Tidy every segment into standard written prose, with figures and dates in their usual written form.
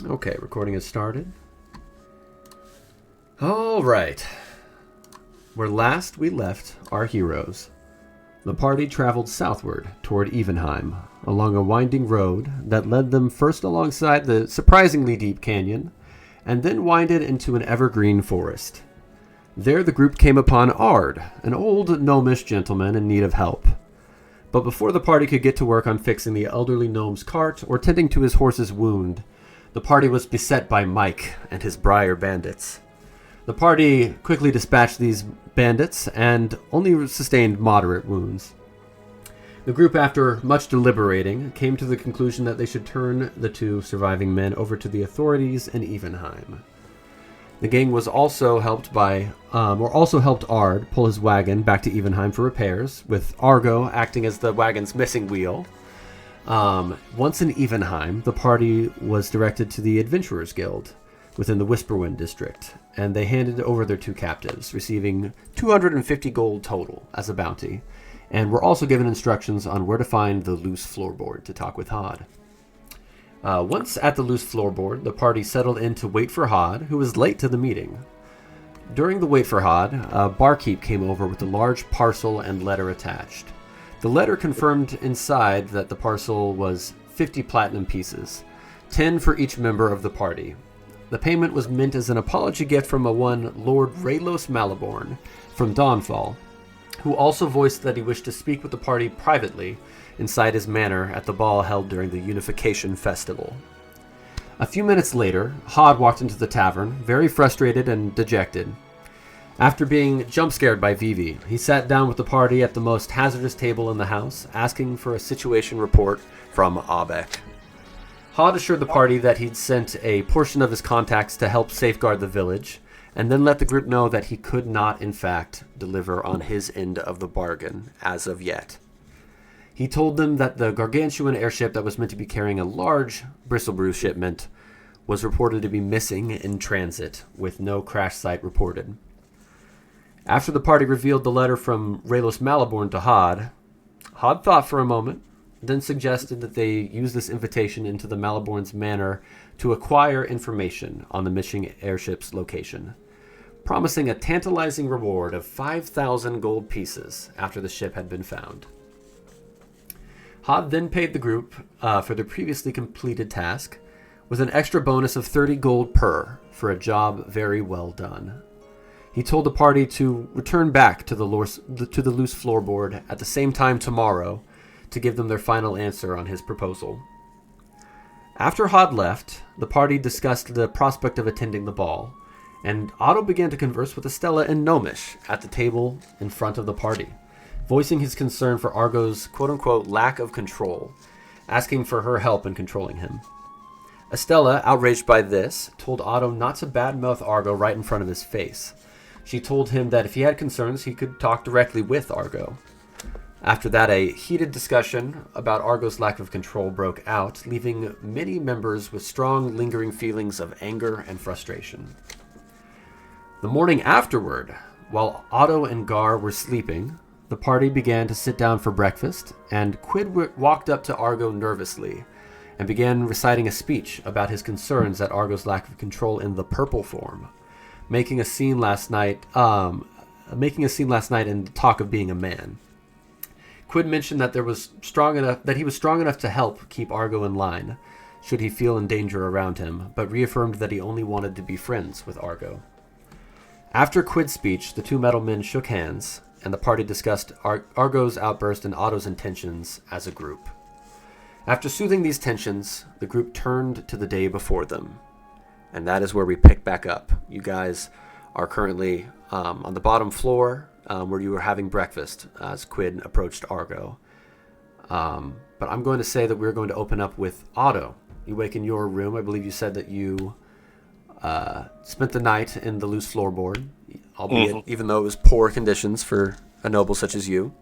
Okay, recording has started. All right. Where last we left our heroes, the party traveled southward toward Evenheim, along a winding road that led them first alongside the surprisingly deep canyon, and then winded into an evergreen forest. There the group came upon Ard, an old gnomish gentleman in need of help. But before the party could get to work on fixing the elderly gnome's cart or tending to his horse's wound, the party was beset by Mike and his Briar bandits. The party quickly dispatched these bandits and only sustained moderate wounds. The group, after much deliberating, came to the conclusion that they should turn the two surviving men over to the authorities in Evenheim. The gang was also helped helped Ard pull his wagon back to Evenheim for repairs, with Argo acting as the wagon's missing wheel. Once in Evenheim, the party was directed to the Adventurers Guild within the Whisperwind district, and they handed over their two captives, receiving 250 gold total as a bounty, and were also given instructions on where to find the loose floorboard to talk with Hod. Once at the loose floorboard, the party settled in to wait for Hod, who was late to the meeting. During the wait for Hod, a barkeep came over with a large parcel and letter attached. The letter confirmed inside that the parcel was 50 platinum pieces, 10 for each member of the party. The payment was meant as an apology gift from a one Lord Raylos Maliborn from Dawnfall, who also voiced that he wished to speak with the party privately inside his manor at the ball held during the Unification Festival. A few minutes later, Hod walked into the tavern, very frustrated and dejected. After being jump-scared by Vivi, he sat down with the party at the most hazardous table in the house, asking for a situation report from Abek. Hod assured the party that he'd sent a portion of his contacts to help safeguard the village, and then let the group know that he could not, in fact, deliver on his end of the bargain as of yet. He told them that the gargantuan airship that was meant to be carrying a large bristlebrew shipment was reported to be missing in transit, with no crash site reported. After the party revealed the letter from Raylos Maliborn to Hod, Hod thought for a moment, then suggested that they use this invitation into the Maliborn's manor to acquire information on the missing airship's location, promising a tantalizing reward of 5,000 gold pieces after the ship had been found. Hod then paid the group for their previously completed task, with an extra bonus of 30 gold per for a job very well done. He told the party to return back to the loose floorboard at the same time tomorrow to give them their final answer on his proposal. After Hod left, the party discussed the prospect of attending the ball, and Otto began to converse with Estella and Gnomish at the table in front of the party, voicing his concern for Argo's quote-unquote lack of control, asking for her help in controlling him. Estella, outraged by this, told Otto not to badmouth Argo right in front of his face. She told him that if he had concerns, he could talk directly with Argo. After that, a heated discussion about Argo's lack of control broke out, leaving many members with strong, lingering feelings of anger and frustration. The morning afterward, while Otto and Gar were sleeping, the party began to sit down for breakfast, and Quid walked up to Argo nervously and began reciting a speech about his concerns at Argo's lack of control in the purple form, making a scene last night in the talk of being a man. Quid mentioned that he was strong enough to help keep Argo in line, should he feel in danger around him, but reaffirmed that he only wanted to be friends with Argo. After Quid's speech, the two metal men shook hands, and the party discussed Argo's outburst and Otto's intentions as a group. After soothing these tensions, the group turned to the day before them, and that is where we pick back up. You guys are currently on the bottom floor, where you were having breakfast as Quid approached Argo. But I'm going to say that we're going to open up with Otto. You wake in your room. I believe you said that you spent the night in the loose floorboard, albeit even though it was poor conditions for a noble such as you.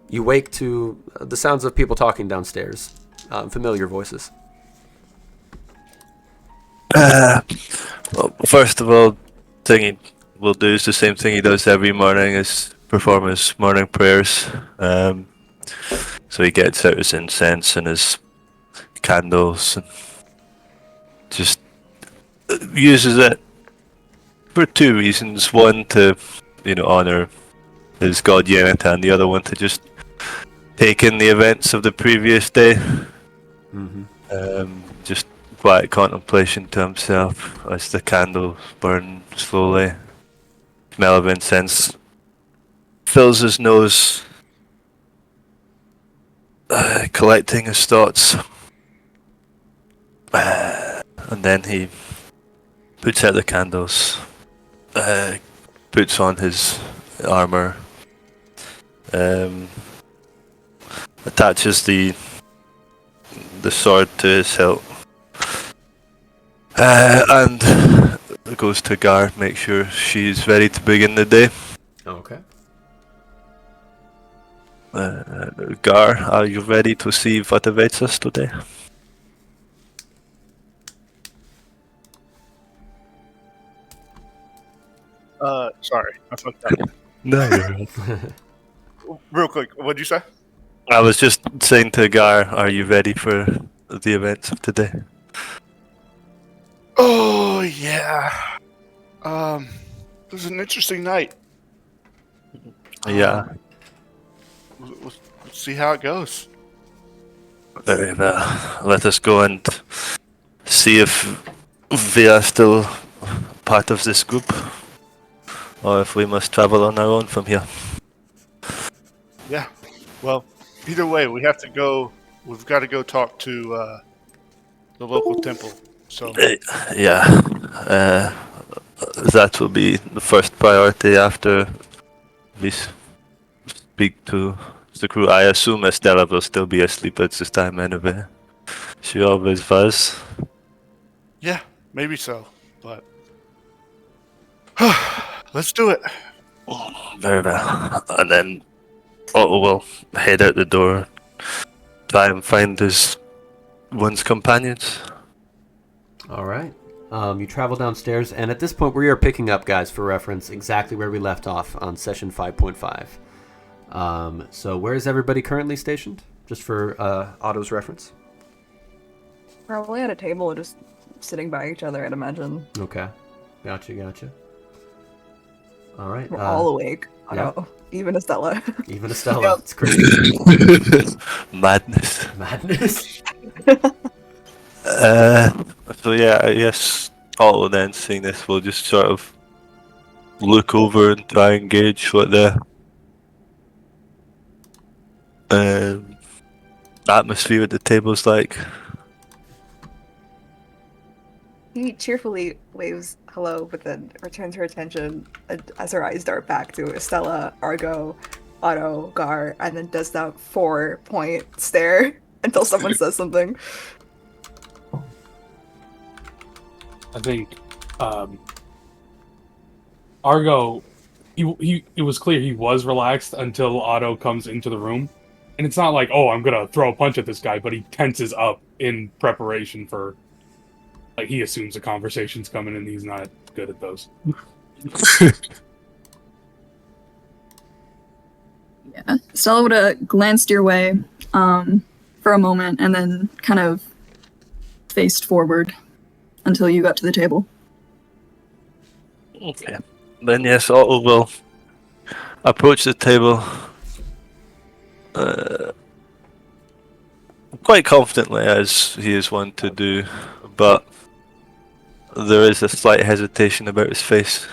You wake to the sounds of people talking downstairs, familiar voices. Well, first of all, thing he will do is the same thing he does every morning, is perform his morning prayers. So, he gets out his incense and his candles and uses it for two reasons. One, to honor his god Yenita, and the other one to just take in the events of the previous day. Just quiet contemplation to himself as the candles burn slowly. Smell of incense fills his nose, collecting his thoughts. And then he puts out the candles, puts on his armor, attaches the sword to his hilt, and goes to Gar, make sure she's ready to begin the day. Okay. Gar, are you ready to see what awaits us today? Sorry, I fucked up. No, you're right. Real quick, what'd you say? I was just saying to Gar, are you ready for the events of today? Oh yeah. It was an interesting night. Yeah. Let's see how it goes. Very well. Let us go and see if we are still part of this group, or if we must travel on our own from here. Yeah. Well, either way, we have to go. We've got to go talk to the local temple. So Yeah. That will be the first priority after we speak to the crew. I assume Estella will still be asleep at this time anyway. She always was. yeah, maybe so. But let's do it. Very well. And then Otto will head out the door, try and find his one's companions. All right. You travel downstairs, and at this point, we are picking up, guys, for reference, exactly where we left off on session 5.5. So where is everybody currently stationed? Just for Otto's reference. Probably at a table, just sitting by each other, I'd imagine. Okay. Gotcha. All right. We're all awake. Yeah. Oh, even Estella. Even Estella. Yep. It's crazy. Madness. So yeah, I guess Otto then seeing this will just sort of look over and try and gauge what the atmosphere at the table's like. He cheerfully waves hello, but then returns her attention as her eyes dart back to Estella, Argo, Otto, Gar, and then does that 4-point stare until someone says something. I think Argo, it was clear he was relaxed until Otto comes into the room. And it's not like, oh, I'm going to throw a punch at this guy, but he tenses up in preparation for, like, he assumes a conversation's coming and he's not good at those. Yeah. Stella would have glanced your way for a moment and then kind of faced forward until you got to the table. Okay. Then yes, Otto will approach the table quite confidently, as he is one to do, but there is a slight hesitation about his face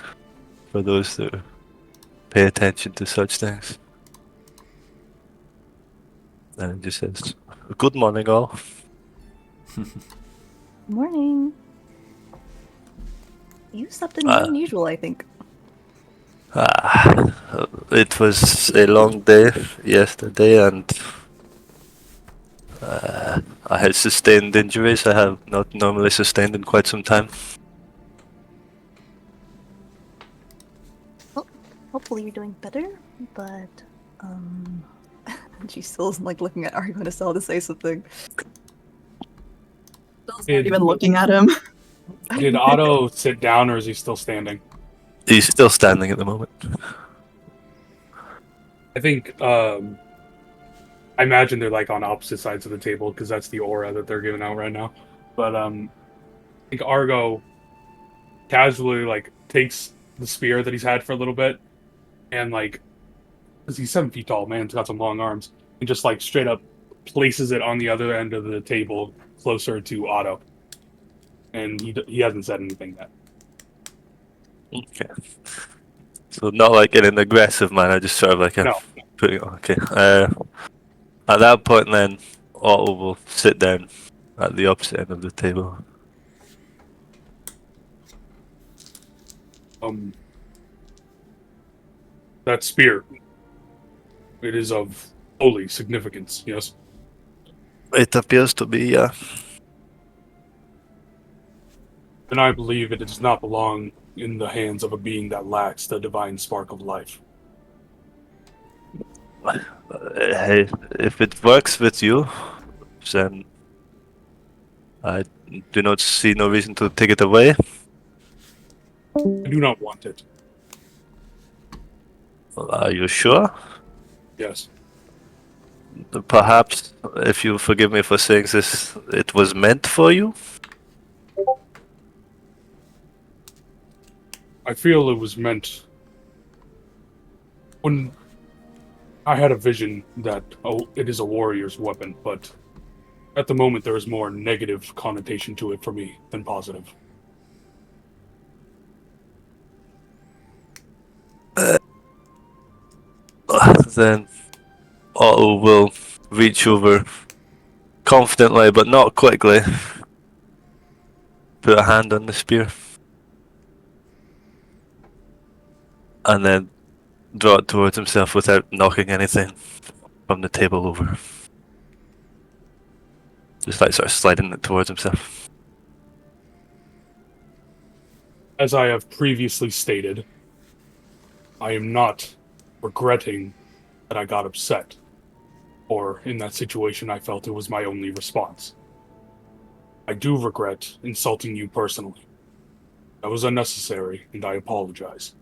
for those that pay attention to such things. And he just says, "Good morning, all." Morning. You slept in more than usual, I think. It was a long day yesterday, and I had sustained injuries I have not normally sustained in quite some time. Well, hopefully you're doing better, but, she still isn't, like, looking at Argo and Estella to say something. Stella's not even looking at him. Did Otto sit down or is he still standing? He's still standing at the moment. I think, I imagine they're like on opposite sides of the table because that's the aura that they're giving out right now. But I think Argo casually like takes the spear that he's had for a little bit, and like, because he's 7 feet tall, man's got some long arms, and just like straight up places it on the other end of the table, closer to Otto. And he hasn't said anything yet. Okay. So not like in an aggressive manner, just sort of like a No. putting. Okay. At that point, then Otto will sit down at the opposite end of the table. That spear. It is of holy significance. Yes. It appears to be, And I believe it does not belong in the hands of a being that lacks the divine spark of life. Hey, if it works with you, then I do not see no reason to take it away. I do not want it. Are you sure? Yes. Perhaps, if you forgive me for saying this, it was meant for you? I feel it was meant when I had a vision that it is a warrior's weapon, but at the moment there is more negative connotation to it for me than positive. Then Otto will reach over confidently but not quickly, put a hand on the spear, and then draw it towards himself without knocking anything from the table over. Just like sort of sliding it towards himself. As I have previously stated, I am not regretting that I got upset, or in that situation I felt it was my only response. I do regret insulting you personally. That was unnecessary, and I apologize.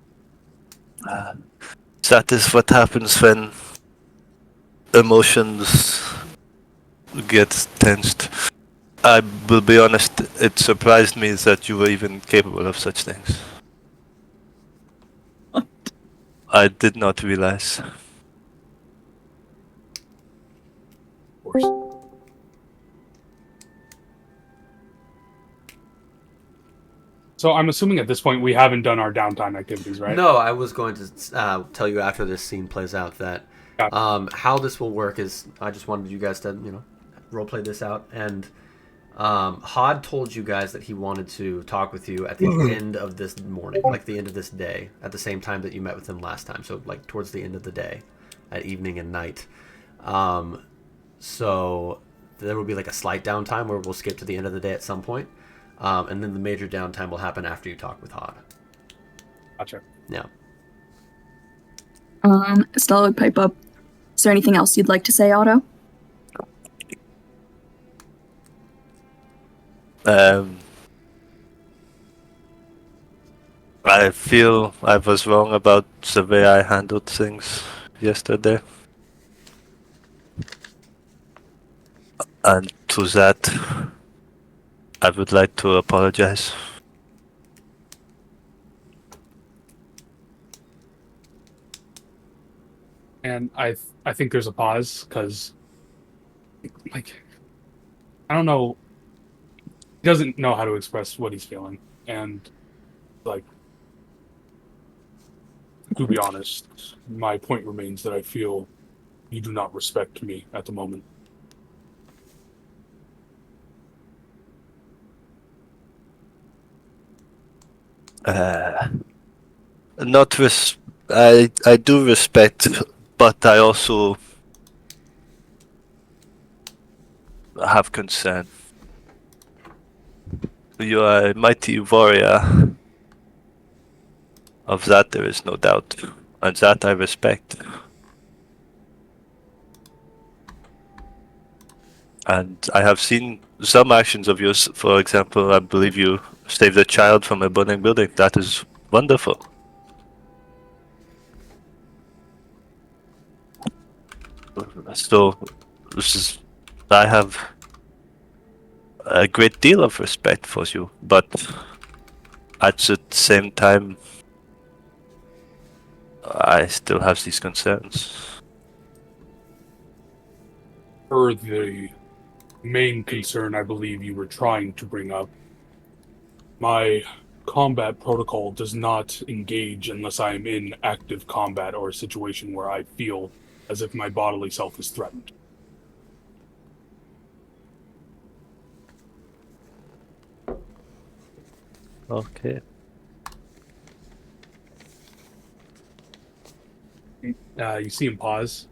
That is what happens when emotions get tensed. I will be honest, it surprised me that you were even capable of such things. What? I did not realize. Of course. So I'm assuming at this point we haven't done our downtime activities, right? No, I was going to tell you after this scene plays out that how this will work is I just wanted you guys to, role play this out. And Hod told you guys that he wanted to talk with you at the end of this morning, like the end of this day, at the same time that you met with him last time. So like towards the end of the day, at evening and night. So there will be like a slight downtime where we'll skip to the end of the day at some point. And then the major downtime will happen after you talk with Hod. Gotcha. Yeah. Stella would pipe up. Is there anything else you'd like to say, Otto? I feel I was wrong about the way I handled things yesterday. And to that, I would like to apologize. And I think there's a pause because, like, I don't know. He doesn't know how to express what he's feeling, and like, to be honest, my point remains that I feel you do not respect me at the moment. Not I do respect, but I also have concern. You are a mighty warrior. Of that there is no doubt, and that I respect. And I have seen some actions of yours. For example, I believe you saved a child from a burning building. That is wonderful. So, I have a great deal of respect for you, but at the same time, I still have these concerns. For the main concern I believe you were trying to bring up, my combat protocol does not engage unless I am in active combat or a situation where I feel as if my bodily self is threatened. Okay. You see him pause,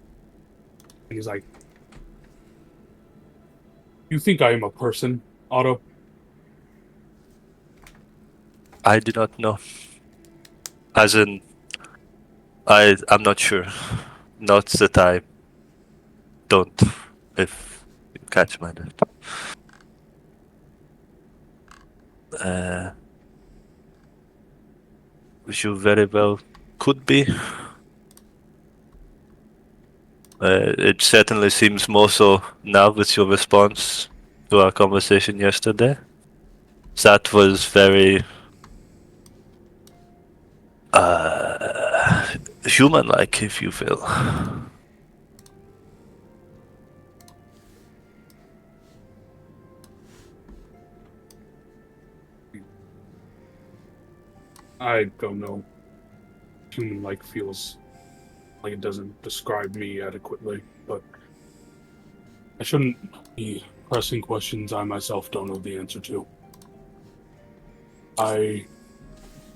and he's like, "You think I am a person, Otto?" I do not know. As in, I'm not sure. Not that I don't, if you catch my drift. Which you very well could be. It certainly seems more so now with your response to our conversation yesterday. That was very human-like, if you will. I don't know. Human-like feels like it doesn't describe me adequately, but I shouldn't be pressing questions I myself don't know the answer to. I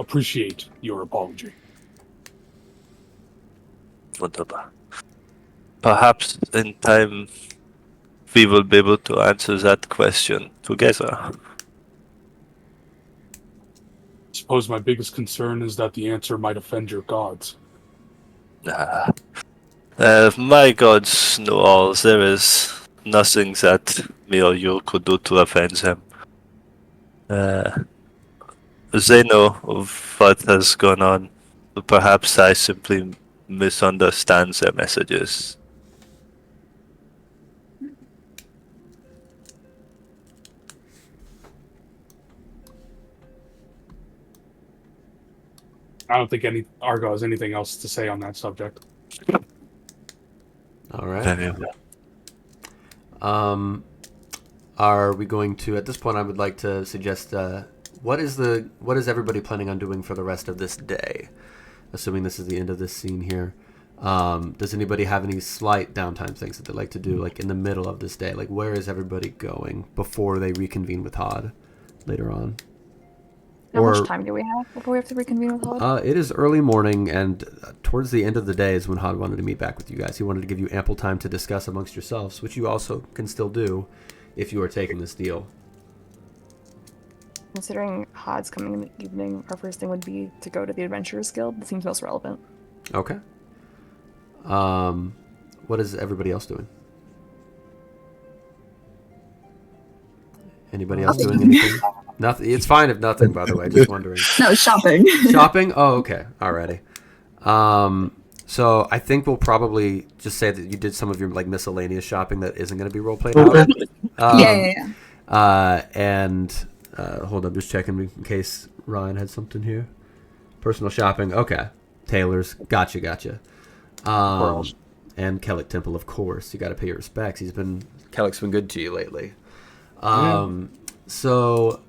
appreciate your apology. Wunderbar. Perhaps in time we will be able to answer that question together. I suppose my biggest concern is that the answer might offend your gods. My gods know all. There is nothing that me or you could do to offend them. They know of what has gone on. Perhaps I simply misunderstand their messages. I don't think Argo has anything else to say on that subject. All right. Very well. Are we going to? At this point, I would like to suggest. What is everybody planning on doing for the rest of this day? Assuming this is the end of this scene here. Does anybody have any slight downtime things that they'd like to do, like in the middle of this day? Like, where is everybody going before they reconvene with Hod later on? How much time do we have before we have to reconvene with Hod? It is early morning, and towards the end of the day is when Hod wanted to meet back with you guys. He wanted to give you ample time to discuss amongst yourselves, which you also can still do if you are taking this deal. Considering Hod's coming in the evening, our first thing would be to go to the Adventurers Guild. It seems most relevant. Okay. What is everybody else doing? Anybody else doing anything? Nothing. It's fine if nothing, by the way. Just wondering. No, shopping. Shopping? Oh, okay. Alrighty. So I think we'll probably just say that you did some of your like miscellaneous shopping that isn't going to be role played out. Yeah. And hold up, just checking in case Ryan had something here. Personal shopping. Okay. Tailors. Gotcha. And Kellic Temple, of course. You got to pay your respects. Kellic's been good to you lately. So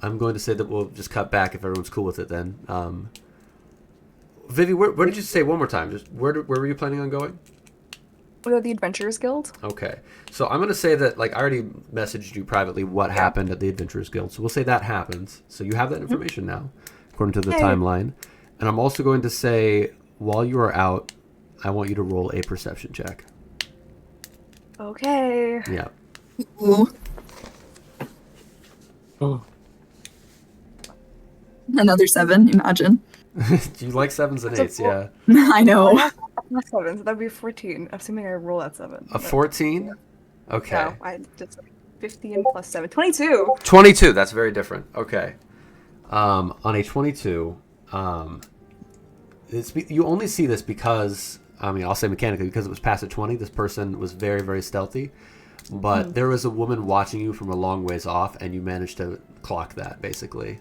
I'm going to say that we'll just cut back if everyone's cool with it then. Vivi, where did you say one more time? Just where were you planning on going? We go to the Adventurers Guild. Okay. So I'm going to say that, like, I already messaged you privately what happened at the Adventurers Guild. So we'll say that happens. So you have that information now, according to the timeline. And I'm also going to say, while you are out, I want you to roll a perception check. Okay. Yeah. Ooh. Oh, Another 7, imagine. Do you like 7s and 8s? Yeah. I know. Not 7, so that'd be 14. Assuming I roll at 7. A 14? Okay. No, I just 15 plus 7. 22! 22. That's very different. Okay. On a 22, you only see this because, I'll say mechanically, because it was past a 20, this person was very, very stealthy. But there was a woman watching you from a long ways off, and you managed to clock that, basically.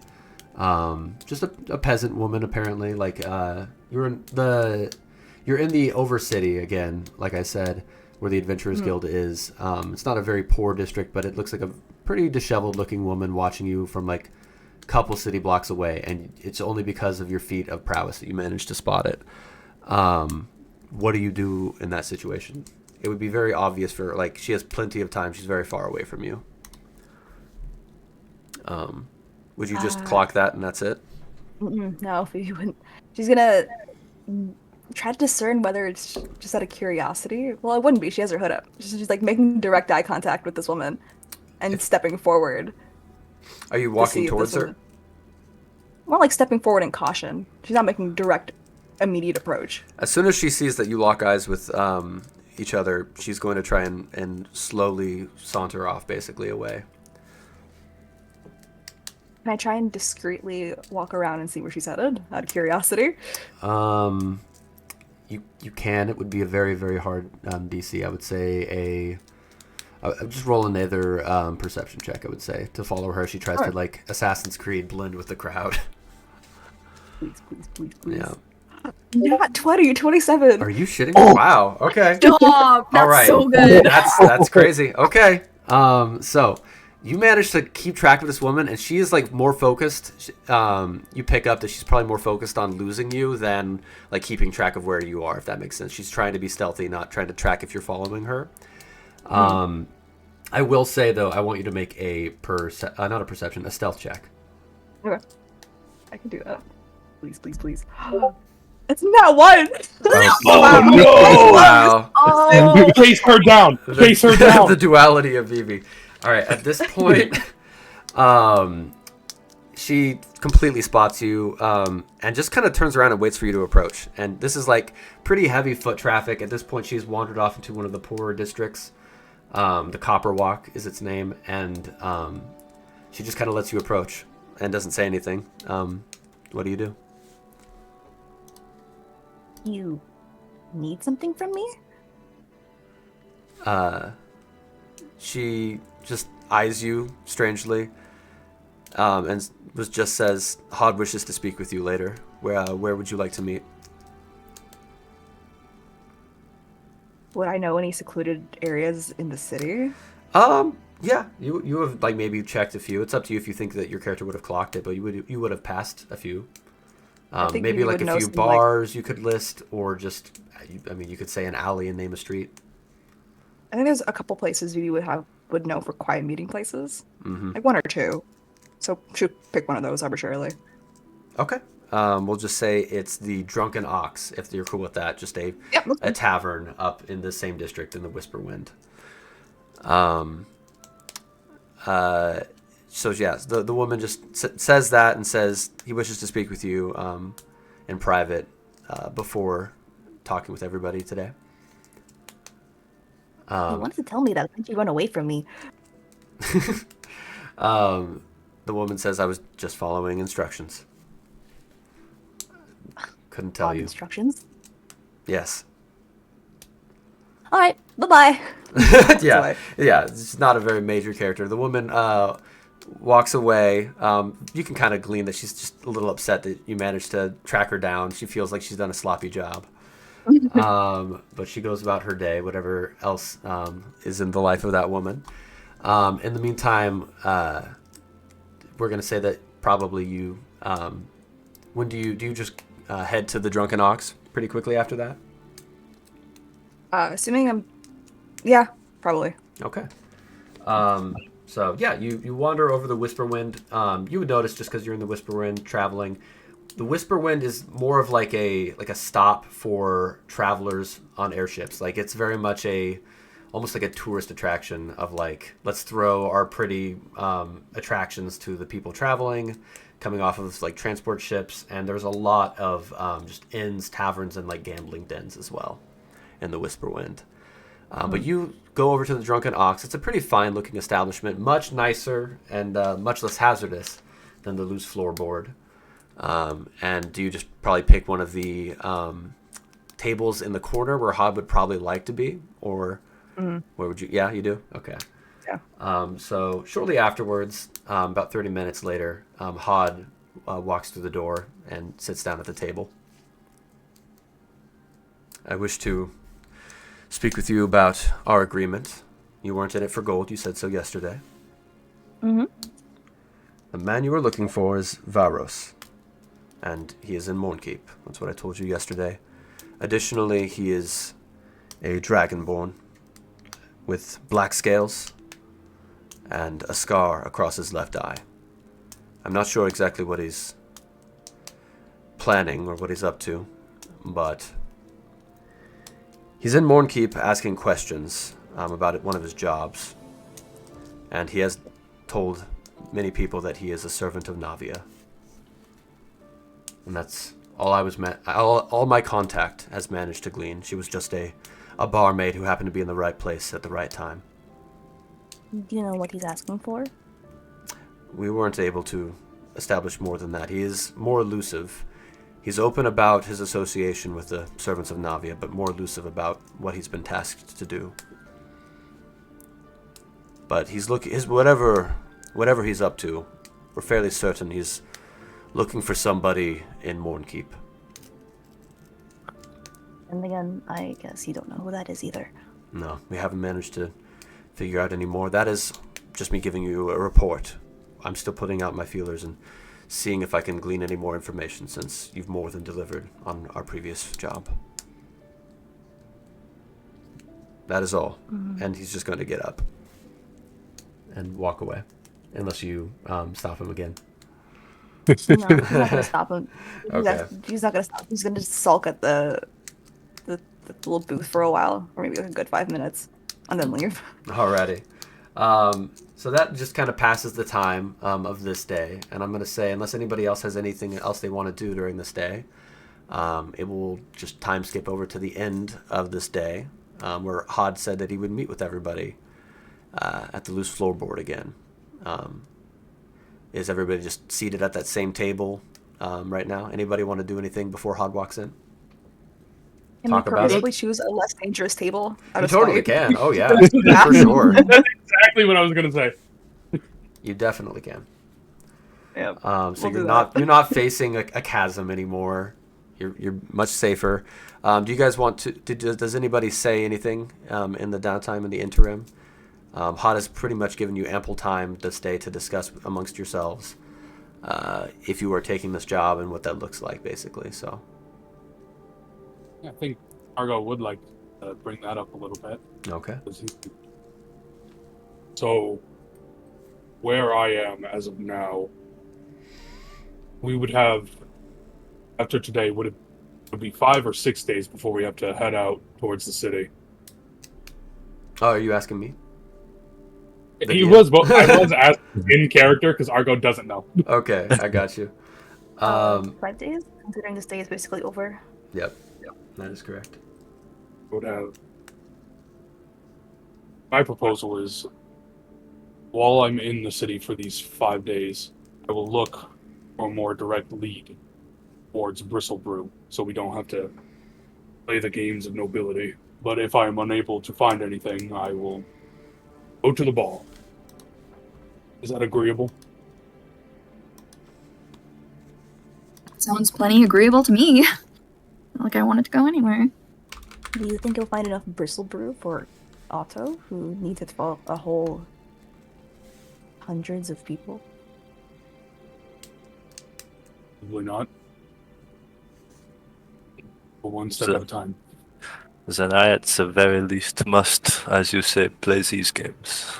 Just a peasant woman, apparently. Like you're in the Overcity again, like I said, where the Adventurers Guild is. It's not a very poor district, but it looks like a pretty disheveled looking woman watching you from like a couple city blocks away, and it's only because of your feat of prowess that you managed to spot it. What do you do in that situation? It would be very obvious for, like, she has plenty of time. She's very far away from you. Would you just clock that and that's it? No, we wouldn't. She's gonna try to discern whether it's just out of curiosity. Well, it wouldn't be. She has her hood up. She's like making direct eye contact with this woman and stepping forward. Are you walking towards her? More like stepping forward in caution. She's not making direct, immediate approach. As soon as she sees that you lock eyes with each other, she's going to try and slowly saunter off, basically, away. Can I try and discreetly walk around and see where she's headed, out of curiosity? You can. It would be a very, very hard DC. I would say I would just roll another perception check, I would say, to follow her. She tries to, like, Assassin's Creed blend with the crowd. Please. Yeah. Not 20, 27. Are you shitting me? Oh. Wow. Okay. Stop! That's All right. so good. That's crazy. Okay. So you managed to keep track of this woman, and she is like more focused. You pick up that she's probably more focused on losing you than like keeping track of where you are, if that makes sense. She's trying to be stealthy, not trying to track if you're following her. I will say though, I want you to make a a stealth check. Okay. I can do that. Please. It's not one. Oh no! Wow. Oh. Chase her down. Chase her down. The duality of Vivi. All right. At this point, she completely spots you and just kind of turns around and waits for you to approach. And this is like pretty heavy foot traffic. At this point, she's wandered off into one of the poorer districts. The Copper Walk is its name, and she just kind of lets you approach and doesn't say anything. What do you do? You need something from me? She just eyes you strangely, and just says, "Hod wishes to speak with you later. Where would you like to meet?" Would I know any secluded areas in the city? Yeah, you have like maybe checked a few. It's up to you if you think that your character would have clocked it, but you would have passed a few. Maybe like a few bars you could list, or just, I mean, you could say an alley and name a street. I think there's a couple places you would know for quiet meeting places, like one or two. So should pick one of those arbitrarily. Okay. We'll just say it's the Drunken Ox, if you're cool with that. Just a tavern up in the same district in the Whisperwind. So yes, the woman just says that and says he wishes to speak with you in private before talking with everybody today. He wanted to tell me that. Why did you run away from me? The woman says, "I was just following instructions. Couldn't tell you." Instructions? Yes. All right. Bye-bye. Yeah. It's not a very major character. The woman walks away. You can kind of glean that she's just a little upset that you managed to track her down. She feels like she's done a sloppy job. But she goes about her day, whatever else is in the life of that woman. In the meantime, we're going to say that probably you... when do you just head to the Drunken Ox pretty quickly after that? Assuming I'm... Yeah, probably. Okay. So, yeah, you wander over the Whisperwind. You would notice, just because you're in the Whisperwind traveling, the Whisperwind is more of like a stop for travelers on airships. Like, it's very much almost like a tourist attraction of like, let's throw our pretty attractions to the people traveling, coming off of like transport ships. And there's a lot of just inns, taverns, and like gambling dens as well in the Whisperwind. But you go over to the Drunken Ox. It's a pretty fine-looking establishment, much nicer and much less hazardous than the loose floorboard. And do you just probably pick one of the tables in the corner where Hod would probably like to be? Or where would you... Yeah, you do? Okay. Yeah. So shortly afterwards, about 30 minutes later, Hod walks through the door and sits down at the table. I wish to speak with you about our agreement. You weren't in it for gold. You said so yesterday. Mm-hmm. The man you were looking for is Varos, and he is in Mournkeep. That's what I told you yesterday. Additionally, he is a dragonborn with black scales and a scar across his left eye. I'm not sure exactly what he's planning or what he's up to, but he's in Mournkeep asking questions about one of his jobs, and he has told many people that he is a servant of Navia. And that's all all my contact has managed to glean. She was just a barmaid who happened to be in the right place at the right time. Do you know what he's asking for? We weren't able to establish more than that. He is more elusive. He's open about his association with the servants of Navia, but more elusive about what he's been tasked to do. But he's whatever he's up to, we're fairly certain he's looking for somebody in Mournkeep. And again, I guess you don't know who that is either. No, we haven't managed to figure out any more. That is just me giving you a report. I'm still putting out my feelers and seeing if I can glean any more information, since you've more than delivered on our previous job. That is all. Mm-hmm. And he's just going to get up and walk away, unless you stop him again. No, he's not gonna stop him. Okay. He's not gonna stop. He's gonna just sulk at the little booth for a while, or maybe like a good 5 minutes, and then leave. Alrighty. So that just kind of passes the time of this day. And I'm going to say, unless anybody else has anything else they want to do during this day, it will just time skip over to the end of this day, where Hod said that he would meet with everybody at the loose floorboard again. Is everybody just seated at that same table right now? Anybody want to do anything before Hod walks in? Can Talk we about it? purposely choose a less dangerous table? Out You of totally spite? can. Oh, yeah. For sure. That's exactly what I was gonna say. You definitely can. Yep. So We'll you're do not that. you're not facing a chasm anymore. You're much safer. Do you guys want to? Does anybody say anything in the downtime in the interim? Hod has pretty much given you ample time this day to discuss amongst yourselves if you are taking this job and what that looks like, basically. So I think Argo would like to bring that up a little bit. okay. So, where I am as of now, we would have, after today, would be 5 or 6 days before we have to head out towards the city. Oh, are you asking me? He was, but I was asked in character because Argo doesn't know. Okay, I got you. 5 days, considering this day is basically over. Yep, that is correct. Would have. My proposal is, while I'm in the city for these 5 days, I will look for a more direct lead towards Bristlebrew, so we don't have to play the games of nobility. But if I am unable to find anything, I will go to the ball. Is that agreeable? Sounds plenty agreeable to me. Not like I wanted to go anywhere. Do you think you'll find enough bristle brew for Otto, who needs it for a whole hundreds of people? Probably not. But one step So- at a time. Then I, at the very least, must, as you say, play these games.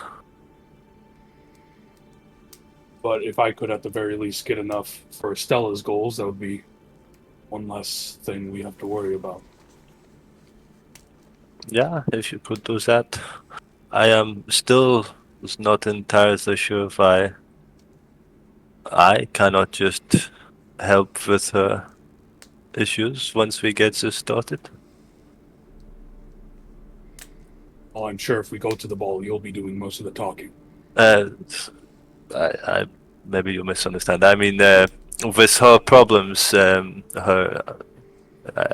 But if I could at the very least get enough for Stella's goals, that would be one less thing we have to worry about. Yeah, if you could do that. I am still not entirely sure if I cannot just help with her issues once we get this started. Well, I'm sure if we go to the ball, you'll be doing most of the talking. I maybe you misunderstand. I mean, with her problems, I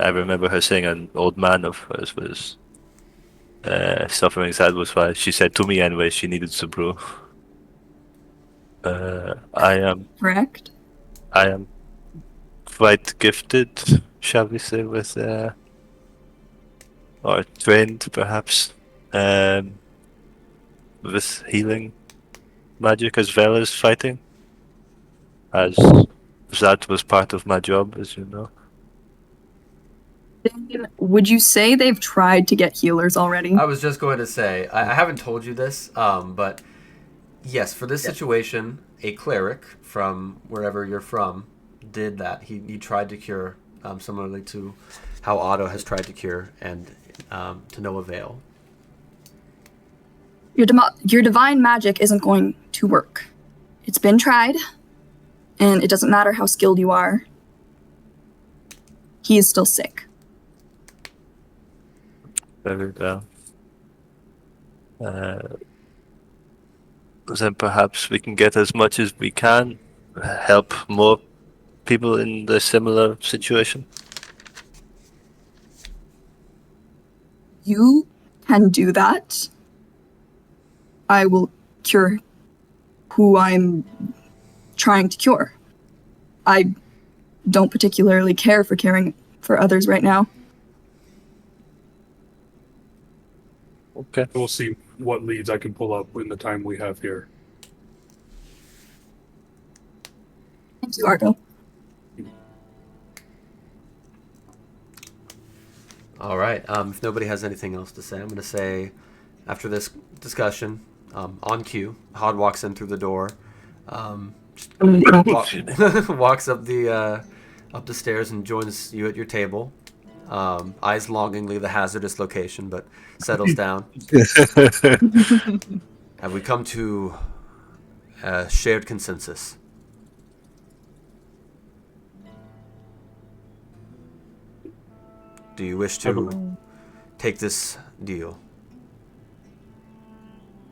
remember her saying an old man of hers was suffering. That was why she said to me anyway she needed to brew. I am. Correct? I am quite gifted, shall we say, with or trained perhaps, with healing magic as well as fighting, as that was part of my job, as you know. Would you say they've tried to get healers already? I was just going to say, I haven't told you this, but yes, for this situation, a cleric from wherever you're from did that. He tried to cure, similarly to how Otto has tried to cure, and to no avail. Your divine magic isn't going to work. It's been tried, and it doesn't matter how skilled you are. He is still sick. Very well. Then perhaps we can get as much as we can, help more people in the similar situation. You can do that. I will cure who I'm trying to cure. I don't particularly care for caring for others right now. Okay. We'll see what leads I can pull up in the time we have here. Thank you, Argo. All right. If nobody has anything else to say, I'm going to say, after this discussion, on cue, Hod walks in through the door, walks up the stairs and joins you at your table. Eyes longingly the hazardous location, but settles down. Have we come to a shared consensus? Do you wish to take this deal?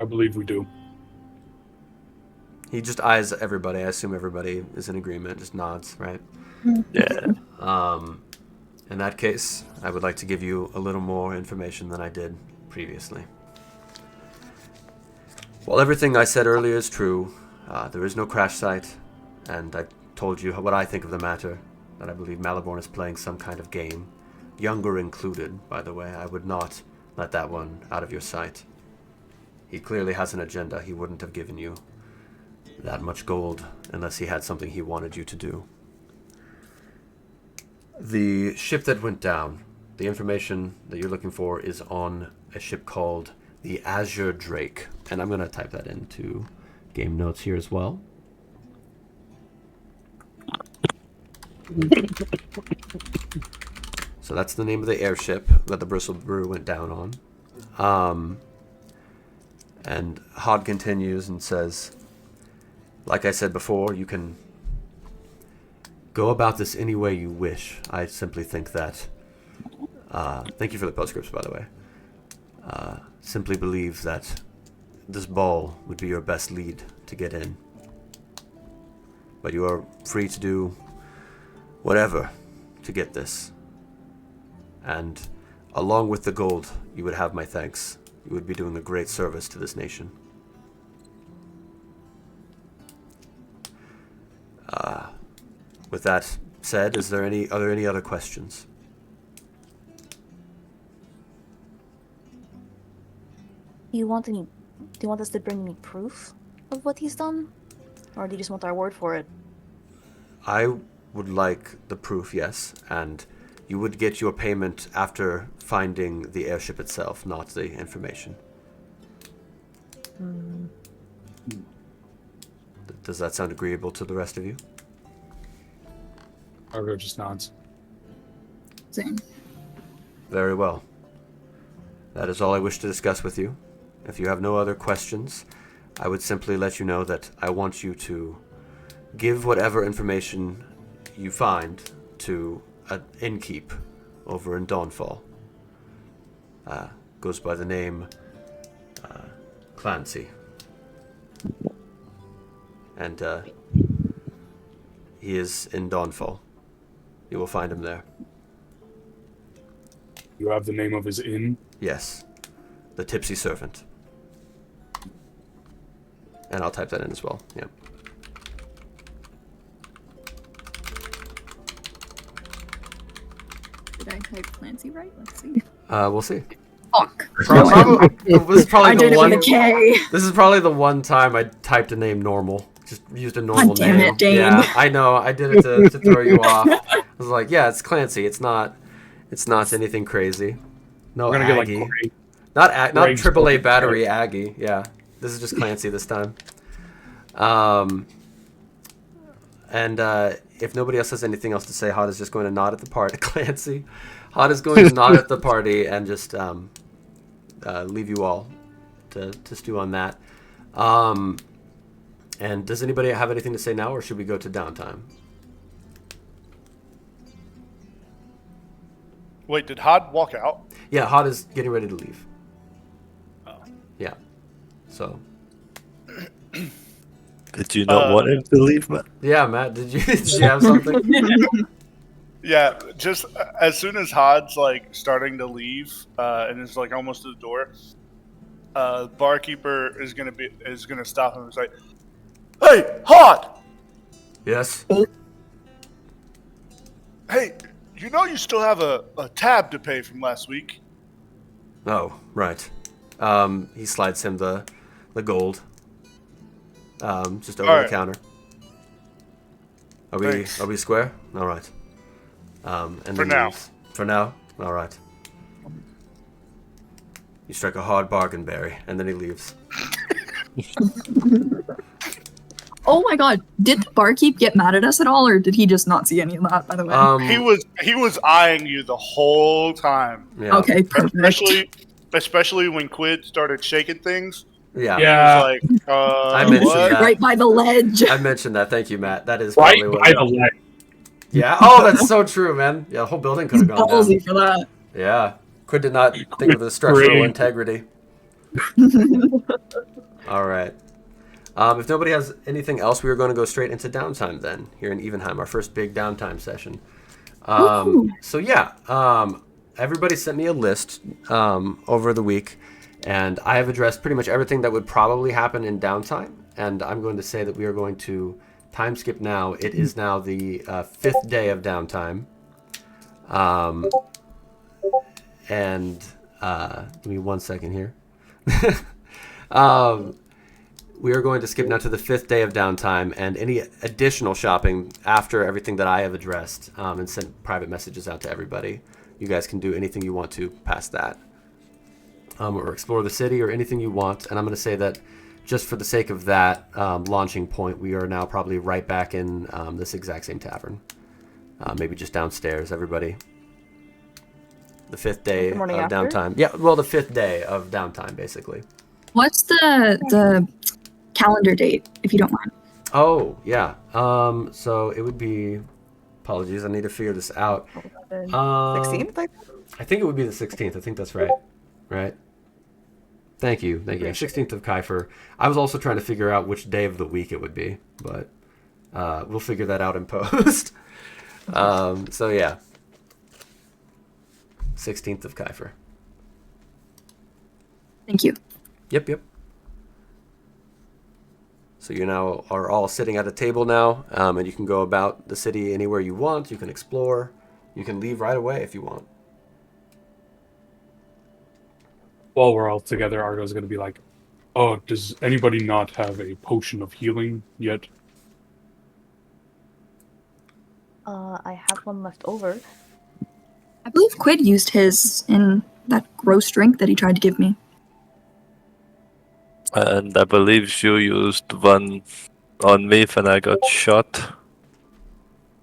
I believe we do. He just eyes everybody. I assume everybody is in agreement, just nods, right? Yeah. In that case, I would like to give you a little more information than I did previously. While everything I said earlier is true, there is no crash site, and I told you what I think of the matter, that I believe Maliborn is playing some kind of game. Younger included, by the way. I would not let that one out of your sight. He clearly has an agenda. He wouldn't have given you that much gold unless he had something he wanted you to do. The ship that went down, the information that you're looking for is on a ship called the Azure Drake. And I'm going to type that into game notes here as well. So that's the name of the airship that the Bristle Brew went down on. And Hod continues and says, like I said before, you can go about this any way you wish. I simply think that... thank you for the postscripts, by the way. Simply believe that this ball would be your best lead to get in. But you are free to do whatever to get this. And along with the gold, you would have my thanks. You would be doing a great service to this nation. With that said, are there any other questions? Do you want us to bring any proof of what he's done? Or do you just want our word for it? I would like the proof, yes, and you would get your payment after finding the airship itself, not the information. Does that sound agreeable to the rest of you? Argo just nods. Same. Very well. That is all I wish to discuss with you. If you have no other questions, I would simply let you know that I want you to give whatever information you find to an innkeep over in Dawnfall. Goes by the name Clancy. And he is in Dawnfall. You will find him there. You have the name of his inn? Yes. The Tipsy Servant. And I'll type that in as well. Yeah. type Clancy right? Let's see. We'll see. Fuck. This is probably I did the it one. with a K. This is probably the one time I typed a name normal. Just used a normal damn name. it, Dane. Yeah, I know. I did it to throw you off. I was like, yeah, it's Clancy. It's not anything crazy. No We're gonna get Aggie. like Greg. Not Greg's AAA fucking battery Aggie. Yeah, this is just Clancy this time. And if nobody else has anything else to say, Hot is just going to nod at the party. Clancy, Hot is going to nod at the party and just leave you all to stew on that. And does anybody have anything to say now, or should we go to downtime? Wait, did Hod walk out? Yeah, Hot is getting ready to leave. Oh. Yeah. So. Did you not want him to leave, Matt? Yeah, Matt, did you have something? Yeah, just as soon as Hod's like starting to leave, and is like almost to the door, barkeeper is gonna stop him and say, "Hey, Hod! Yes. Hey, you know you still have a tab to pay from last week." Oh, right. He slides him the gold. Just over the counter. Thanks. Are we square? All right. And For then now. leaves. For now? All right. You strike a hard bargain, Barry, and then he leaves. Oh my god, did the barkeep get mad at us at all, or did he just not see any of that, by the way? He was eyeing you the whole time. Yeah. Okay, perfect. Especially when Quid started shaking things. Yeah. He Yeah. was like, I mentioned what? that. Right by the ledge. I mentioned that. Thank you, Matt. That is Right probably what. by the leg. Yeah. Oh, that's so true, man. Yeah, the whole building could He's have gone ballsy down. for that. Yeah. Quid did not think of the structural Great. integrity. All right. If nobody has anything else, we are going to go straight into downtime then, here in Evenheim, our first big downtime session. So yeah, everybody sent me a list over the week, and I have addressed pretty much everything that would probably happen in downtime, and I'm going to say that we are going to time skip now. It is now the 5th day of downtime. Give me 1 second here. We are going to skip now to the 5th day of downtime, and any additional shopping after everything that I have addressed and sent private messages out to everybody. You guys can do anything you want to past that. Or explore the city or anything you want. And I'm going to say that just for the sake of that launching point, we are now probably right back in this exact same tavern. Maybe just downstairs, everybody. The 5th day of morning after? downtime. Yeah, well, the 5th day of downtime, basically. What's the calendar date, if you don't mind? Oh, yeah. So it would be... Apologies, I need to figure this out. 16th? I think it would be the 16th. I think that's right. Right? Thank you. 16th of Kipher. I was also trying to figure out which day of the week it would be, but we'll figure that out in post. So yeah. 16th of Kipher. Thank you. Yep. So you now are all sitting at a table now, and you can go about the city anywhere you want. You can explore. You can leave right away if you want. While we're all together, Argo's gonna be like, "Oh, does anybody not have a potion of healing yet?" I have one left over. I believe Quid used his in that gross drink that he tried to give me. And I believe you used one on me when I got shot.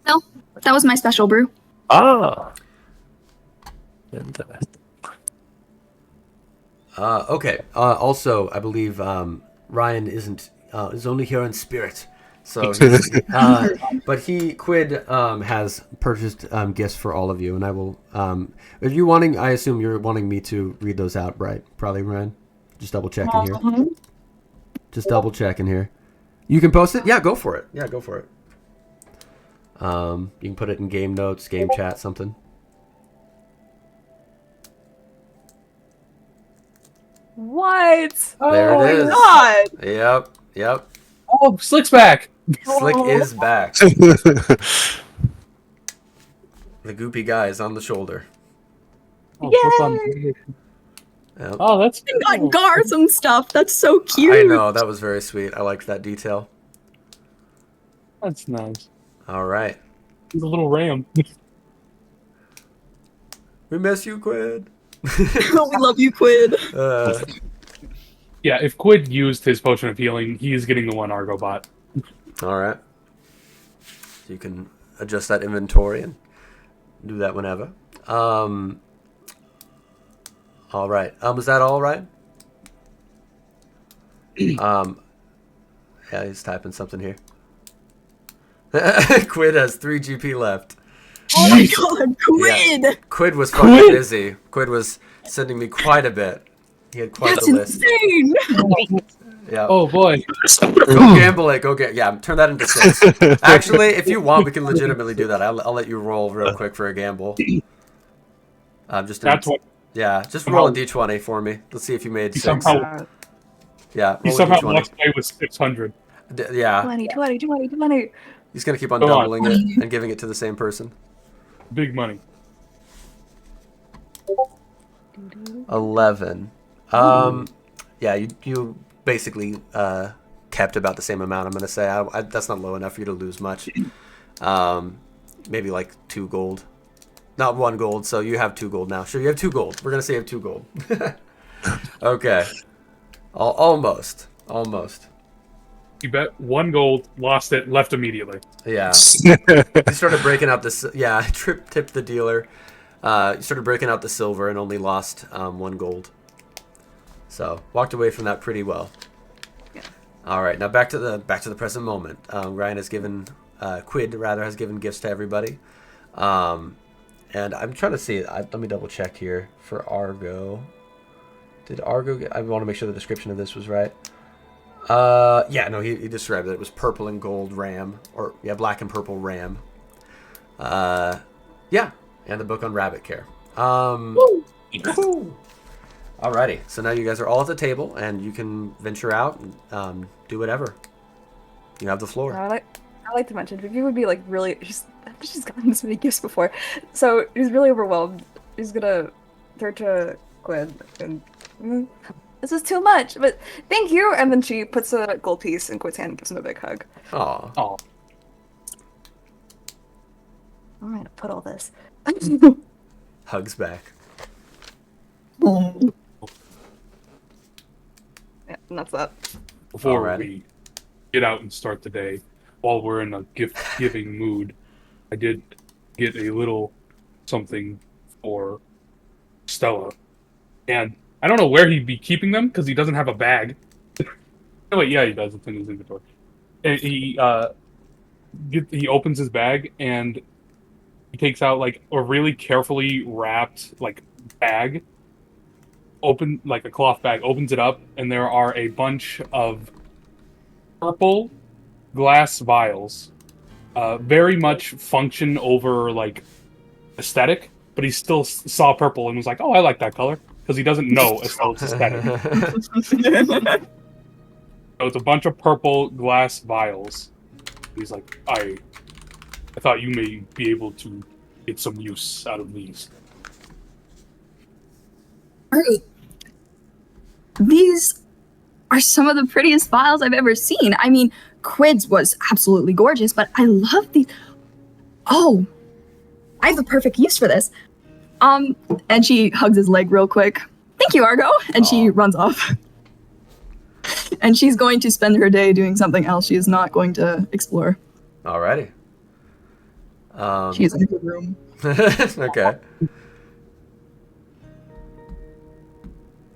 No, that was my special brew. Ah! Interesting. Okay. Also, I believe Ryan is only here in spirit. So, Quid has purchased gifts for all of you, and I will. Are you wanting? I assume you're wanting me to read those out, right? Probably, Ryan. Just double checking here. Just double checking here. You can post it. Yeah, go for it. You can put it in game notes, game chat, something. What? There Oh it is. my god! Yep. Oh, Slick's back. Slick is back. The goopy guy is on the shoulder. Oh, flip on. Yep. Oh, that's I cool. got Gar some stuff. That's so cute. I know, that was very sweet. I liked that detail. That's nice. All right. He's a little ram. We miss you, Quid. We love you, Quid. Yeah, if Quid used his potion of healing, he is getting the one Argo bot. All right. So you can adjust that inventory and do that whenever. All right. Is that all right? Yeah, he's typing something here. Quid has 3 GP left. Oh my god, Quid! Yeah. Quid was fucking busy. Quid was sending me quite a bit. He had quite That's the list. insane! Yeah. Oh boy. Go gamble it. Go get. Yeah, turn that into 6. Actually, if you want, we can legitimately do that. I'll let you roll real quick for a gamble. Just That's what yeah, just roll a d20 for me. Let's see if you made he 6. somehow Yeah, he roll a somehow d20. walked away with 600. Yeah, 20. he's gonna keep on Go on. doubling it and giving it to the same person. Big money. 11. Yeah, you basically kept about the same amount. I'm gonna say that's not low enough for you to lose much. Maybe like 2 gold, not 1 gold. So you have 2 gold now. Sure, you have 2 gold. We're gonna say you have 2 gold. Okay, almost. You bet 1 gold, lost it, left immediately. Yeah, you started breaking out this. Yeah, tipped the dealer. You started breaking out the silver and only lost 1 gold. So walked away from that pretty well. Yeah. All right, now back to the present moment. Ryan has given Quid rather has given gifts to everybody, and I'm trying to see. Let me double check here for Argo. Did Argo get? I want to make sure the description of this was right. Yeah, no, he described it. It was purple and gold ram, or yeah, black and purple ram. Yeah, and the book on rabbit care. Woo! Alrighty, so now you guys are all at the table, and you can venture out and do whatever. You have the floor. I like to mention, Vivi would be like really. She's gotten this many gifts before, so he's really overwhelmed. He's gonna turn to Quinn and this is too much, but thank you. And then she puts a gold piece in Quinn's hand and gives him a big hug. Aw. Oh, I'm gonna put all this. Hugs back. Oh. Yeah, and that's that. before Alrighty. we get out and start the day, while we're in a gift-giving mood, I did get a little something for Stella, and I don't know where he'd be keeping them because he doesn't have a bag. Oh wait, yeah, he does. It's in his inventory. And he opens his bag and he takes out like a really carefully wrapped like bag. Open like a cloth bag. Opens it up and there are a bunch of purple glass vials. Very much function over like aesthetic, but he still saw purple and was like, "Oh, I like that color," because he doesn't know it's aesthetic. So it's a bunch of purple glass vials. He's like, I thought you may be able to get some use out of these. These are some of the prettiest vials I've ever seen. I mean, Quid's was absolutely gorgeous, but I love these. Oh, I have the perfect use for this. And she hugs his leg real quick. Thank you, Argo. And she runs off. And she's going to spend her day doing something else. She is not going to explore. Alrighty. She's in her room. Okay.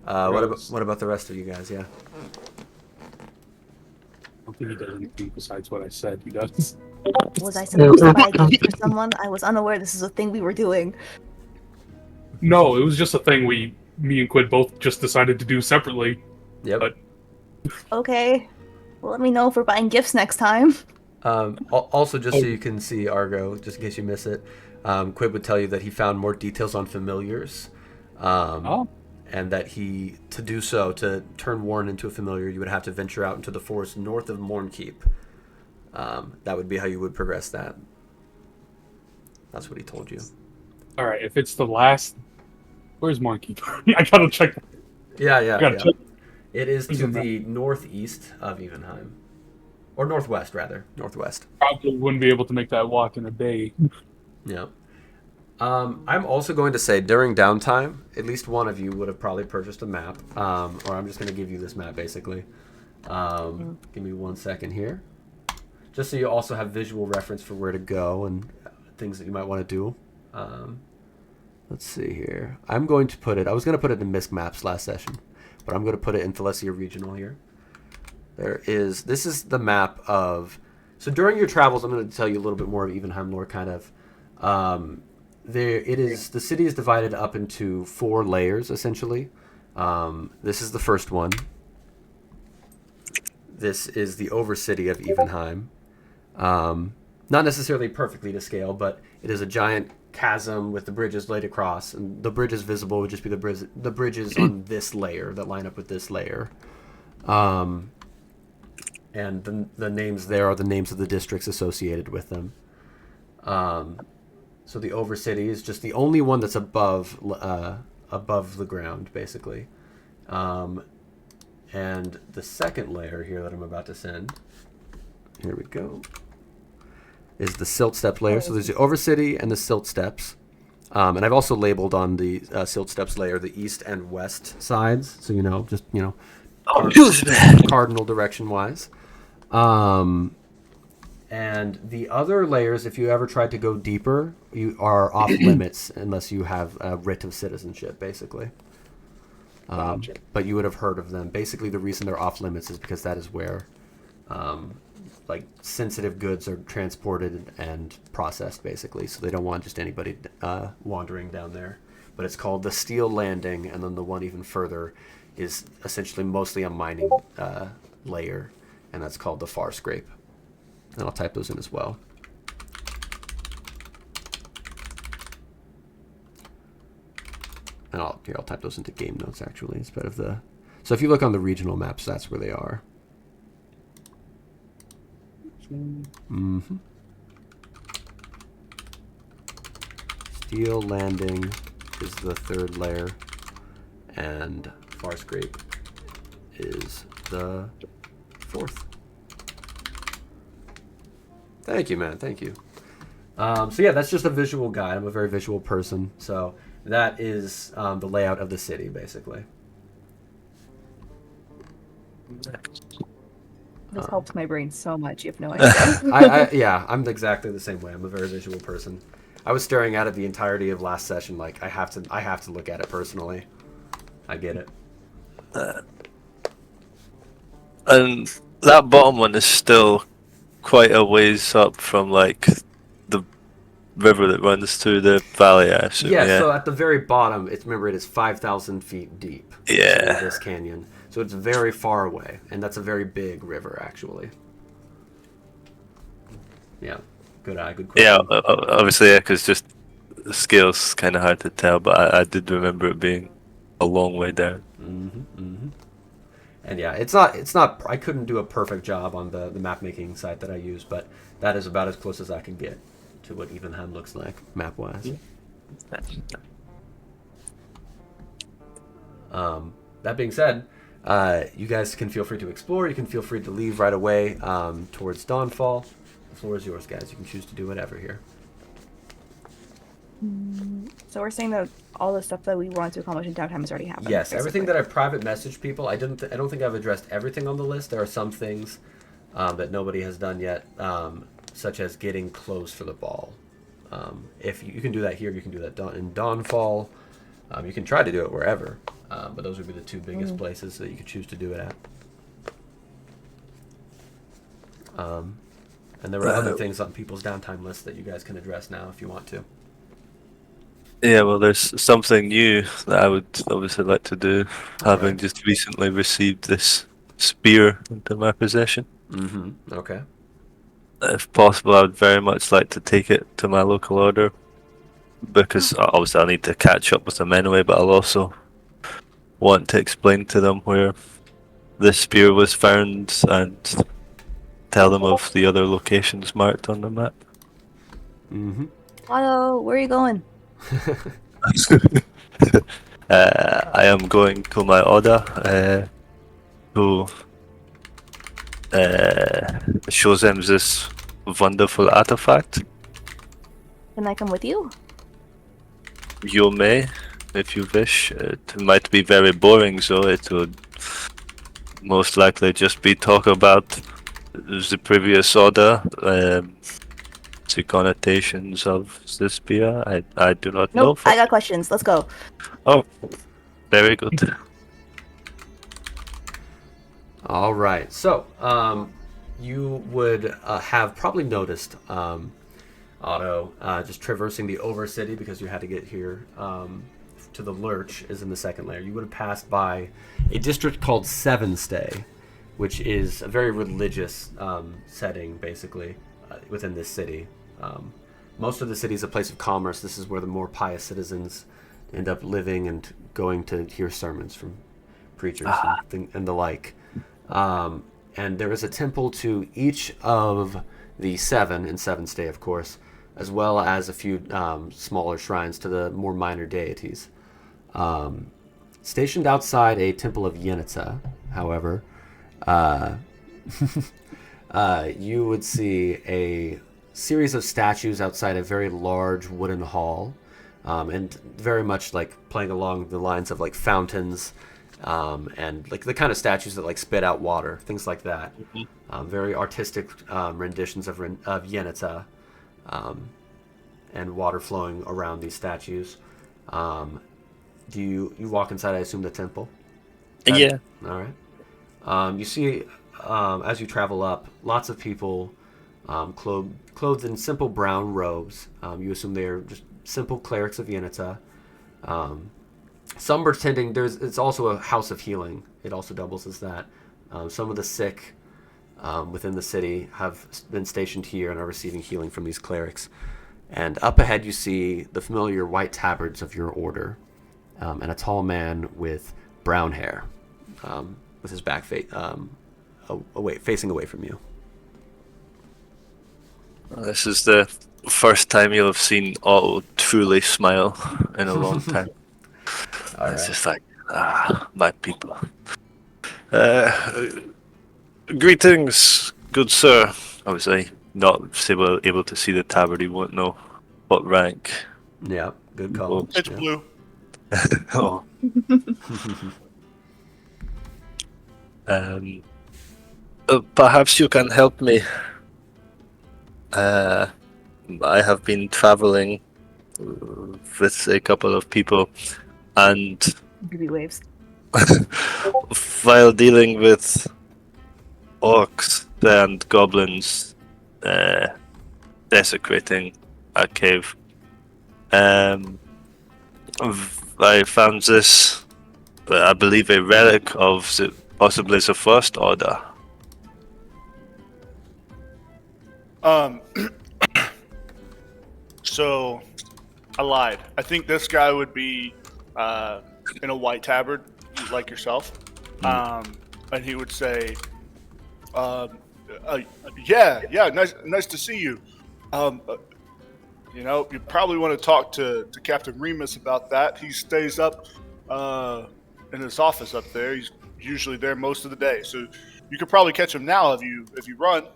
What about the rest of you guys? Yeah. I don't think he does anything besides what I said he does. Was I supposed to buy a gift for someone? I was unaware this is a thing we were doing. No, it was just a thing me and Quid both just decided to do separately. Yep. But Okay. Well, let me know if we're buying gifts next time. Also, just so you can see Argo, just in case you miss it, Quid would tell you that he found more details on familiars. And that to turn Warren into a familiar, you would have to venture out into the forest north of Mornkeep. That would be how you would progress that. That's what he told you. all right, if it's the last, Where's Monkey? I gotta check. Yeah. Gotta check. It is Where's to the map? the northeast of Evenheim. Or northwest, rather. Northwest. Probably wouldn't be able to make that walk in a day. Yeah. I'm also going to say during downtime, at least one of you would have probably purchased a map. Or I'm just going to give you this map, basically. Give me 1 second here. Just so you also have visual reference for where to go and things that you might want to do. Let's see here. I'm going to put it... I was going to put it in Misc Maps last session. But I'm going to put it in Thalesia Regional here. This is the map of... So during your travels, I'm going to tell you a little bit more of Evenheim lore, kind of. The city is divided up into 4 layers, essentially. This is the first one. This is the overcity of Evenheim. Not necessarily perfectly to scale, but it is a giant chasm with the bridges laid across, and the bridges visible would just be the bridges on this layer that line up with this layer. And the names there are the names of the districts associated with them. So the overcity is just the only one that's above the ground, basically. And the second layer here that I'm about to send, here we go, is the Silt Steps layer. So there's the overcity and the Silt Steps. And I've also labeled on the Silt Steps layer the east and west sides, so cardinal direction wise. And the other layers, if you ever tried to go deeper, you are off limits unless you have a writ of citizenship, basically. But you would have heard of them. Basically, the reason they're off limits is because that is where sensitive goods are transported and processed, basically. So they don't want just anybody wandering down there. But it's called the Steel Landing, and then the one even further is essentially mostly a mining layer, and that's called the Far Scrape. And I'll type those in as well. And I'll type those into game notes, actually, instead of the... So if you look on the regional maps, that's where they are. Mm-hmm. Steel Landing is the third layer, and Far Scrape is the fourth. Thank you, man. Thank you. So yeah, that's just a visual guide. I'm a very visual person, so that is the layout of the city, basically. This helped my brain so much. You have no idea. I'm exactly the same way. I'm a very visual person. I was staring at it the entirety of last session. Like I have to look at it personally. I get it. And that bottom one is still quite a ways up from like the river that runs through the valley, I assume. Yeah. So at the very bottom, it is 5,000 feet deep. Yeah. In this canyon. So it's very far away, and that's a very big river, actually. Yeah, good eye, good question. Yeah, obviously, yeah, because just the scale's kind of hard to tell, but I did remember it being a long way down. And yeah, it's not. I couldn't do a perfect job on the map making site that I use, but that is about as close as I can get to what Evenheim looks like map wise. That being said. You guys can feel free to explore. You can feel free to leave right away towards Dawnfall. The floor is yours, guys. You can choose to do whatever here. So we're saying that all the stuff that we want to accomplish in downtime has already happened. Yes, basically. everything that I private messaged people. I don't think I've addressed everything on the list. There are some things that nobody has done yet, such as getting clothes for the ball. If you can do that here, you can do that in Dawnfall. You can try to do it wherever. But those would be the two biggest places that you could choose to do it at. And there were other things on people's downtime lists that you guys can address now if you want to. Yeah, well, there's something new that I would obviously like to do, having just recently received this spear into my possession. Okay. If possible, I would very much like to take it to my local order, because obviously I need to catch up with them anyway, but I'll also want to explain to them where this spear was found and tell them of the other locations marked on the map. Otto, where are you going? I am going to my order to show them this wonderful artifact. Can I come with you? You may, if you wish. It might be very boring, so it would most likely just be talk about the previous order, the connotations of the spear. I do not know. Nope. I got questions. Let's go. Oh, very good. All right. So, you would have probably noticed Otto just traversing the Overcity because you had to get here to the Lurch is in the second layer. You would have passed by a district called Seven Stay, which is a very religious setting, basically, within this city. Most of the city is a place of commerce. This is where the more pious citizens end up living and going to hear sermons from preachers and the like. And there is a temple to each of the seven, in Seven Stay, of course, as well as a few smaller shrines to the more minor deities. Stationed outside a temple of Yenita, however, you would see a series of statues outside a very large wooden hall, and very much like playing along the lines of like fountains, and like the kind of statues that like spit out water, things like that. Very artistic renditions of Yenita, and water flowing around these statues. Do you walk inside, I assume, the temple? Yeah. All right. You see, as you travel up, lots of people clothed in simple brown robes. You assume they are just simple clerics of Yenita. Some pretending it's also a house of healing. It also doubles as that. Some of the sick within the city have been stationed here and are receiving healing from these clerics. And up ahead you see the familiar white tabards of your order, and a tall man with brown hair, with his back facing away from you. This is the first time you'll have seen Otto truly smile in a long time. It's just like, my people. Greetings, good sir. Obviously, not able to see the tabard, he won't know what rank. Yeah, good call. It's Yeah. blue. Oh. Perhaps you can help me. I have been traveling with a couple of people, and Ruby waves. while dealing with orcs and goblins desecrating a cave, I found this, I believe, a relic of possibly the First Order. So I lied. I think this guy would be in a white tabard, like yourself. And he would say, yeah, nice to see you. You probably want to talk to Captain Remus about that. He stays up in his office up there. He's usually there most of the day. So you could probably catch him now if you run.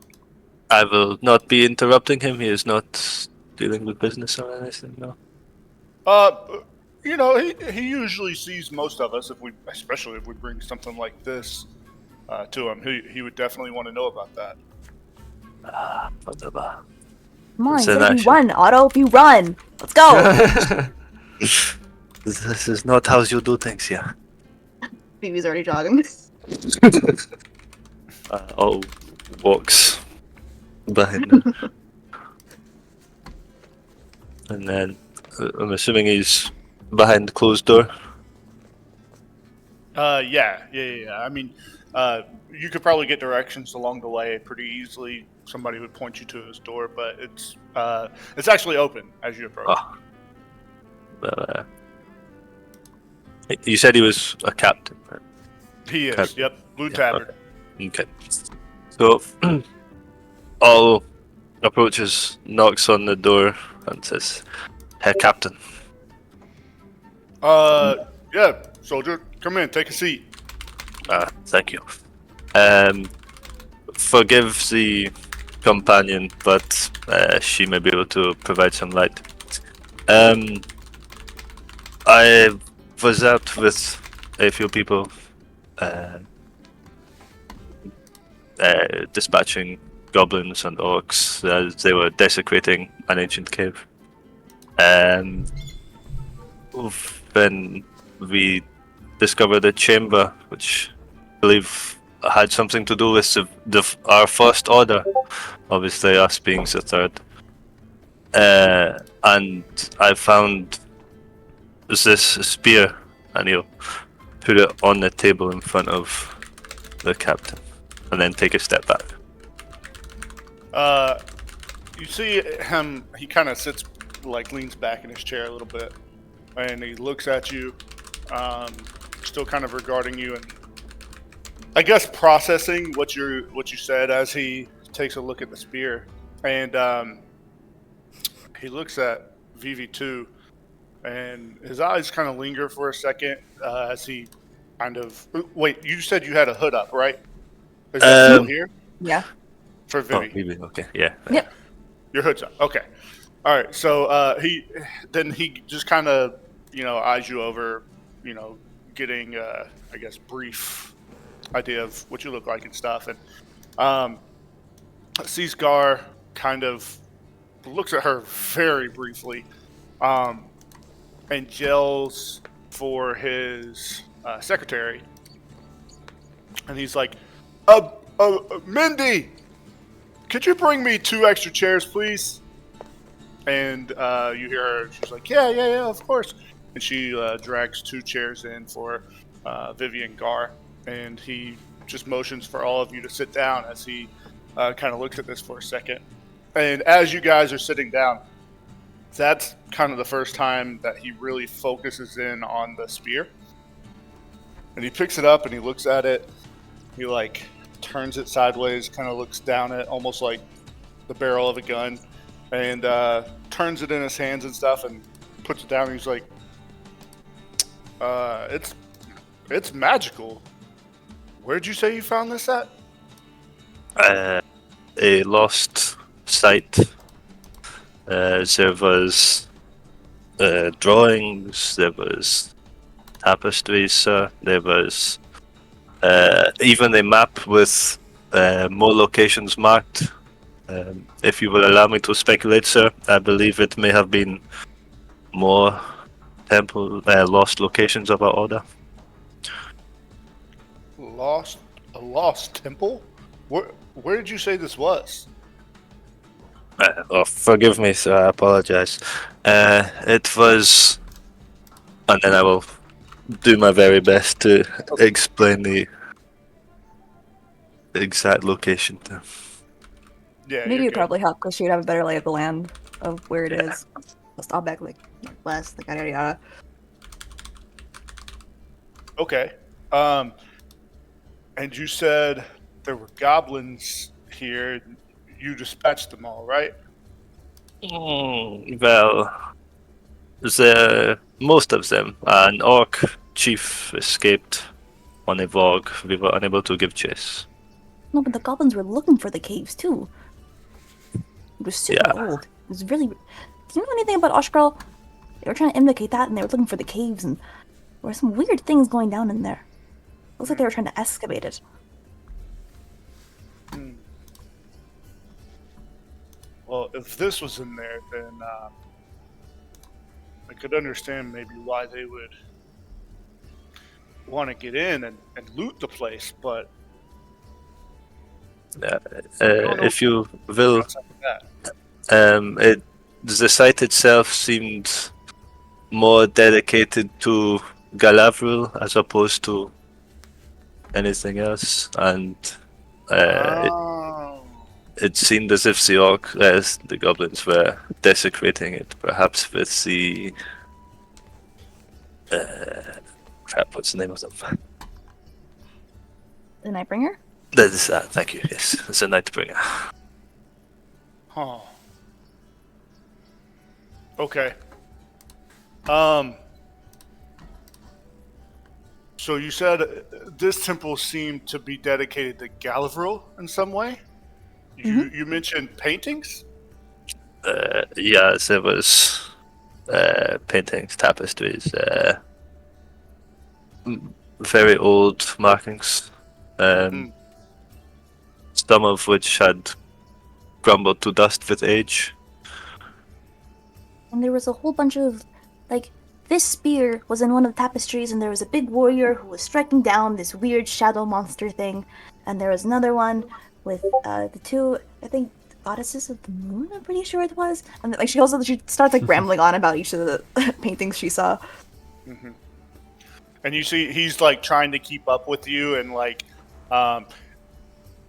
I will not be interrupting him. He is not dealing with business or anything, no. He usually sees most of us, especially if we bring something like this to him. He would definitely want to know about that. Whatever. Come on, So if that you should- run, Otto. If you run, let's go. This is not how you do things here. Phoebe's already jogging. Oh, walks behind him. And then I'm assuming he's behind the closed door. Yeah. I mean, you could probably get directions along the way pretty easily. Somebody would point you to his door, but it's actually open as you approach. But, you said he was a captain, right? He is. Tab- Yep, blue yeah, tabard. Okay. So, All approaches, knocks on the door, and says, "Herr Captain." Yeah, soldier, come in, take a seat. Thank you. Forgive the companion, but she may be able to provide some light. I was out with a few people dispatching goblins and orcs as they were desecrating an ancient cave. And then we discovered a chamber which I believe had something to do with our first order, obviously us being the third. And I found this spear, and you put it on the table in front of the captain, and then take a step back. You see him, he kind of sits, like leans back in his chair a little bit, and he looks at you, still kind of regarding you, and I guess processing what you said as he takes a look at the spear, and he looks at VV2, and his eyes kind of linger for a second as he kind of. Wait, you said you had a hood up, right? Is that still here Yeah. for Oh, Vivi? maybe, okay, yeah. Yep. Your hood's up. Okay. All right. So he just kind of eyes you over, getting I guess brief idea of what you look like and stuff, and sees Gar, kind of looks at her very briefly, and yells for his secretary, and he's like, Mindy, could you bring me 2 extra chairs, please? And you hear her, she's like, yeah, of course. And she drags 2 chairs in for Vivi and Gar, and he just motions for all of you to sit down as he kind of looks at this for a second. And as you guys are sitting down, that's kind of the first time that he really focuses in on the spear. And he picks it up and he looks at it. He turns it sideways, kind of looks down at almost like the barrel of a gun, and turns it in his hands and stuff and puts it down. And he's like, it's magical. Where'd you say you found this at? A lost site. There was drawings, there was tapestries, there was even a map with more locations marked. If you will allow me to speculate, sir, I believe it may have been more lost locations of our order. A lost temple? Where did you say this was? Forgive me, sir, I apologize. It was, and then I will do my very best to explain the exact location. Yeah, Maybe you're it would good. probably help because she would have a better lay of the land of where it Yeah. is. Let's all back west, yada yada. Okay. And you said there were goblins here. You dispatched them all, right? Well, most of them. An orc chief escaped on a Vogue. We were unable to give chase. No, but the goblins were looking for the caves too. It was super Yeah. old. It was really. Do you know anything about Oshgral? They were trying to indicate that, and they were looking for the caves, and there were some weird things going down in there. Looks like they were trying to excavate it. Well, if this was in there, then I could understand maybe why they would want to get in and loot the place, but If you will, outside of that, the site itself seemed more dedicated to Galavril as opposed to anything else, and it seemed as if the goblins were desecrating it, perhaps with the what's the name of them? The Nightbringer? That is thank you. Yes, it's a Nightbringer. Huh. Okay. So you said this temple seemed to be dedicated to Galavril in some way? You mentioned paintings? Yeah, there was paintings, tapestries, very old markings, Mhm. some of which had crumbled to dust with age. And there was a whole bunch of, like, this spear was in one of the tapestries, and there was a big warrior who was striking down this weird shadow monster thing. And there was another one with the two, I think, goddesses of the moon. I'm pretty sure it was. And like she starts like rambling on about each of the paintings she saw. And you see he's like trying to keep up with you, and like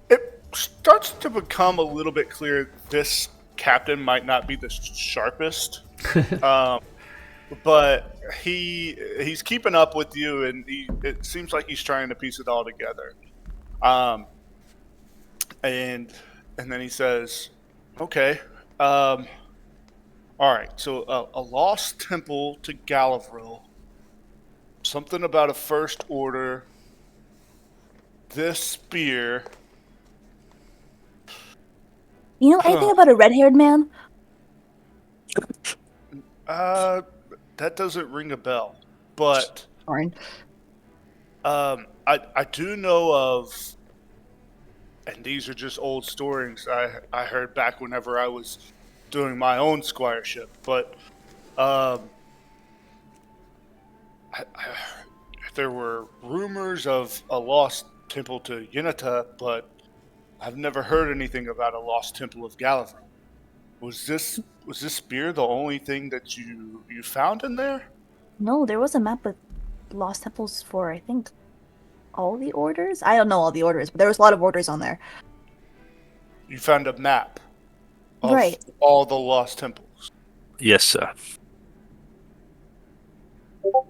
it starts to become a little bit clear this captain might not be the sharpest. But he's keeping up with you, and it seems like he's trying to piece it all together. And then he says, "Okay, all right. So a lost temple to Galavril. Something about a first order. This spear. You know anything about a red-haired man? That doesn't ring a bell. But Darn. I do know of, and these are just old stories I heard back whenever I was doing my own squireship. But there were rumors of a lost temple to Yenata, but I've never heard anything about a lost temple of Galavril. Was this spear the only thing that you found in there? No, there was a map with lost temples for, I think, all the orders? I don't know all the orders, but there was a lot of orders on there. You found a map of Right. all the lost temples. Yes, sir.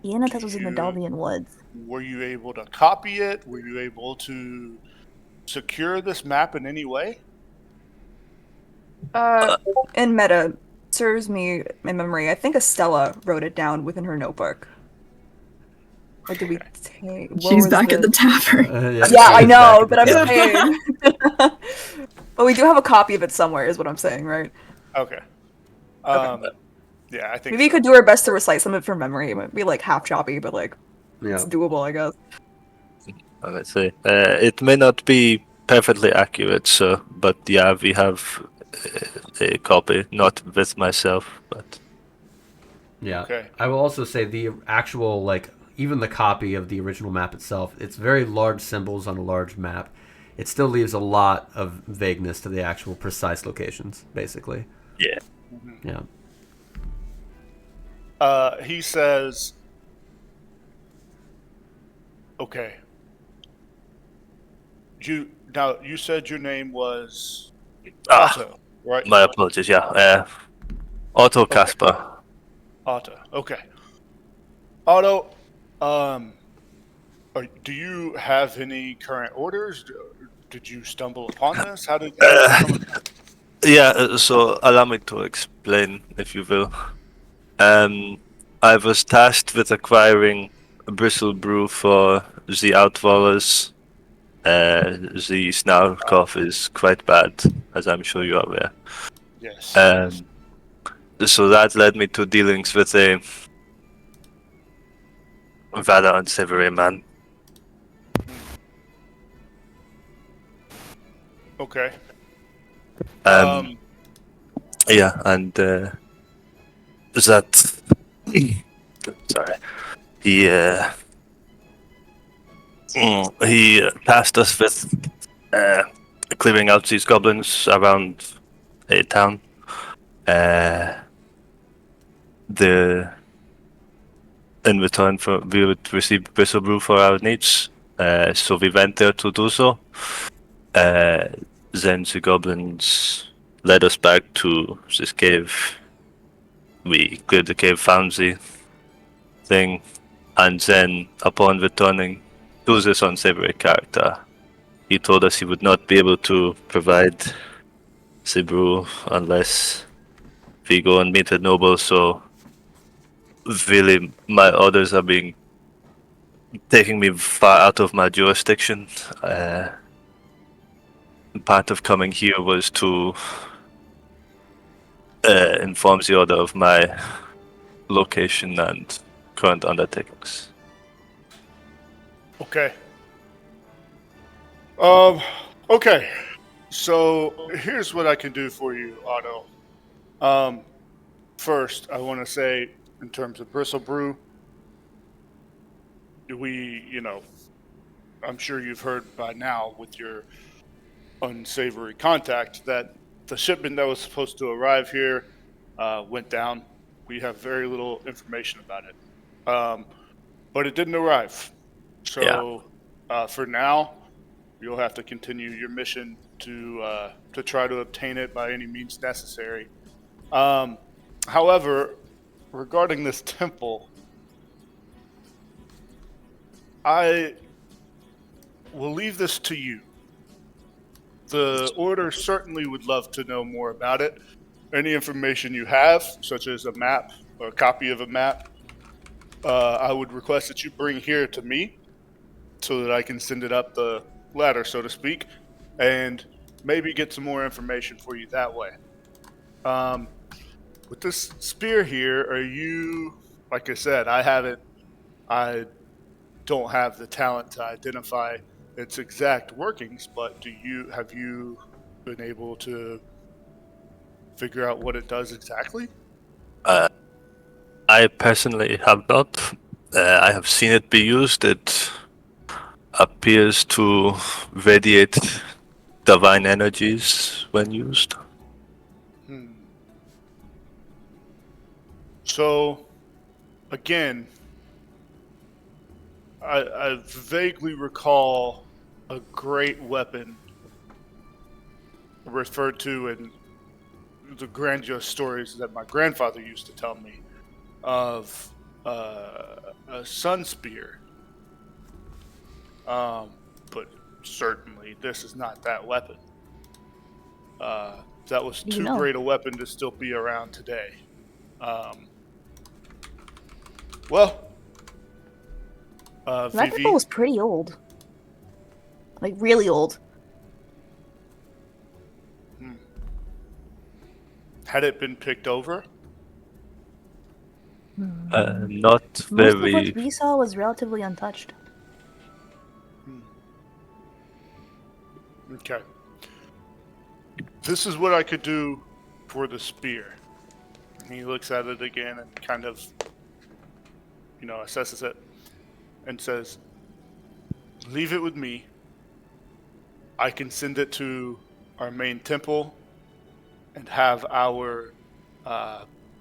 Yenata's was in the Dalvian Woods. Were you able to copy it? Were you able to secure this map in any way? In meta, serves me in memory. I think Estella wrote it down within her notebook. Or did we take? what She's was back at the tavern. Yeah, I know, but I'm saying. But we do have a copy of it somewhere, is what I'm saying, right? Okay. Yeah, I think Maybe you so. could do our best to recite some of it from memory. It might be like half choppy, but like Yeah. it's doable, I guess. I would say it may not be perfectly accurate, sir, but yeah, we have a copy, not with myself, but Yeah. Okay. I will also say the actual, like, even the copy of the original map itself, it's very large symbols on a large map. It still leaves a lot of vagueness to the actual precise locations, basically. yeah. Yeah. He says, "Okay. You said your name was Otto, right? My apologies, yeah. Otto Kasper. Otto. Okay. Otto, do you have any current orders? Did you stumble upon this? How did you come across it? Yeah, so allow me to explain, if you will. I was tasked with acquiring a bristle brew for the Outwallers. The Snarkoff is quite bad, as I'm sure you are aware. Yes. So that led me to dealings with a rather unsavory man. Okay. Yeah, and that sorry, he tasked us with clearing out these goblins around a town. In return for we would receive bristle brew for our needs. So we went there to do so. Then the goblins led us back to this cave. We cleared the cave, found the thing, and then upon returning to this unsavory character, he told us he would not be able to provide the brew unless we go and meet the noble. So really, my orders are being taking me far out of my jurisdiction. Part of coming here was to inform the order of my location and current undertakings. Okay. Okay. So here's what I can do for you, Otto. First, I want to say, in terms of Bristle Brew, I'm sure you've heard by now with your unsavory contact that the shipment that was supposed to arrive here went down. We have very little information about it, but it didn't arrive. So for now, you'll have to continue your mission to try to obtain it by any means necessary. However, regarding this temple, I will leave this to you. The Order certainly would love to know more about it. Any information you have, such as a map or a copy of a map, I would request that you bring here to me so that I can send it up the ladder, so to speak, and maybe get some more information for you that way. With this spear here, are you, like I said, I don't have the talent to identify its exact workings, but have you been able to figure out what it does exactly? I personally have not. I have seen it be used. It appears to radiate divine energies when used. So, again, I vaguely recall a great weapon referred to in the grandiose stories that my grandfather used to tell me of a sun spear. But certainly this is not that weapon. That was too great a weapon to still be around today. That Vivi, temple was pretty old. Like, really old. had it been picked over? Not Most of very. what we saw was relatively untouched. Okay. This is what I could do for the spear. He looks at it again and kind of, assesses it and says, leave it with me. I can send it to our main temple and have our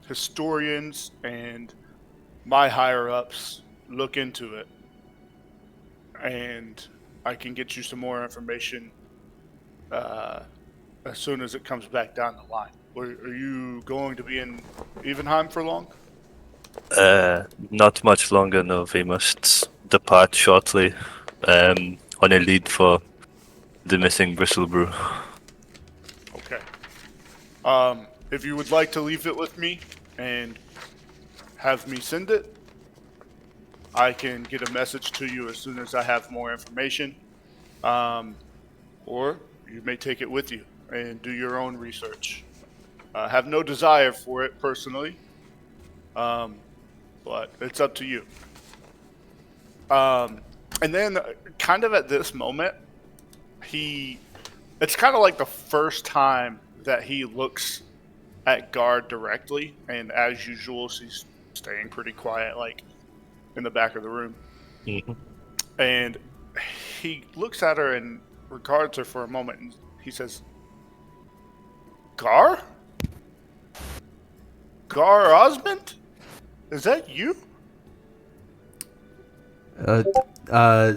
historians and my higher-ups look into it. And I can get you some more information as soon as it comes back down the line. Are you going to be in Evenheim for long? Not much longer, no. We must depart shortly on a lead for the missing Bristlebrew. Okay. If you would like to leave it with me and have me send it, I can get a message to you as soon as I have more information. Or you may take it with you and do your own research. I have no desire for it personally, but it's up to you. And then, kind of at this moment, it's kind of like the first time that he looks at Guard directly, and as usual, she's staying pretty quiet, like in the back of the room. Mm-hmm. And he looks at her and regards her for a moment, and he says, Gar? Gar Osmond? Is that you? At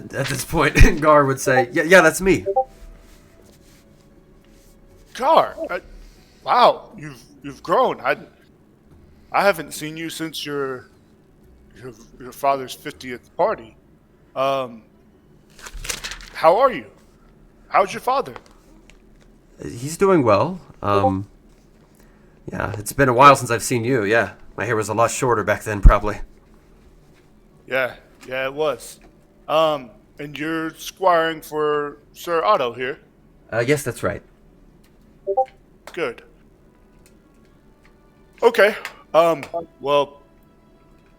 this point, Gar would say, yeah, that's me. Gar, wow, you've grown. I haven't seen you since your father's 50th party. How are you? How's your father? He's doing well. Yeah, it's been a while since I've seen you. Yeah, my hair was a lot shorter back then, probably. Yeah, it was. And you're squiring for Sir Otto here. Yes, that's right. Good. Okay. Well,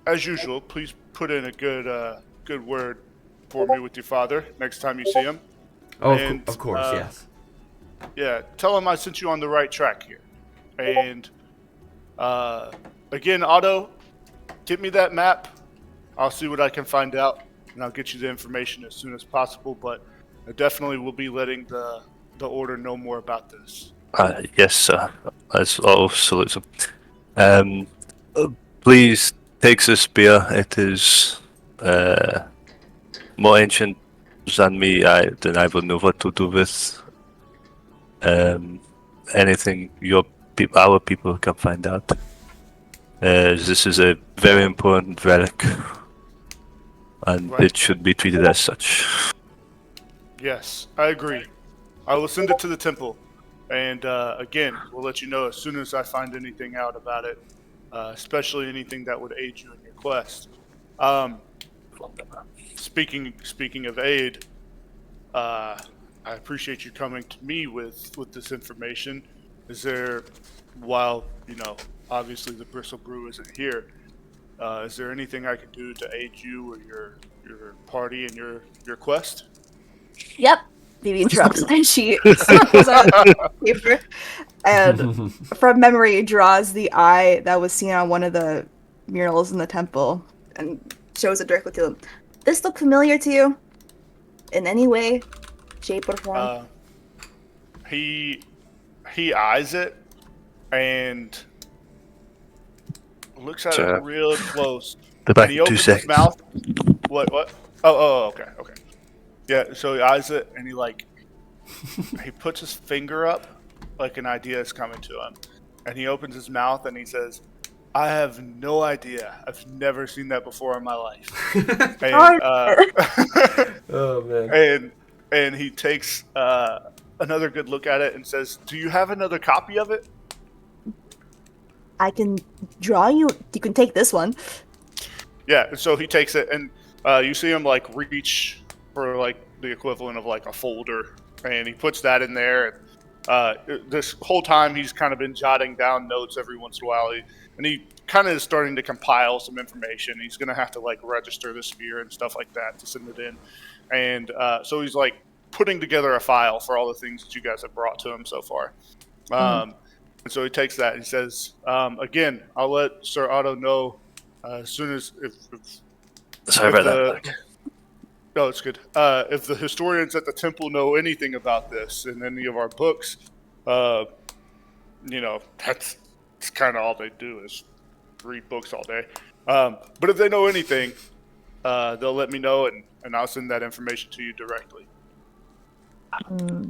as usual, please put in a good word for me with your father next time you see him. Oh, And, of course, yes. Yeah, tell him I sent you on the right track here. And again, Otto, get me that map. I'll see what I can find out, and I'll get you the information as soon as possible. But I definitely will be letting the order know more about this. Yes, sir. As all salutes him. Please take the spear. It is more ancient than me. Then I will know what to do with anything our people can find out. This is a very important relic, and Right. it should be treated as such. Yes, I agree. I will send it to the temple. And again, we'll let you know as soon as I find anything out about it, especially anything that would aid you in your quest. Speaking of aid, I appreciate you coming to me with this information. Is there, while obviously the Bristle Brew isn't here, is there anything I can do to aid you or your party in your quest? Yep. Phoebe interrupts, and she pulls out paper and, from memory, draws the eye that was seen on one of the murals in the temple and shows it directly to him. This look familiar to you? In any way, shape, or form? He eyes it and looks at Sir. it real close. Be back And he in 2 opens his seconds. mouth. What? Oh, okay. Yeah, so he eyes it and he puts his finger up like an idea is coming to him. And he opens his mouth and he says, I have no idea. I've never seen that before in my life. And, Oh man. and he takes another good look at it and says, do you have another copy of it? I can draw you. You can take this one. Yeah, and so he takes it, and you see him like reach for like the equivalent of like a folder, and he puts that in there. This whole time he's kind of been jotting down notes every once in a while, and he kind of is starting to compile some information. He's gonna have to like register the spear and stuff like that to send it in, and so he's like putting together a file for all the things that you guys have brought to him so far. And so he takes that and he says, again, I'll let Sir Otto know as soon as Sorry about that. No, it's good. If the historians at the temple know anything about this in any of our books, that's kind of all they do is read books all day. But if they know anything, they'll let me know, and I'll send that information to you directly.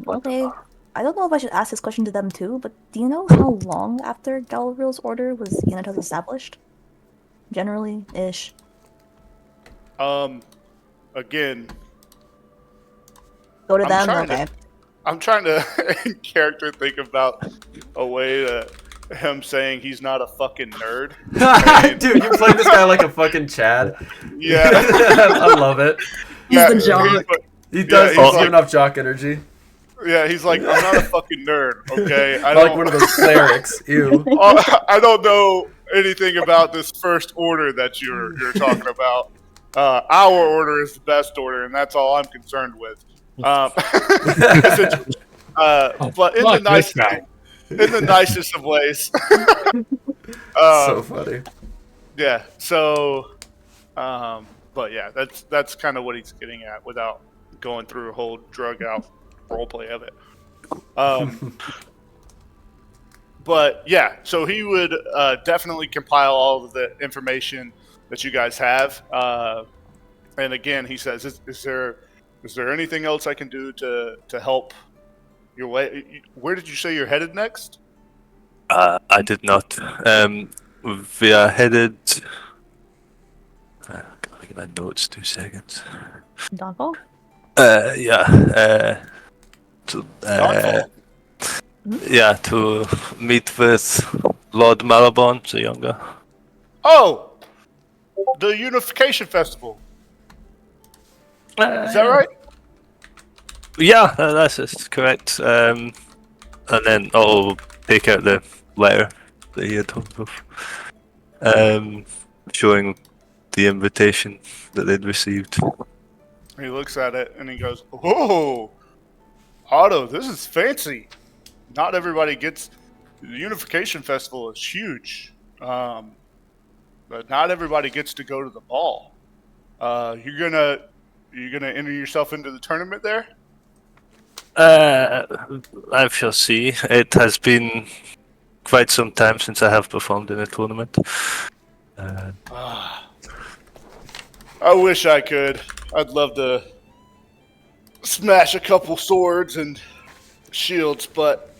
Okay. I don't know if I should ask this question to them too, but do you know how long after Galril's order was Unitas established? Generally, ish. Again, Go to I'm them. trying to- Okay. I'm trying to, in character, think about a way to him saying he's not a fucking nerd. Dude, you played this guy like a fucking Chad. Yeah. I love it. He's the jock. He does. he's He's like- giving off jock energy. Yeah, he's like, I'm not a fucking nerd, okay? I Like don't, one of those clerics. Ew. I don't know anything about this first order that you're talking about. Our order is the best order, and that's all I'm concerned with. But in Fuck this guy. the nicest of ways. So funny. Yeah. So, but yeah, that's kind of what he's getting at without going through a whole drug out roleplay of it. But yeah, so he would definitely compile all of the information that you guys have. And again, he says, "Is there anything else I can do to help your way? Where did you say you're headed next?" I did not. We are headed. Can I get my notes? 2 seconds. Dawnfall? Yeah. To Dawnfall. yeah, to meet with Lord Marabon, the younger. Oh, the Unification Festival. Is that right? Yeah, that's correct. And then I'll take out the letter that he had told of, showing the invitation that they'd received. He looks at it and he goes, "Oh, Otto, this is fancy. Not everybody gets. The Unification Festival is huge, but not everybody gets to go to the ball. You're gonna enter yourself into the tournament there." I shall see. It has been quite some time since I have performed in a tournament. I wish I could. I'd love to smash a couple swords and shields, but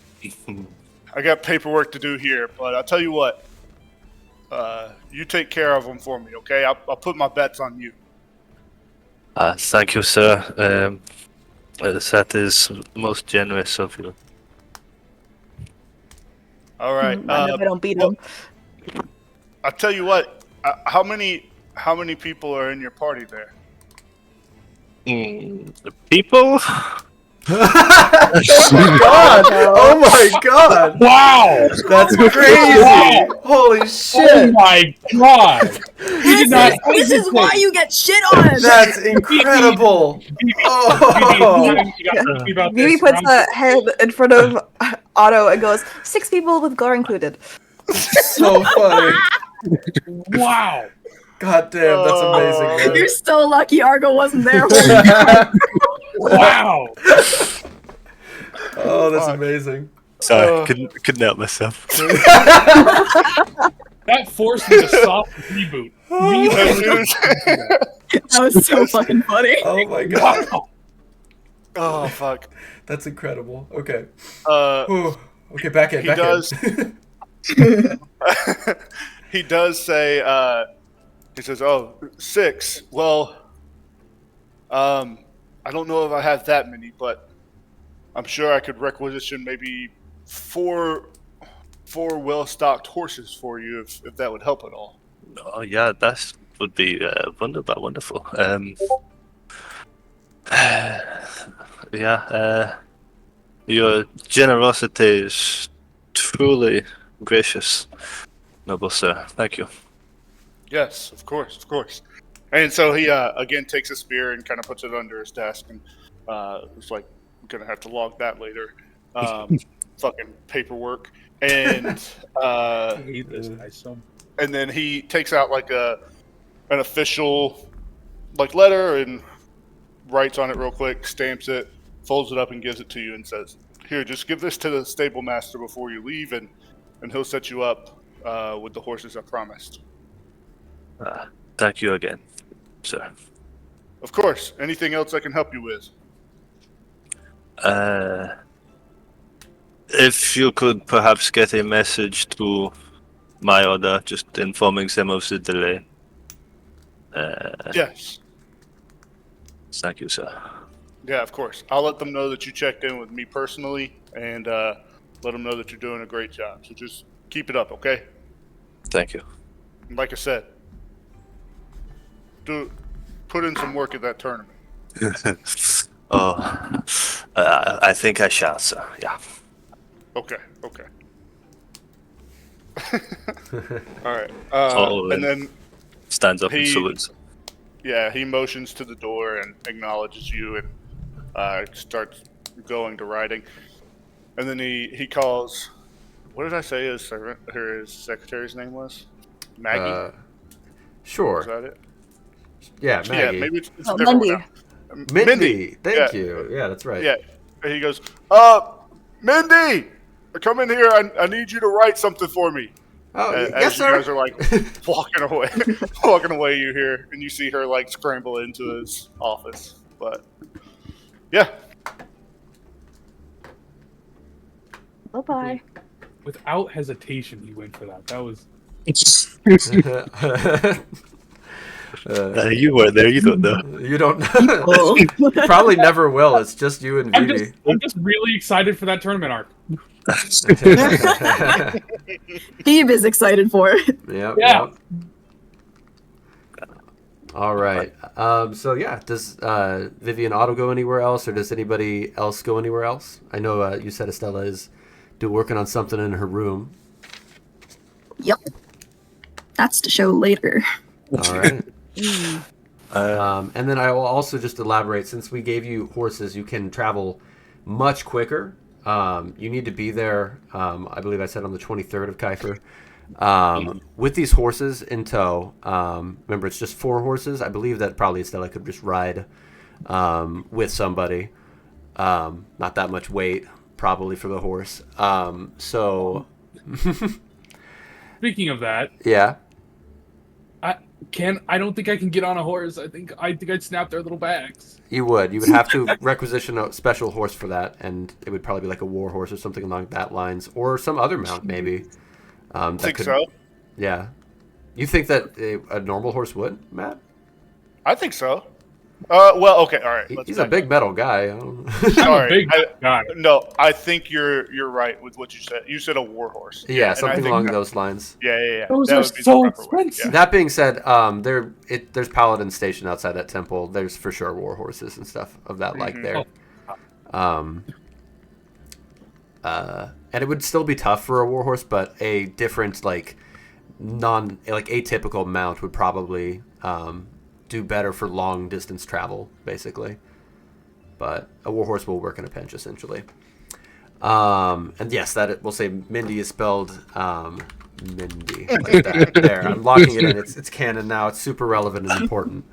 I got paperwork to do here. But I'll tell you what, you take care of them for me, okay? I'll put my bets on you. Thank you, sir. That is most generous of you. All right. I hope I don't beat him. I'll tell you what. How many people are in your party there? The people? Oh my god! Oh my god! Wow! That's crazy! Holy shit! Oh my god! This is why you get shit on. That's incredible! Oh! Vivi puts a head in front of Otto and goes, 6 people with Gar included. So funny! Wow! God damn, that's amazing, You're so lucky Argo wasn't there. man. Wow! Oh, that's amazing. Sorry, couldn't help myself. That forced me to soft reboot. That was so fucking funny. Oh my god. Wow. Oh fuck! That's incredible. Okay. Uh, Okay, back in. he Back does. in. He does say. He says, "Oh, 6. Well, I don't know if I have that many, but I'm sure I could requisition maybe 4 well-stocked horses for you if that would help at all." Oh yeah, that would be wonderful. Yeah, your generosity is truly gracious, noble sir. Thank you. Yes, of course. And so he again takes a spear and kind of puts it under his desk, and it's like, I'm gonna have to log that later. Fucking paperwork, and and then he takes out like an official like letter and writes on it real quick, stamps it, folds it up, and gives it to you, and says, "Here, just give this to the stable master before you leave, and he'll set you up with the horses I promised." Thank you again, sir. Of course. Anything else I can help you with? If you could perhaps get a message to my order, just informing them of the delay. Yes. Thank you, sir. Yeah, of course. I'll let them know that you checked in with me personally, and let them know that you're doing a great job. So just keep it up, okay? Thank you. And like I said, put in some work at that tournament. I think I shall, sir. Yeah. Okay. All right. And then stands up and he- salutes. yeah, he motions to the door and acknowledges you and starts going to writing. And then he calls. What did I say his servant or his secretary's name was? Maggie. Was Sure. that it? Yeah, Maggie. Yeah, maybe it's Oh, different Mindy. now. Mindy. Thank Yeah. you. Yeah, that's right. Yeah. And he goes, Mindy, come in here. I need you to write something for me. Oh, As yes, you sir. guys are like walking away, you hear and you see her like scramble into his office. But yeah, Bye-bye. Without hesitation, he went for that. That was. You were there. You don't know. You don't know. Probably never will. It's just you and Vivi. I'm just really excited for that tournament arc. Steve is excited for it. Yep. Yeah. Yep. All right. So yeah, does Vivian Otto go anywhere else, or does anybody else go anywhere else? I know you said Estella is working on something in her room. Yep. That's to show later. All right. Uh, And then I will also just elaborate, since we gave you horses, you can travel much quicker. You need to be there, I believe I said on the 23rd of Kipher. With these horses in tow, remember it's just 4 horses. I believe that probably Estella could just ride with somebody. Not that much weight, probably, for the horse. So, Speaking of that, yeah. I don't think I can get on a horse. I think I'd snap their little bags. You would have to requisition a special horse for that, and it would probably be like a war horse or something along that lines, or some other mount maybe. I think so. Yeah. You think that a normal horse would, Matt? I think so. Well, okay, all right. He's a big metal guy. I don't... Sorry, big guy. No, I think you're right with what you said. You said a war horse. Yeah, and I something think along that- those lines. Yeah. Those That are would be the so proper way, expensive. That being said, there's paladins stationed outside that temple. There's for sure war horses and stuff of that like there. And it would still be tough for a war horse, but a different atypical mount would probably do better for long distance travel, basically. But a war horse will work in a pinch, essentially. And yes, we'll say Mindy is spelled Mindy, like that. There, I'm locking it in. It's canon now. It's super relevant and important.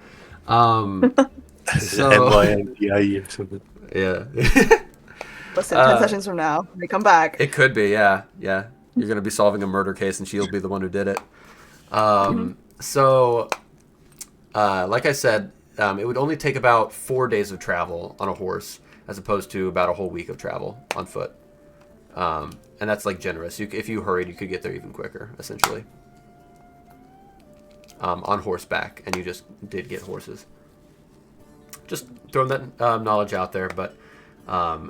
So M-Y-N-D-I-E or something. yeah. Listen, 10 sessions from now, when we come back. It could be, yeah. You're going to be solving a murder case, and she'll be the one who did it. So, like I said, it would only take about 4 days of travel on a horse, as opposed to about a whole week of travel on foot. And that's like generous. If you hurried, you could get there even quicker, essentially. On horseback, and you just did get horses. Just throwing that knowledge out there, but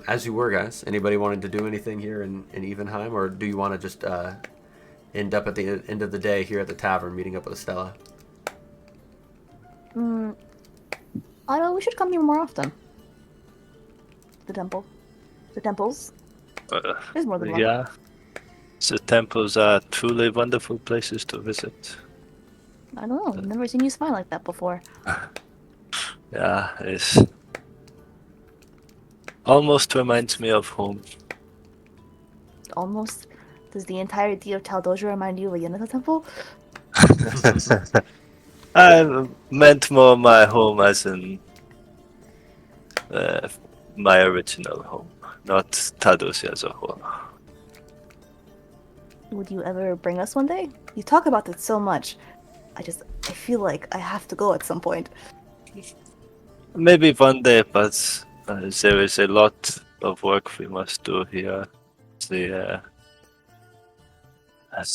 as you were, guys, anybody wanted to do anything here in Evenheim, or do you want to just end up at the end of the day here at the tavern, meeting up with Estella? Otto, we should come here more often. The temples. There's more than one. Yeah. The temples are truly wonderful places to visit. I don't know. I've never seen you smile like that before. Yeah, it's almost reminds me of home. Almost. Does the entirety of Taldoja remind you of a Yenata temple? I meant more my home as in my original home, not Tadosi as a whole. Would you ever bring us one day? You talk about it so much. I feel like I have to go at some point. Maybe one day, but there is a lot of work we must do here. The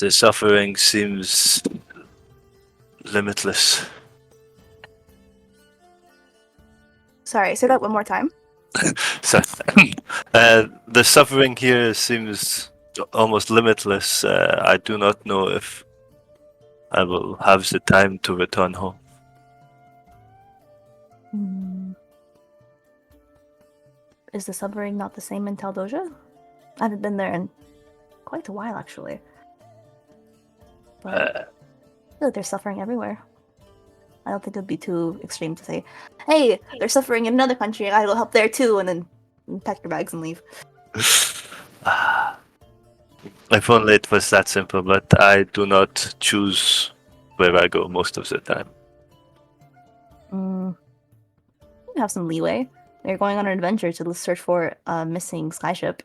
suffering seems limitless. Sorry, say that one more time. So, the suffering here seems almost limitless. I do not know if I will have the time to return home. Is the suffering not the same in Taldoja? I haven't been there in quite a while, actually. But I feel like there's suffering everywhere. I don't think it would be too extreme to say, hey, they're suffering in another country, I gotta go help there too, and then pack your bags and leave. If only it was that simple, but I do not choose where I go most of the time. You have some leeway. You're going on an adventure to search for a missing skyship.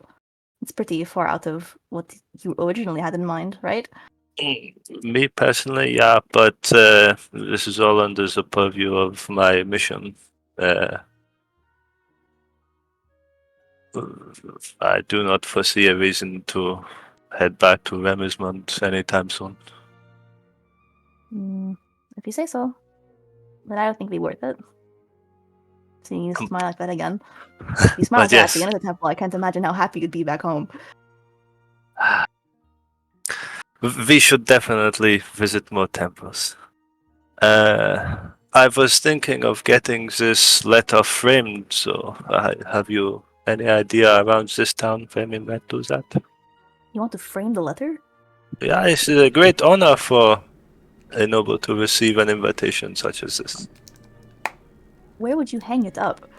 It's pretty far out of what you originally had in mind, right? Me personally, yeah, but this is all under the purview of my mission. I do not foresee a reason to head back to Remismund anytime soon. If you say so. But I don't think it'd be worth it. Seeing you smile like that again. If you smile like that at the end of the temple, I can't imagine how happy you'd be back home. We should definitely visit more temples. I was thinking of getting this letter framed, so have you any idea around this town where we might do that? You want to frame the letter? Yeah, it's a great honor for a noble to receive an invitation such as this. Where would you hang it up?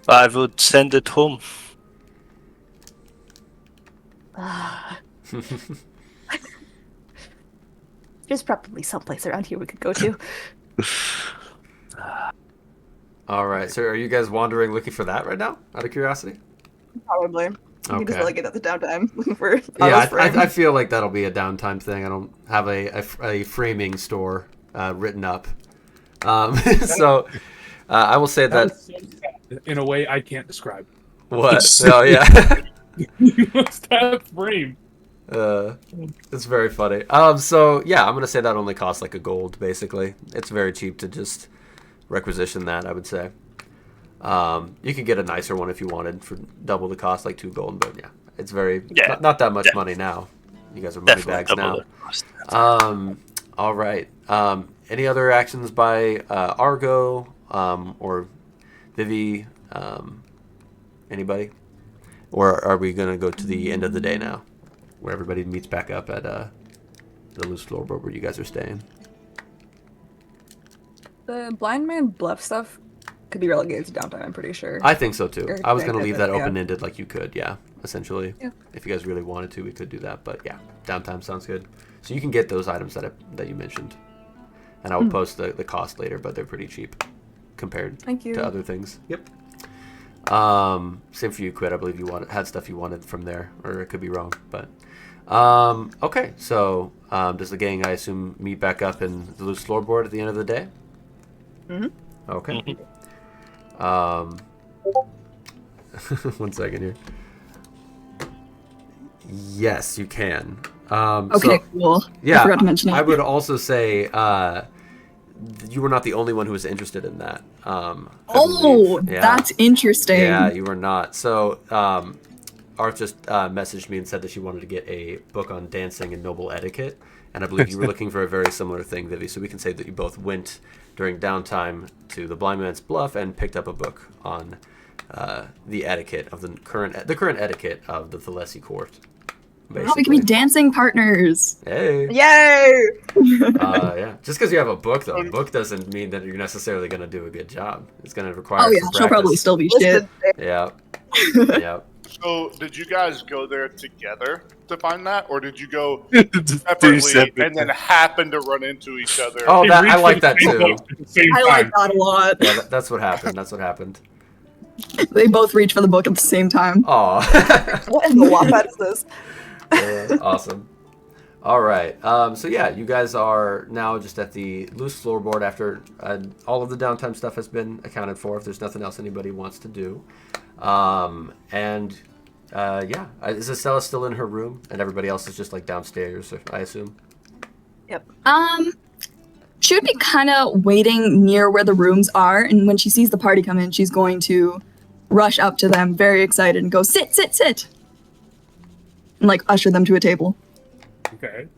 I would send it home. There's probably someplace around here we could go to. All right. So are you guys wandering looking for that right now? Out of curiosity? Probably. You can just Okay. relegate at the downtime looking for Yeah, Otto's frame. I feel like that'll be a downtime thing. I don't have a framing store written up. So I will say That that. was so sad in a way I can't describe. What? Oh, yeah. You must have frame. It's very funny. So yeah, I'm gonna say that only costs like a gold, basically. It's very cheap to just requisition that, I would say. You could get a nicer one if you wanted for double the cost, like 2 gold, but yeah, it's very not that much money now. You guys are money bags now. All right. Any other actions by Argo or Vivi? Anybody? Or are we gonna go to the end of the day now, where everybody meets back up at the loose floorboard where you guys are staying? The blind man bluff stuff could be relegated to downtime, I'm pretty sure. I think so too. Or I was gonna negative, leave that yeah. open-ended like you could, yeah. Essentially, Yeah. if you guys really wanted to, we could do that. But yeah, downtime sounds good. So you can get those items that you mentioned, and I will post the cost later, but they're pretty cheap compared Thank you. to other things. Yep. Same for you, Quid. I believe you had stuff you wanted from there, or it could be wrong. But okay. So does the gang, I assume, meet back up in the loose floorboard at the end of the day? Mm-hmm. Okay. 1 second here. Yes, you can. Okay, cool. Yeah, I forgot to mention it. I would also say you were not the only one who was interested in that. I believe. Yeah. That's interesting. Yeah, you were not. So Arth just messaged me and said that she wanted to get a book on dancing and noble etiquette, and I believe you were looking for a very similar thing, Vivi. So we can say that you both went during downtime to the Blind Man's Bluff and picked up a book on the etiquette of the current etiquette of the Thalessi court. Oh, we can be dancing partners. Hey. Yay! Yeah. Just because you have a book, though, a book doesn't mean that you're necessarily going to do a good job. It's going to require. Oh yeah, some she'll probably practice. still be shit. Listen, Yeah. Yeah. So, did you guys go there together to find that, or did you go Do separately separate and then happen to run into each other? Oh, They that, reach I for like the that same too. book at the same I like time. that a lot. Yeah, that's what happened. That's what happened. They both reach for the book at the same time. Aw. what in the wombat is this? Awesome. All right. So yeah, you guys are now just at the loose floorboard after all of the downtime stuff has been accounted for. If there's nothing else anybody wants to do, yeah, is Estella still in her room, and everybody else is just like downstairs? I assume. Yep. She would be kind of waiting near where the rooms are, and when she sees the party come in, she's going to rush up to them, very excited, and go, sit, sit, sit, and like usher them to a table. Okay.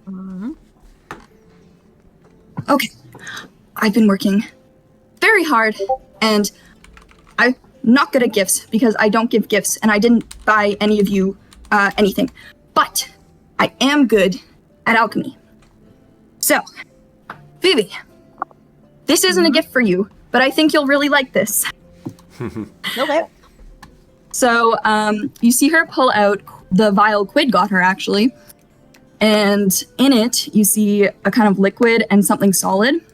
Okay, I've been working very hard, and I'm not good at gifts because I don't give gifts, and I didn't buy any of you anything. But I am good at alchemy. So, Vivi, this isn't a gift for you, but I think you'll really like this. Okay. So, you see her pull out the vial Quid got her, actually. And in it, you see a kind of liquid and something solid.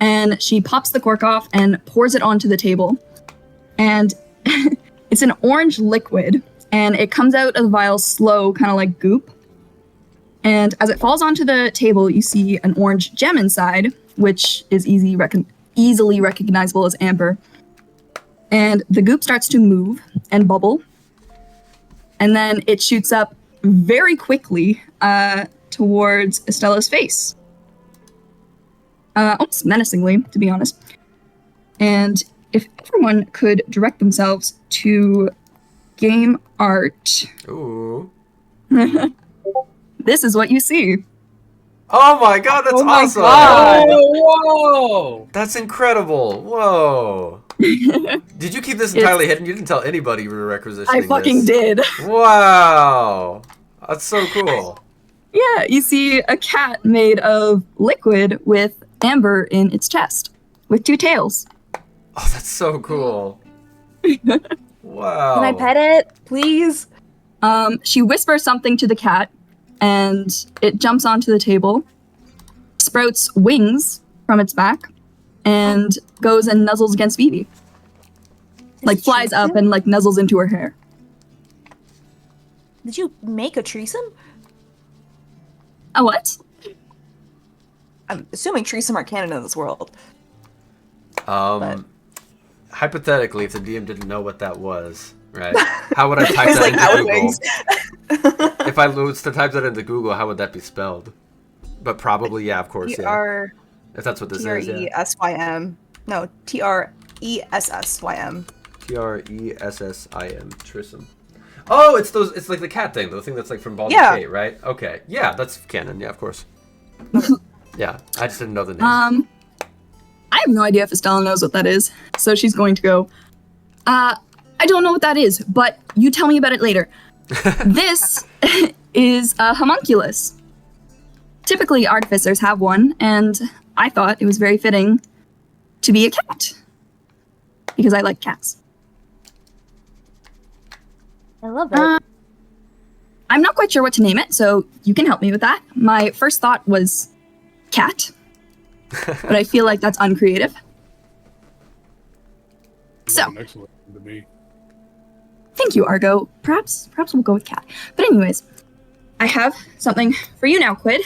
And she pops the cork off and pours it onto the table. And it's an orange liquid. And it comes out of the vial slow, kind of like goop. And as it falls onto the table, you see an orange gem inside, which is easily recognizable as amber. And the goop starts to move and bubble. And then it shoots up very quickly towards Estella's face. Almost menacingly, to be honest. And if everyone could direct themselves to game art, Ooh. this is what you see. Oh my god, that's Oh my awesome! God. Whoa! That's incredible! Whoa! Did you keep this entirely hidden? You didn't tell anybody you were requisitioning I fucking this. did. Wow! That's so cool. Yeah, you see a cat made of liquid with amber in its chest, with 2 tails. Oh, that's so cool. Wow. Can I pet it, please? She whispers something to the cat, and it jumps onto the table, sprouts wings from its back, and goes and nuzzles against Vivi. Like, flies up and, like, nuzzles into her hair. Did you make a threesome? A what? I'm assuming threesome are canon in this world. Hypothetically, if the DM didn't know what that was, right? How would I type It's that like into Google? wings. If I was to type that into Google, how would that be spelled? But probably, yeah, of course, yeah. If that's what this is, yeah. Tressym. No, Tressym. Tressim. Trissom. Oh, it's those. It's like the cat thing, the thing that's like from Baldur's Yeah. Gate, right? Okay, yeah, that's canon. Yeah, of course. Yeah, I just didn't know the name. I have no idea if Estella knows what that is, so she's going to go, I don't know what that is, but you tell me about it later. This is a homunculus. Typically, artificers have one, and I thought it was very fitting to be a cat. Because I like cats. I love it. I'm not quite sure what to name it, so you can help me with that. My first thought was cat, but I feel like that's uncreative. So, An excellent one to me. thank you, Argo. Perhaps we'll go with cat. But anyways, I have something for you now, Quid.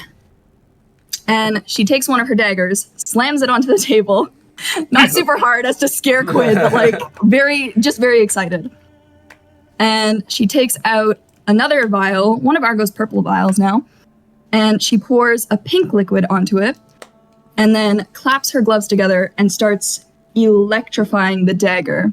And she takes one of her daggers, slams it onto the table. Not super hard as to scare Quid, but like very excited. And she takes out another vial, one of Argo's purple vials now, and she pours a pink liquid onto it, and then claps her gloves together and starts electrifying the dagger.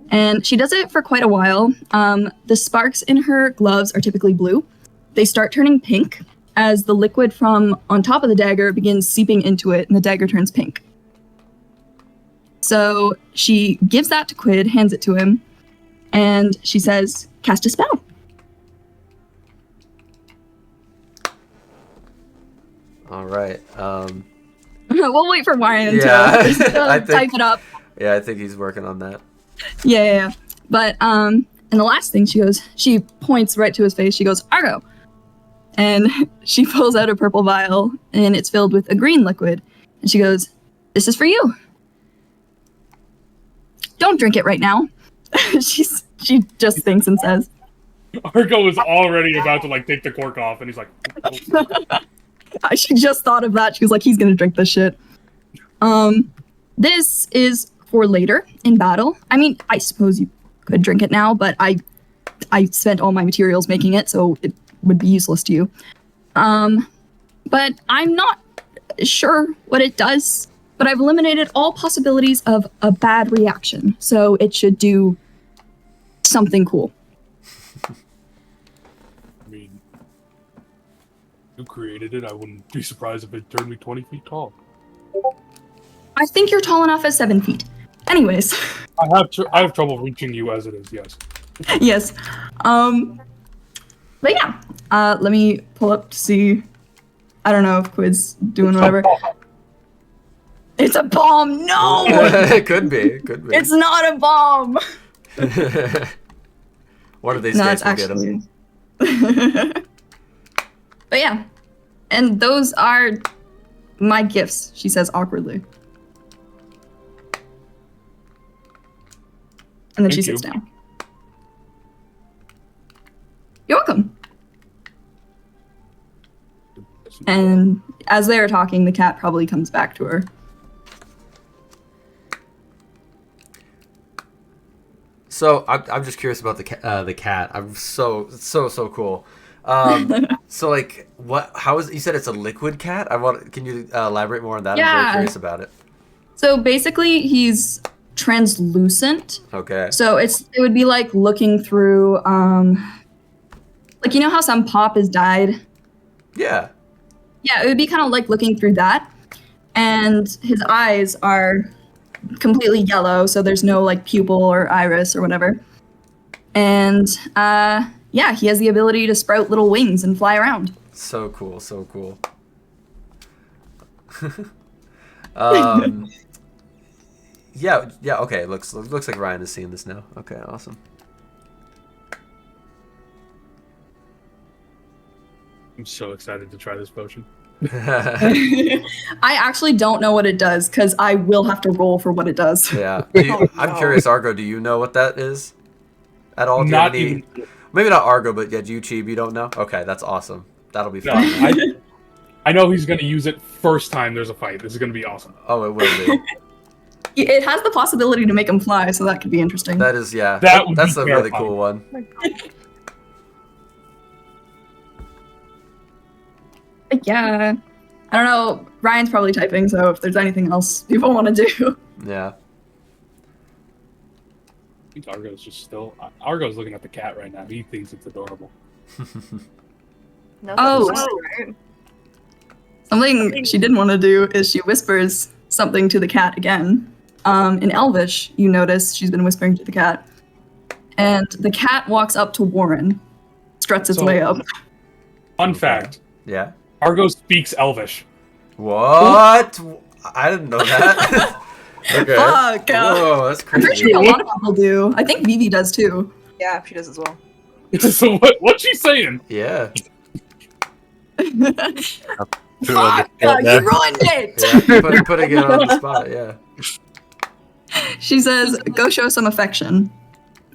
And she does it for quite a while. The sparks in her gloves are typically blue. They start turning pink as the liquid from on top of the dagger begins seeping into it, and the dagger turns pink. So she gives that to Quid, hands it to him, and she says, "Cast a spell." All right. We'll wait for Ryan Yeah, to I think- type it up. Yeah, I think he's working on that. Yeah. But, and the last thing she points right to his face. She goes, "Argo." And she pulls out a purple vial, and it's filled with a green liquid. And she goes, "This is for you. Don't drink it right now." She just thinks and says, Argo is already about to like take the cork off, and he's like, she just thought of that. She was like, he's gonna drink this shit. This is for later in battle. I mean, I suppose you could drink it now, but I spent all my materials making it, so it would be useless to you. But I'm not sure what it does, but I've eliminated all possibilities of a bad reaction, so it should do something cool. I mean, you created it. I wouldn't be surprised if it turned me 20 feet tall. I think you're tall enough at 7 feet. Anyways. I have trouble reaching you as it is, yes. Yes. But yeah. Let me pull up to see. I don't know if Quid's doing whatever. It's a bomb! No! It could be. It's not a bomb! One of these No, days it's we'll get actually. him. But yeah. And those are my gifts, she says awkwardly. And then she Thank sits you. down. You're welcome. And as they are talking, the cat probably comes back to her. So I'm just curious about the cat. I'm so cool. So like what? How is you said it's a liquid cat? Can you elaborate more on that? I'm Yeah. very curious about it. So basically, he's translucent. Okay. So it would be like looking through, like, you know how some pop is dyed? Yeah. Yeah, it would be kind of like looking through that. And his eyes are completely yellow, so there's no like pupil or iris or whatever. And yeah, he has the ability to sprout little wings and fly around. So cool, so cool. Yeah, okay. Looks like Ryan is seeing this now. Okay, awesome. I'm so excited to try this potion. I actually don't know what it does because I will have to roll for what it does. Yeah. Oh, I'm no. curious, Argo, do you know what that is? At all? Do you have Not any... even. Maybe not Argo, but yeah, you, Cheeb, you don't know? Okay, that's awesome. That'll be No, fun. I know he's gonna use it first time there's a fight. This is gonna be awesome. Oh, it will be. It has the possibility to make him fly, so that could be interesting. That is, yeah. That would That's be a really terrifying. cool one. But yeah, I don't know. Ryan's probably typing, so if there's anything else people want to do. Yeah. I think Argo's just still. Argo's looking at the cat right now. He thinks it's adorable. No, Oh. that's right. Something she didn't want to do is she whispers something to the cat again. In Elvish, you notice she's been whispering to the cat. And the cat walks up to Warren, struts its So- way up. Fun fact: Yeah. Argo speaks Elvish. What? I didn't know that. Okay. Fuck! Whoa, that's I'm pretty crazy. sure a lot of people do. I think Vivi does too. Yeah, she does as well. So what's she saying? Yeah. Fuck! You ruined it! Yeah. Putting it on the spot, yeah. She says, "Go show some affection,"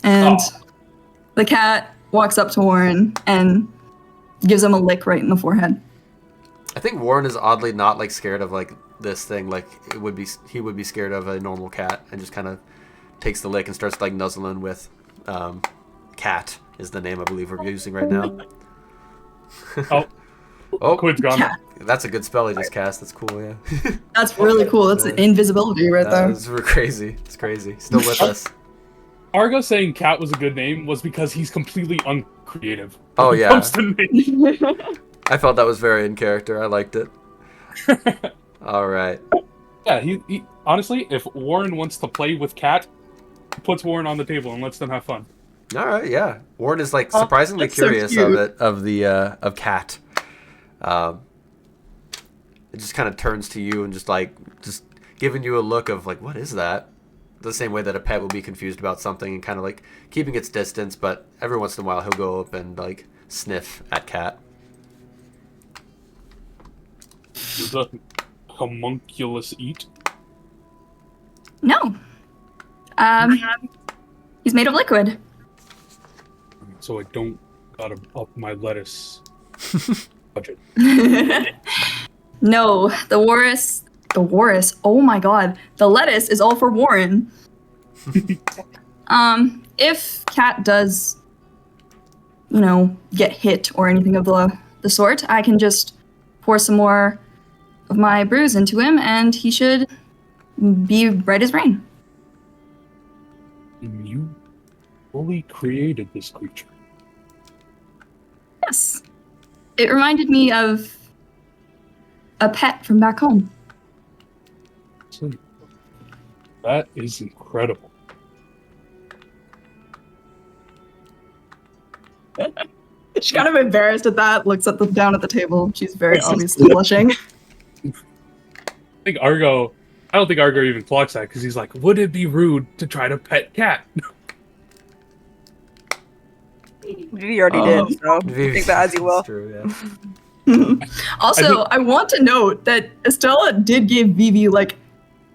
and Aw. the cat walks up to Warren and gives him a lick right in the forehead. I think Warren is oddly not like scared of like this thing. Like he would be scared of a normal cat, and just kind of takes the lick and starts like nuzzling with. Cat is the name I believe we're using right now. Oh, Oh, Quid's gone. Cat. that's a good spell he just cast. That's cool, yeah. That's really cool. That's invisibility right there. That's crazy. It's crazy. Still with us. Argo saying cat was a good name was because he's completely uncreative. Oh, when it yeah. comes to names. I felt that was very in character. I liked it. All right. Yeah, he honestly, if Warren wants to play with cat, he puts Warren on the table and lets them have fun. All right. Yeah. Warren is like surprisingly that's so curious cute. of cat. It just kind of turns to you and just giving you a look of like, what is that? The same way that a pet will be confused about something and kind of like keeping its distance, but every once in a while he'll go up and like sniff at cat. Does a homunculus eat? No. He's made of liquid. So I don't gotta up my lettuce budget. No, the Walrus, oh my god. The lettuce is all for Warren. If Cat does, get hit or anything of the sort, I can just pour some more of my brews into him and he should be right as rain. You fully created this creature. Yes. It reminded me of a pet from back home. So, that is incredible. She's kind of embarrassed at that, looks down at the table. She's very obviously blushing. I don't think Argo even clocks that because he's like, would it be rude to try to pet cat? Vivi already did, so take that as you will. That's true, yeah. Also, I want to note that Estella did give Vivi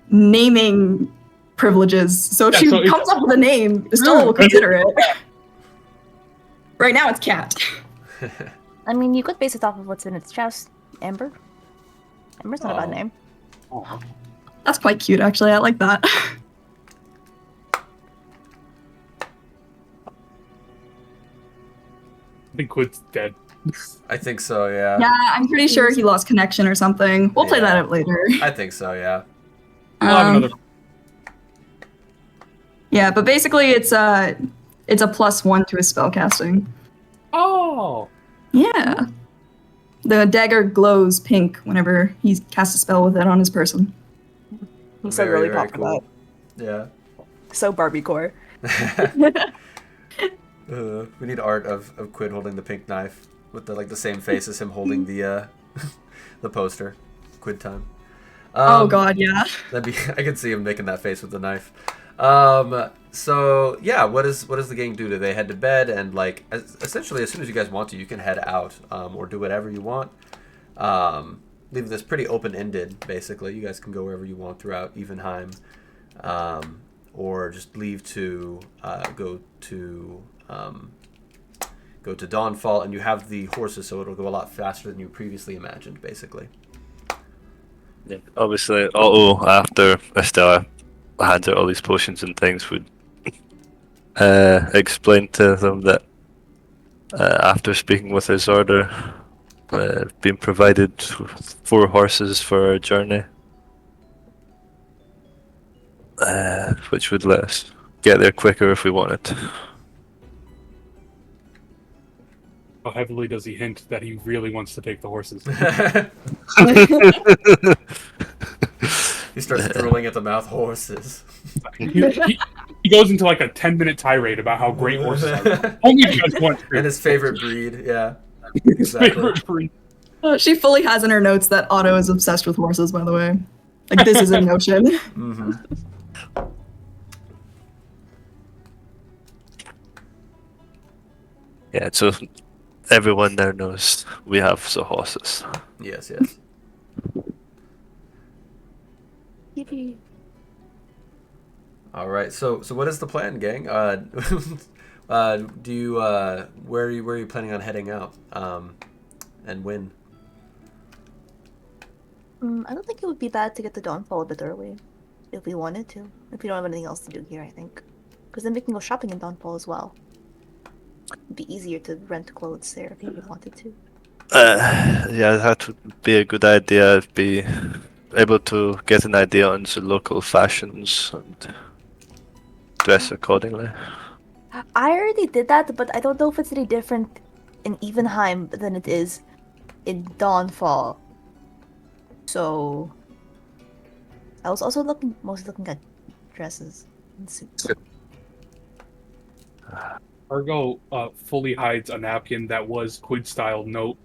naming privileges. So if Yeah, she so comes up with a name, Estella will consider it. Right now it's Cat. I mean, you could base it off of what's in its chest. Amber. Amber's not a bad Oh. name. Aw. That's quite cute, actually. I like that. I think Quid's dead. I think so, yeah. Yeah, I'm pretty sure he lost connection or something. We'll play that Yeah. out later. I think so, yeah. We'll have another. Yeah, but basically it's a +1 to his spellcasting. Oh! Yeah. The dagger glows pink whenever he casts a spell with it on his person. I'm so Very, really very popped for that. Yeah. So Barbie core. We need art of Quid holding the pink knife with the same face as him holding the the poster. Quid time. Oh god, yeah. I can see him making that face with the knife. So yeah, what does the gang do? Do they head to bed and essentially as soon as you guys want to, you can head out or do whatever you want. Leaving this pretty open-ended. Basically, you guys can go wherever you want throughout Evenheim, or just leave to go to Dawnfall, and you have the horses, so it'll go a lot faster than you previously imagined. Basically. Yeah. Obviously, Otto, after Estella hands out all these potions and things, would explain to them that after speaking with his order, being provided 4 horses for our journey, which would let us get there quicker if we wanted. How heavily does he hint that he really wants to take the horses? He starts drooling at the mouth. Horses. He goes into like a 10-minute tirade about how great horses are. Only because want to. And his favorite breed. Yeah. His Exactly. favorite breed. She fully has in her notes that Otto is obsessed with horses, by the way. Like, this is in notion. Mm-hmm. Yeah, so everyone there knows we have the horses. Yes. Yes. Yippee. All right. So what is the plan, gang? Do you where are you planning on heading out? And when? I don't think it would be bad to get the Dawnfall a bit early, if we wanted to. If we don't have anything else to do here, I think. Because then we can go shopping in Dawnfall as well. It'd be easier to rent clothes there if you wanted to. Yeah, that would be a good idea. Be able to get an idea on the local fashions and dress accordingly. I already did that, but I don't know if it's any different in Evenheim than it is in Dawnfall. So I was also mostly looking at dresses and suits. Argo fully hides a napkin that was Quid-style note.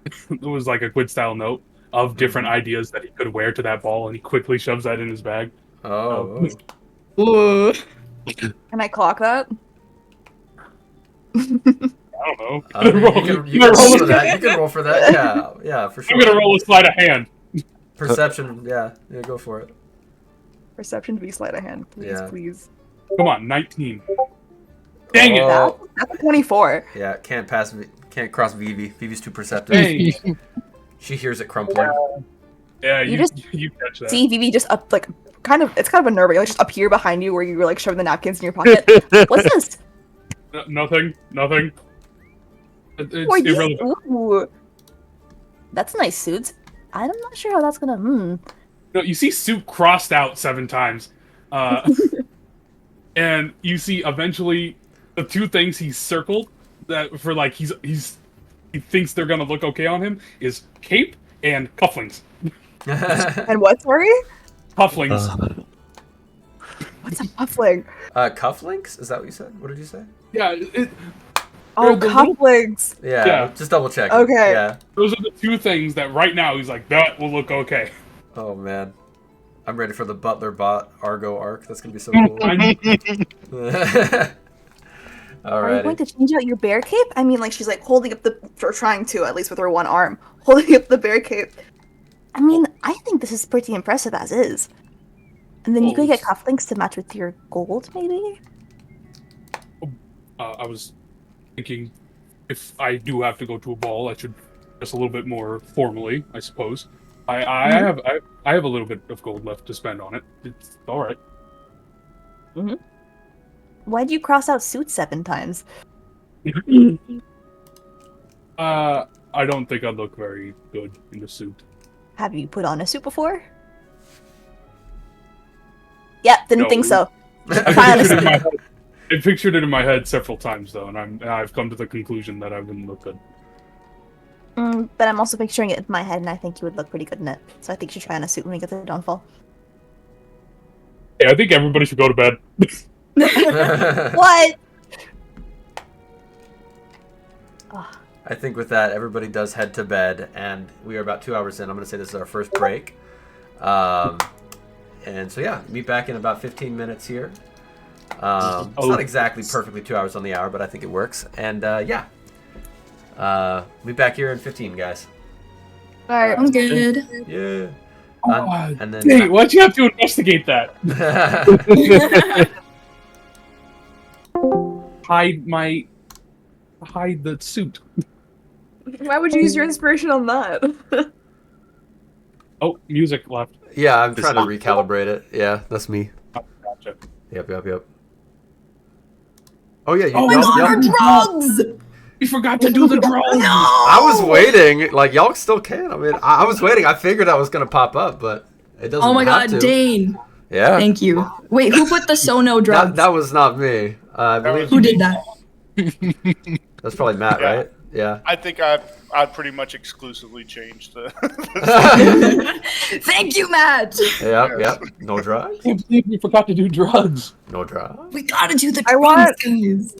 It was like a Quid-style note of different ideas that he could wear to that ball, and he quickly shoves that in his bag. Oh. Ooh. Can I clock that? I don't know. You can roll for that. You can roll for that. Yeah, for sure. I'm gonna roll a sleight of hand. Perception. Yeah, go for it. Perception v sleight of hand, please, Yeah. please. Come on, 19. Dang it! Oh, That's a 24. yeah, can't cross Vivi. Vivi's too perceptive. Dang. She hears it crumpling. Yeah, You you just catch that. See Vivi just up, like, it's kind of unnerving. Like, just up here behind you where you were, like, shoving the napkins in your pocket. What's this? Nothing. It's Or these? irrelevant. Ooh. That's nice suits. I'm not sure how that's gonna. No, you see Soup crossed out 7 times. And you see eventually the 2 things he's circled that for like he thinks they're gonna look okay on him is cape and cufflinks. And what, sorry? Cufflinks. What's a muffling? Cufflinks? Is that what you said? What did you say? Yeah, Oh, the little- cufflinks. Yeah, just double check. Okay. Yeah. those are the 2 things that right now he's like, that will look okay. Oh man, I'm ready for the Butler Bot Argo arc. That's gonna be so cool. Are you going Alrighty. to change out your bear cape? I mean, like, she's like holding up or trying to, at least with her one arm, holding up the bear cape. I mean, I think this is pretty impressive as is. And then you could get cufflinks to match with your gold, maybe? I was thinking if I do have to go to a ball, I should dress a little bit more formally, I suppose. I have a little bit of gold left to spend on it. It's all right. Why'd you cross out suits 7 times? I don't think I'd look very good in the suit. Have you put on a suit before? Yep, didn't No. think so. I pictured it in my head several times though, and I've come to the conclusion that I wouldn't look good. But I'm also picturing it in my head, and I think you would look pretty good in it. So I think you should try on a suit when we get to the Dawnfall. Hey, I think everybody should go to bed. What? I think with that, everybody does head to bed, and we are about 2 hours in. I'm going to say this is our first break. And so, yeah, meet back in about 15 minutes here. It's not exactly perfectly 2 hours on the hour, but I think it works. And, yeah. Meet back here in 15, guys. Alright. Sounds good. Yeah. And then... Hey, why'd you have to investigate that? Hide the suit. Why would you use your inspiration on that? Oh, music left. Yeah, I'm trying to recalibrate it. Yeah, that's me. Oh, gotcha. Yep. Oh, yeah. Oh my god, drugs! We forgot to do the drone. I was waiting. Like, y'all still can. I mean, I was waiting. I figured that was going to pop up, but it doesn't Oh my have god, to. Dane. Yeah. Thank you. Wait, who put the Sono drugs? That was not me. I believe Who did that? that's probably Matt, Yeah. right? Yeah. I think I pretty much exclusively changed the. Thank you, Matt. Yep. No drugs. I can't believe we forgot to do drugs. No drugs. We gotta do the I drugs, want- guys.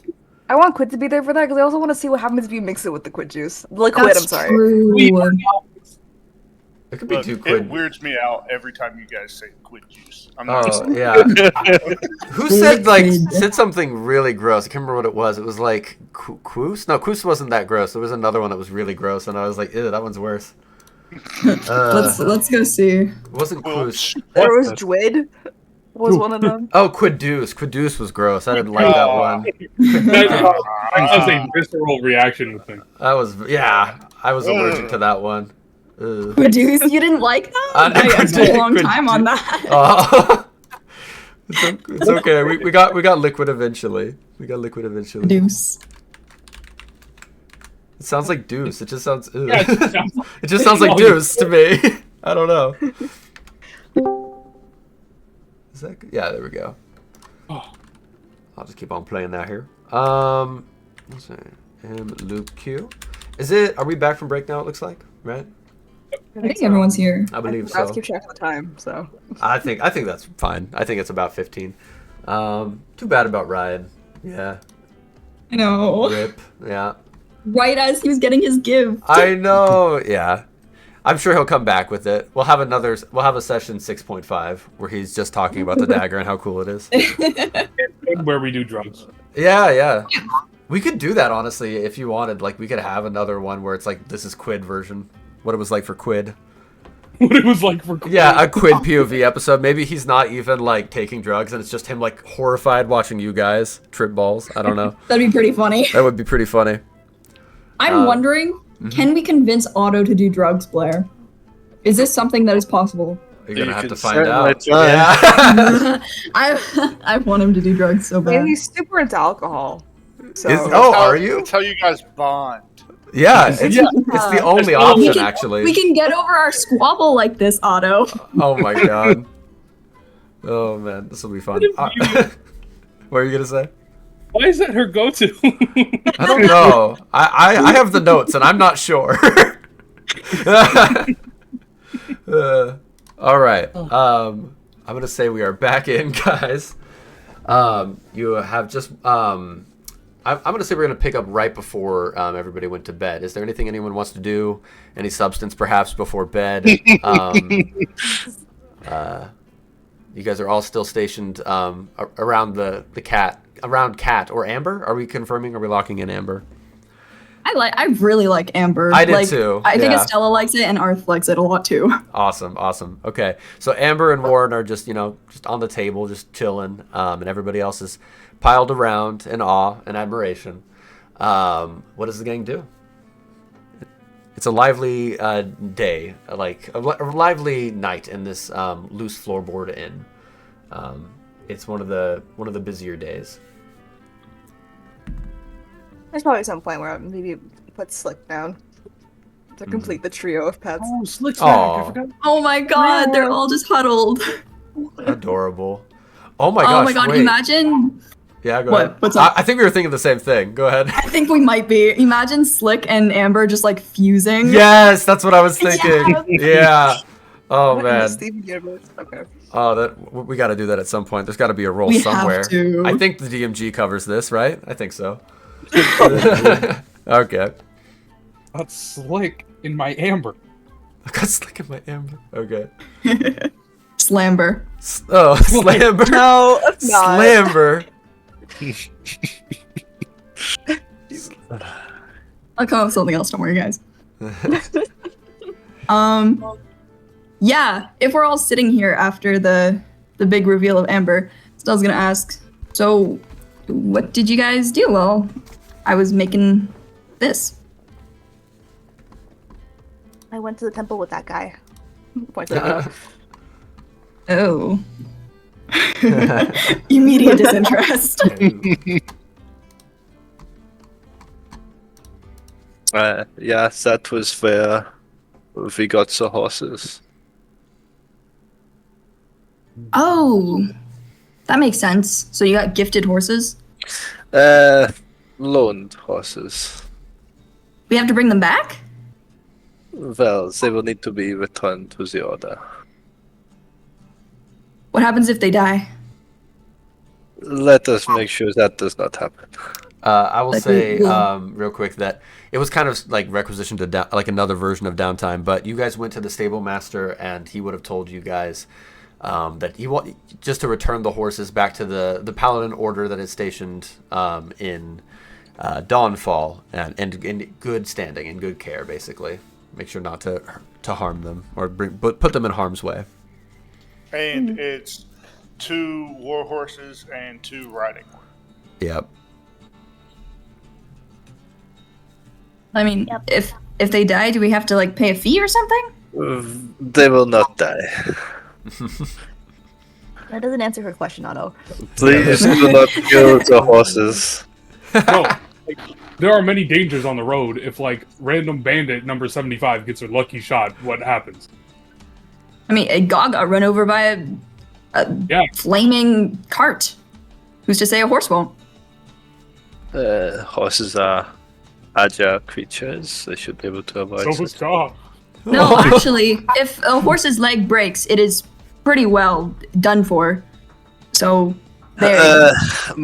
I want Quid to be there for that because I also want to see what happens if you mix it with the Quid juice. Liquid, That's I'm sorry. true. It could be Look, too it quid. weirds me out every time you guys say quid juice. I'm not. Oh yeah. Who said Liquid. said something really gross? I can't remember what it was. It was like Quoos? No, Quoos wasn't that gross. There was another one that was really gross, and I was like, ew, that one's worse. Let's go see. It wasn't Well, Quoos. There was What? Dwid. Was one of them. Oh, Quidus. Quidus was gross. I didn't like that one. That's a visceral reaction thing. That was I was allergic to that one. Ugh. Produce, you didn't like that? I spent a long time on that. Oh. It's okay. We got liquid eventually. Produce. It sounds like deuce. It just sounds. Ugh. Yeah, It just sounds like deuce to me. I don't know. Is that good? Yeah, there we go. Oh. I'll just keep on playing that here. Let's see. M loop Q. Is it? Are we back from break now? It looks like, right? I think everyone's here. I believe I was so. keep track of the time, so. I think that's fine. I think it's about 15. Too bad about Ryan. Yeah. I know. Rip. Yeah. Right as he was getting his gift. I know. Yeah. I'm sure he'll come back with it. We'll have a session 6.5 where he's just talking about the dagger and how cool it is. Where we do drugs. Yeah. We could do that honestly if you wanted. Like we could have another one where it's like this is Quid version. What it was like for Quid. What it was like for Yeah, a Quid POV episode. Maybe he's not even like taking drugs and it's just him like horrified watching you guys trip balls. I don't know. That'd be pretty funny. That would be pretty funny. I'm wondering, can we convince Otto to do drugs, Blair? Is this something that is possible? You're gonna You have can to find certainly out. try. Yeah. I want him to do drugs so And bad. he's super into alcohol. So. Are you? That's how you guys bond. Yeah, it's the only option actually. We can get over our squabble like this, Otto. Oh my god. Oh man, this will be fun. What are you gonna say? Why is that her go-to? I don't know. I have the notes and I'm not sure. All right. I'm gonna say we are back in, guys. You have just I'm gonna say we're gonna pick up right before everybody went to bed. Is there anything anyone wants to do? Any substance perhaps before bed? You guys are all still stationed around the cat. Around Cat or Amber? Are we confirming? Are we locking in Amber? I really like Amber. I did too, I think yeah. Estella likes it and Arth likes it a lot too. Awesome. Okay, so Amber and Warren are just just on the table, just chilling, and everybody else is piled around in awe and admiration. What does the gang do? It's a lively day, like a lively night in this loose floorboard inn. It's one of the busier days. There's probably some point where I'll maybe put Slick down to complete the trio of pets. Oh, Slick's back. Aw. I forgot. Oh my god, they're all just huddled. Adorable. Oh my Oh gosh! my god, wait. imagine Yeah, go What? ahead. What's up? I think we were thinking the same thing. Go ahead. I think we might be. Imagine Slick and Amber just like fusing. Yes, that's what I was thinking. Yeah. Oh What in the man. Steven universe? Okay. Oh, that we got to do that at some point. There's got to be a roll We somewhere. have to. I think the DMG covers this, right? I think so. Okay. That's Slick in my amber. I got Slick in my amber. Okay. Slamber. Oh, Slamber. No, it's not. Slamber. I'll come up with something else. Don't worry, guys. Yeah. If we're all sitting here after the big reveal of Amber, Stella's gonna ask. So, what did you guys do? Well, I was making this. I went to the temple with that guy. Point to me. Oh. Immediate disinterest. Yeah, that was where we got the horses. Oh, that makes sense. So you got gifted horses? Loaned horses. We have to bring them back? Well, they will need to be returned to the order. What happens if they die? Let us make sure that does not happen. I will Like, say we'll- real quick that it was kind of like requisition to like another version of downtime, but you guys went to the stable master and he would have told you guys that he just to return the horses back to the paladin order that is stationed in Dawnfall and in good standing, in good care, basically. Make sure not to harm them or put them in harm's way. And it's 2 war horses and 2 riding horses. Yep. I mean, Yep. if they die, do we have to like pay a fee or something? They will not die. That doesn't answer her question, Otto. Please do not kill the horses. No, like, there are many dangers on the road. If like random bandit number 75 gets a lucky shot, what happens? I mean, a Gog got run over by a Yeah. flaming cart. Who's to say a horse won't? Horses are agile creatures. They should be able to avoid So it. was Ka. No, actually, if a horse's leg breaks, it is pretty well done for. So they're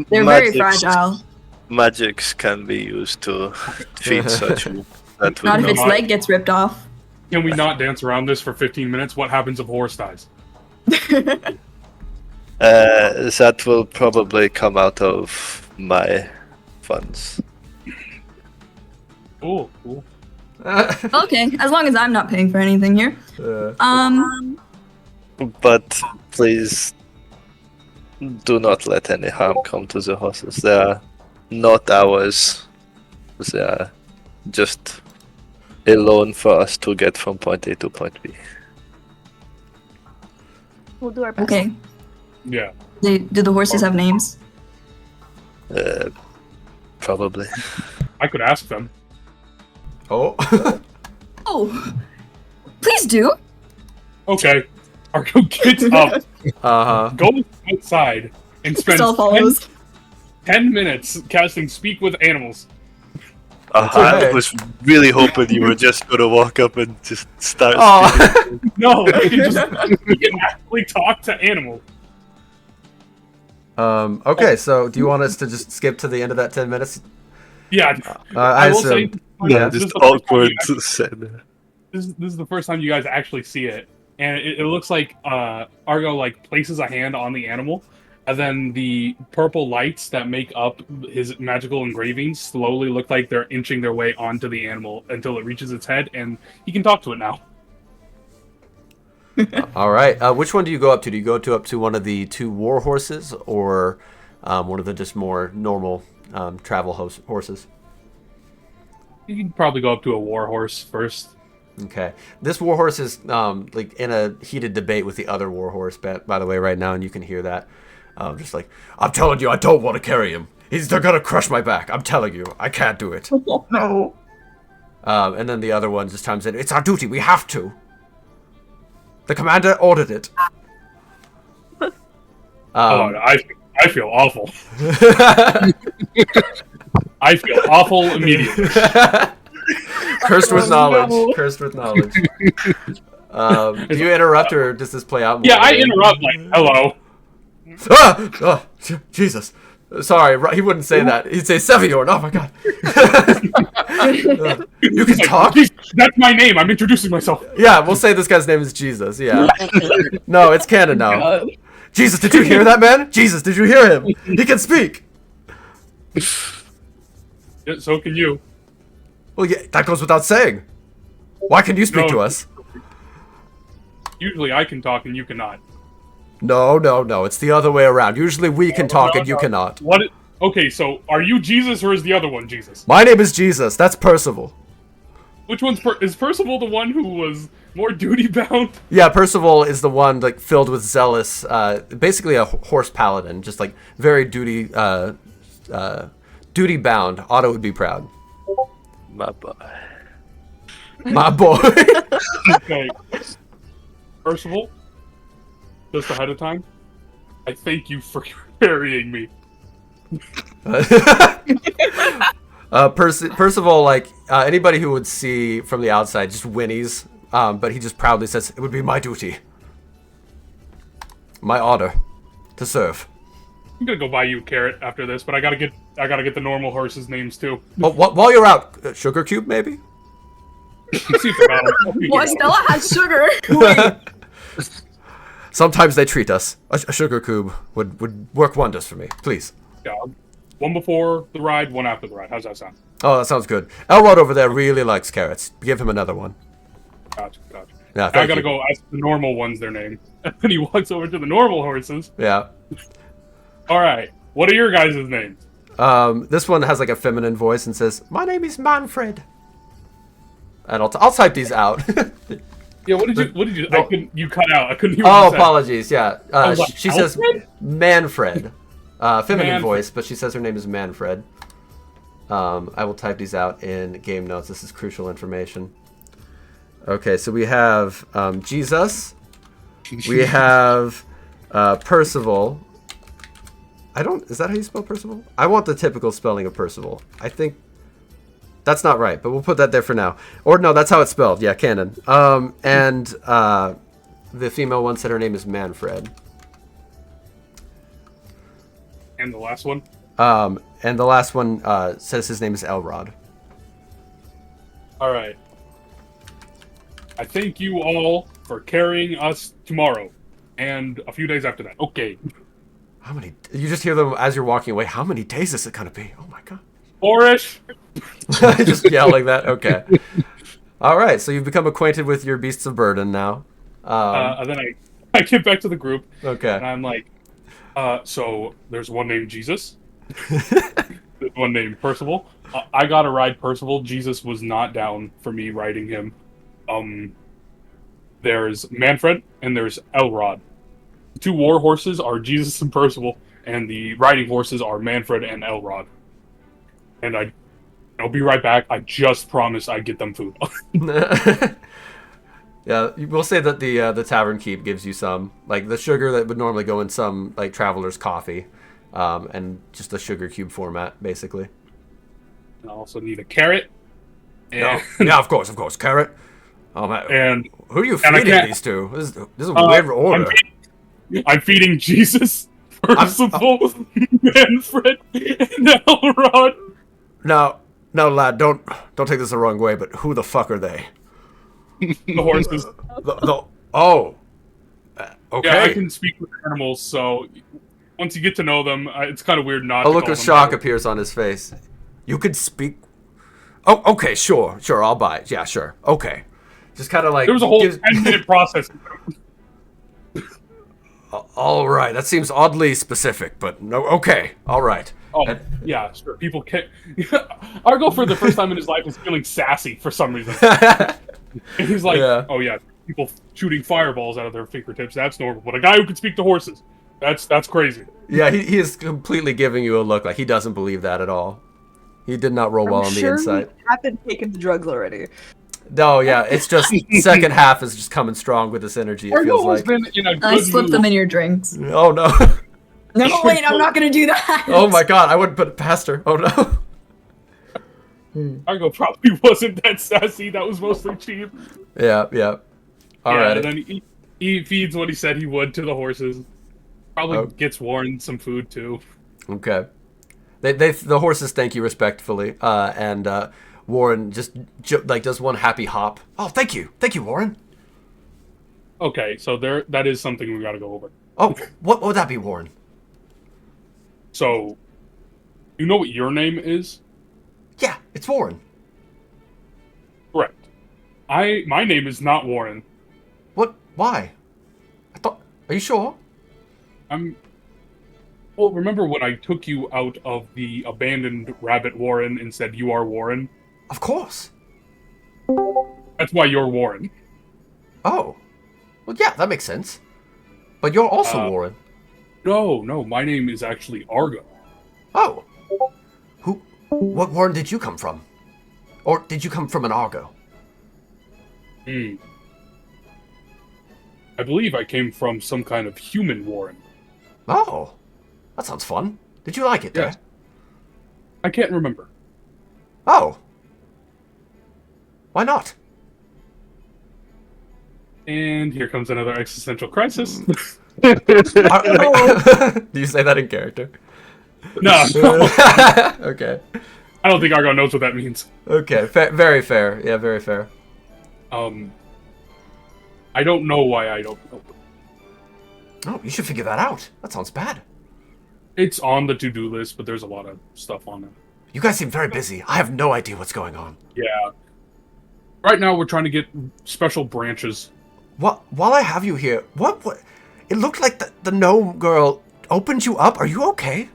very Magics- fragile. Magics can be used to treat such wounds. That Not would if its not. leg gets ripped off. Can we not dance around this for 15 minutes? What happens if a horse dies? That will probably come out of my funds. Cool, cool. Okay, as long as I'm not paying for anything here. But please do not let any harm come to the horses. They are not ours. They are just a loan for us to get from point A to point B. We'll do our best. Okay. Yeah. Do the horses have names? Probably. I could ask them. Oh. Oh, please do. Okay. Argo gets up, Uh-huh. goes outside, and spends Still follows. 10 minutes casting Speak with Animals. I okay. was really hoping you were just gonna walk up and just start Oh. speaking. No, I can actually talk to animals. Okay, so do you want us to just skip to the end of that 10 minutes? Yeah. I will say, assume. Yeah, this is just the first time awkward you said. this is the first time you guys actually see it, and it looks like Argo like places a hand on the animal, and then the purple lights that make up his magical engravings slowly look like they're inching their way onto the animal until it reaches its head, and he can talk to it now. All right. Which one do you go up to? Do you go up to one of the 2 war horses or one of the just more normal travel horses? You can probably go up to a war horse first. Okay. This war horse is like in a heated debate with the other war horse, by the way, right now, and you can hear that. Just like, I'm telling you, I don't want to carry him. They're gonna crush my back. I'm telling you, I can't do it. Oh, no. And then the other one just chimes in. It's our duty. We have to. The commander ordered it. I I feel awful. I feel awful immediately. Cursed with Oh, knowledge. no. Cursed with knowledge. Do you interrupt or does this play out more? Yeah, I interrupt like, hello. Oh, Jesus. Sorry, he wouldn't say that. He'd say Seviorn. Oh my god. You can Like, talk? that's my name. I'm introducing myself. Yeah, we'll say this guy's name is Jesus. Yeah. No, it's canon now. God. Jesus, did you hear that, man? Jesus, did you hear him? He can speak. Yeah, so can you. Well, yeah, that goes without saying. Why can you speak to us? Usually I can talk and you cannot. No. It's the other way around. Usually we can talk and you cannot. What? Okay, so are you Jesus or is the other one Jesus? My name is Jesus. That's Percival. Which one's is Percival the one who was more duty bound? Yeah, Percival is the one like filled with zealous, basically a horse paladin, just like very duty bound. Otto would be proud. My boy. My boy. Okay. Percival, just ahead of time, I thank you for carrying me. Percival, like anybody who would see from the outside, just whinnies, but he just proudly says, "It would be my duty, my honor, to serve." I'm gonna go buy you a carrot after this, but I gotta get the normal horses' names too. Oh, while you're out, Sugar Cube, maybe? See if they're out. Boy, Stella has sugar. Sometimes they treat us. A Sugar Cube would work wonders for me. Please. Yeah, one before the ride, one after the ride. How's that sound? Oh, that sounds good. Elrod over there really likes carrots. Give him another one. Gotcha. Yeah, I thank gotta you. go ask the normal ones their name. And he walks over to the normal horses. Yeah. Alright, what are your guys' names? This one has like a feminine voice and says, "My name is Manfred." And I'll type these out. Yeah, what did you I couldn't you cut out. I couldn't hear Oh, what you said. apologies. Yeah. was like, She says Alfred? Manfred. Feminine Manfred. voice, but she says her name is Manfred. I will type these out in game notes. This is crucial information. Okay, so we have Jesus. We have Percival. Is that how you spell Percival? I want the typical spelling of Percival. I think that's not right, but we'll put that there for now. Or no, that's how it's spelled. Yeah, canon. And the female one said her name is Manfred. And the last one? And the last one says his name is Elrod. Alright. I thank you all for carrying us tomorrow. And a few days after that. Okay. How many? You just hear them as you're walking away. How many days is it gonna be? Oh my god. 4-ish. Just yelling that. Okay. All right. So you've become acquainted with your beasts of burden now. And then I get back to the group. Okay. And I'm like, so there's one named Jesus. There's one named Percival. I got to ride Percival. Jesus was not down for me riding him. There's Manfred and there's Elrod. The two war horses are Jesus and Percival, and the riding horses are Manfred and Elrod. And I'll be right back. I just promised I'd get them food. Yeah, we'll say that the tavern keep gives you some, like the sugar that would normally go in some like traveler's coffee, and just a sugar cube format, basically. I also need a carrot. And, Yeah, of course, carrot. Oh man, and who are you and I feeding can't- these to? This is a weird order. I'm feeding Jesus, Percival, Manfred, and Elrod. No, lad, don't take this the wrong way, but who the fuck are they? The horses. Oh, okay. Yeah, I can speak with animals, so once you get to know them, it's kind of weird not A to look call of them shock that. appears on his face. You could speak. Oh, okay, sure, I'll buy it. Yeah, sure, okay. Just kind of like There was a whole 10-minute process. All right, that seems oddly specific, but no. Okay, all right. Oh, yeah, sure. People can't. Argo, for the first time in his life, is feeling sassy for some reason. And he's like, Yeah. oh, yeah, people shooting fireballs out of their fingertips, that's normal. But a guy who can speak to horses, that's crazy. Yeah, he is completely giving you a look like he doesn't believe that at all. He did not roll well on the inside. We haven't taken the drugs already. No, yeah, it's just second half is just coming strong with this energy. It Argo feels has like. been in a I good slipped mood. them in your drinks. Oh no. No, wait, I'm not gonna do that. Oh my god, I wouldn't put it past her. Oh no. Argo probably wasn't that sassy. That was mostly cheap. Yeah. All yeah, right. and then he feeds what he said he would to the horses. Probably gets Warren some food too. Okay. The horses thank you respectfully, and Warren just does one happy hop. Oh, thank you, Warren. Okay, so that is something we got to go over. Oh, what would that be, Warren? So, you know what your name is? Yeah, it's Warren. Correct. My name is not Warren. What? Why? Are you sure? Well, remember when I took you out of the abandoned rabbit warren and said you are Warren? Of course. That's why you're Warren. Oh. Well, yeah, that makes sense. But you're also Warren. No, my name is actually Argo. Oh. What Warren did you come from? Or did you come from an Argo? I believe I came from some kind of human Warren. Oh. That sounds fun. Did you like it there? Yes. I can't remember. Oh. Why not? And here comes another existential crisis. Do you say that in character? No. Okay. I don't think Argo knows what that means. Okay. Very fair. Yeah, very fair. I don't know why I don't know. Oh, you should figure that out. That sounds bad. It's on the to-do list, but there's a lot of stuff on it. You guys seem very busy. I have no idea what's going on. Yeah. Right now, we're trying to get special branches. What? While I have you here, what? It looked like the gnome girl opened you up. Are you okay?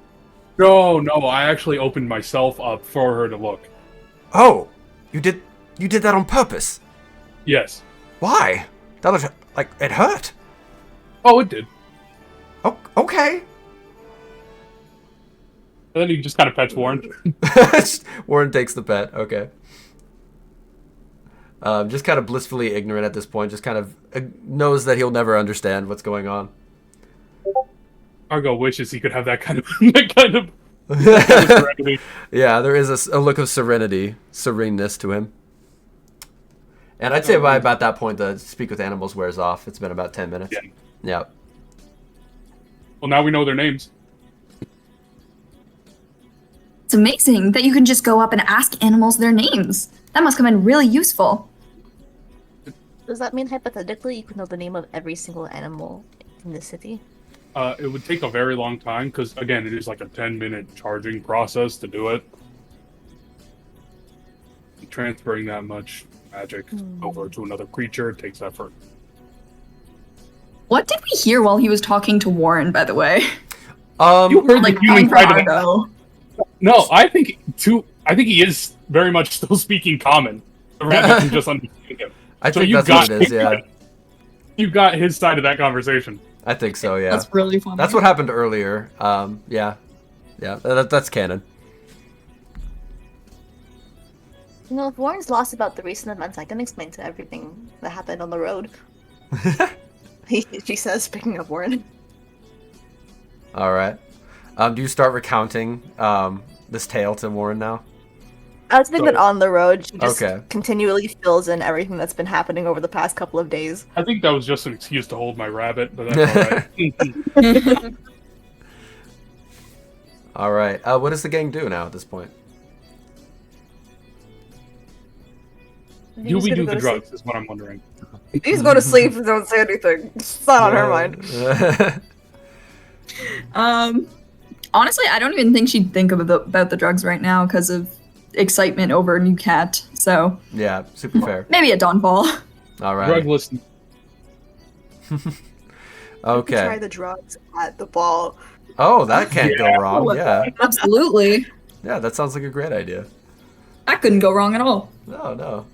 No, I actually opened myself up for her to look. Oh, you did that on purpose? Yes. Why? That looked like it hurt. Oh, it did. Oh, okay. And then he just kind of pets Warren. Warren takes the pet. Okay. Just kind of blissfully ignorant at this point. Just kind of knows that he'll never understand what's going on. Argo wishes he could have that kind of serenity. Yeah, there is a look of sereneness to him. And I'd say by about that point, the speak with animals wears off. It's been about 10 minutes. Yeah. Well, now we know their names. It's amazing that you can just go up and ask animals their names. That must come in really useful. Does that mean hypothetically you can know the name of every single animal in the city? It would take a very long time because, again, it is like a 10-minute charging process to do it. Transferring that much magic over to another creature takes effort. What did we hear while he was talking to Warren, by the way? You heard like the human coming side from of it. Argo. No, I think he is very much still speaking common. The rabbit can just understand him. I think that's what it is, yeah. You got his side of that conversation. I think so, yeah. That's really funny. That's what happened earlier. Yeah. That's canon. You know, if Warren's lost about the recent events, I can explain to everything that happened on the road. She says, picking up Warren. All right. Do you start recounting this tale to Warren now? I was thinking that on the road, she just Okay. continually fills in everything that's been happening over the past couple of days. I think that was just an excuse to hold my rabbit, but that's alright. All right. What does the gang do now at this point? Do we do the drugs, is what I'm wondering. Please go to sleep and don't say anything. It's not on her mind. Honestly, I don't even think she'd think about the drugs right now because of excitement over a new cat. So Yeah, super fair. maybe a dawnfall. All right. Drug list. Okay. Try the drugs at the ball. Oh, that can't go wrong. Yeah. Absolutely, Yeah, that sounds like a great idea. that couldn't go wrong at all. No.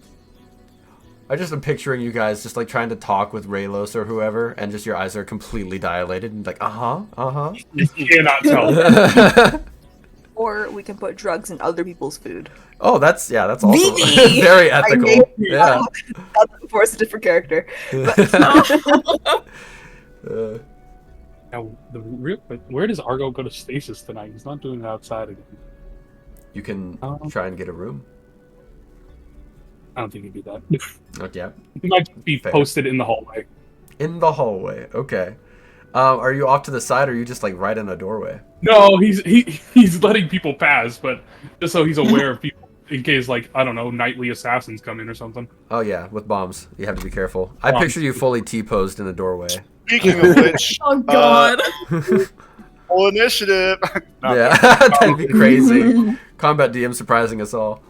I just am picturing you guys just like trying to talk with Raylos or whoever, and just your eyes are completely dilated and like, You cannot tell. Or we can put drugs in other people's food. Oh, that's also Vivi! very ethical. Yeah. That's a different character. But, Now, where does Argo go to stasis tonight? He's not doing it outside again. You can Um, try and get a room. I don't think he'd do that. Okay. He might be Fair. posted in the hallway. In the hallway. Okay. Are you off to the side, or are you just like right in a doorway? No, he's letting people pass, but just so he's aware of people in case, like, I don't know, nightly assassins come in or something. Oh yeah, with bombs. You have to be careful. I Bombs. picture you fully T-posed in a doorway. Speaking of which, Oh God. full initiative. No, Yeah, that'd be crazy. Combat DM surprising us all.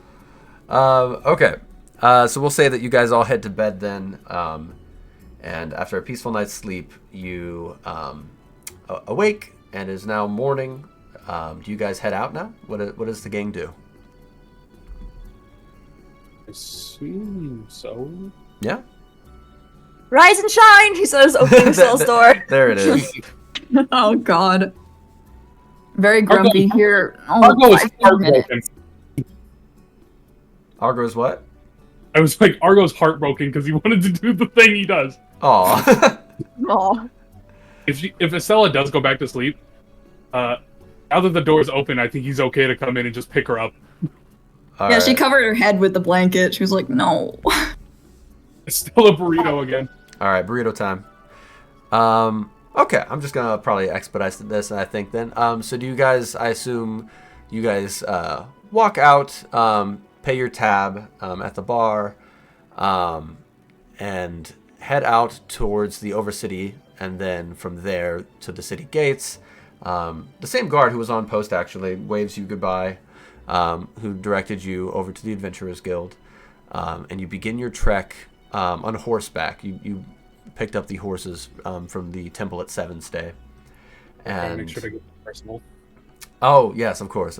Okay, so we'll say that you guys all head to bed then, and after a peaceful night's sleep, you awake, and it is now morning. Do you guys head out now? What does the gang do? I assume so. Yeah, Rise and shine, he says, opening the cell's door. there it is. Oh God. Very grumpy here. Oh, Argo is 5 more minutes. heartbroken. Argo's what? I was like, Argo's heartbroken because he wanted to do the thing he does. Aw. Aw. If Estella does go back to sleep, now that the door is open, I think he's okay to come in and just pick her up. Yeah, she covered her head with the blanket. She was like, no. Estella burrito again. All right, burrito time. Okay, I'm just gonna probably expedite this, I think then. So do you guys? I assume you guys walk out, pay your tab at the bar, and head out towards the Overcity, and then from there to the city gates. The same guard who was on post actually waves you goodbye, who directed you over to the Adventurers Guild, and you begin your trek on horseback. You picked up the horses from the temple at Seven Stay. And Make sure to get personal. oh yes, of course.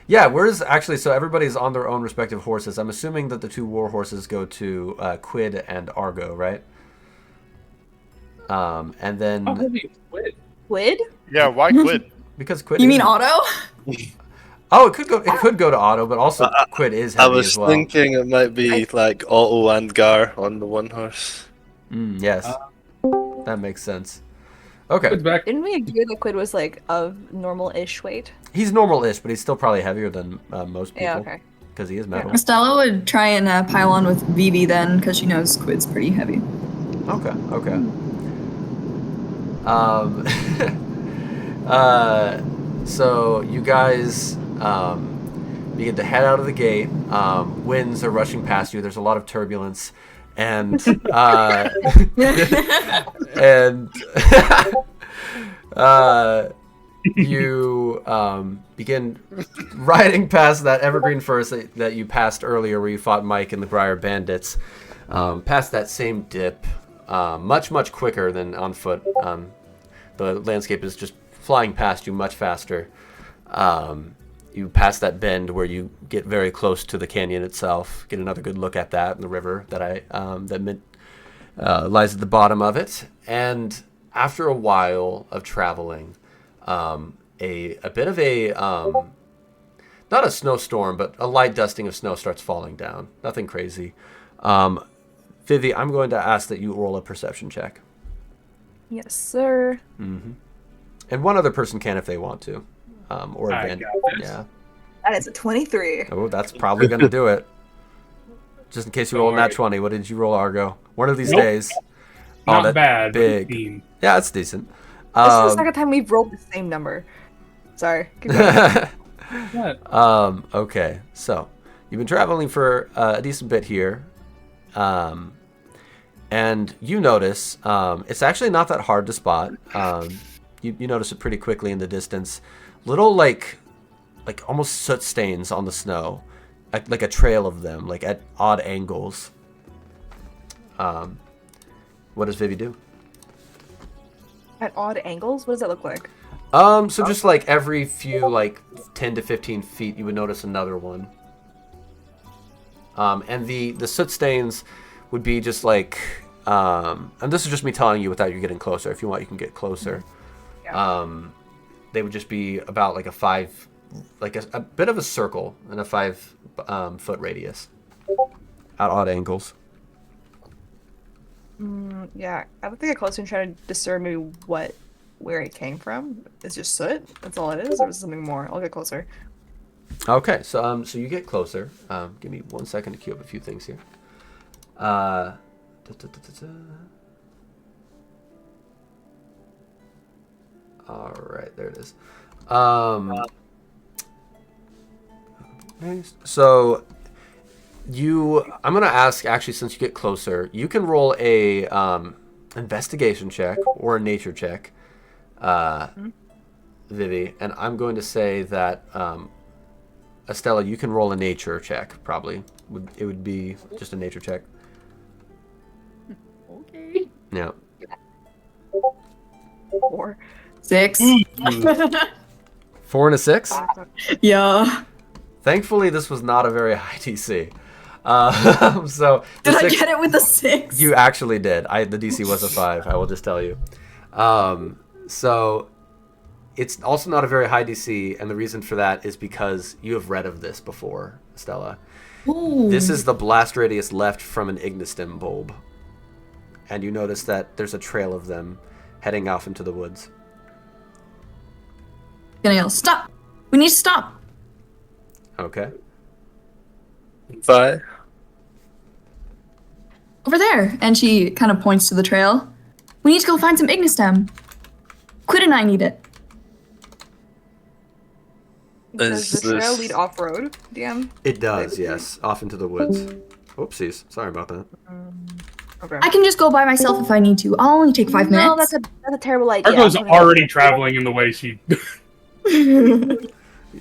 Yeah, where's actually, so everybody's on their own respective horses. I'm assuming that the 2 war horses go to Quid and Argo, right? And then Oh, maybe it's Quid. Quid? Yeah, why quit? because Quid You mean is- Otto? Oh, it could go to Otto, but also Quid is I heavy was as well. thinking it might be like Otto and Gar on the one horse. Yes. That makes sense. Okay. Quid's back. Didn't we agree that Quid was like of normal-ish weight? He's normal-ish, but he's still probably heavier than most people. Yeah, okay. Because he is metal. Estella would try and pile on with Vivi then, because she knows Quid's pretty heavy. Okay. So you guys begin to head out of the gate. Winds are rushing past you. There's a lot of turbulence, and and you begin riding past that evergreen forest that you passed earlier, where you fought Mike and the Briar Bandits. Past that same dip, much quicker than on foot. The landscape is just flying past you much faster. You pass that bend where you get very close to the canyon itself. Get another good look at that and the river that lies at the bottom of it. And after a while of traveling, a bit of a not a snowstorm, but a light dusting of snow starts falling down. Nothing crazy. Vivi, I'm going to ask that you roll a perception check. Yes, sir. And one other person can if they want to. Or I advantage. got this. Yeah. That is a 23. Oh, that's probably going to do it. Just in case you roll a nat Alright. 20. What did you roll, Argo? One of these Nope. days. Not that's bad. but big. 18. Yeah, that's decent. This is the second time we've rolled the same number. Sorry. Keep going. Yeah. Okay, so you've been traveling for a decent bit here, and you notice it's actually not that hard to spot. You notice it pretty quickly in the distance. Little like almost soot stains on the snow, like a trail of them, like at odd angles. What does Vivi do? At odd angles? What does that look like? So just like every few 10 to 15 feet, you would notice another one. And the soot stains would be just like, and this is just me telling you without you getting closer. If you want, you can get closer. Yeah. They would just be about like a bit of a circle in a 5 foot radius at odd angles. Hmm. Yeah, I would get closer and try to discern maybe where it came from. It's just soot. That's all it is, or is it something more? I'll get closer. Okay, so you get closer. Give me 1 second to queue up a few things here. Da, da, da, da, da. All right, there it is. So I'm gonna ask actually, since you get closer, you can roll a investigation check or a nature check, Vivi, and I'm going to say that Estella, you can roll a nature check. Probably it would be just a nature check. Okay. Yeah. 4. 6. 4 and a 6. Yeah. Thankfully, this was not a very high DC. So Did I get it with a 6? You actually did. The DC was a 5. I will just tell you. So it's also not a very high DC, and the reason for that is because you have read of this before, Stella. Ooh. This is the blast radius left from an ignistem bulb, and you notice that there's a trail of them heading off into the woods. Gonna yell, stop! We need to stop! Okay. Bye. Over there! And she kind of points to the trail. We need to go find some ignistem. Quid and I need it. Does the trail lead off-road, DM? It does, yes. Off into the woods. Oopsies. Sorry about that. Okay. I can just go by myself if I need to. I'll only take 5 minutes. No, that's a terrible idea. Argo's already traveling in the way she.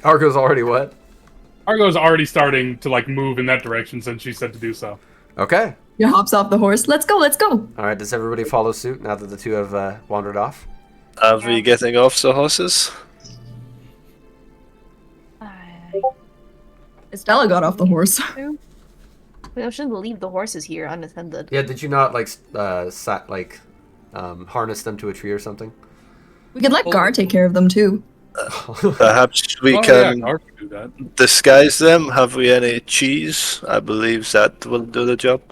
Argo's already what? Argo's already starting to like move in that direction since she said to do so. Okay. He hops off the horse. Let's go, let's go! All right. Does everybody follow suit now that the two have wandered off? Are we getting off the horses? Estella got off the horse. We shouldn't leave the horses here unattended. Yeah. Did you not harness them to a tree or something? We could let Gar take care of them too. Perhaps we Yeah, can Gar can do that. disguise them. Have we any cheese? I believe that will do the job.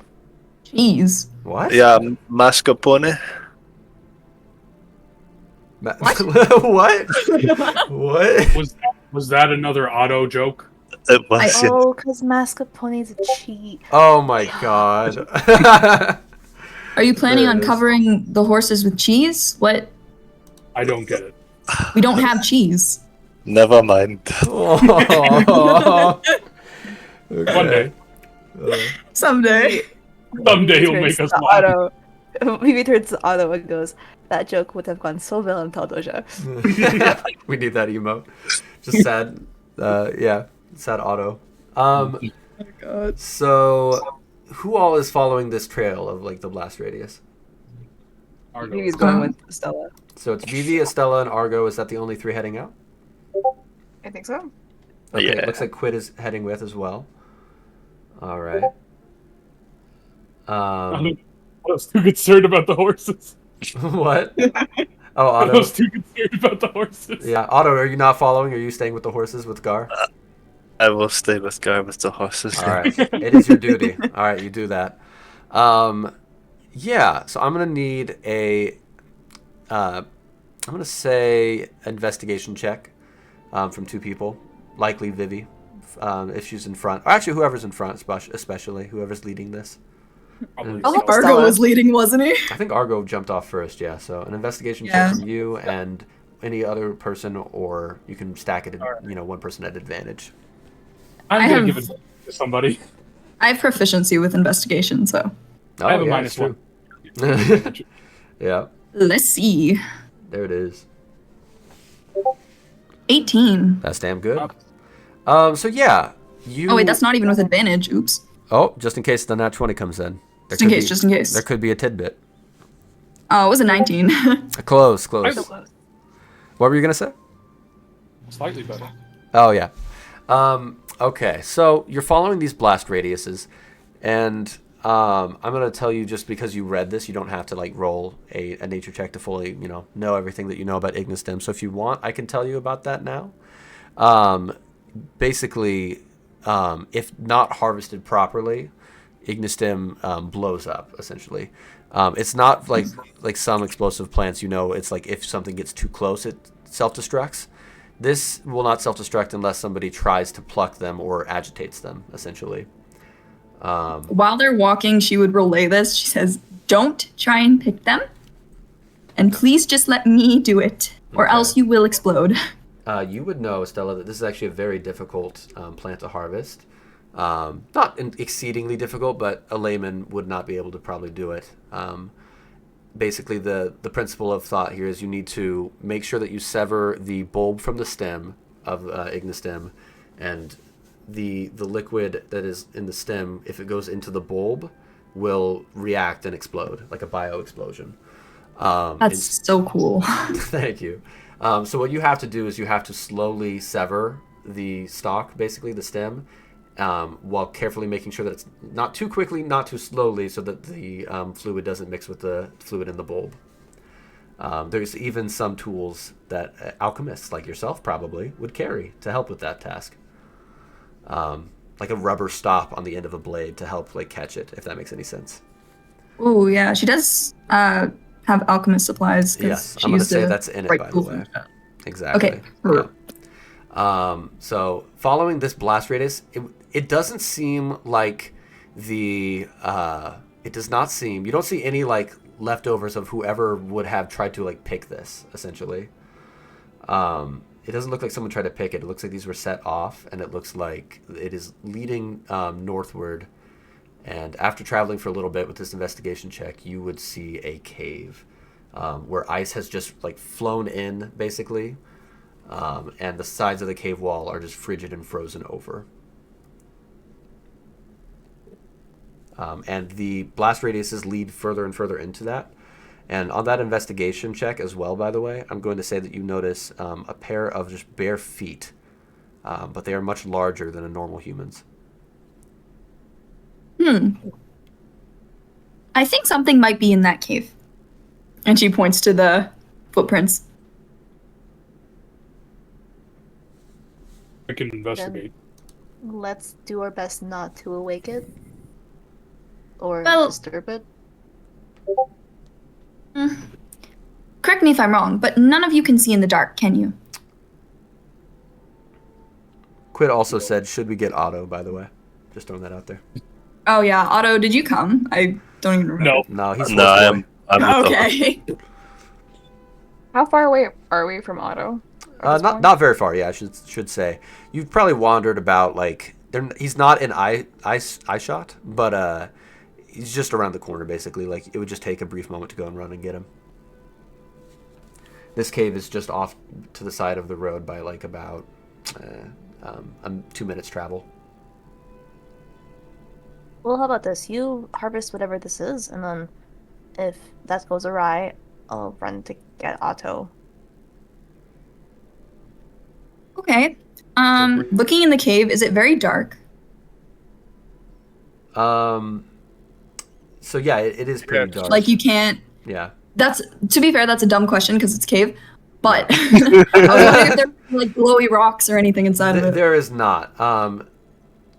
Jeez. What? Yeah, mascarpone. What? What? Was that another auto joke? It was. Yeah. Oh, because mascarpone's a cheat. Oh my god. Are you planning There on it is. covering the horses with cheese? What? I don't get it. We don't have cheese. Never mind. Oh. Okay. One day. Someday. Someday he'll Turns make us to laugh. Otto. Maybe turns to Otto and goes, that joke would have gone so well in Taldoja. We need that emote. Just sad. Yeah. Sad auto. Oh god. So who all is following this trail of like the blast radius? Argo. Maybe he's going with Stella. So it's Vivi, Estella, and Argo. Is that the only 3 heading out? I think so. Okay, Yeah. it looks like Quid is heading with as well. All right. I was too concerned about the horses. What? Oh, I Otto. was too concerned about the horses. Yeah, Otto, are you not following? Are you staying with the horses with Gar? I will stay with Gar with the horses. All right. It is your duty. All right, you do that. Yeah, so I'm going to need I'm going to say investigation check from 2 people. Likely Vivi, if she's in front. Or actually, whoever's in front, especially whoever's leading this. Probably Oh, so. Argo Stella. was leading, wasn't he? I think Argo jumped off first, yeah. So an investigation Yeah. check from you and any other person, or you can stack it, Alright. one person at advantage. I'm I gonna have- give it to somebody. I have proficiency with investigation, so Oh, I have a yeah, minus it's one. true. Yeah, let's see. there it is. 18. That's damn good. Up. So yeah, you. Oh wait, that's not even with advantage. Oops. Oh, just in case the nat 20 comes in. There Just in could case, be- just in case. There could be a tidbit. Oh, it was a 19. Close. I- What were you gonna say? Slightly better. Oh yeah. Okay, so you're following these blast radiuses, and I'm gonna tell you, just because you read this, you don't have to like roll a nature check to fully know everything that you know about ignistem. So if you want, I can tell you about that now. Basically, if not harvested properly, ignistem blows up, essentially. It's not like some explosive plants, it's like if something gets too close, it self-destructs. This will not self-destruct unless somebody tries to pluck them or agitates them, essentially. While they're walking, she would relay this. She says, "Don't try and pick them. And please just let me do it, or Okay. else you will explode." You would know, Estella, that this is actually a very difficult plant to harvest. Not exceedingly difficult, but a layman would not be able to probably do it. Basically, the principle of thought here is you need to make sure that you sever the bulb from the stem of ignistem, and the liquid that is in the stem, if it goes into the bulb, will react and explode, like a bioexplosion. That's so cool. Thank you. So what you have to do is you have to slowly sever the stalk, basically the stem, while carefully making sure that it's not too quickly, not too slowly, so that the fluid doesn't mix with the fluid in the bulb. There's even some tools that alchemists like yourself probably would carry to help with that task. Like a rubber stop on the end of a blade to help catch it, if that makes any sense. Oh yeah, she does have alchemist supplies. Yes, she I'm going to used say that's in it, by the tools way. and stuff. Exactly. Okay. Yeah. So following this blast radius, it doesn't seem like it does not seem, you don't see any leftovers of whoever would have tried to pick this, essentially. It doesn't look like someone tried to pick it. It looks like these were set off, and it looks like it is leading northward. And after traveling for a little bit with this investigation check, you would see a cave where ice has just flown in, basically. And the sides of the cave wall are just frigid and frozen over. And the blast radiuses lead further and further into that. And on that investigation check as well, by the way, I'm going to say that you notice a pair of just bare feet, but they are much larger than a normal human's. I think something might be in that cave. And she points to the footprints. I can investigate. Let's do our best not to awake it. Or Well- disturb it. Correct me if I'm wrong, but none of you can see in the dark, can you? Quid also said, should we get Otto, by the way? Just throwing that out there. Oh yeah, Otto, did you come? I don't even remember. No. No, he's No, I'm with them. Okay. How far away are we from Otto? at this point? Not very far, yeah, I should say. You've probably wandered about, he's not in eye shot, but he's just around the corner, basically. It would just take a brief moment to go and run and get him. This cave is just off to the side of the road by, about 2 minutes travel. Well, how about this? You harvest whatever this is, and then if that goes awry, I'll run to get Otto. Okay. Looking in the cave, is it very dark? So yeah, it is pretty dark. Like you can't. Yeah. That's, to be fair, that's a dumb question because it's cave. But I was wondering if there were glowy rocks or anything inside of it. There is not.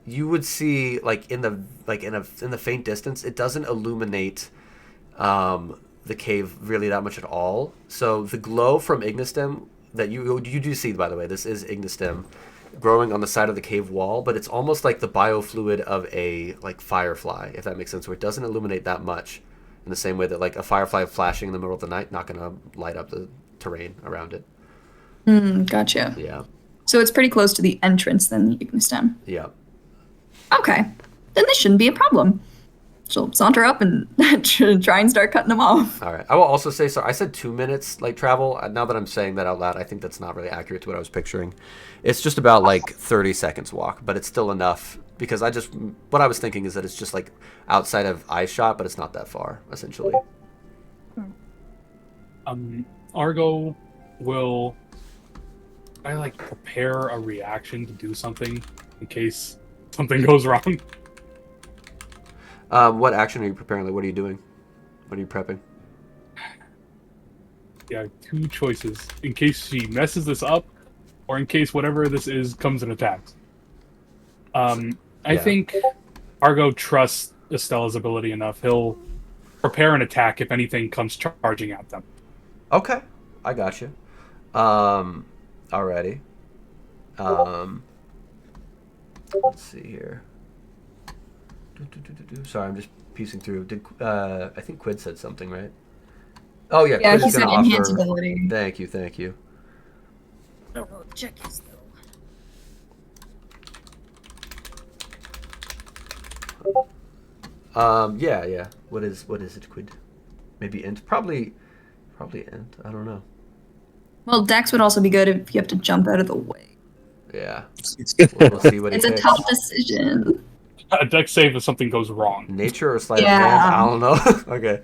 You would see in the faint distance, it doesn't illuminate the cave really that much at all. So the glow from ignistem that you do see, by the way, this is ignistem growing on the side of the cave wall, but it's almost like the biofluid of a firefly, if that makes sense, where it doesn't illuminate that much in the same way that a firefly flashing in the middle of the night not going to light up the terrain around it. Gotcha. Yeah. So it's pretty close to the entrance then, the ignistem. Yeah. Okay. Then this shouldn't be a problem. She'll saunter up and try and start cutting them off. All right. I will also say, so I said 2 minutes travel. Now that I'm saying that out loud, I think that's not really accurate to what I was picturing. It's just about 30 seconds walk, but it's still enough because what I was thinking is that it's just outside of eye shot, but it's not that far, essentially. Argo will prepare a reaction to do something in case something goes wrong. What action are you preparing? What are you doing? What are you prepping? Yeah, 2 choices. In case she messes this up, or in case whatever this is comes and attacks. I think Argo trusts Estella's ability enough, he'll prepare an attack if anything comes charging at them. Okay, I got you. Alrighty. Let's see here. Sorry, I'm just piecing through. I think Quid said something, right? Oh yeah, Yeah, Quid's he said gonna enhance offer. ability. Thank you. I don't know what the check is though. Yeah. What is it, Quid? Maybe int? Probably int. I don't know. Well, Dex would also be good if you have to jump out of the way. Yeah. We'll see what he It's a picks. tough decision. A dex save if something goes wrong. Nature or sleight Yeah. of hand? I don't know. Okay.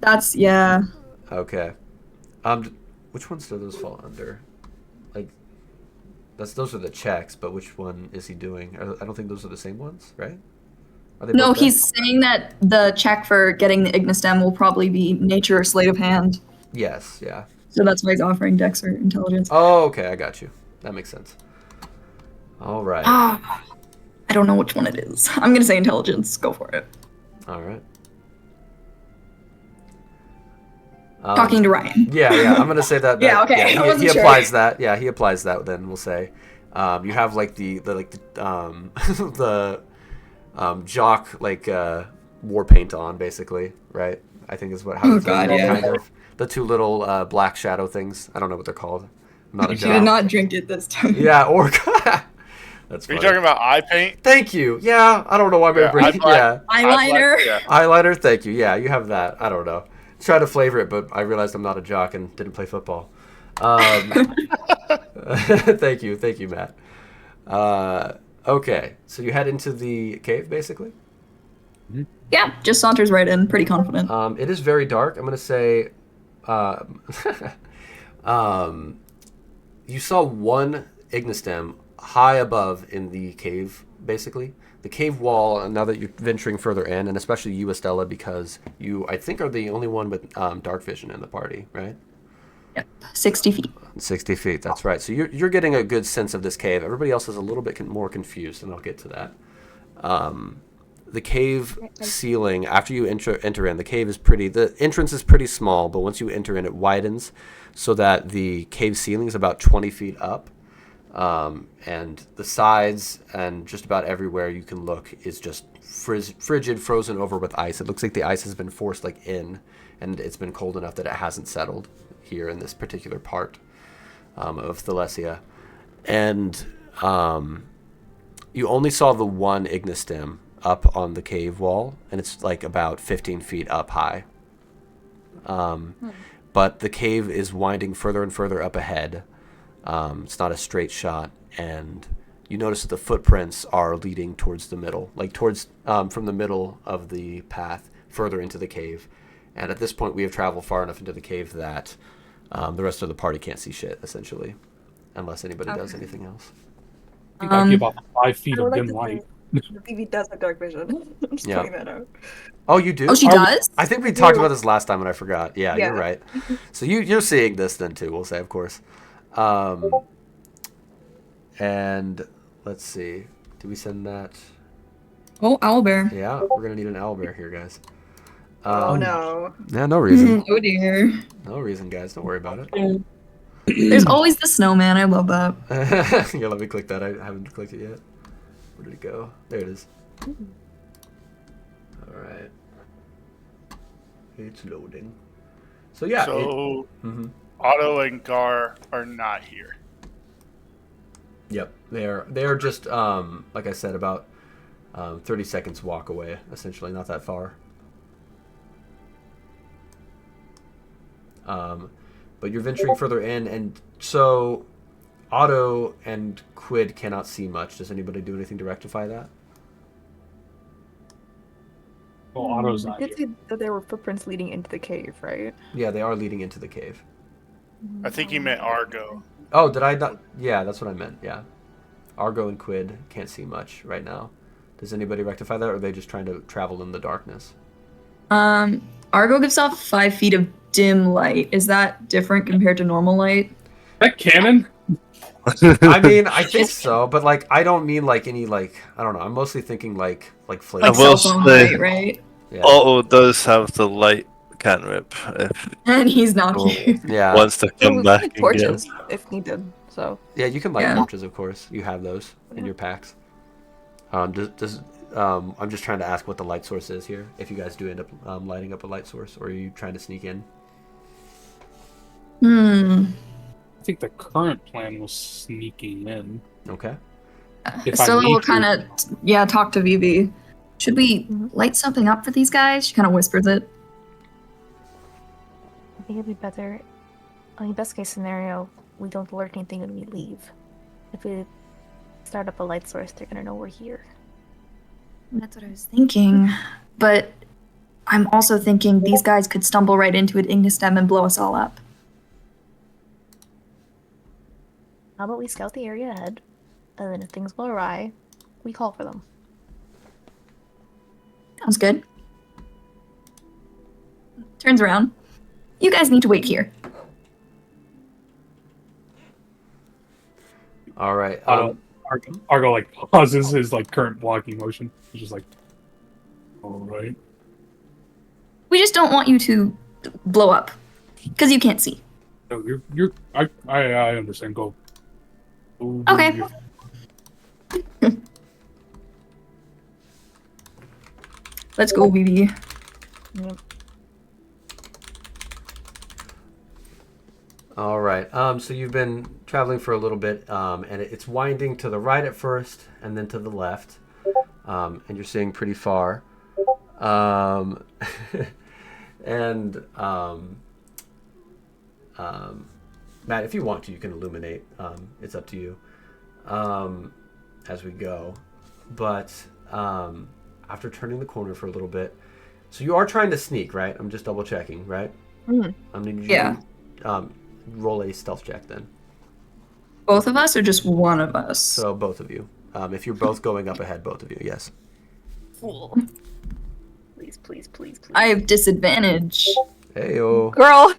That's yeah. Okay. Which ones do those fall under? Like, those are the checks, but which one is he doing? I don't think those are the same ones, right? Are they No, both he's saying that the check for getting the Ignis Stem will probably be nature or sleight of hand. Yes, yeah. So that's why he's offering Dex or intelligence. Oh, okay, I got you. That makes sense. All right. I don't know which one it is. I'm gonna say intelligence. Go for it. All right. Talking to Ryan. Yeah. I'm gonna say that. Yeah, okay, Yeah, I wasn't he sure. applies that. Yeah, he applies that. Then we'll say, you have like the the jock war paint on, basically, right? I think is how Oh, it's God, yeah. kind of the two little black shadow things. I don't know what they're called. I'm not a She did jock. not drink it this time. Yeah, or that's Are you funny. talking about eye paint? Thank you. Yeah, I don't know why I'm Yeah, bringing. Yeah, Eyeliner. Yeah. eyeliner. Thank you. Yeah, you have that. I don't know. Try to flavor it, but I realized I'm not a jock and didn't play football. Thank you, Matt. Okay, so you head into the cave, basically. Yeah, just saunters right in, pretty confident. It is very dark. I'm gonna say, you saw one Ignistem high above in the cave, basically. The cave wall, and now that you're venturing further in, and especially you, Estella, because you, I think, are the only one with dark vision in the party, right? Yep, 60 feet. 60 feet, that's right. So you're getting a good sense of this cave. Everybody else is a little bit more confused, and I'll get to that. The cave ceiling, after you enter in, the cave is the entrance is pretty small, but once you enter in, it widens so that the cave ceiling is about 20 feet up. And the sides and just about everywhere you can look is just frigid, frozen over with ice. It looks like the ice has been forced in, and it's been cold enough that it hasn't settled here in this particular part of Thalesia. And you only saw the one Ignistem up on the cave wall, and it's about 15 feet up high. But the cave is winding further and further up ahead. It's not a straight shot, and you notice that the footprints are leading towards the middle, from the middle of the path further into the cave. And at this point, we have traveled far enough into the cave that the rest of the party can't see shit, essentially, unless anybody does anything else. I think I'd be about 5 feet I would of like dim to light. say the BB does have dark vision. I'm just Yeah. pointing that out. Oh, you do? Oh, she does? I think we talked about this last time, and I forgot. Yeah, Yeah. you're right. So you're seeing this then too. We'll say, of course. And let's see. Did we send that? Oh, owlbear. Yeah, we're gonna need an owlbear here, guys. Oh no. Yeah, no reason. Oh dear. No reason, guys. Don't worry about it. There's always the snowman. I love that. Yeah, let me click that. I haven't clicked it yet. Where did it go? There it is. All right. It's loading. So yeah. So Mhm. Otto and Gar are not here. Yep, they're just like I said, about 30 seconds walk away, essentially, not that far. But you're venturing further in, and so Otto and Quid cannot see much. Does anybody do anything to rectify that? Well, Otto's You not did here. say that there were footprints leading into the cave, right? Yeah, they are leading into the cave. I think he meant Argo. Oh, did I not? Yeah, that's what I meant. Yeah, Argo and Quid can't see much right now. Does anybody rectify that, or are they just trying to travel in the darkness? Argo gives off 5 feet of dim light. Is that different compared to normal light? That cannon? I mean, I think so, but like, I don't mean like any like, I don't know. I'm mostly thinking like I flavor. will cell phone say- light, right? Yeah. Otto does have the light cantrip if And he's not Cool. here. Yeah. wants to Well, come we've back got and get him. torches if needed. So Yeah, you can light Yeah. torches, of course. You have those in your packs. I'm just trying to ask what the light source is here. If you guys do end up lighting up a light source, or are you trying to sneak in? I think the current plan was sneaking in. Okay. If I Stella need will to. kind of, talk to Vivi. Should we light something up for these guys? She kind of whispers it. I think it'd be better. I mean, best case scenario, we don't alert anything when we leave. If we start up a light source, they're gonna know we're here. That's what I was thinking. But I'm also thinking these guys could stumble right into it, Ignistem, and blow us all up. How about we scout the area ahead, and then if things go awry, we call for them. Sounds good. Turns around. You guys need to wait here. All right. Argo like pauses his like current walking motion. He's just like, all right. We just don't want you to blow up. Because you can't see. No, I understand. Go. Go do Okay. you. Let's go, Vivi. Yep. All right. So you've been traveling for a little bit, and it's winding to the right at first, and then to the left, and you're seeing pretty far. And Matt, if you want to, you can illuminate. It's up to you as we go. But after turning the corner for a little bit, so you are trying to sneak, right? I'm just double checking, right? Mhm. I mean, Yeah. roll a stealth check then. Both of us or just one of us? So both of you. If you're both going up ahead, both of you, yes. Please, please, please, please. I have disadvantage. Heyo. girl,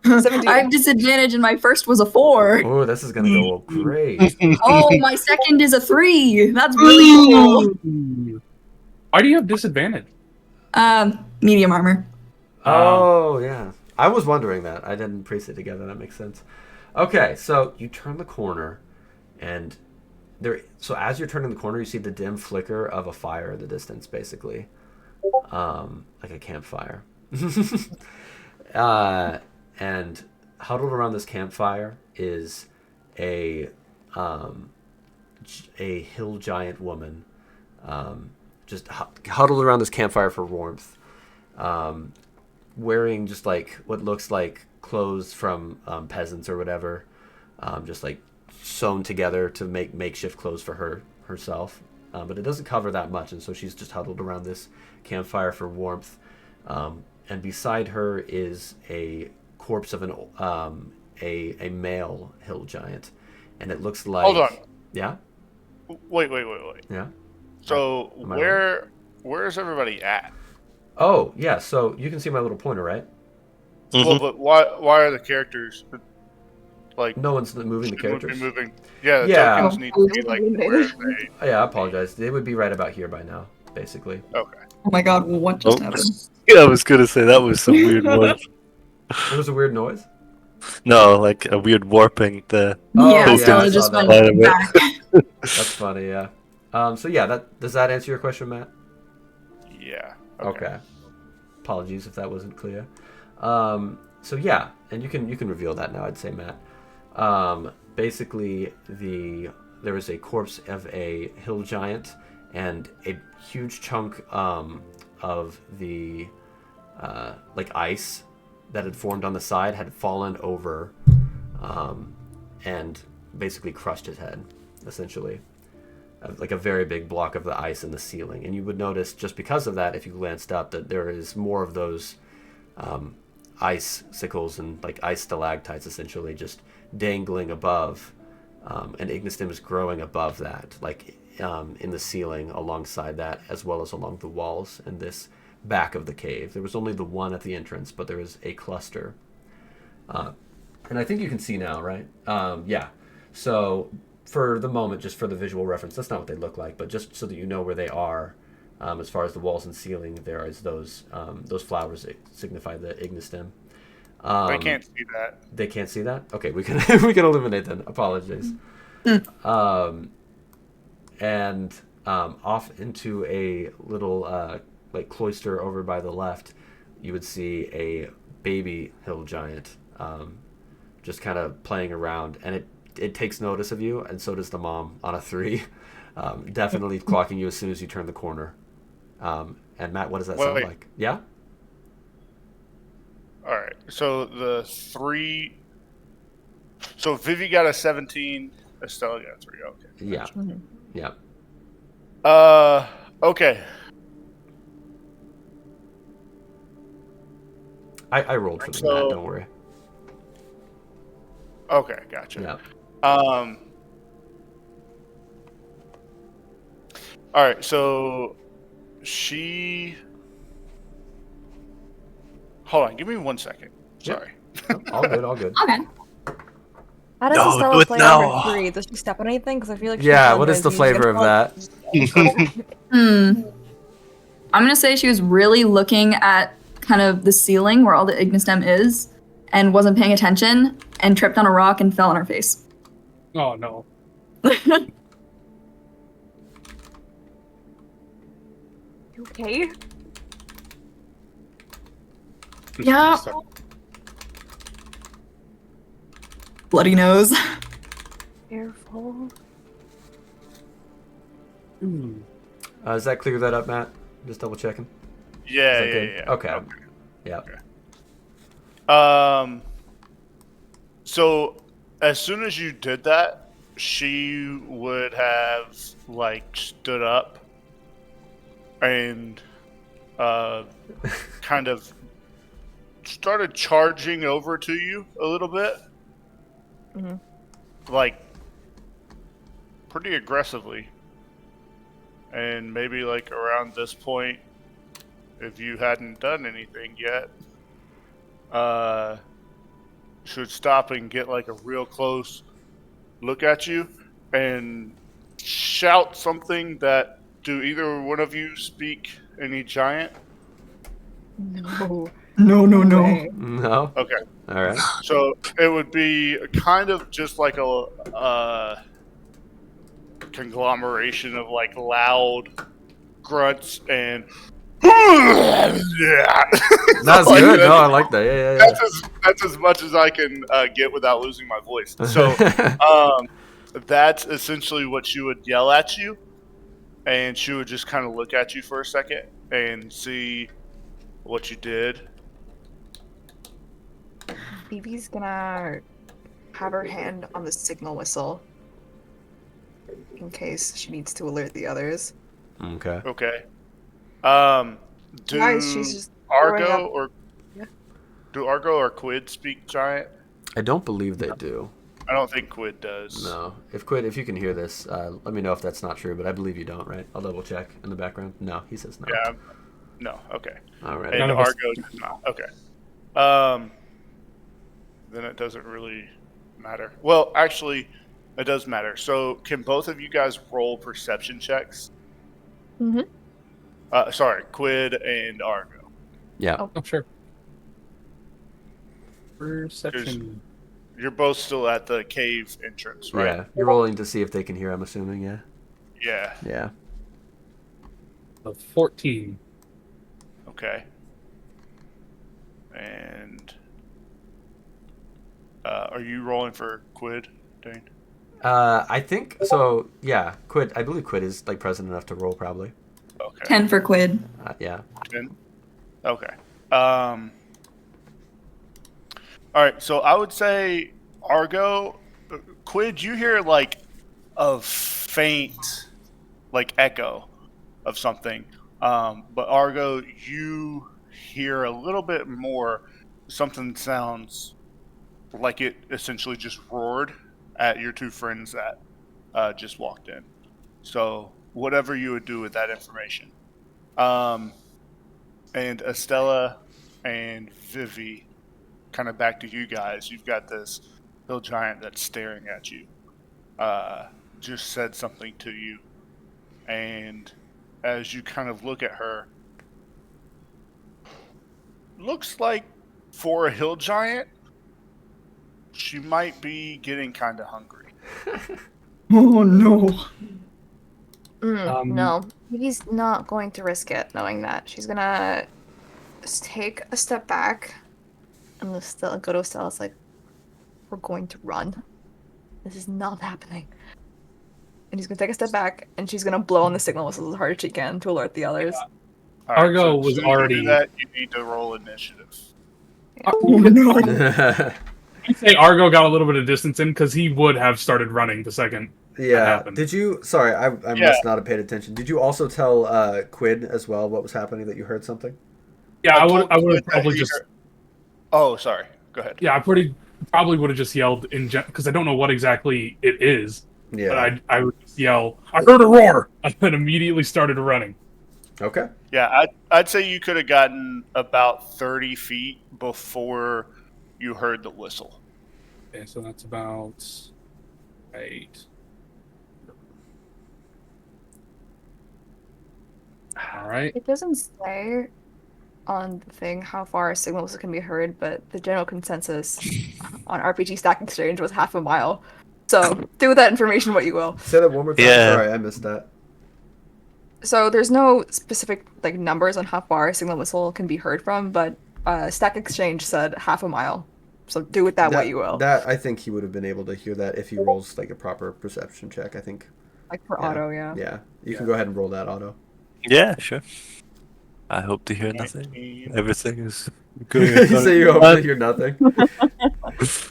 17. I have disadvantage and my first was a 4. Oh, this is gonna go great. Oh, my second is a 3. That's really cool. Why do you have disadvantage? Medium armor. Oh, yeah. I was wondering that. I didn't piece it together. That makes sense. Okay, so you turn the corner, and there. So as you're turning the corner, you see the dim flicker of a fire in the distance, basically, like a campfire. And huddled around this campfire is a hill giant woman, just huddled around this campfire for warmth, wearing just like what looks like clothes from peasants or whatever, just like sewn together to make makeshift clothes for herself. But it doesn't cover that much, and so she's just huddled around this campfire for warmth. And beside her is a corpse of a male hill giant, and it looks like. Hold on. Yeah. Wait. Yeah. So Am I where's everybody at? Oh yeah. So you can see my little pointer, right? Well, but why are the characters like No one's moving the should characters. be moving? Yeah, the Yeah. tokens need to be like where they. Oh, yeah, I apologize. They would be right about here by now, basically. Okay. Oh my god, what just Oh. happened? Yeah, I was gonna say that was some weird noise. There was a weird noise. No, like a weird warping. The Oh, yeah, yeah, Stella I just saw went that. back. That's funny. Yeah. So yeah, does that answer your question, Matt? Yeah. Okay. Apologies if that wasn't clear. So yeah, and you can reveal that now. I'd say, Matt. Basically, there is a corpse of a hill giant, and a huge chunk of the like ice that had formed on the side had fallen over, and basically crushed his head, essentially. Like a very big block of the ice in the ceiling. And you would notice, just because of that, if you glanced up, that there is more of those ice sickles and like ice stalactites, essentially, just dangling above. And Ignistim is growing above that, like in the ceiling alongside that, as well as along the walls in this back of the cave. There was only the one at the entrance, but there was a cluster. And I think you can see now, right? Yeah. So for the moment, just for the visual reference, that's not what they look like, but just so that you know where they are, as far as the walls and ceiling, there is those flowers that signify the ignistem. They can't see that. They can't see that. Okay, we can we can eliminate them. Apologies. And off into a little like cloister over by the left, you would see a baby hill giant just kind of playing around, and it takes notice of you, and so does the mom on a 3, definitely clocking you as soon as you turn the corner. And Matt, what does that sound Wait. like? Yeah. All right. So the 3. So Vivi got a 17. Estella got a 3. Okay. Yeah. Yeah. Okay. I rolled for the So- Matt. Don't worry. Okay, gotcha. Yeah. All right, so she. Hold on, give me 1 second. Yeah. Sorry. All good. All good. Okay. How does No, Estella do it play now. number 3? Does she step on anything? Because I feel like Yeah. What is the she's flavor of gonna that? I'm gonna say she was really looking at kind of the ceiling where all the ignistem is, and wasn't paying attention, and tripped on a rock and fell on her face. Oh no. You okay? Yeah. Bloody nose. Careful. Does that clear that up, Matt? Just double checking. Yeah, Is that yeah, good? yeah. Okay. Yeah. So as soon as you did that, she would have like stood up and kind of started charging over to you a little bit. Mhm. Like pretty aggressively. And maybe like around this point, if you hadn't done anything yet, should stop and get like a real close look at you and shout something that do either one of you speak any giant? No. No. way. No. Okay. All right. So it would be kind of just like a conglomeration of like loud grunts and yeah. That's Like, good. No, I like that. Yeah. That's as much as I can get without losing my voice. So that's essentially what she would yell at you, and she would just kind of look at you for a second and see what you did. Phoebe's gonna have her hand on the signal whistle in case she needs to alert the others. Okay. Okay. Do Guys, she's just throwing Argo up- or Yeah. do Argo or Quid speak giant? I don't believe they do. I don't think Quid does. No. If you can hear this, let me know if that's not true. But I believe you don't. Right? I'll double check in the background. No, he says no. Yeah. No. Okay. All right. And None of us- Argo does not. Okay. Then it doesn't really matter. Well, actually, it does matter. So, can both of you guys roll perception checks? Mhm. Sorry, Quid and Argo. Yeah. Oh. Oh, sure. Perception. You're both still at the cave entrance, right? Yeah. You're rolling to see if they can hear. I'm assuming. Yeah. Yeah. Yeah. 14. Okay. And are you rolling for Quid, Dane? I think so. Yeah. Quid. I believe Quid is like present enough to roll. Probably. Okay. 10 for Quid. Yeah. 10? Okay. All right. So I would say Argo, Quid. You hear like a faint, like echo of something. But Argo, you hear a little bit more. Something sounds like it essentially just roared at your two friends that just walked in. So whatever you would do with that information. And Estella and Vivi, kind of back to you guys. You've got this hill giant that's staring at you. just said something to you. And as you kind of look at her, looks like for a hill giant, she might be getting kind of hungry. Oh no. No, he's not going to risk it, knowing that. She's gonna just take a step back, and go to Stella's like, we're going to run. This is not happening. And he's gonna take a step back, and she's gonna blow on the signal whistle as hard as she can to alert the others. All right, Argo was as soon as already- You do that, you need to roll initiative. Oh no. I'd say Argo got a little bit of distance in because he would have started running the second. Yeah. happened. Did you? Sorry, I Yeah. must not have paid attention. Did you also tell Quid as well what was happening? That you heard something? Yeah, I told would you have that probably he just. heard- Oh, sorry. Go ahead. Yeah, I probably would have just yelled in because I don't know what exactly it is. Yeah. But I would just yell, "I heard a roar!" and then immediately started running. Okay. Yeah, I'd say you could have gotten about 30 feet before you heard the whistle. Okay, so that's about 8. All right. It doesn't say on the thing how far signals can be heard, but the general consensus on RPG Stack Exchange was half a mile. So do with that information what you will. Say that one more time. Yeah. Sorry, I missed that. So there's no specific like numbers on how far a signal whistle can be heard from, but Stack Exchange said half a mile. So do with that what you will. That I think he would have been able to hear that if he rolls like a proper perception check. I think. Like for Yeah. auto, yeah. Yeah. You can go ahead and roll that auto. Yeah, sure. I hope to hear nothing. 19. Everything is good. You say you hope to hear nothing.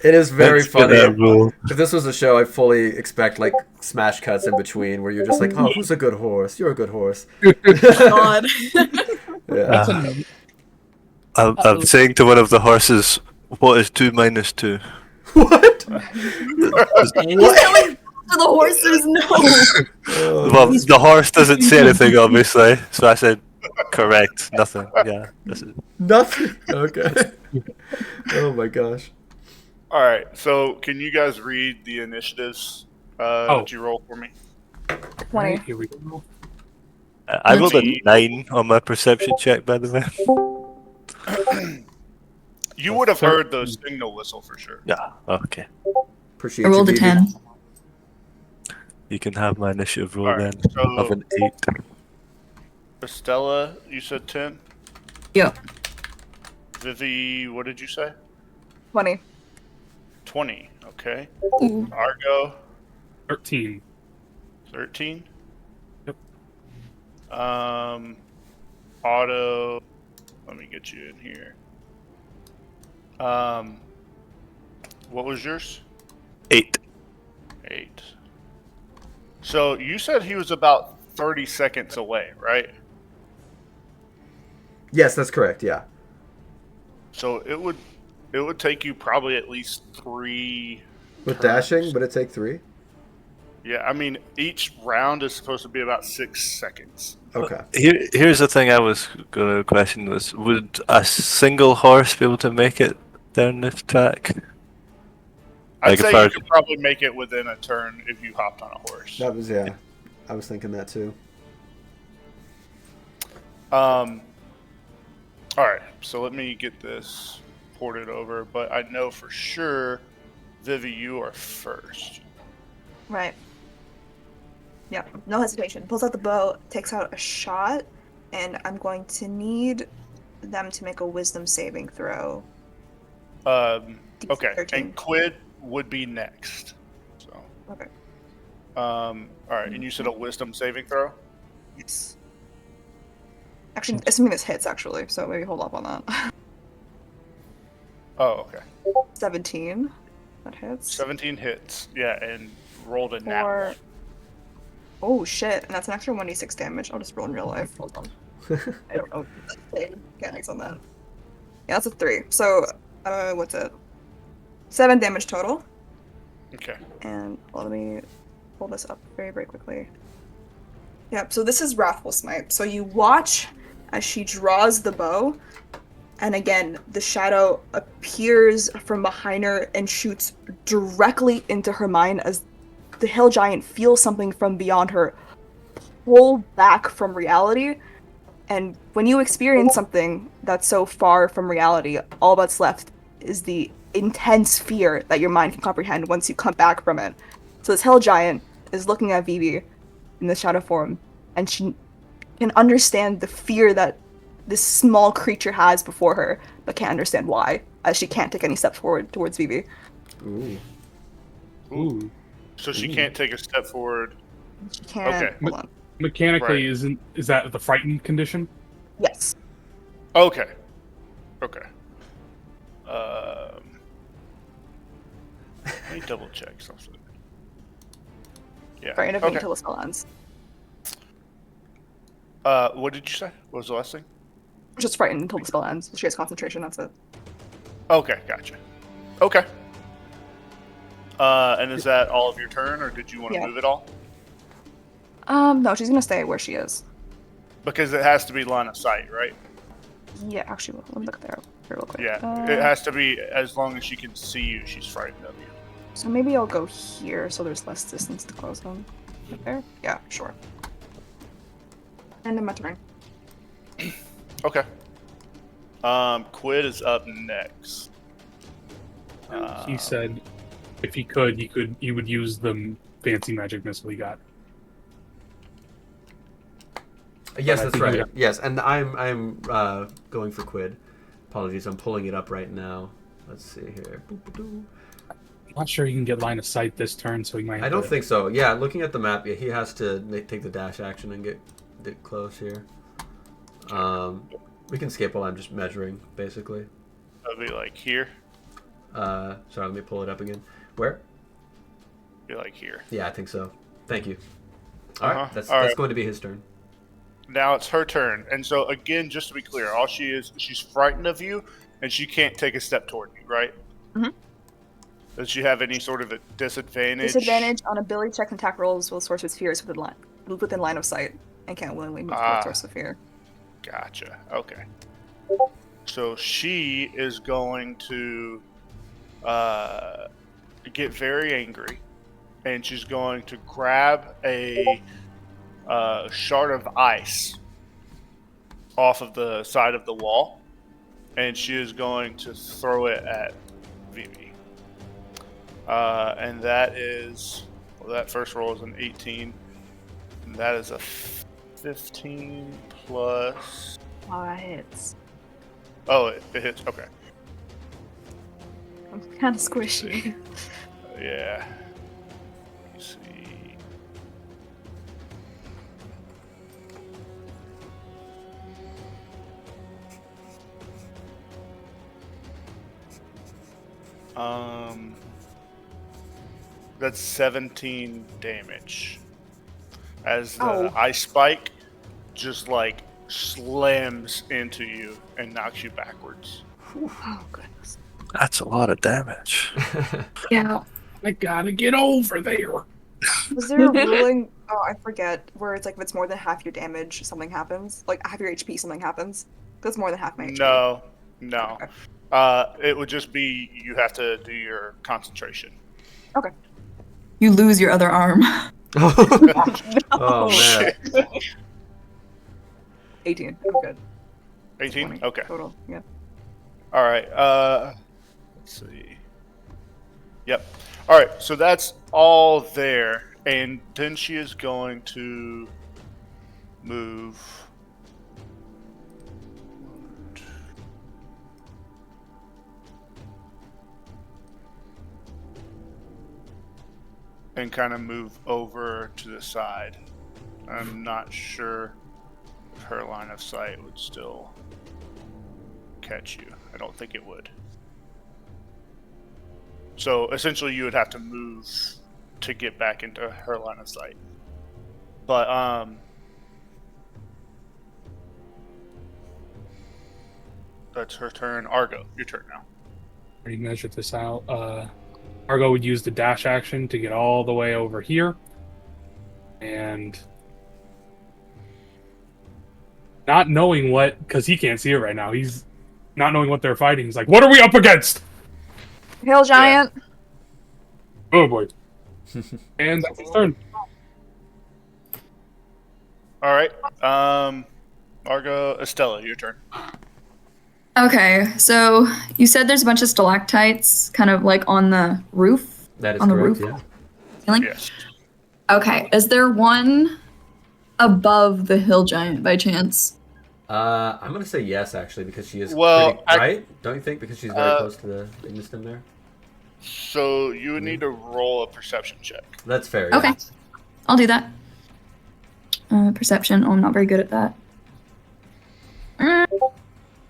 It is very Thanks for funny. that rule. If this was a show, I'd fully expect like smash cuts in between where you're just like, "Oh, who's a good horse? You're a good horse." God. Yeah. I'm saying to one of the horses, "What is 2 minus 2?" What? What? To the horses, no. Well, the horse doesn't say anything, obviously, so I said, "Correct, nothing." Yeah, this is. Nothing. Okay. Oh my gosh. All right, so can you guys read the initiatives that you roll for me? 20. Here we go. I rolled a 9 on my perception check, by the way. You would have heard the signal whistle for sure. Yeah, okay. Appreciate I rolled you, a BB. 10. You can have my initiative roll Alright, then. so- Of an 8. Estella, you said 10. Yep. Vivi, what did you say? 20. 20. Okay. Ooh. Argo, 13. 13. Yep. Auto. Let me get you in here. What was yours? 8. 8. So you said he was about 30 seconds away, right? Yes, that's correct. Yeah. So it would take you probably at least 3. With turns. dashing, would it take 3? Yeah, I mean each round is supposed to be about 6 seconds. Okay. Here's the thing I was going to question was, would a single horse be able to make it down this track? I'd Like say if I- you could probably make it within a turn if you hopped on a horse. That was yeah. I was thinking that too. All right, so let me get this ported over, but I know for sure, Vivi, you are first. Right. Yeah, no hesitation. Pulls out the bow, takes out a shot, and I'm going to need them to make a wisdom saving throw. Okay, 13. and Quid would be next. So, Okay. all right, and you said a wisdom saving throw. Yes. Actually, assuming this hits, actually, so maybe hold up on that. Oh, okay. 17. That hits. 17 hits. Yeah, and rolled a nat Four. one. Oh shit, and that's an extra 1d6 damage. I'll just roll in real life. Hold on. I don't know. Mechanics on that. Yeah, that's a 3. So, what's it? 7 damage total. Okay. And well, let me pull this up very, very quickly. Yep, so this is Wrathful Smite. So you watch as she draws the bow, and again, the shadow appears from behind her and shoots directly into her mind as the hill giant feels something from beyond her pull back from reality. And when you experience something that's so far from reality, all that's left is the intense fear that your mind can comprehend once you come back from it. So this hill giant is looking at Vivi in the shadow form, and she can understand the fear that this small creature has before her, but can't understand why, as she can't take any steps forward towards Vivi. Ooh. Ooh. So she can't take a step forward. She can't. Okay. Hold on. Mechanically, Right. is that the frightened condition? Yes. Okay. Okay. Let me double check something. Yeah. Frightened of me Okay. until the spell ends. What did you say? What was the last thing? Just frightened until the spell ends. She has concentration. That's it. Okay, gotcha. Okay. And is that all of your turn, or did you want to Yeah. move it all? No, she's gonna stay where she is. Because it has to be line of sight, right? Yeah, actually, let me look there real quick. Yeah. It has to be as long as she can see you. She's frightened of you. So maybe I'll go here so there's less distance to close them. Right there? Yeah, sure. And then my turn. Okay. Quid is up next. He said if he could, he would use the fancy magic missile he got. Yes, I that's think right. we- Yes, and I'm going for Quid. Apologies, I'm pulling it up right now. Let's see here. Boop-a-doo. I'm not sure he can get line of sight this turn, so he might. I don't think so. Yeah, looking at the map, yeah, he has to take the dash action and get close here. We can skip while I'm just measuring, basically. That'll be like here. Sorry, let me pull it up again. Where? Be like here. Yeah, I think so. Thank you. All right, Uh-huh. that's All right. going to be his turn. Now it's her turn. And so again, just to be clear, all she's frightened of you, and she can't take a step toward you, right? Mhm. Does she have any sort of a disadvantage? Disadvantage on ability checks and attack rolls will source its fears within line of sight, and can't willingly move towards source of fear. Gotcha. Okay. So she is going to get very angry, and she's going to grab a shard of ice off of the side of the wall, and she is going to throw it at Vivi. And that is, well, that first roll is an 18, and that is a 15 plus. Hits. Oh, it hits. Okay. I'm kind of squishy. Yeah. Let me see. That's 17 damage. As the ice spike just like slams into you and knocks you backwards. Oh, goodness. That's a lot of damage. Yeah. I gotta get over there. Was there a ruling? Oh, I forget. Where it's like if it's more than half your damage, something happens. Like half your HP, something happens. That's more than half my HP. No. Okay. It would just be you have to do your concentration. Okay. You lose your other arm. Oh man. 18. I'm good. 18? 20 Okay. Total. Yeah. All right. Let's see. Yep. All right. So that's all there, and then she is going to move. And kind of move over to the side. I'm not sure if her line of sight would still catch you. I don't think it would. So essentially you would have to move to get back into her line of sight. But that's her turn. Argo, your turn now. Already measured this out. Argo would use the dash action to get all the way over here. And not knowing what, because he can't see it right now, he's not knowing what they're fighting. He's like, what are we up against? Hill giant. Oh boy. And that's his turn. All right. Argo, Estella, your turn. Okay, so you said there's a bunch of stalactites kind of like on the roof? That is On the correct, roof? yeah. Ceiling? Yes. Okay, is there one above the hill giant by chance? I'm gonna say yes, actually, because she is Well, pretty, right? Don't you think? Because she's very close to the big stem there. So you would need to roll a perception check. That's fair. Yeah. Okay, I'll do that. Perception. Oh, I'm not very good at that.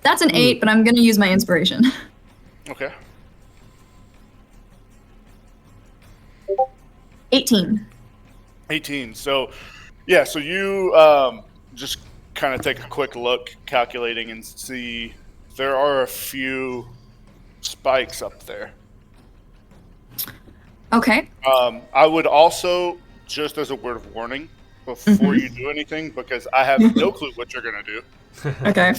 That's an 8, but I'm gonna use my inspiration. Okay. 18. 18. So, yeah, so you just kind of take a quick look, calculating, and see there are a few spikes up there. Okay. I would also, just as a word of warning, before you do anything, because I have no clue what you're going to do, Okay.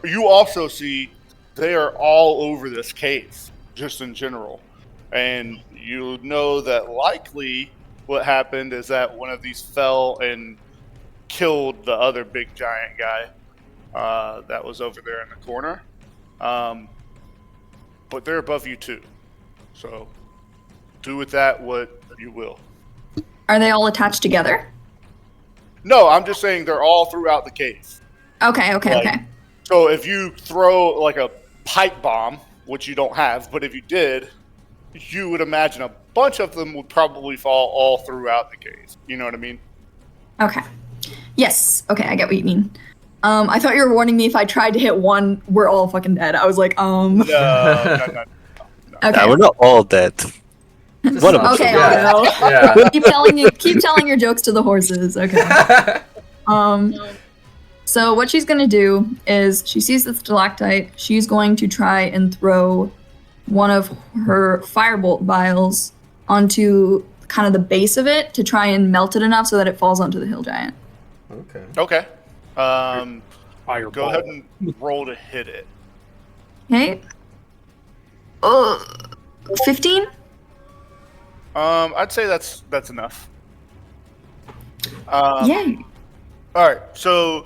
you also see they are all over this cave, just in general. And you know that likely what happened is that one of these fell and killed the other big giant guy that was over there in the corner. But they're above you too. So do with that what you will. Are they all attached together? No, I'm just saying they're all throughout the cave. Okay. Like, so if you throw like a pipe bomb, which you don't have, but if you did, you would imagine a bunch of them would probably fall all throughout the cave. You know what I mean? Okay. Yes. Okay, I get what you mean. I thought you were warning me if I tried to hit one, we're all fucking dead. I was like, No. Okay. Yeah, we're not all dead. One of us. Okay, Yeah. I'll go. Yeah. Keep telling your jokes to the horses. Okay. So what she's gonna do is she sees the stalactite. She's going to try and throw one of her firebolt vials onto kind of the base of it to try and melt it enough so that it falls onto the hill giant. Okay. Okay. Fireball. Go ahead and roll to hit it. Okay. 15? I'd say that's enough. Yay. All right. So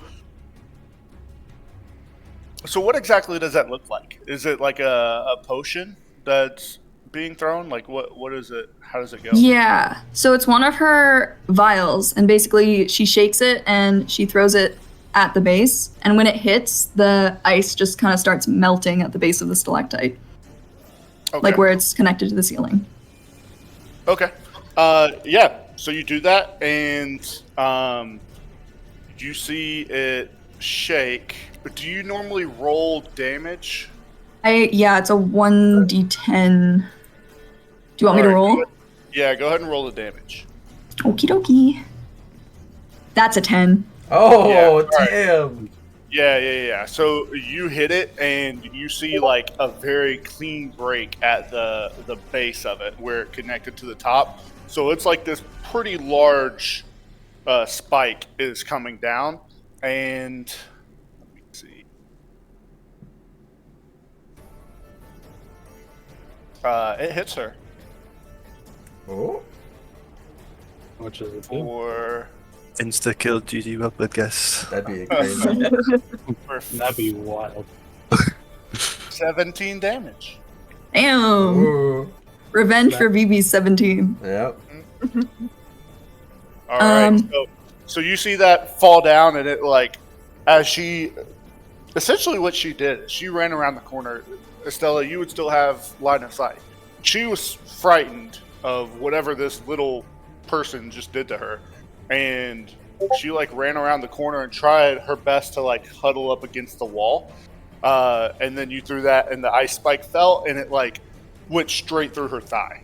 what exactly does that look like? Is it like a potion that's being thrown? Like what is it? How does it go? Yeah. So it's one of her vials, and basically she shakes it and she throws it at the base, and when it hits, the ice just kind of starts melting at the base of the stalactite, Okay. like where it's connected to the ceiling. Okay. Yeah. So you do that, and you see it shake. But do you normally roll damage? Yeah, it's a 1d10. Do you want me to Alright, roll? go ahead. Yeah, go ahead and roll the damage. Okie dokie. That's a 10. Oh, Yeah, all right. damn. Yeah. So you hit it, and you see like a very clean break at the base of it, where it connected to the top. So it's like this pretty large spike is coming down, and let me see. It hits her Oh. How much is it? for Insta kill GG up, I guess. That'd be crazy. That'd be wild. 17 damage. Damn. Ooh. Revenge for BB's 17. Yep. All right. Um, So you see that fall down, and it like, as she, essentially what she did, is she ran around the corner. Estella, you would still have line of sight. She was frightened of whatever this little person just did to her, and she like ran around the corner and tried her best to like huddle up against the wall. And then you threw that, and the ice spike fell, and it like went straight through her thigh.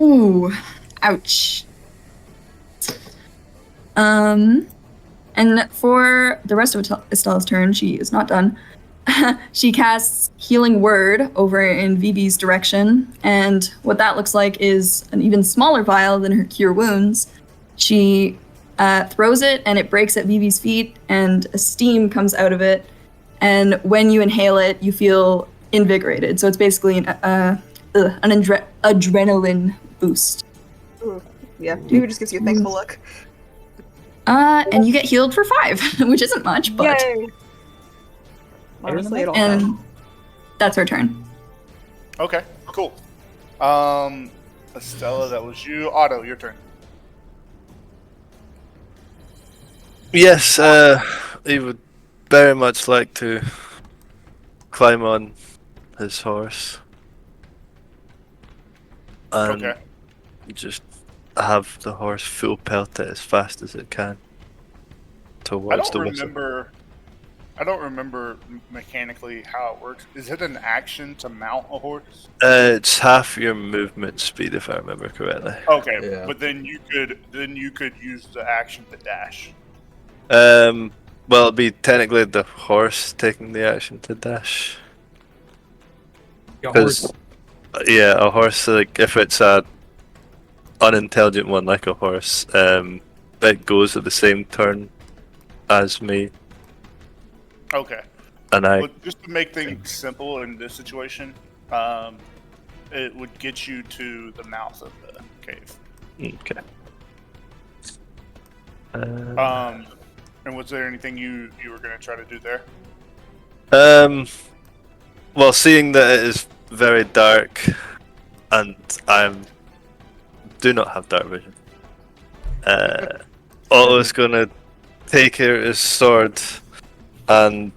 Ooh. Ouch. And for the rest of Estella's turn, she is not done. She casts Healing Word over in Vivi's direction, and what that looks like is an even smaller vial than her Cure Wounds. She throws it, and it breaks at Vivi's feet, and a steam comes out of it. And when you inhale it, you feel invigorated. So it's basically an adrenaline boost. Yeah, David just gives you a thankful look. And you get healed for 5, which isn't much, but Yay! Better than Honestly, it all and counts. that's our turn. Okay, cool. Estella, that was you. Otto, your turn. Yes, he would very much like to climb on his horse and Okay. just have the horse full pelt it as fast as it can towards the whistle. I don't remember mechanically how it works. Is it an action to mount a horse? It's half your movement speed, if I remember correctly. Okay, Yeah. but then you could use the action to dash. Well, it'd be technically the horse taking the action to dash. Yeah, horse. Yeah, a horse, like, if it's a unintelligent one like a horse, it goes at the same turn as me, Okay. and I. But just to make things simple in this situation, it would get you to the mouth of the cave. Okay. And was there anything you were going to try to do there? Well, seeing that it is very dark, and do not have dark vision, Otto's gonna take out his sword and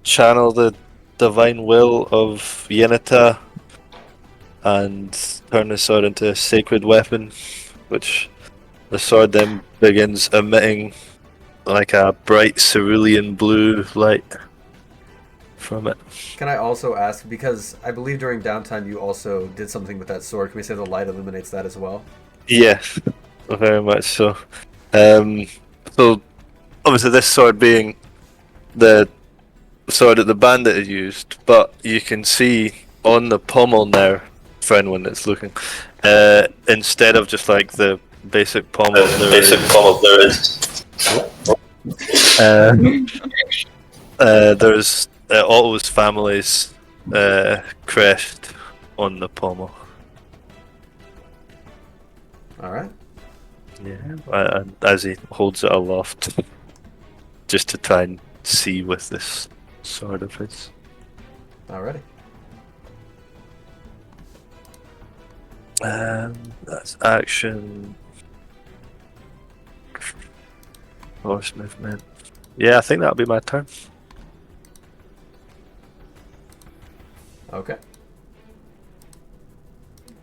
channel the divine will of Yenita and turn the sword into a sacred weapon, which the sword then begins emitting like a bright cerulean blue light from it. Can I also ask, because I believe during downtime you also did something with that sword, can we say the light illuminates that as well? Yes, very much so. So obviously this sword being the sword that the bandit had used, but you can see on the pommel now, for anyone that's looking, instead of just like the basic pommel, there's Otto's family's crest on the pommel. Alright. Yeah, as he holds it aloft, just to try and see with this sword of his. Alrighty. That's action. Horse movement. Yeah, I think that'll be my turn. Okay.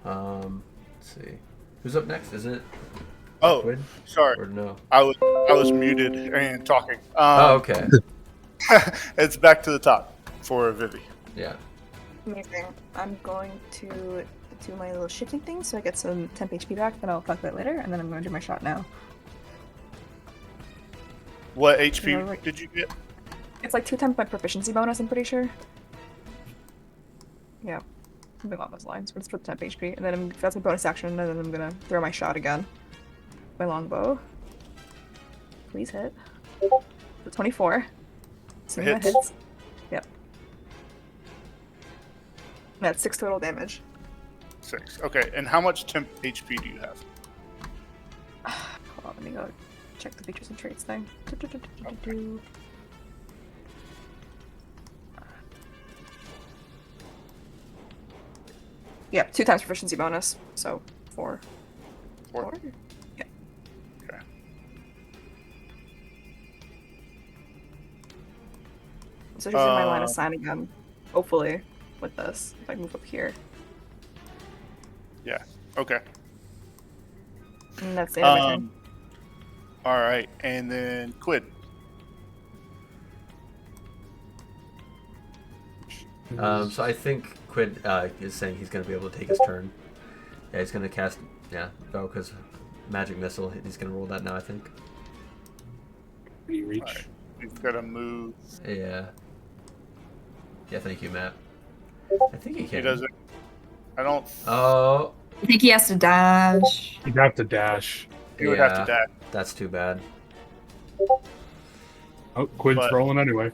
Let's see. Who's up next? Is it Oh, Quinn? sorry. Or no? I was muted and talking. Oh, okay. It's back to the top for Vivi. Yeah. Amazing. I'm going to do my little shifting thing so I get some temp HP back, then I'll calculate later, and then I'm going to do my shot now. What HP did you get? It's like 2 times my proficiency bonus, I'm pretty sure. Yeah. Something along those lines, but it's for the temp HP. And then that's a bonus action, and then I'm gonna throw my shot again. My longbow. Please hit. The 24. So that Hits. hits. Yep. That's 6 total damage. 6. Okay, and how much temp HP do you have? Hold on, let me go check the features and traits thing. Yeah, 2 times proficiency bonus, so 4. 4. Yeah. Okay. So just in my line of sight again, hopefully, with this, if I move up here. Yeah. Okay. And that's the end of my turn. All right, and then Quid. So I think Quid is saying he's going to be able to take his turn. Yeah, he's going to cast, because magic missile. He's going to roll that now, I think. Can you reach? Alright. He's got to move. Yeah. Yeah, thank you, Matt. I think he can. He doesn't. I don't. Oh. I think he has to dash. You'd have to dash. He would have to dash. That's too bad. Oh, Quid's But- rolling anyway.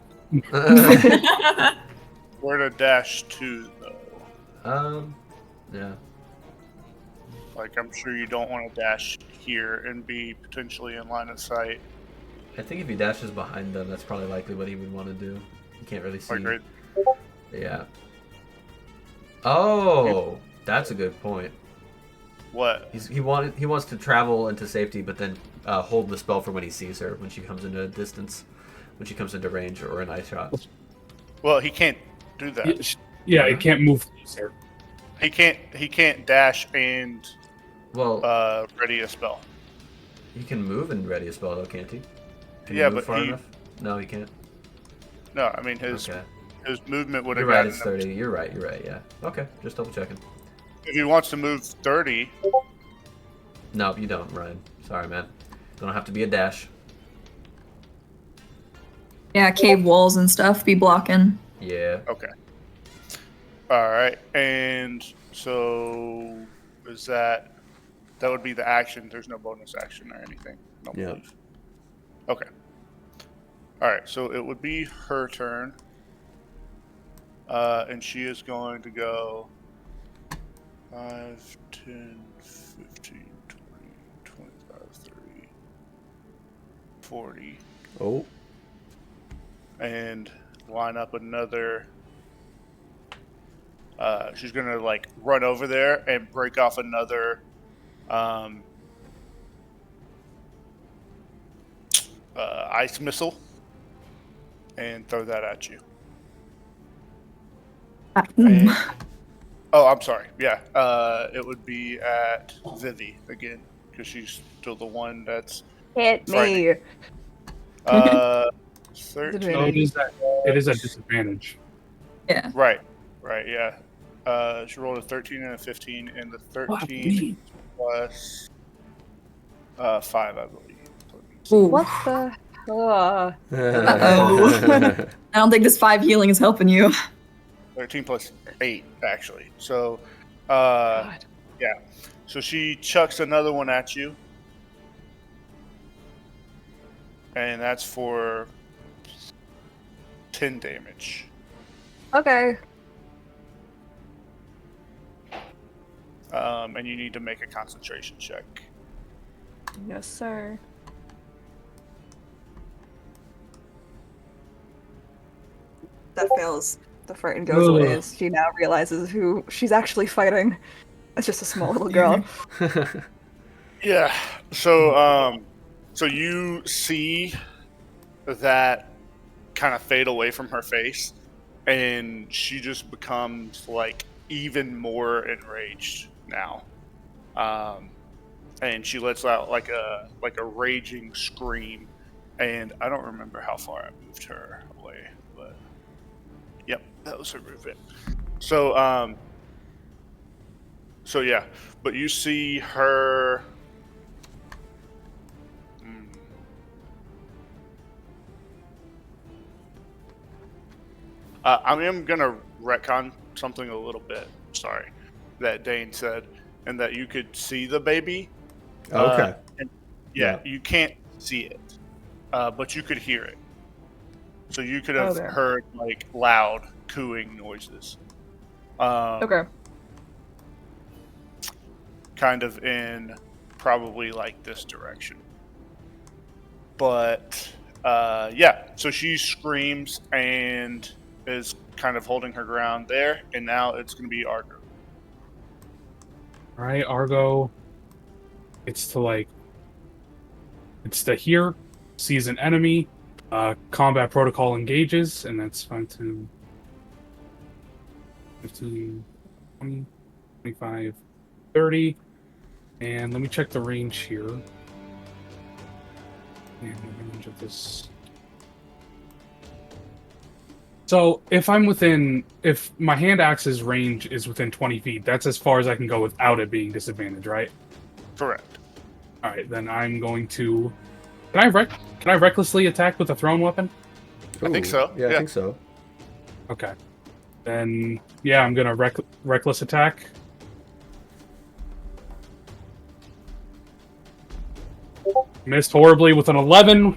Where to dash to, though? Yeah. Like, I'm sure you don't want to dash here and be potentially in line of sight. I think if he dashes behind them, that's probably likely what he would want to do. He can't really see. Like, right, Yeah. Oh, that's a good point. what? He wants to travel into safety, but then hold the spell for when he sees her, when she comes into a distance, when she comes into range or an eye shot. Well, he can't do that. Yeah, it can't move closer. He can't dash and ready a spell. He can move and ready a spell, though, can't he? Can Yeah, he move but far enough? No, he can't. No, I mean his movement would have. You're right. gotten It's him 30. You're right. Yeah. Okay, just double checking. If he wants to move 30, No, you don't, Ryan. Sorry, man. Don't have to be a dash. Yeah, cave walls and stuff be blocking. Yeah. okay. All right, and so is that would be the action? There's no bonus action or anything. No Yeah. believe. Okay. All right, so it would be her turn, and she is going to go 5, 10, 15, 20, 25, 30, 40. Oh. And line up another. She's gonna like run over there and break off another ice missile and throw that at you. And, oh, I'm sorry. Yeah, it would be at Vivi again because she's still the one that's Hit me. 13. So it is a disadvantage. Yeah. Right, yeah. She rolled a 13 and a 15, and the 13 plus 5, I believe. Ooh. What the? Uh-oh. I don't think this 5 healing is helping you. 13 plus 8, actually. So, God. yeah. So she chucks another one at you. And that's for 10 damage. Okay. And you need to make a concentration check. Yes, sir. That fails. The frightened goes away as she now realizes who she's actually fighting. It's just a small little girl. Yeah. So, so you see that kind of fade away from her face, and she just becomes like even more enraged now. And she lets out like a raging scream, and I don't remember how far I moved her away, but yep, that was her movement. So so yeah, but you see her. I am gonna retcon something a little bit. Sorry, that Dane said, and that you could see the baby. Okay. And Yeah. you can't see it, but you could hear it. So you could have Okay. heard like loud cooing noises. Okay. Kind of in probably like this direction. But yeah, so she screams and is kind of holding her ground there, and now it's going to be Argo. All right, Argo. It's to hear, sees an enemy, combat protocol engages, and that's 5, 10, 15, 20, 25, 30. And let me check the range here. And the range of this. So if my hand axe's range is within 20 feet, that's as far as I can go without it being disadvantaged, right? Correct. All right, then I'm going to. Can I recklessly attack with a thrown weapon? I think so. Yeah, I Yeah. think so. Okay. Then yeah, I'm gonna reckless attack. Missed horribly with an 11.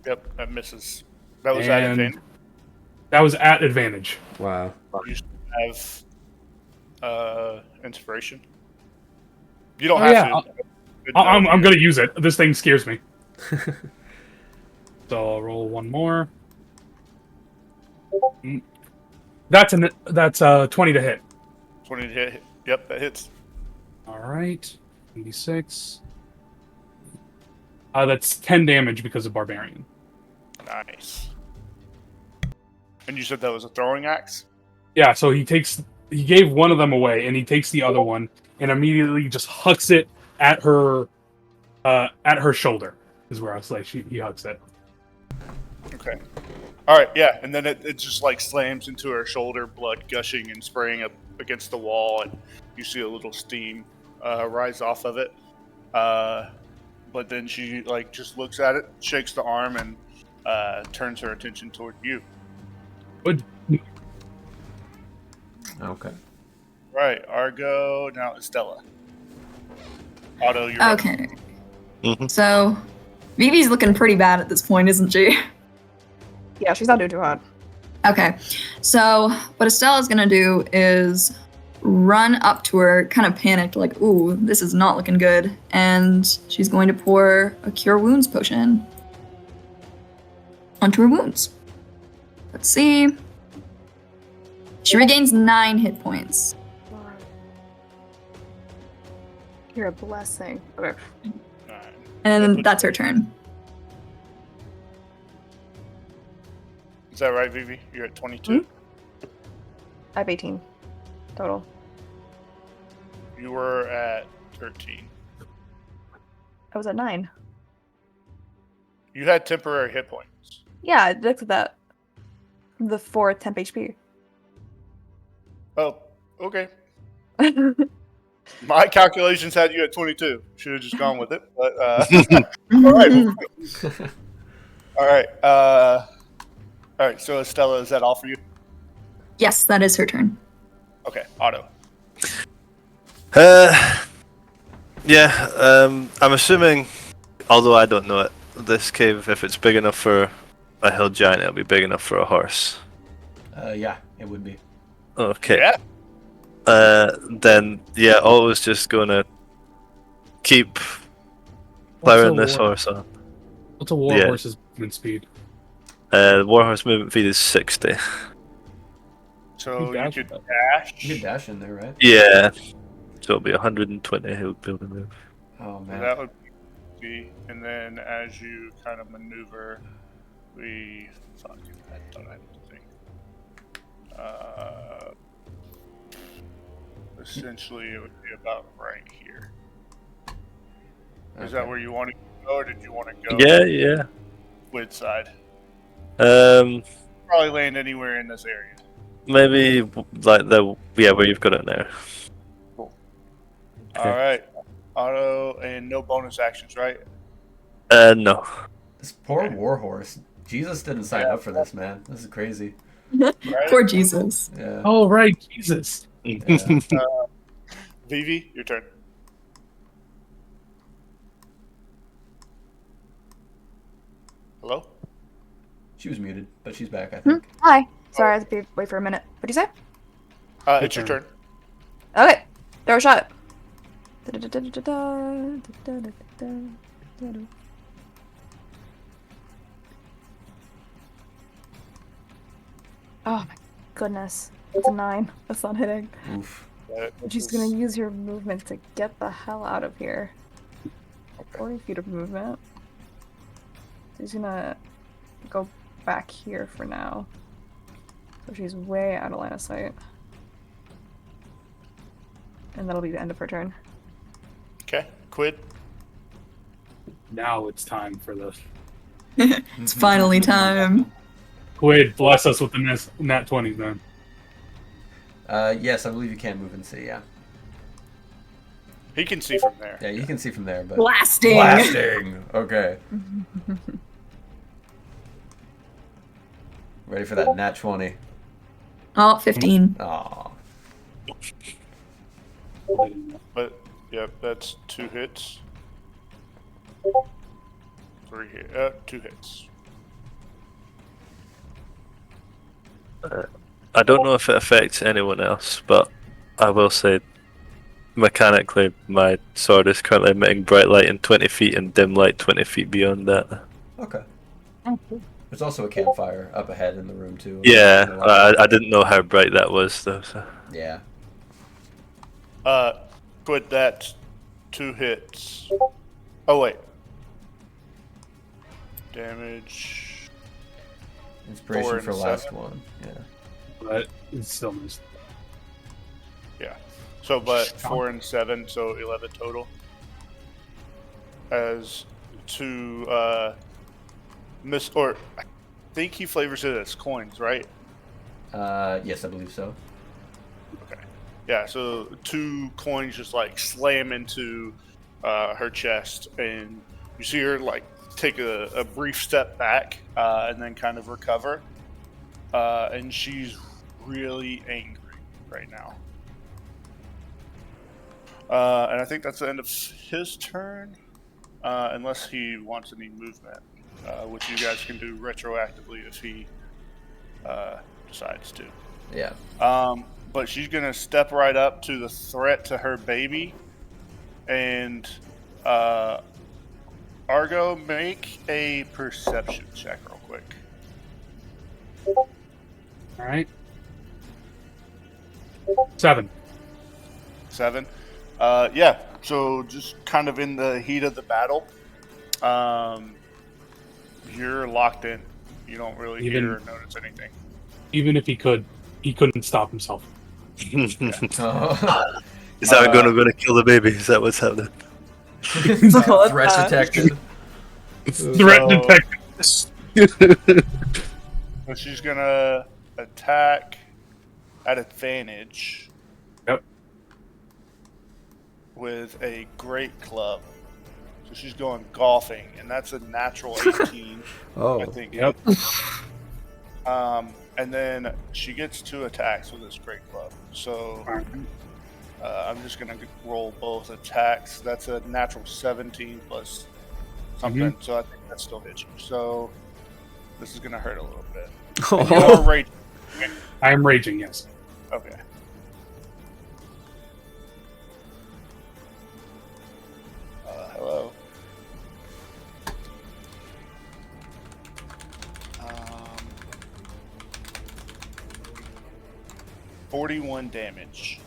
Yep, that misses. That was at And- advantage. That was at advantage. Wow. You have inspiration. You don't Oh, have yeah, to. I'm gonna use it. This thing scares me. So I'll roll one more. That's 20 to hit. 20 to hit. Yep, that hits. All right, 26. That's 10 damage because of barbarian. Nice. And you said that was a throwing axe? Yeah, so he gave one of them away, and he takes the other one and immediately just hucks it at her shoulder. Is where I was like, he hucks it. Okay. All right, yeah, and then it just like slams into her shoulder, blood gushing and spraying up against the wall, and you see a little steam rise off of it. But then she like just looks at it, shakes the arm, and turns her attention toward you. Good. Okay. Right, Argo. Now Estella. Otto, you're up. Okay. Mhm. So, Vivi's looking pretty bad at this point, isn't she? Yeah, she's not doing too hot. Okay. So, what Estella's gonna do is run up to her, kind of panicked, like, ooh, this is not looking good. And she's going to pour a Cure Wounds potion onto her wounds. Let's see. She regains 9 hit points. You're a blessing. Okay. Alright. And then that's her turn. Is that right, Vivi? You're at 22. I have 18 total. You were at 13. I was at 9. You had temporary hit points. Yeah, I deducted that. The 4 temp HP. Oh, okay. My calculations had you at 22. Should have just gone with it. But all right. All right. All right. So Estella, is that all for you? Yes, that is her turn. Okay. Otto. Yeah, I'm assuming, although I don't know it, this cave, if it's big enough for a hill giant, it'll be big enough for a horse. Yeah, it would be. Okay. Yeah. Then, yeah, always just gonna keep plowing this horse on. What's a war Yeah. horse's movement speed? Warhorse movement speed is 60. So You you dash could with dash. You could dash in there, right? Yeah. So it'll be 120 he'll be able to move. Oh And man. that would be, and then as you kind of maneuver, fuck, I thought I had to think. Essentially, it would be about right here. Is that Okay. where you want to go, or did you want to go Yeah. with side? Maybe Probably land anywhere in this area. like where you've got it now. Cool. Okay. All right, Auto, and no bonus actions, right? No. This poor warhorse. Jesus didn't sign up for this, man. This is crazy. Right? Poor Jesus. Yeah. Oh, right, Jesus. Yeah. Vivi, your turn. Hello? She was muted, but she's back, I think. Hi. Sorry, I had to wait for a minute. What'd you say? It's your turn. Okay. Throw a shot. Oh my goodness. It's a 9. That's not hitting. Oof. She's gonna use your movement to get the hell out of here. 40 feet of movement. She's gonna go back here for now. So she's way out of line of sight. And that'll be the end of her turn. Okay, Quid. Now it's time for the It's finally time. Quid. Bless us with the nat 20s, man. Yes, I believe you can move and see, yeah. He can see from there. Yeah, you can see from there, but... Blasting! Blasting! Okay. Ready for that nat 20. Oh, 15. Aw. But, yep, that's 2 hits. 3 hits. 2 hits. I don't know if it affects anyone else, but I will say mechanically, my sword is currently emitting bright light in 20 feet and dim light 20 feet beyond that. Okay. There's also a campfire up ahead in the room too. Yeah, I didn't know how bright that was though. So. Yeah. Quit that 2 hits. Oh wait. Damage. Inspiration 4 for and last 7. one. Yeah. But it's still missed. Yeah. So, but 4 and 7, so 11 total. As to miss, or I think he flavors it as coins, right? Yes, I believe so. Okay. Yeah. So 2 coins just like slam into her chest, and you see her like take a brief step back and then kind of recover. And she's really angry right now. And I think that's the end of his turn, unless he wants any movement, which you guys can do retroactively if he decides to. Yeah. But she's gonna step right up to the threat to her baby, and Argo, make a perception check real quick. All right. 7. 7. Yeah. So just kind of in the heat of the battle, you're locked in. You don't really hear or notice anything. Even if he could, he couldn't stop himself. Oh. Is that going to kill the baby? Is that what's happening? Threat detected. Threat detected. So she's gonna attack at advantage. Yep. With a great club. So she's going golfing, and that's a natural 18. Oh. I think. Yep. And then she gets 2 attacks with this great club. So I'm just gonna roll both attacks. That's a natural 17 plus something. So I think that still hits you. So this is gonna hurt a little bit. And you are raging. I am raging, yes. Okay. Hello. 41 damage.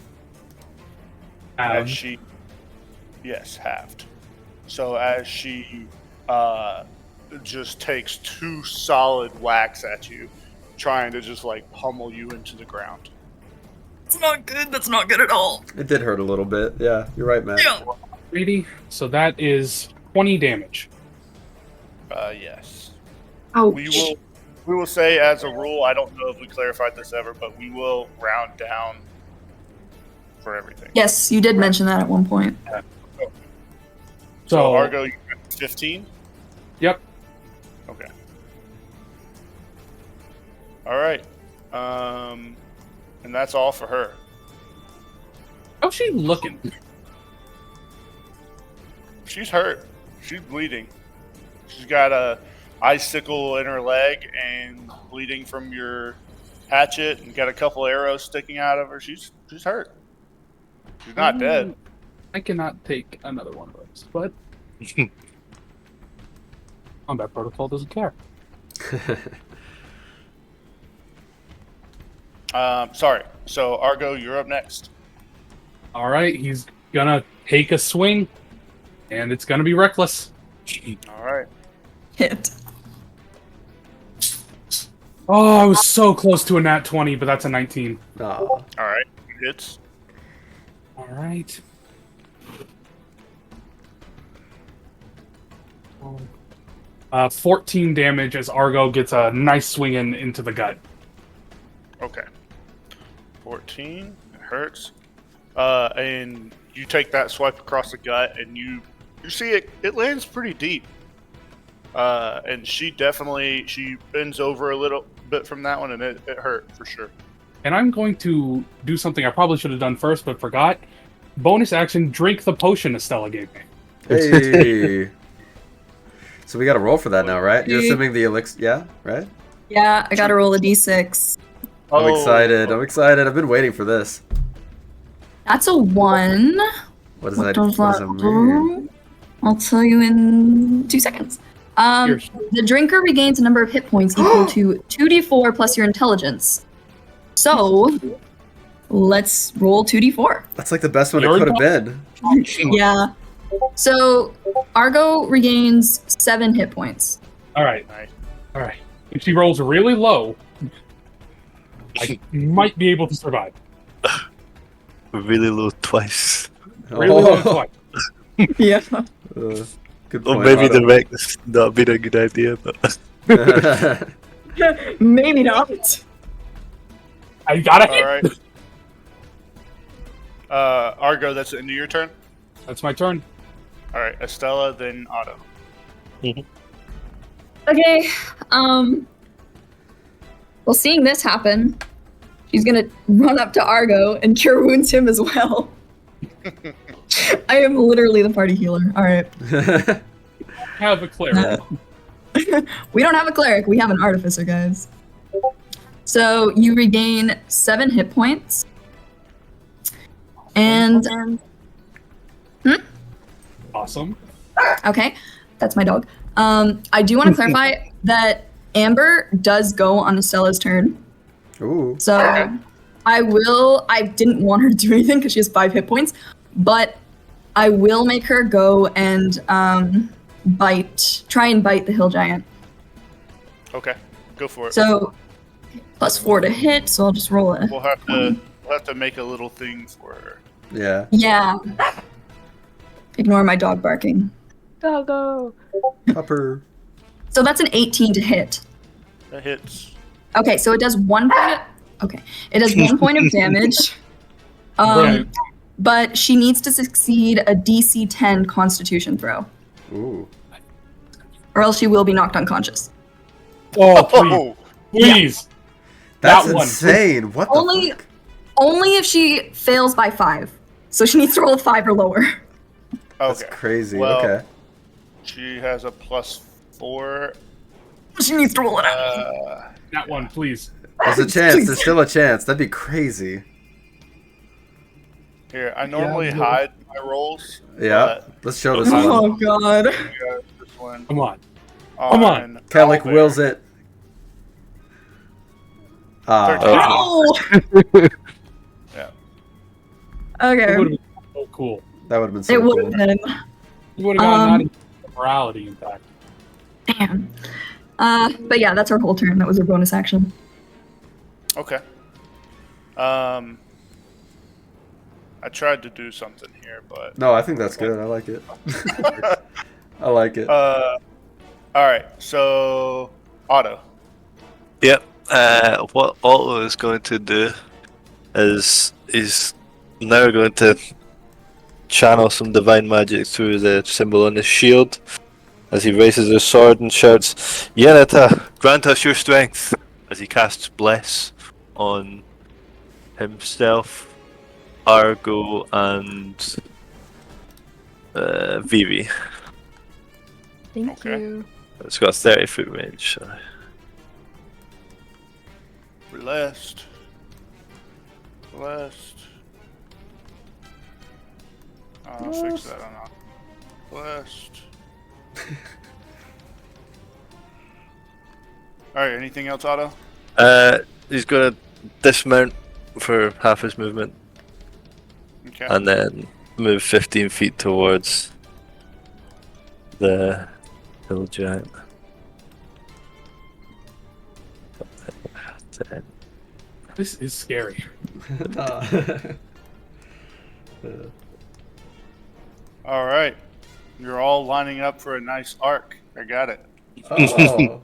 As she, yes, halved. So as she just takes 2 solid whacks at you, trying to just like pummel you into the ground. It's not good. That's not good at all. It did hurt a little bit. Yeah, you're right, Matt. Yeah. Really? So that is 20 damage. Yes. Ouch. We will say as a rule, I don't know if we clarified this ever, but we will round down for everything. Yes, you did mention that at one point. So Argo, you got 15? Yep. Okay. All right. And that's all for her. How's she looking? She's hurt. She's bleeding. She's got a icicle in her leg and bleeding from your hatchet, and got a couple arrows sticking out of her. She's hurt. She's not dead. I cannot take another one of those, but combat protocol doesn't care. Sorry. So Argo, you're up next. All right, he's gonna take a swing, and it's gonna be reckless. All right. Hit. Oh, I was so close to a nat 20, but that's a 19. Aw. All right. Hits. All right. 14 damage as Argo gets a nice swing into the gut. Okay. 14. It hurts. And you take that swipe across the gut, and you see it lands pretty deep. And she bends over a little bit from that one, and it hurt for sure. And I'm going to do something I probably should have done first, but forgot. Bonus action, drink the potion Estella gave me. Hey. So we got to roll for that now, right? You're assuming the elixir, yeah, right? Yeah, I gotta roll a d6. I'm excited. I've been waiting for this. That's a 1. What does What that? does What does that that mean? do? I'll tell you in 2 seconds. Here. The drinker regains a number of hit points equal to 2d4 plus your intelligence. So, let's roll 2d4. That's like the best one it You're could have been. Yeah. So, Argo regains 7 hit points. All right. Nice. All right. If she rolls really low, I might be able to survive. Really low twice. Really low twice. Yeah. Good Or point. maybe Otto. the wreck's not been a good idea, but Maybe not. I got it. All right. Argo, that's the end of your turn. That's my turn. All right, Estella, then Otto. Okay. Well, seeing this happen, she's gonna run up to Argo and cure wounds him as well. I am literally the party healer. All right. Have a cleric. We don't have a cleric. We have an artificer, guys. So you regain 7 hit points. And Awesome. okay, that's my dog. I do want to clarify that Amber does go on Estella's turn. Ooh. So I didn't want her to do anything because she has 5 hit points, but I will make her go and try and bite the hill giant. Okay, go for it. So +4 to hit, so I'll just roll it. We'll have to make a little thing for her. Yeah. Yeah. Ignore my dog barking. Doggo. Pupper. So that's an 18 to hit. That hits. Okay, so it does 1 point. It does 1 point of damage. Right. But she needs to succeed a DC 10 Constitution throw, Ooh. or else she will be knocked unconscious. Oh, please. Oh, Please. That's That one. insane. What the Only, fuck? only if she fails by 5. So she needs to roll a 5 or lower. That's okay. crazy. Well, Okay. She has a +4. She needs to roll it out. That one, please. There's a chance. There's still a chance. That'd be crazy. Here, I normally Yeah, hide my rolls. Yeah. Let's show this one. Oh god. But we got this one Come on. Come on. on Kellic Owlbear. wills it. Ah. 13. Oh. Yeah. Okay. It would have been so cool. That would have been so It would cool. have been. You would have gotten that in morality, in fact. Damn. But yeah, that's our whole turn. That was our bonus action. Okay. I tried to do something here, but No, I think that's good. I like it. I like it. all right. So Otto. yep. What Otto is going to do is he's now going to channel some divine magic through the symbol on his shield as he raises his sword and shouts, "Yenata, grant us your strength!" as he casts Bless on himself, Argo, and Vivi. Thank Okay. you. It's got 30-foot range. So. Blessed. Blessed. I'll fix that on that. Blessed. Alright, anything else, Otto? He's gonna dismount for half his movement Okay. and then move 15 feet towards the hill giant. This is scary. Alright. You're all lining up for a nice arc. I got it. Oh.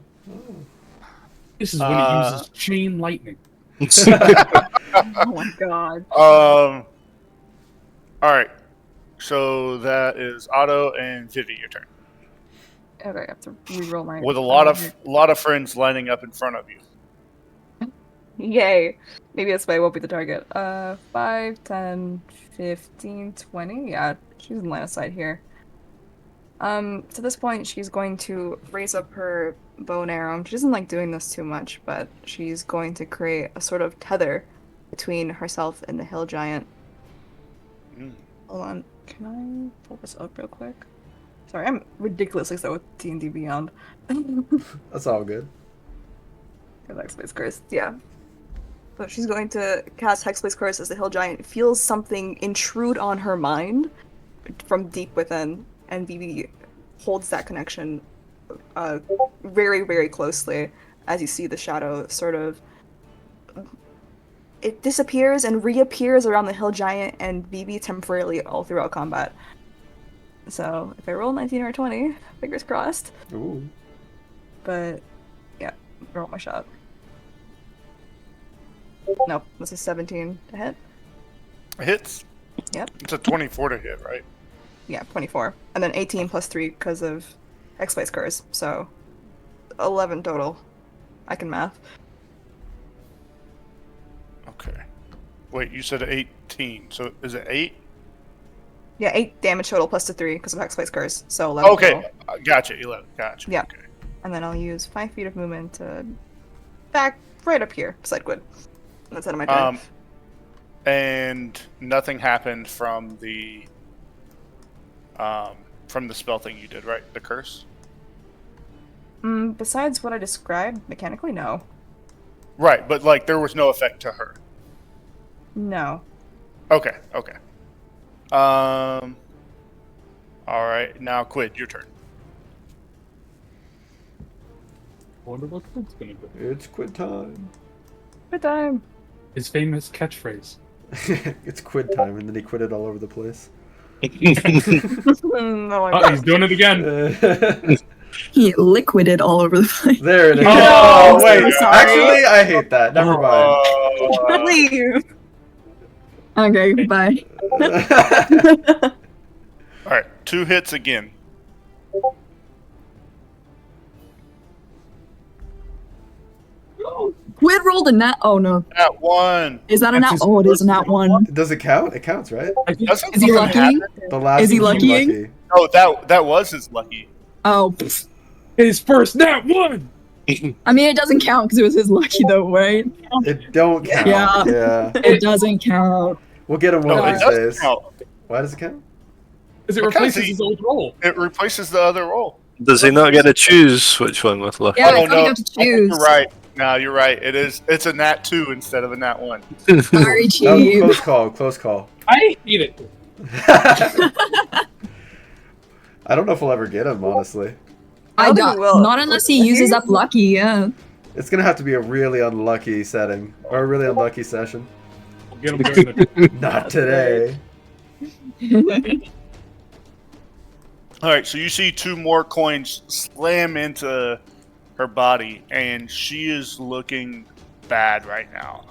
This is when he uses chain lightning. Oh my god. Alright. So that is Otto and Vivi, your turn. Okay, I have to reroll my. With a lot of friends lining up in front of you. Yay. Maybe this way won't be the target. 5, 10, 15, 20. Yeah, she's in line of sight here. To this point, she's going to raise up her bow and arrow. She doesn't like doing this too much, but she's going to create a sort of tether between herself and the hill giant. Hold on. Can I pull this up real quick? Sorry, I'm ridiculously slow with D&D Beyond. That's all good. Hexblade's Curse, yeah. So she's going to cast Hexblade's Curse as the Hill Giant feels something intrude on her mind from deep within, and Vivi holds that connection very, very closely as you see the shadow sort of... It disappears and reappears around the Hill Giant and Vivi temporarily all throughout combat. So, if I roll 19 or 20, fingers crossed. Ooh. But, yeah, roll my shot. Nope, this is 17 to hit. It hits. Yep. It's a 24 to hit, right? Yeah, 24. And then 18 plus 3 because of Hexblade's Curse. So, 11 total. I can math. Okay. Wait, you said 18. So is it 8? Yeah, 8 damage total plus the 3 because of Hexblade's Curse. So 11 Okay, total. gotcha. 11. Gotcha. Yeah. Okay. And then I'll use 5 feet of movement to back right up here, beside Gwyn. That's out of my turn. And nothing happened from the spell thing you did, right? The curse? Besides what I described, mechanically, no. Right, but like there was no effect to her. No. Okay. All right, now Quid, your turn. Wonder what Quid's gonna do. It's quid time. Good time. His famous catchphrase. It's quid time, and then he quitted all over the place. Oh my Oh, god. he's doing it again. He liquided all over the place. There it is. Oh, wait. so sorry. Actually, I hate that. Never mind. Leave. Okay, bye. All right, 2 hits again. Quid rolled a nat. Oh no. That one. Is that a nat? That's his Oh, it is a first nat one. Does it count? It counts, right? I think Doesn't Is he something lucky? happen? The last Is he one was lucky? Oh, that was his lucky. Oh, pfft. his first nat one. I mean, it doesn't count because it was his lucky though, right? It don't count. Yeah. Yeah. It doesn't count. We'll get him one No, of it these does days. count. Why does it count? Because it Because replaces he- his old role. It replaces the other roll. Does he not get to choose which one with luck? Yeah, Oh, I thought you got to I think choose. you're right. No, you're right. It's a nat 2 instead of a nat 1. Sorry, Oh, Chief. close call. Close call. I hate it. I don't know if we'll ever get him, honestly. I don't think don't. we will. Not unless he uses up lucky. Yeah. It's gonna have to be a really unlucky setting or a really unlucky session. We'll get him during the Not today. All right, so you see 2 more coins slam into her body, and she is looking bad right now.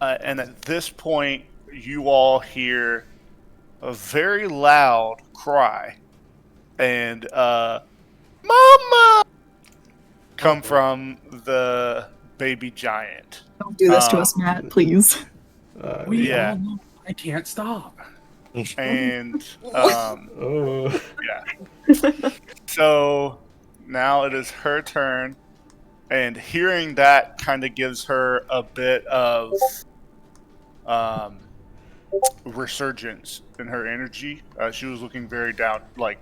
And at this point, you all hear a very loud cry, and "Mama!" come from the baby giant. Don't do this to us, Matt, please. We Yeah. all know I can't stop. And Oh. yeah. So now it is her turn, and hearing that kind of gives her a bit of resurgence in her energy. She was looking very down, like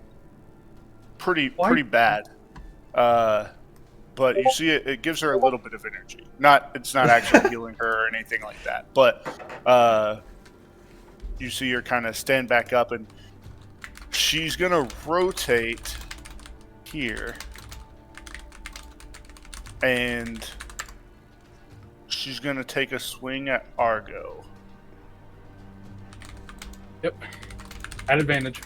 pretty bad. But you see, it gives her a little bit of energy. It's not actually healing her or anything like that. But you see her kind of stand back up, and she's gonna rotate here, and she's gonna take a swing at Argo. Yep. At advantage.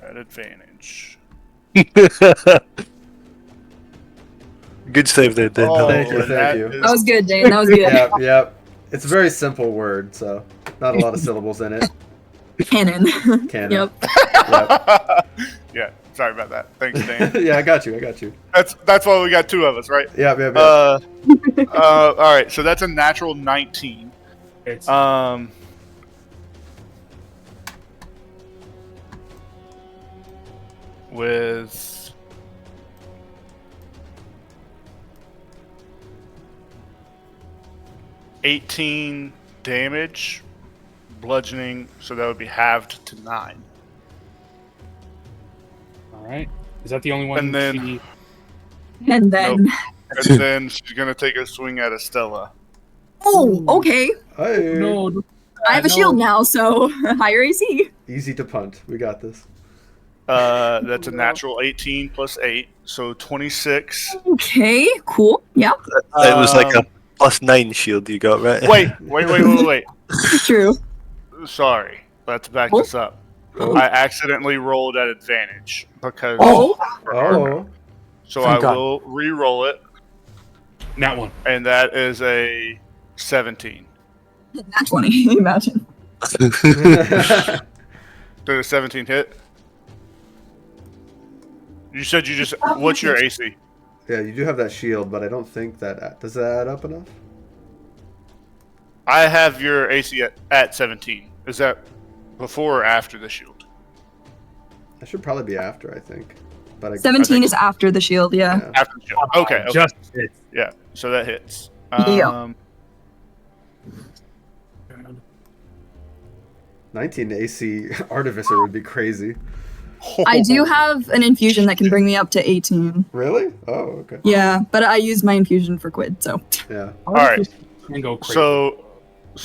At advantage. Good save there, Dan. Oh, Thank you, and thank that you. is- That was good, Dane. That was good. Yep, yep. It's a very simple word, so not a lot of syllables in it. Canon. Canon. Yep. Yep. Yeah, sorry about that. Thanks, Dan. Yeah, I got you. That's why we got 2 of us, right? Yep. All right, so that's a natural 19. It's With 18 damage bludgeoning, so that would be halved to 9. All right. Is that the only one? And then- she... And then. Nope. And then she's gonna take a swing at Estella. Oh, okay. Hey. No. I have a shield now, so higher AC. Easy to punt. We got this. That's a natural 18 plus 8, so 26. Okay, cool. Yeah, It was like a +9 shield you got, right? Wait. true. Sorry, let's back Oh. this up. Oh. I accidentally rolled at advantage because. Oh. Oh. So Thank I God. will re-roll it, That one. and that is a 17. Not 20, imagine. Did a 17 hit? You said you just. What's your AC? Yeah, you do have that shield, but I don't think that does that add up enough. I have your AC at 17. Is that before or after the shield? That should probably be after, I think. But 17 is after the shield, yeah. Yeah. After the shield. Okay. Just hit. Yeah. So that hits. Yeah. 19 AC Artificer would be crazy. I do have an infusion that can bring me up to 18. Really? Oh, okay. Yeah, but I used my infusion for Quid, so. Yeah. All right. Can go crazy. So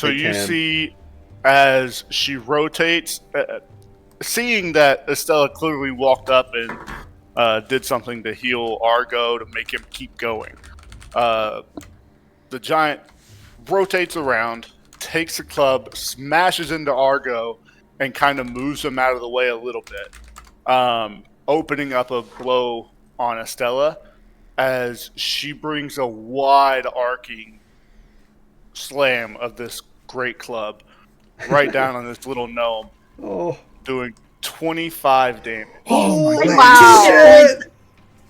They you can. see as she rotates, seeing that Estella clearly walked up and did something to heal Argo to make him keep going. The giant rotates around, takes the club, smashes into Argo, and kind of moves him out of the way a little bit, opening up a blow on Estella as she brings a wide arcing slam of this great club right down on this little gnome, Oh. doing 25 damage. Oh my Wow. shit!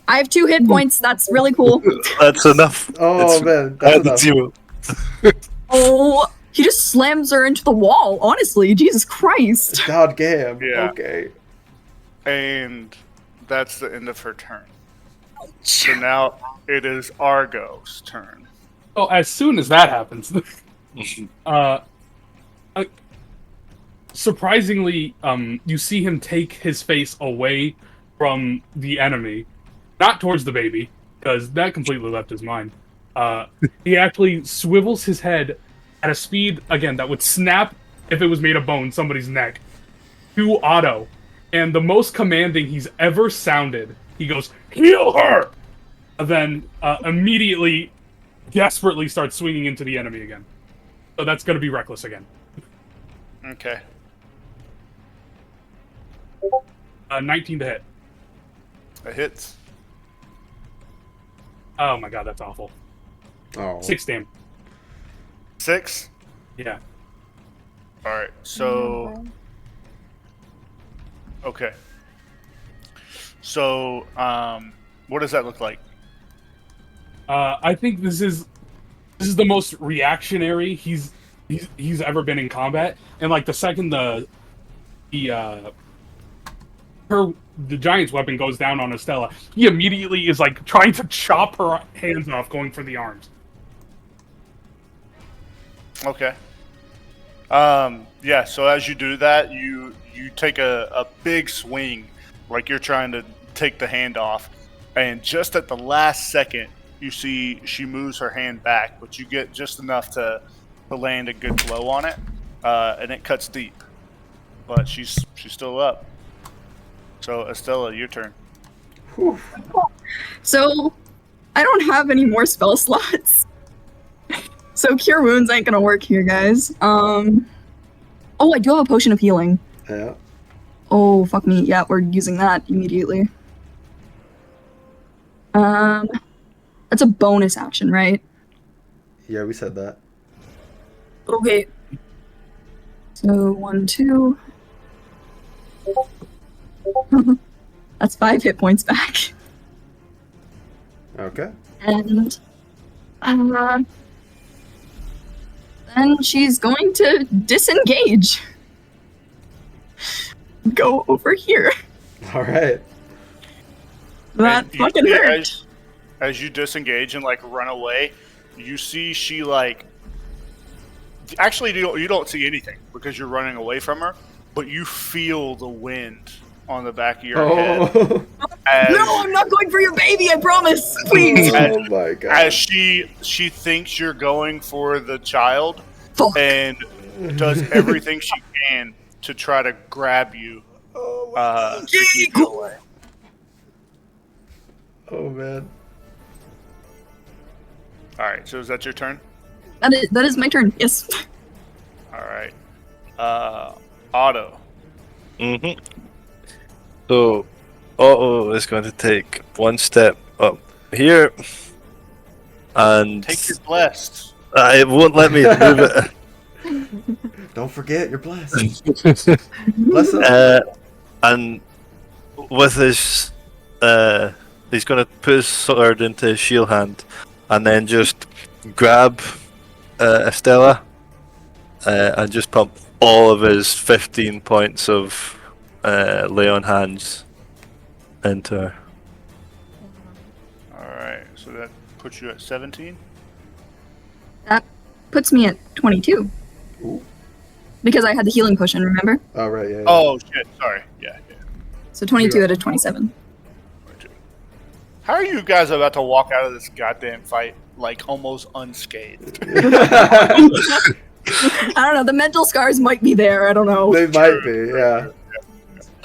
I have 2 hit points, that's really cool. That's enough. Oh, man. That's Add enough. 0. Oh, he just slams her into the wall, honestly. Jesus Christ. God damn. Yeah. Okay. And that's the end of her turn. So now it is Argo's turn. Oh, as soon as that happens, surprisingly, you see him take his face away from the enemy, not towards the baby, because that completely left his mind. He actually swivels his head at a speed, again, that would snap, if it was made of bone, somebody's neck, to Otto. And the most commanding he's ever sounded, he goes, "Heal her!" And then immediately, desperately starts swinging into the enemy again. So that's going to be reckless again. Okay. 19 to hit. It hits. Oh my god, that's awful. Oh. 6 damage. 6? Yeah. Alright, so. Okay. So, what does that look like? I think this is the most reactionary he's ever been in combat. And like the second the giant's weapon goes down on Estella, he immediately is like trying to chop her hands off, going for the arms. Okay. Yeah, so as you do that, you take a big swing, like you're trying to take the hand off, and just at the last second, you see she moves her hand back, but you get just enough to land a good blow on it, and it cuts deep. But she's still up. So Estella, your turn. Whew. So, I don't have any more spell slots. So Cure Wounds ain't gonna work here, guys. Oh, I do have a Potion of Healing. Yeah. Oh, fuck me. Yeah, we're using that immediately. That's a bonus action, right? Yeah, we said that. Okay. So, 1, 2. That's 5 hit points back. Okay. And then she's going to disengage. Go over here. All right. That And fucking yeah, hurt. As you disengage and like run away, you see she like Actually, you don't see anything because you're running away from her, but you feel the wind on the back of your head. Oh, No, I'm not going for your baby. I promise. Please. oh my god. As she thinks you're going for the child Fuck. and does everything she can to try to grab you to keep you away. Oh man. All right, so is that your turn? That is my turn. Yes. All right. Otto. Mm-hmm. So, Otto is going to take one step up here, and Take your blessed. it won't let me move it. Don't forget, you're blessed. Bless up. And with his, he's going to put his sword into his shield hand, and then just grab Estella, and just pump all of his 15 points of lay on hands into her. All right, so that puts you at 17. That puts me at 22. Ooh. Because I had the healing potion, remember? Oh right, yeah. Oh shit! Sorry. Yeah. So 22 out of 27. How are you guys about to walk out of this goddamn fight like almost unscathed? I don't know. The mental scars might be there. I don't know. They might be, yeah.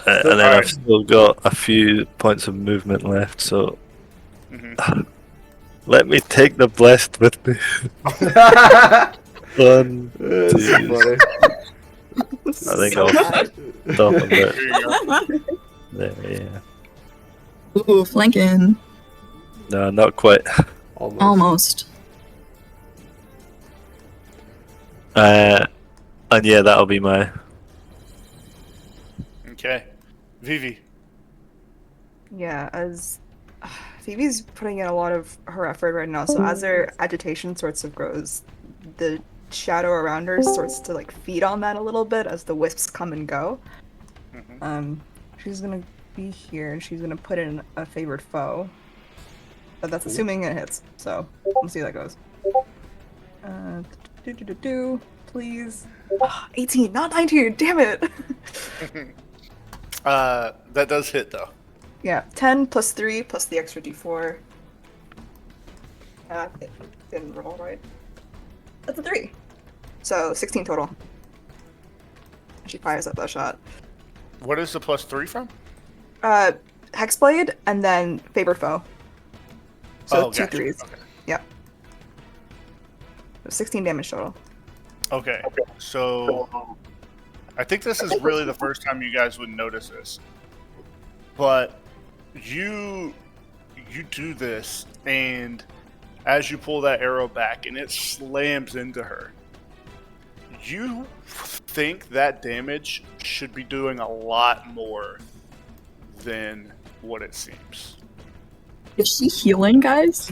And then I've still got a few points of movement left, so let me take the blessed with me. One, That's two. funny. I think I'll stop a bit. There, yeah. Ooh, flanking. No, not quite. Almost. And yeah, that'll be my. Okay, Vivi. Yeah, as Phoebe's putting in a lot of her effort right now, so as her agitation sorts of grows, the shadow around her starts to like feed on that a little bit as the wisps come and go. She's gonna be here and she's gonna put in a favored foe. But that's assuming it hits, so we'll see how that goes. Please. 18, not 19, damn it! That does hit though. Yeah, 10 plus 3 plus the extra d4. It didn't roll right. That's a 3. So 16 total. She fires up that shot. What is the +3 from? Hexblade and then favored foe. So two gotcha. 3s. Okay. Yeah. So 16 damage total. Okay, so I think this is really the first time you guys would notice this. But you do this, and as you pull that arrow back and it slams into her, you think that damage should be doing a lot more than what it seems. Is she healing, guys?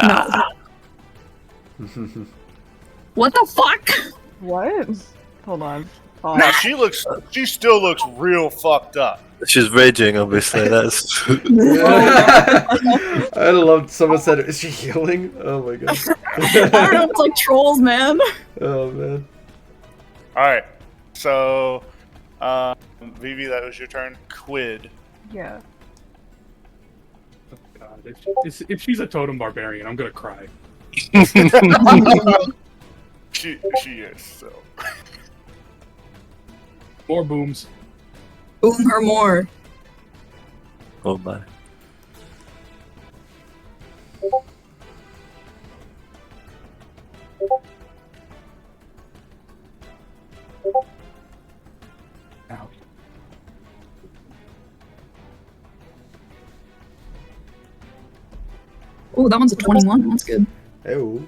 No. What the fuck? What? Hold on. Oh, Now she still looks real fucked up. She's raging, obviously. That's. I'd love someone said, "Is she healing?" Oh my god. I don't know. It's like trolls, man. Oh man. All right, so Vivi, that was your turn. Quid. yeah. God, if she's a totem barbarian, I'm gonna cry. She is so. More booms. Boom her more. Oh my. Ow. Oh, that one's a 21. That's good. Ew.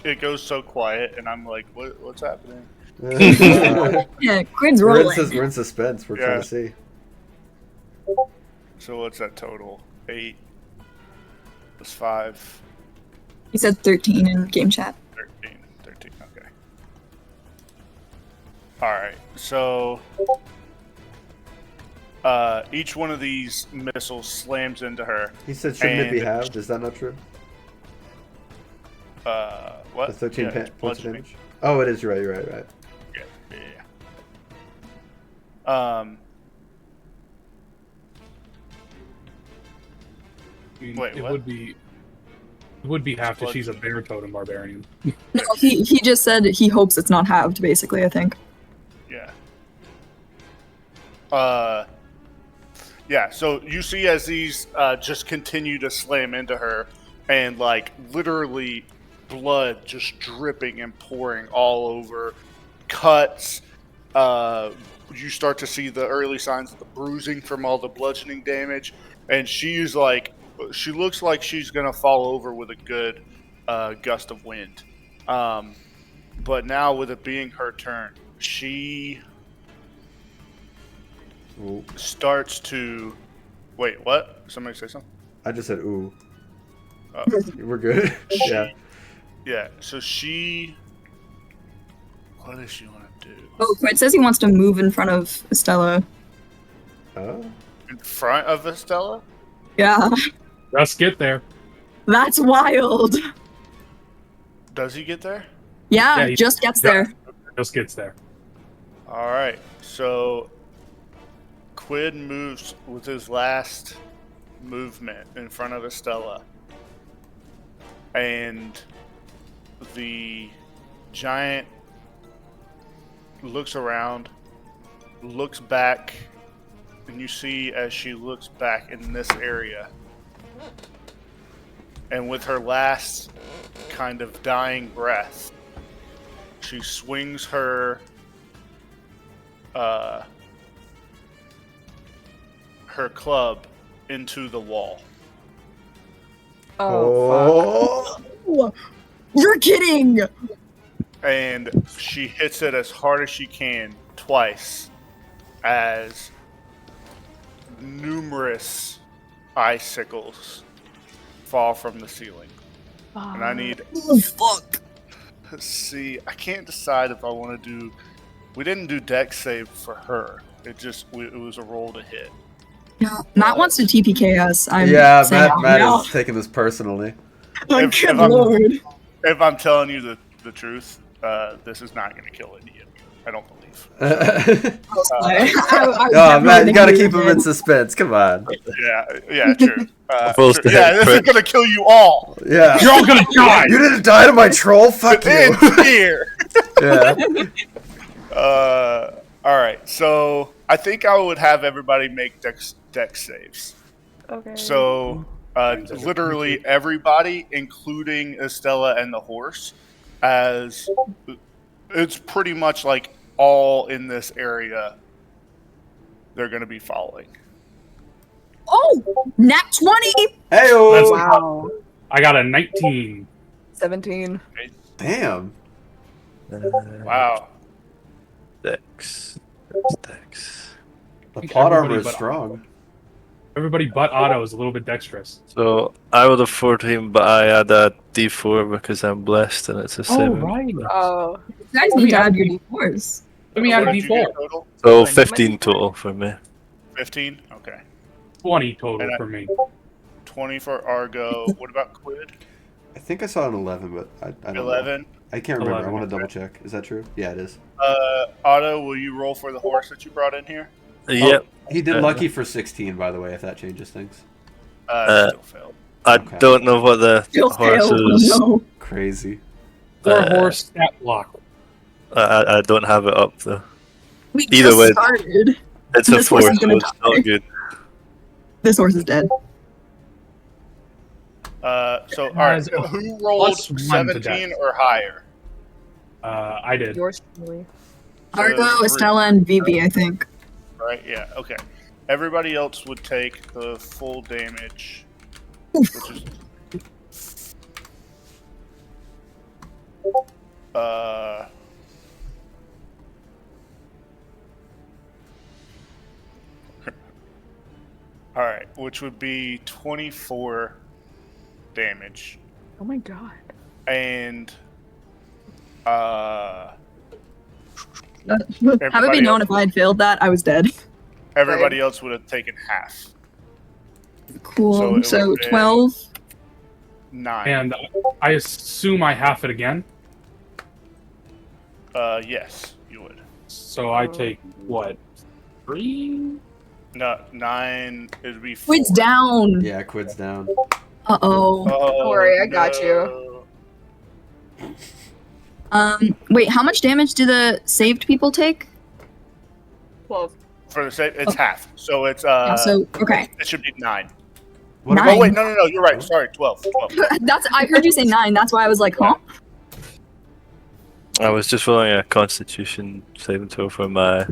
It goes so quiet, and I'm like, what's happening? Yeah, Quid's We're rolling. in suspense. We're trying to see. So what's that total? 8 plus 5, He said 13 in game chat. 13. Okay. All right. So Each one of these missiles slams into her. He said, shouldn't it be And- halved? Is that not true? What? The 13 Yeah, points of bludgeoning. damage? Oh, it is. You're right. You're right. Yeah. I mean, Wait, it what? would be half if she's a bear totem barbarian. No, he just said he hopes it's not halved, basically, I think. Yeah. Yeah, so you see as these just continue to slam into her, and like literally blood just dripping and pouring all over, cuts. You start to see the early signs of the bruising from all the bludgeoning damage, and she looks like she's gonna fall over with a good gust of wind. But now with it being her turn, she Ooh. starts to wait. What? Somebody say something? I just said, ooh. Oh. We're good. Yeah. Yeah. So she. What does she want to do? Oh, it says he wants to move in front of Estella. Oh. In front of Estella? Yeah, Just get there. that's wild. Does he get there? Yeah, Yeah, he just gets there. Just gets there. All right. So Quid moves with his last movement in front of Estella, and the giant looks around, looks back, and you see as she looks back in this area, and with her last kind of dying breath, she swings her her club into the wall. Oh, fuck. Oh. You're kidding! And she hits it as hard as she can twice, as numerous icicles fall from the ceiling. And I need Oh, fuck. see, I can't decide if I want to do. We didn't do dex save for her. It was a roll to hit. Yeah, Matt wants to TPK us. I'm Yeah, saying Matt now. is taking this personally. Oh, if good I'm- lord. If I'm telling you the truth, this is not going to kill any of you. I don't believe. Oh, Matt, you gotta keep him in suspense. Come on. Yeah, true. Opposed to Yeah, this is crit. going to kill you all. Yeah. You're all gonna die! You didn't die to my troll? Fuck In you. fear. Yeah. All right. So I think I would have everybody make dex saves. Okay. So literally everybody, including Estella and the horse, as it's pretty much like all in this area. They're going to be following. Oh, nat 20! Hey-o. That's- Wow. I got a 19. 17. Damn. Wow. Dex. Dex. The think plot armor everybody is but- strong. Everybody but Otto is a little bit dexterous. So I would have 14, but I add a D4 because I'm blessed, and it's a 7. right. Oh. You guys need to add your D4s. Let me add a What did you get D4. total? So Sorry, 15 what? total for me. 15? Okay. 20 total And I- for me. 20 for Argo. What about Quid? I think I saw an 11, but I don't know. 11. I can't remember. 11, I want to okay. double check. Is that true? Yeah, it is. Otto, will you roll for the horse that you brought in here? Yep. He did lucky for 16, by the way, if that changes things. Still failed. I Okay. don't know what the Still failed. horses. No. Crazy. Or horse stat block. I don't have it up though. We Either just way. started. It's a This horse 4, is so gonna it's die. not good. This horse is dead. So, all Has right. a Who rolled +1 to 17 dex. or higher? I did. Yours truly. So Argo, three, Estella, and Vivi, I think. Right? Yeah. Okay. Everybody else would take the full damage, which is all right, which would be 24 damage, Oh my god. and Have it be known, if I had failed that, I was dead. Everybody else would have taken half. Cool. it So would've been 12. 9. And I assume I half it again. Yes, you would. So I take what? 3? No, 9. It'd be 4. Quid's down. Yeah, Quid's down. Uh-oh. Oh, Don't worry, I got you. Wait, how much damage do the saved people take? 12. For the sake, it's half. So it's Yeah, so, okay. It should be 9. What Nine. Oh wait, no, you're right. Sorry, 12. 12. I heard you say 9, that's why I was like, huh? I was just rolling a Constitution saving throw for my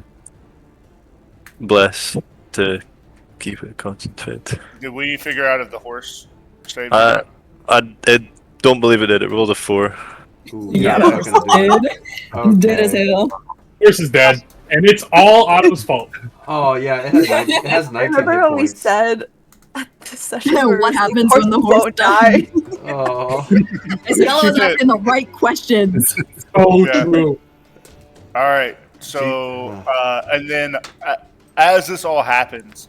bless to keep it concentrated. Did we figure out if the horse saved? I don't believe it did. It rolled a 4. Ooh, Yeah, not gonna do it. Did. Dead as Okay. hell. Horse is dead, and it's all Otto's fault. Oh yeah, it has 19 hit Remember when we points. said at the session Yeah, where what we were happens saying when the horse won't die? Oh. Estella was asking the right questions. Oh, Yeah. true. All right. So and then as this all happens,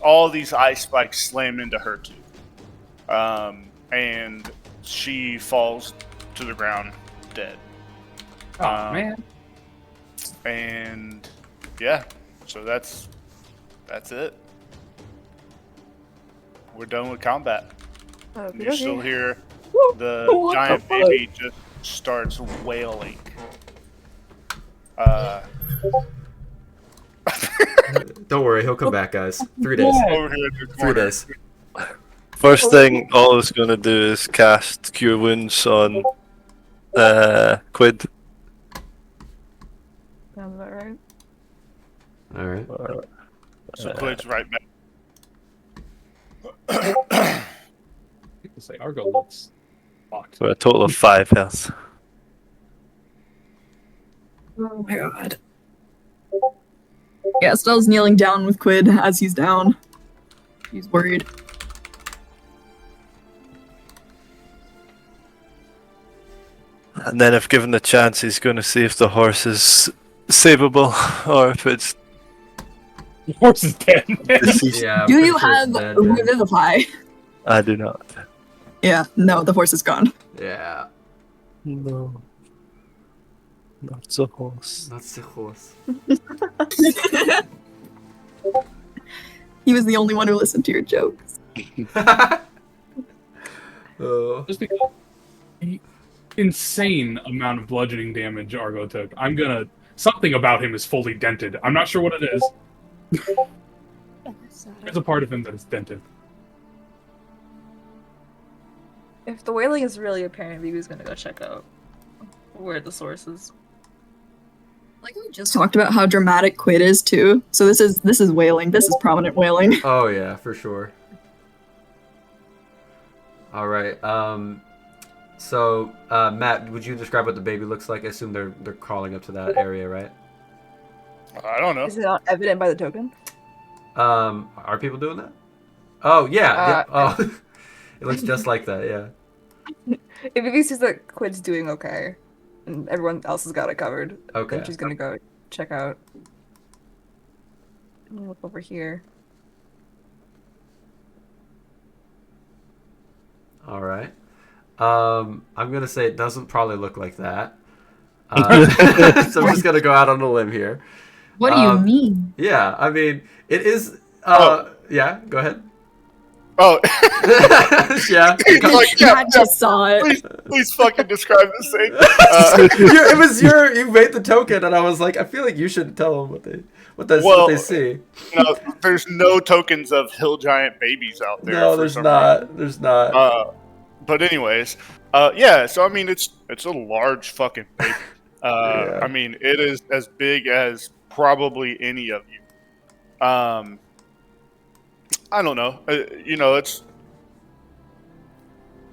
all these ice spikes slam into her too, and she falls to the ground dead. Oh man. And yeah, so that's it. We're done with combat. You still hear the What giant the fuck? baby just starts wailing. Don't worry, he'll come back, guys. 3 days. Over here in the 3 corner. days. First thing Olive's gonna do is cast Cure Wounds on Quid. Sounds about right. All right. So Quid's right back. People say Argo looks fucked. For a total of 5 health. Oh my god. Yeah, Estelle's kneeling down with Quid as he's down. He's worried. And then, if given the chance, he's going to see if the horse is savable or if it's The horse is dead. deceased. Yeah. I'm Do pretty you sure it's have dead, yeah. Revivify? I do not. Yeah, no, the horse is gone. Yeah. No. Not the horse. That's the horse. He was the only one who listened to your jokes. Oh. Just because the insane amount of bludgeoning damage Argo took. Something about him is fully dented. I'm not sure what it is. There's a part of him that is dented. If the wailing is really apparent, Vivi's gonna go check out where the source is. Like we just talked about how dramatic Quid is too. So this is wailing. This is prominent wailing. Oh yeah, for sure. All right. So Matt, would you describe what the baby looks like? I assume they're crawling up to that area, right? I don't know. Is it not evident by the token? Are people doing that? Oh yeah. Oh, it looks just like that. Yeah. If Vivi sees that Quid's doing okay, and everyone else has got it covered, Okay. then she's gonna go check out. Let me look over here. All right. I'm gonna say it doesn't probably look like that. So I'm just gonna go out on a limb here. What do you mean? Yeah, I mean it is. Yeah, go ahead. Oh, Yeah. Matt just saw it. Please fucking describe this thing. It was you made the token, and I was like, I feel like you should tell them what they see. No, there's no tokens of hill giant babies out there. No, for there's some not. reason. There's not. But anyways, yeah. So I mean, it's a large fucking baby. Yeah. I mean, it is as big as probably any of you. I don't know.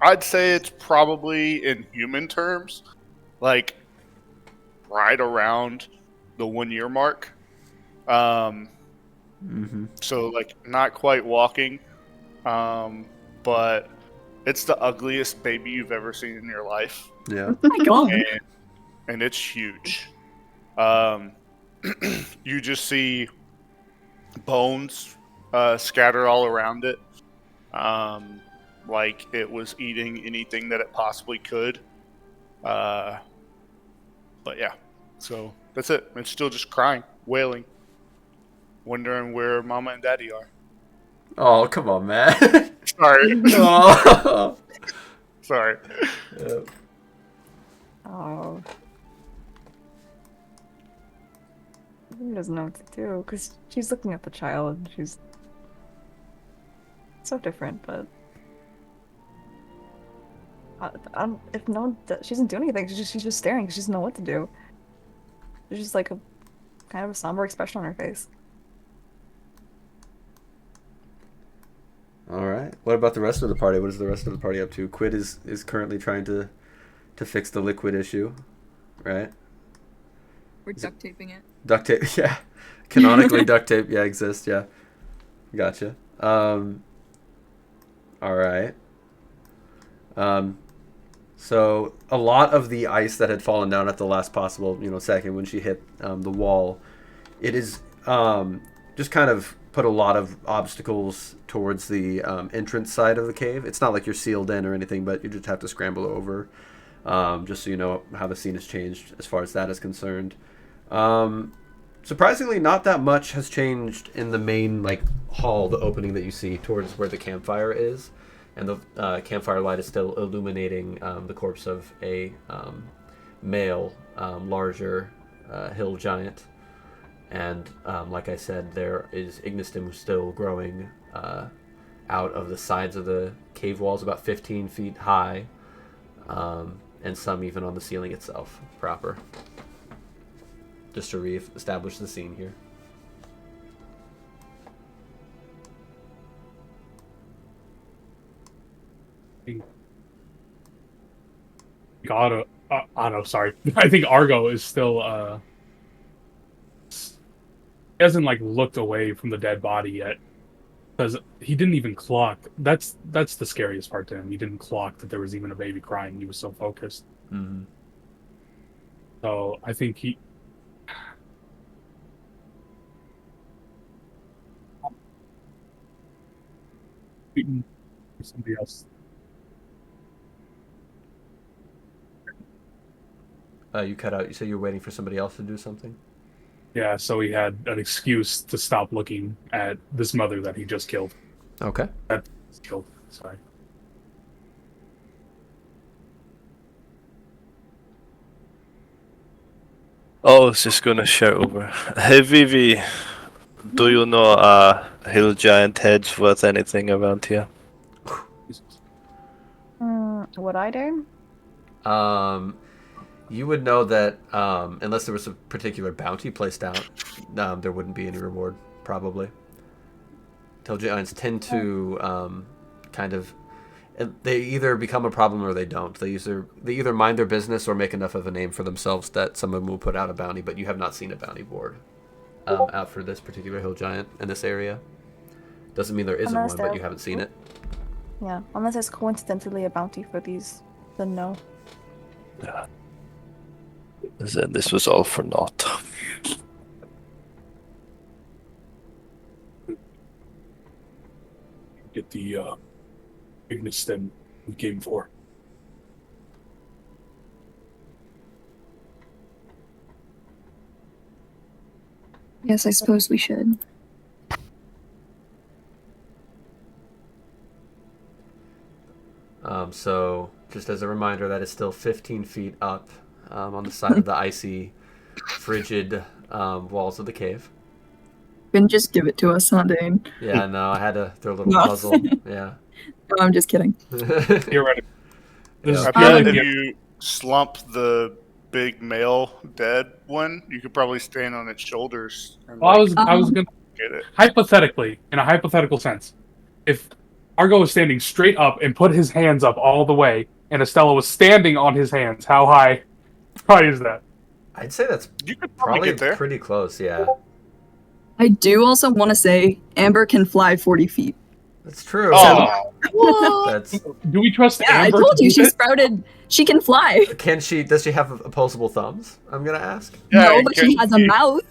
I'd say it's probably in human terms, like right around the 1 year mark. Mm-hmm. So like not quite walking, but it's the ugliest baby you've ever seen in your life, Yeah. Oh my god. and it's huge. You just see bones scattered all around it, like it was eating anything that it possibly could. But yeah, so that's it. It's still just crying, wailing, wondering where Mama and Daddy are. Oh, come on, man. Sorry. Oh. Sorry. Yeah. Oh. He doesn't know what to do because she's looking at the child and she's so different, but if no one she doesn't do anything, she's just staring because she doesn't know what to do. There's just like a kind of a somber expression on her face. All right. What about the rest of the party? What is the rest of the party up to? Quid is currently trying to fix the liquid issue, right? We're duct taping it. Duct tape, yeah. Canonically, duct tape, yeah, exists, yeah. Gotcha. All right. So a lot of the ice that had fallen down at the last possible, second when she hit the wall, it is just kind of put a lot of obstacles towards the entrance side of the cave. It's not like you're sealed in or anything, but you just have to scramble over, just so you know how the scene has changed as far as that is concerned. Surprisingly, not that much has changed in the main hall, the opening that you see towards where the campfire is, and the campfire light is still illuminating the corpse of a male, larger hill giant. And like I said, there is ignistum still growing out of the sides of the cave walls, about 15 feet high, and some even on the ceiling itself proper. Just to re-establish the scene here. Otto, sorry. I think Argo is still he hasn't looked away from the dead body yet, because he didn't even clock. That's the scariest part to him. He didn't clock that there was even a baby crying. He was so focused. Mm-hmm. So I think he. Somebody else. You cut out. You said you were waiting for somebody else to do something? Yeah, so he had an excuse to stop looking at this mother that he just killed. Okay. Sorry. I was just gonna shout over. Hey Vivi, do you know hill giant heads worth anything around here? Would I do? You would know that unless there was a particular bounty placed out, there wouldn't be any reward, probably. Hill giants tend to kind of... They either become a problem or they don't. They either mind their business or make enough of a name for themselves that some of them will put out a bounty, but you have not seen a bounty board out for this particular hill giant in this area. Doesn't mean there isn't one, but you haven't seen it. Yeah, unless there's coincidentally a bounty for these, then no. Yeah. Then this was all for naught. Get the ignistem we came for. Yes, I suppose we should. So, just as a reminder, that is still 15 feet up on the side of the icy, frigid walls of the cave. Couldn't just give it to us, huh, Dane? Yeah, no, I had to throw a little No. puzzle. Yeah. No, I'm just kidding. Theoretically. Yeah. I bet if you slump the big male dead one, you could probably stand on its shoulders. And Well, I was gonna get it. hypothetically, in a hypothetical sense, if Argo was standing straight up and put his hands up all the way, and Estella was standing on his hands, how high is that? I'd say that's You could probably probably get there. pretty close, yeah. I do also want to say Amber can fly 40 feet. That's true. Oh, That's. Do we trust Yeah, I Amber? told to you do she it? sprouted. She can fly. Does she have opposable thumbs? I'm gonna ask. yeah, No, but she has a mouth.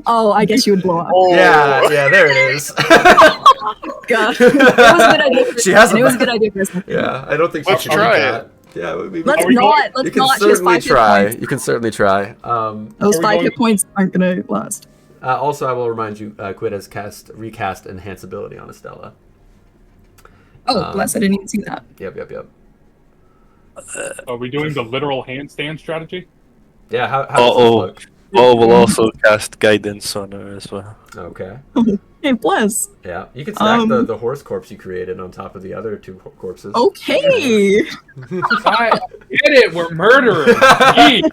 Oh, I guess she would blow up. Oh. Yeah, there it is. God. It was a good idea. For She has it a was a good mouth. idea for a second. Yeah, I don't think she Let's should try eat it. that. Yeah, maybe Let's Are we not. you Let's can not. She has certainly 5 hit try. points. You can certainly try. Those Are we 5 going- hit points aren't gonna last. Also, I will remind you, Quid has recast enhanceability on Estella. Oh, bless! I didn't even see that. Yep. Are we doing the literal handstand strategy? Yeah, how does this look? Oh, we'll also cast guidance on her as well. Okay. Hey, bless. Yeah, you can stack the horse corpse you created on top of the other 2 corpses. Okay. I get it. We're murderers. Yeet.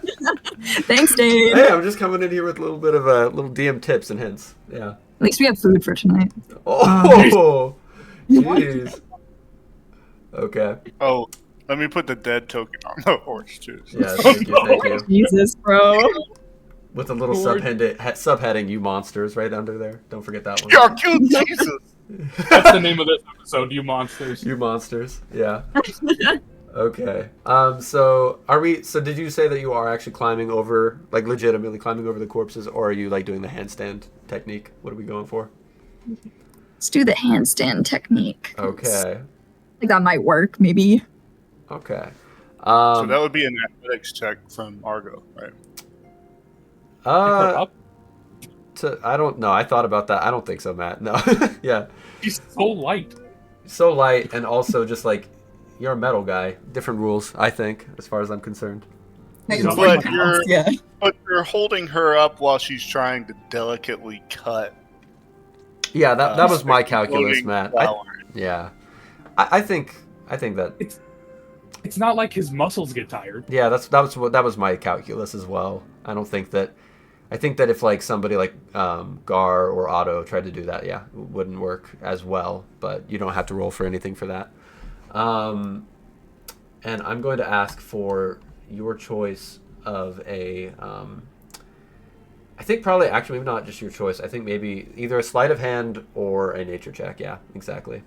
Thanks, Dave. Hey, I'm just coming in here with a little bit of little DM tips and hints. Yeah. At least we have food for tonight. Oh, jeez. Okay. Oh, let me put the dead token on the horse too. Yeah, thank you. Jesus, bro. With a little subheading, you monsters, right under there. Don't forget that one. Yeah, kill Jesus. That's the name of this episode, you monsters. You monsters. Yeah. Okay. So are we? So did you say that you are actually climbing over, like legitimately climbing over the corpses, or are you like doing the handstand technique? What are we going for? Let's do the handstand technique. Okay. Like that might work, maybe. Okay. So that would be an athletics check from Argo, right? Pick her up. I don't know. I thought about that. I don't think so, Matt. No. Yeah. She's so light. So light, and also just like you're a metal guy. Different rules, I think, as far as I'm concerned. She's But like- you're holding her up while she's trying to delicately cut. Yeah, that was my calculus, floating Matt. flower. Yeah. I think that. It's not like his muscles get tired. Yeah, that was my calculus as well. I think that if like somebody like Gar or Otto tried to do that, yeah, it wouldn't work as well. But you don't have to roll for anything for that. And I'm going to ask for your choice of a. I think probably actually maybe not just your choice. I think maybe either a sleight of hand or a nature check. Yeah, exactly.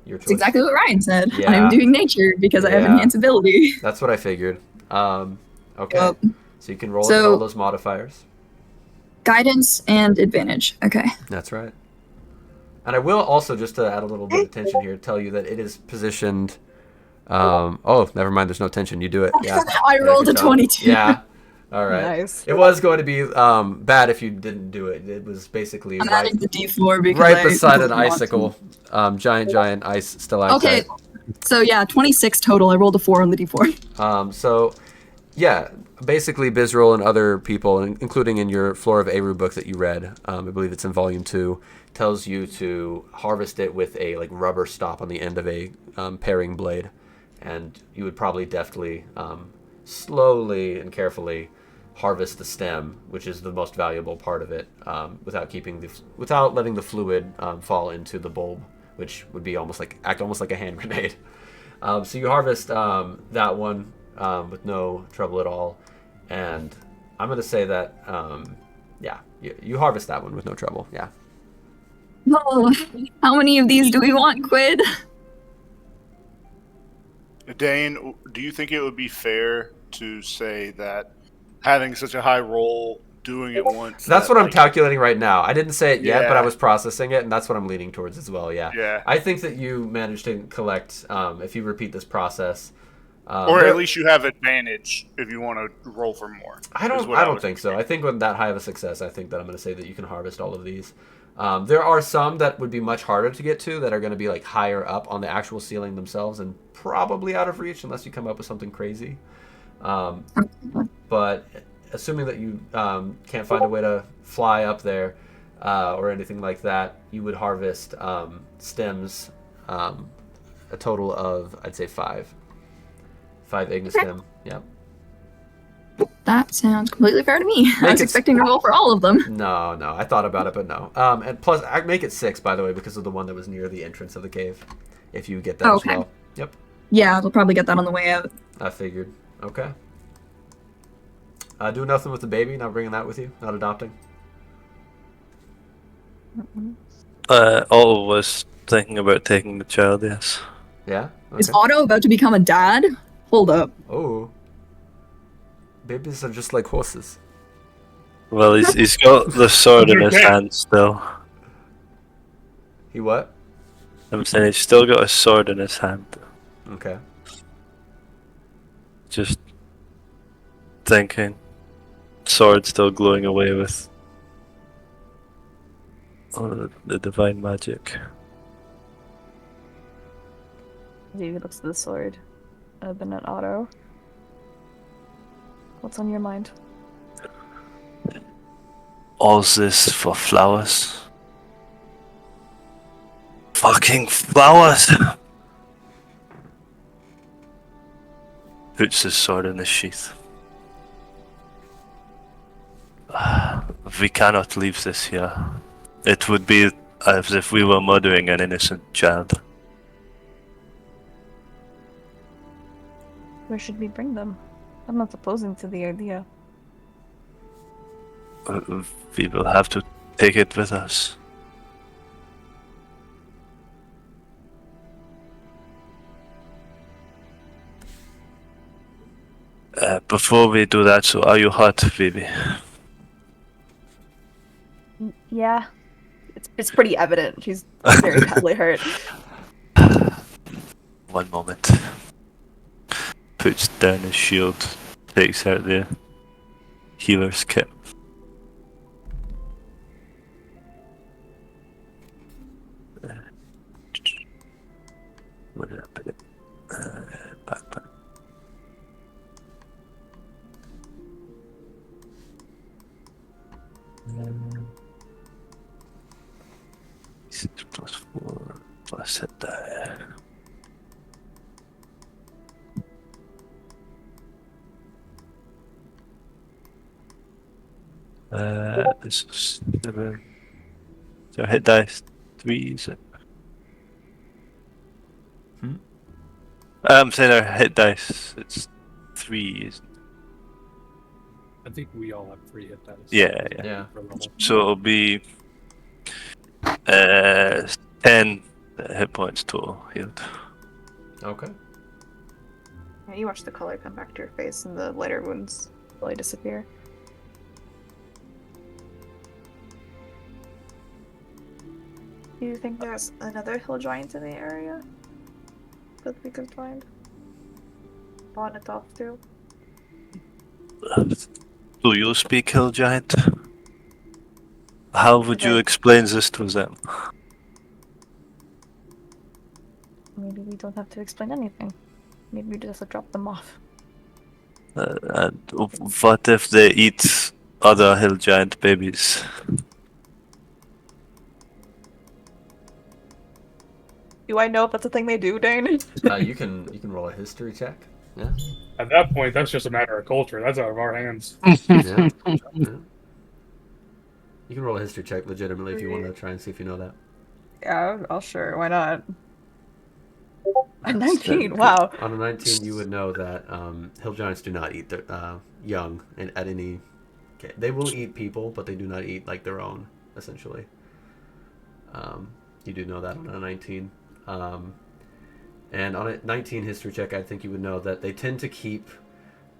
Your choice. That's exactly what Ryan said. Yeah. I'm doing nature because I have Yeah. enhanceability. That's what I figured. Okay. Yep. So you can roll So- all those modifiers. Guidance and advantage. Okay. That's right. And I will also, just to add a little bit of tension here, tell you that it is positioned. Oh, never mind. There's no tension. You do it. Yeah. I Yeah, rolled good a job. 22. Yeah. All right. Nice. It was going to be bad if you didn't do it. It was basically I'm right, adding the D4 because right I beside an don't want to. icicle. Giant ice stalactite. Okay. So yeah, 26 total. I rolled a 4 on the D4. So, yeah, basically Bizril and other people, including in your Floor of Aeru book that you read, I believe it's in Volume 2, tells you to harvest it with a like rubber stop on the end of a paring blade. And you would probably deftly, slowly and carefully harvest the stem, which is the most valuable part of it, without letting the fluid fall into the bulb, which would be almost like a hand grenade. So you harvest that one with no trouble at all, and I'm gonna say that you harvest that one with no trouble. Yeah. Oh, how many of these do we want, Quid? Dane, do you think it would be fair to say that having such a high roll, doing it once? So that's that, what I'm like, calculating right now. I didn't say it yet, but I Yeah. was processing it, and that's what I'm leaning towards as well. Yeah. Yeah. I think that you managed to collect if you repeat this process. Or at least you have advantage if you want to roll for more. I is don't. what I don't was think so. thinking. I think with that high of a success, I think that I'm going to say that you can harvest all of these. There are some that would be much harder to get to that are going to be like higher up on the actual ceiling themselves and probably out of reach unless you come up with something crazy. But assuming that you can't find a way to fly up there or anything like that, you would harvest stems, a total of I'd say 5 Ignis stem. Yep. That sounds completely fair to me. I was it- expecting to roll for all of them. No, I thought about it, but no. And plus, I make it 6, by the way, because of the one that was near the entrance of the cave. If you get that Okay. as well. Yep, Yeah, I'll probably get that on the way out. I figured. Okay. Do nothing with the baby. Not bringing that with you. Not adopting. Otto was thinking about taking the child, yes. Yeah? Is Okay. Otto about to become a dad? Hold up. Oh. Babies are just like horses. Well, he's got the sword in his Okay. hand still. He what? I'm saying he's still got a sword in his hand. Okay. Just thinking. Sword still glowing away with all the divine magic. Davy looks at the sword, then at Otto. What's on your mind? All's this for flowers? Fucking flowers! Puts his sword in his sheath. We cannot leave this here. It would be as if we were murdering an innocent child. Where should we bring them? I'm not opposing to the idea. We will have to take it with us. Before we do that, so are you hurt, Phoebe? Yeah. It's pretty evident. She's very badly hurt. One moment. Puts down his shield, takes out the healer's kit. Where did I put it? Backpack. +4 plus hit die. This is 7. So hit dice 3, is it? I'm saying our hit dice, it's 3, isn't it? I think we all have 3 hit dice. Yeah. Yeah. Per level. So it'll be 10 hit points total healed. Okay. Yeah, you watch the color come back to your face and the lighter wounds slowly disappear. Do you think there's another hill giant in the area that we could find? Want to talk to? Do you speak Hill Giant? How would you Okay. explain this to them? Maybe we don't have to explain anything. Maybe we just have to drop them off. And what if they eat other Hill Giant babies? Do I know if that's a thing they do, Dane? You can roll a history check. Yeah. At that point, that's just a matter of culture. That's out of our hands. Yeah. Yeah. You can roll a history check legitimately if you want to try and see if you know that. Yeah, I'll sure. Why not? A That's 19. good. Wow. On a 19, you would know that hill giants do not eat their young at any. Okay. They will eat people, but they do not eat like their own, essentially. You do know that on a 19. And on a 19 history check, I think you would know that they tend to keep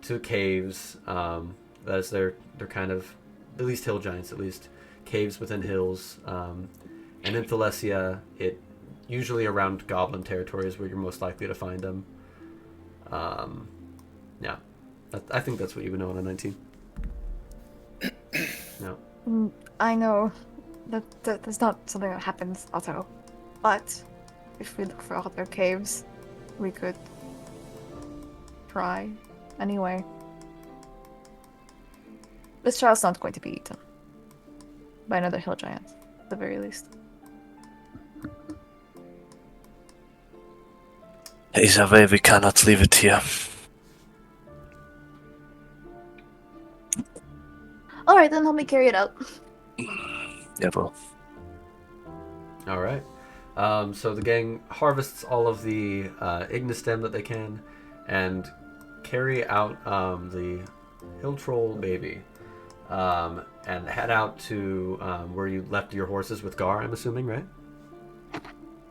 to caves. As they're kind of, at least hill giants, at least caves within hills. And in Thalesia, it usually around goblin territory is where you're most likely to find them. Yeah, I think that's what you would know on a 19. No. I know that's not something that happens, Otto. But if we look for other caves, we could try. Anyway. This child's not going to be eaten by another hill giant, at the very least. Is a way we cannot leave it here. Alright, then help me carry it out. Yeah, well. All right. So the gang harvests all of the ignistem that they can, and carry out the hill troll baby, and head out to where you left your horses with Gar. I'm assuming, right?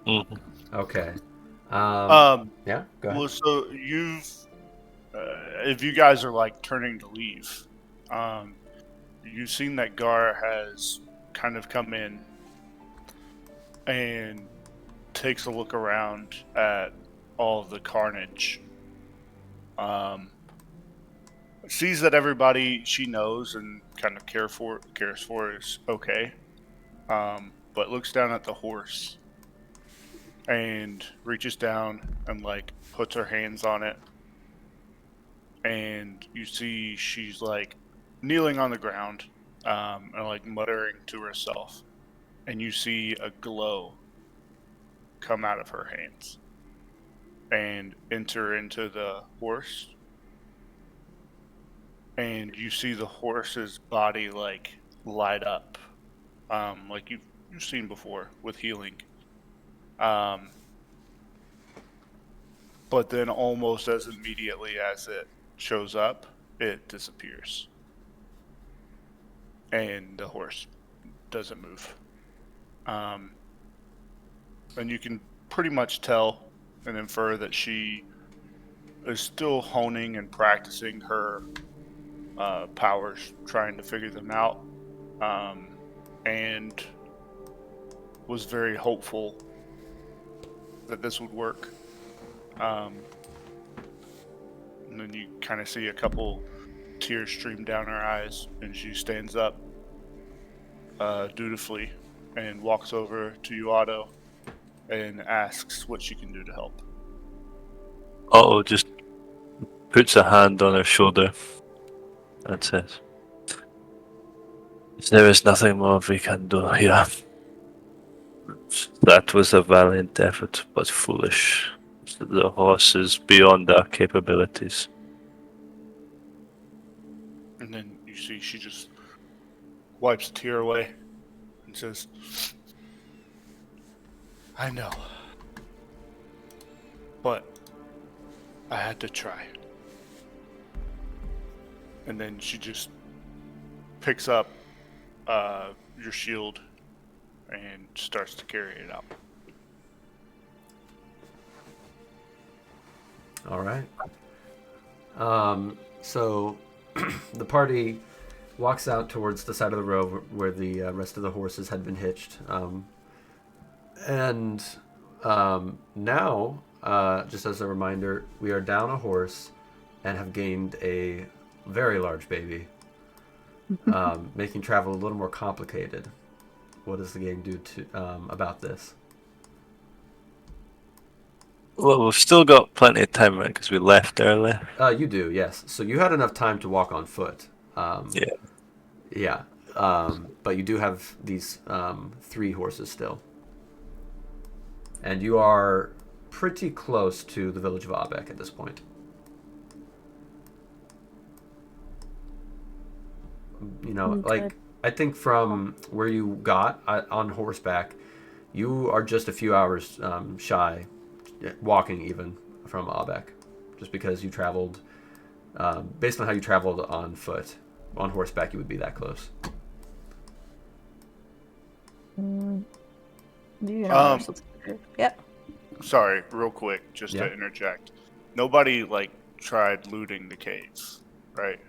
Mhm. Okay. Yeah, go ahead. Well, so if you guys are like turning to leave, you've seen that Gar has kind of come in and takes a look around at all of the carnage. Sees that everybody she knows and kind of cares for is okay. But looks down at the horse and reaches down and like puts her hands on it, and you see she's like kneeling on the ground, and like muttering to herself, and you see a glow come out of her hands and enter into the horse, and you see the horse's body like light up, like you've seen before with healing. Um, but then almost as immediately as it shows up, it disappears, and the horse doesn't move. Um, and you can pretty much tell and infer that she is still honing and practicing her powers, trying to figure them out, and was very hopeful that this would work. And then you kind of see a couple tears stream down her eyes, and she stands up dutifully and walks over to you, Otto, and asks what she can do to help. Otto just puts a hand on her shoulder and says, "There is nothing more we can do here. That was a valiant effort, but foolish. The horse is beyond our capabilities." And then you see she just wipes a tear away and says, I know, but I had to try. And then she just picks up your shield and starts to carry it out. All right. So the party walks out towards the side of the road where the rest of the horses had been hitched. Now, just as a reminder, we are down a horse and have gained a very large baby, making travel a little more complicated. What does the game do to about this? Well, we've still got plenty of time, right? Because we left early. You do, yes. So you had enough time to walk on foot. Yeah. Yeah. But you do have these 3 horses still. And you are pretty close to the village of Abeck at this point. You know, like, I think from where you got on horseback, you are just a few hours shy, walking even, from Abeck. Just because you traveled, based on how you traveled on foot. On horseback, you would be that close. Yep. Sorry, real quick, just to interject. Nobody, like, tried looting the caves, right?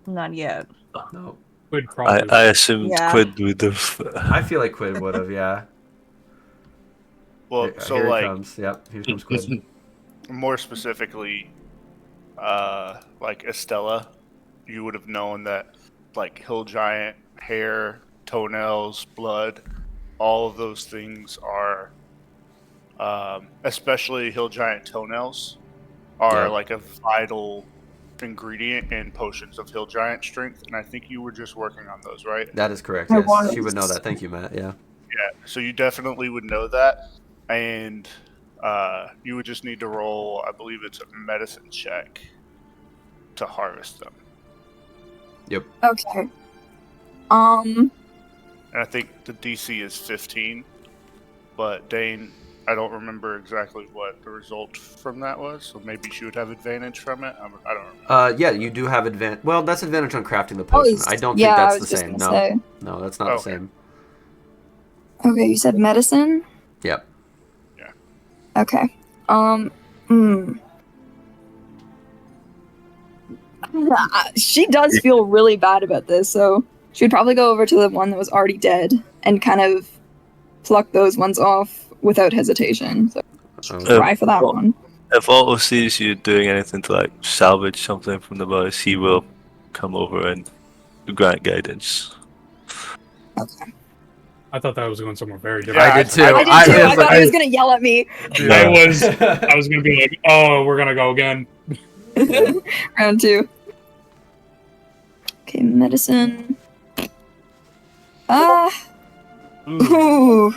Not yet. No. Quid probably. I assumed Yeah. Quid would have. I feel like Quid would have, yeah. Well, so, here like, he comes. Yep, here comes Quid. more specifically, like Estella, you would have known that, like, hill giant hair, toenails, blood, all of those things are, especially hill giant toenails, are like a vital ingredient in potions of hill giant strength, and I think you were just working on those, right? That is correct, I yes. was. She would know that. Thank you, Matt, yeah. Yeah, so you definitely would know that, and you would just need to roll, I believe it's a medicine check to harvest them. Yep. Okay. And I think the DC is 15, but Dane, I don't remember exactly what the result from that was, so maybe she would have advantage from it. I don't remember. Yeah, you do have advantage. Well, that's advantage on crafting the potion. I don't think I that's was the just same. gonna No, say. no, that's not the same. Okay, you said medicine? Yep. Okay. She does feel really bad about this, so she would probably go over to the one that was already dead and kind of pluck those ones off without hesitation. So try for that one. If Otto sees you doing anything to like salvage something from the bodies, he will come over and grant guidance. Okay. I thought that was going somewhere very Yeah, different. I did too. I did too. I thought he was gonna yell at me. I was gonna be like, oh, we're gonna go again. Round 2. Okay, medicine. Ooh.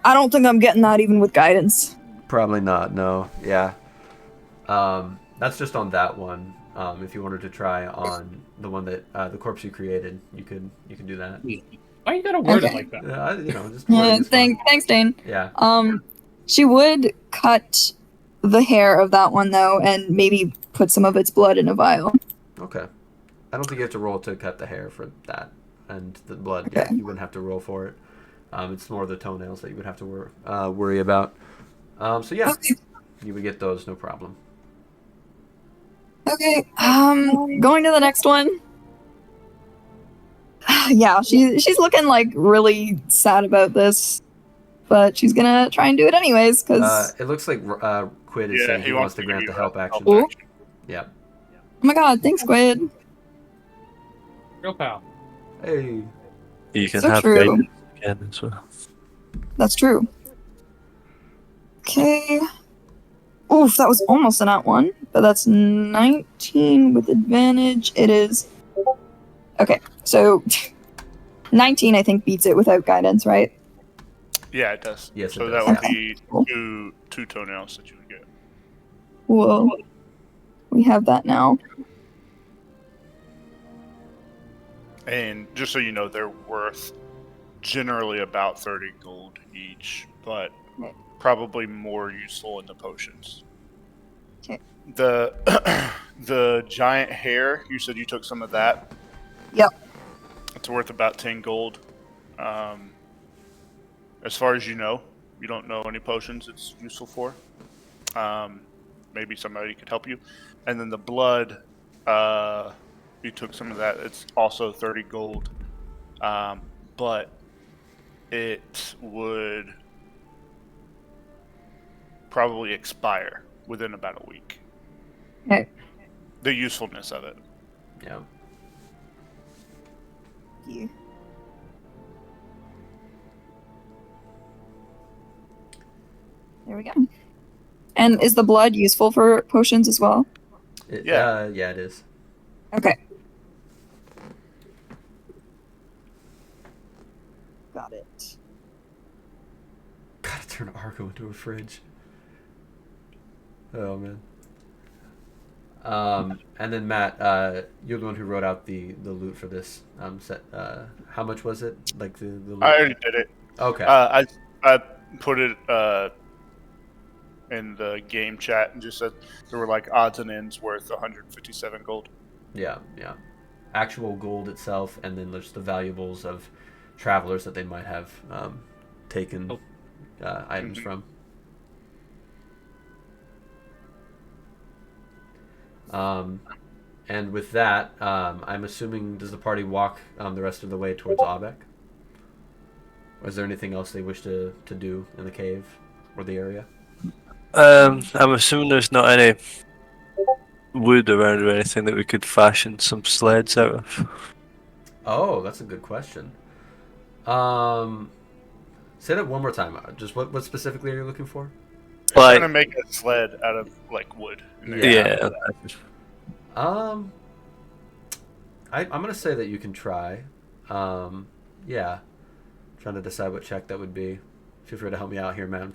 I don't think I'm getting that even with guidance. Probably not. No. Yeah. That's just on that one. If you wanted to try on the one that the corpse you created, you could do that. Why you gotta word it like that? Just wording is fine. Thanks, Dane. Yeah. She would cut the hair of that one though, and maybe put some of its blood in a vial. Okay. I don't think you have to roll to cut the hair for that, and the blood. Okay. Yeah, you wouldn't have to roll for it. It's more the toenails that you would have to worry about. So yeah, Okay. you would get those, no problem. Okay. Going to the next one. Yeah, she's looking like really sad about this, but she's gonna try and do it anyways because. It looks like Quid is saying he wants to grant the help action. Oh. Yeah. Oh my god! Thanks, Quid. Real pal. Hey. You can So have true. guidance again as well. That's true. Okay. Oof, that was almost a nat 1, but that's 19 with advantage. It is. Okay, so 19 I think beats it without guidance, right? Yeah, it does. Yes, so it that does. would be Cool. two toenails that you would get. Whoa. We have that now. And just so you know, they're worth generally about 30 gold each, but probably more useful in the potions. Okay. The the giant hair, you said you took some of that. Yep. It's worth about 10 gold. As far as you know, you don't know any potions it's useful for. Maybe somebody could help you. And then the blood, you took some of that. It's also 30 gold. But it would probably expire within about a week. Okay. The usefulness of it. Yeah. You. There we go. And is the blood useful for potions as well? Yeah. Yeah, it is. Okay. Got it. Gotta turn Argo into a fridge. Oh man. And then Matt, you're the one who wrote out the loot for this set. How much was it? Like the loot? I already did it. Okay. I put it in the game chat and just said there were like odds and ends worth 157 gold. Yeah. Actual gold itself, and then just the valuables of travelers that they might have taken items from. And with that, I'm assuming, does the party walk the rest of the way towards Aabek? Or is there anything else they wish to do in the cave or the area? I'm assuming there's not any wood around or anything that we could fashion some sleds out of. Oh, that's a good question. Say that one more time. Just what specifically are you looking for? I'm Like- trying to make a sled out of like wood. Yeah. Yeah. I'm gonna say that you can try. Yeah. Trying to decide what check that would be. Feel free to help me out here, man.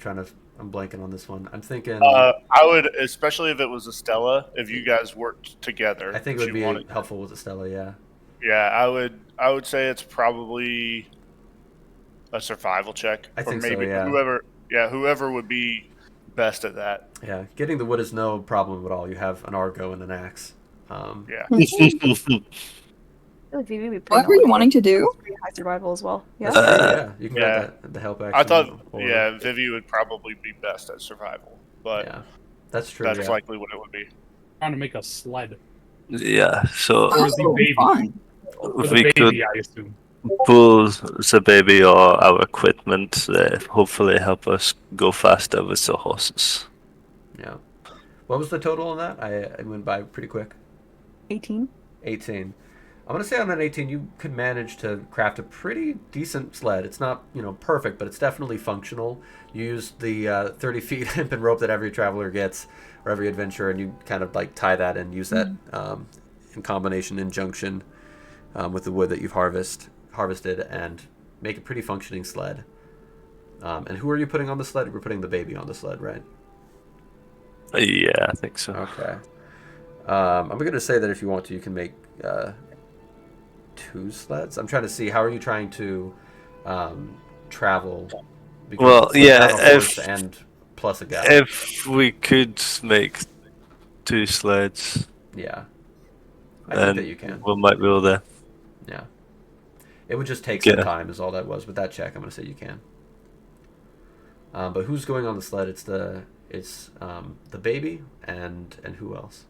I'm blanking on this one. I'm thinking. I would, especially if it was a Stella, if you guys worked together. I think it would be helpful with Estella. Yeah. Yeah, I would say it's probably a survival check. I think or maybe so, yeah. whoever would be best at that. Yeah. Getting the wood is no problem at all. You have an Argo and an axe. Yeah. feel like Vivi would be pretty What were you knowledgeable. wanting to do? Pretty high survival as well. Yeah. That's great, yeah. You can yeah. write that the help action. I thought, order. yeah, Vivi would probably be best at survival, but Yeah, that's true. that's yeah. likely what it would be. Trying to make a sled. Yeah, so Or the Oh, baby. fun. For if the we baby, could I assume. pull the baby or our equipment, hopefully help us go faster with the horses. Yeah. What was the total on that? I went by pretty quick. 18. 18. I'm gonna say on that 18, you could manage to craft a pretty decent sled. It's not, perfect, but it's definitely functional. You use the 30 feet hempen rope that every traveler gets, or every adventurer, and you kind of like tie that and use that in combination, in junction with the wood that you've harvested, and make a pretty functioning sled. And who are you putting on the sled? We're putting the baby on the sled, right? Yeah, I think so. Okay. I'm going to say that if you want to, you can make 2 sleds. I'm trying to see, how are you trying to travel? Because Well, it's yeah, have a horse and plus a guy. If we could make 2 sleds, Yeah. I think that then you can. we might be able to. Yeah. It would just take some Yeah. time is all that was. With that check, I'm going to say you can. But who's going on the sled? It's the baby and who else?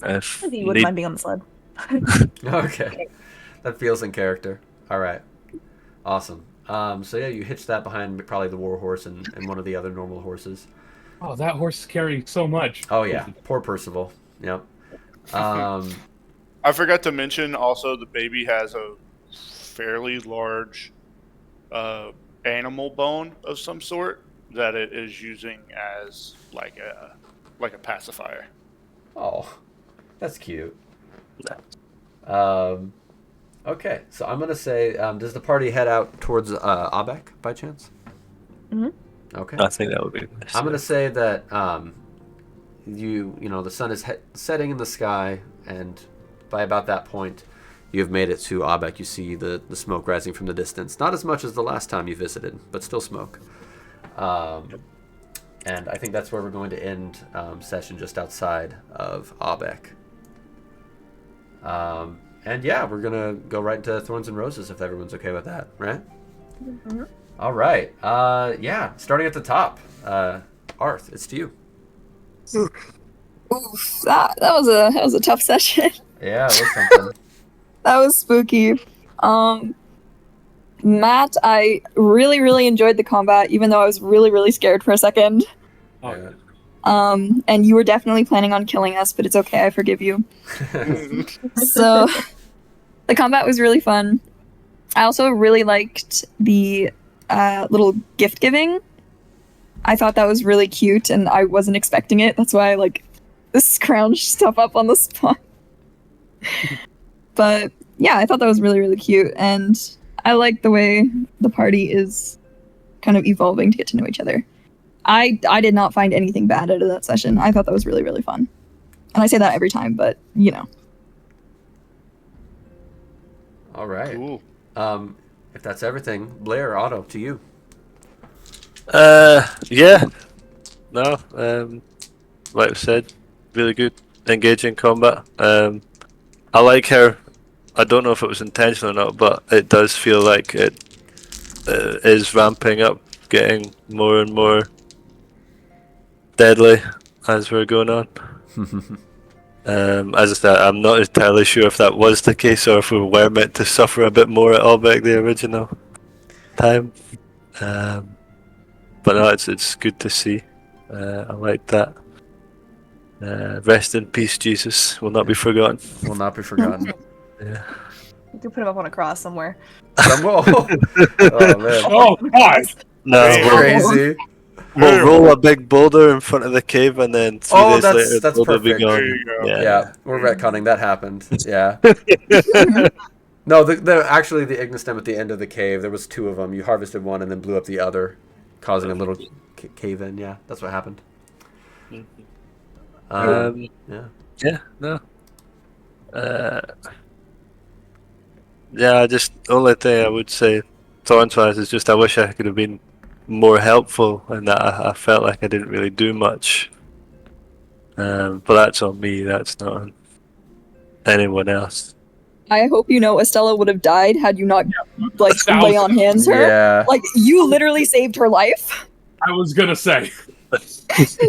If Maybe you wouldn't need- mind being on the sled. Okay. That feels in character. All right. Awesome. So yeah, you hitch that behind probably the war horse and one of the other normal horses. Oh, that horse is carrying so much. Oh yeah, poor Percival. Yep. I forgot to mention also the baby has a fairly large animal bone of some sort that it is using as like a pacifier. Oh, that's cute. Okay, so I'm gonna say, does the party head out towards Abek by chance? Mm-hmm. Okay. I think that would be best. I'm gonna say that the sun is setting in the sky, and by about that point, you have made it to Abek. You see the smoke rising from the distance. Not as much as the last time you visited, but still smoke. And I think that's where we're going to end session, just outside of Abek. And yeah, we're gonna go right into Thorns and Roses if everyone's okay with that, right? Mm-hmm. All right. Yeah, starting at the top. Arth, it's to you. Oof, that was a tough session. Yeah, it was something. That was spooky. Matt, I really, really enjoyed the combat, even though I was really, really scared for a second. Oh, Yeah. And you were definitely planning on killing us, but it's okay, I forgive you. So, the combat was really fun. I also really liked the little gift giving. I thought that was really cute, and I wasn't expecting it. That's why I scrounged stuff up on the spot. But yeah, I thought that was really, really cute, and I like the way the party is kind of evolving to get to know each other. I did not find anything bad out of that session. I thought that was really, really fun. And I say that every time, but All right. Cool. If that's everything, Blair, Otto, to you. Yeah. No. Like I said, really good, engaging combat. I like how, I don't know if it was intentional or not, but it does feel like it is ramping up, getting more and more deadly as we're going on. As I said, I'm not entirely sure if that was the case or if we were meant to suffer a bit more at Albeck the original time. But no, it's good to see. I like that. Rest in peace, Jesus. Will not be forgotten. Will not be forgotten. Yeah. You could put him up on a cross somewhere. Oh man. Oh, God! No, Hey, we'll, Crazy. we'll roll a big boulder in front of the cave, and then 3 Oh, days later, that's the boulder will be perfect. gone. There you go. Yeah, we're retconning. That happened. Yeah. No, actually the Ignis stem at the end of the cave, there was 2 of them. You harvested one and then blew up the other, causing a little cave in. Yeah, that's what happened. Yeah. Yeah, no. Yeah, just the only thing I would say, thorns-wise, is just I wish I could have been more helpful, and that I felt like I didn't really do much. But that's on me. That's not on anyone else. I hope you know Estella would have died had you not like lay on hands her. Yeah. Like you literally saved her life. I was gonna say.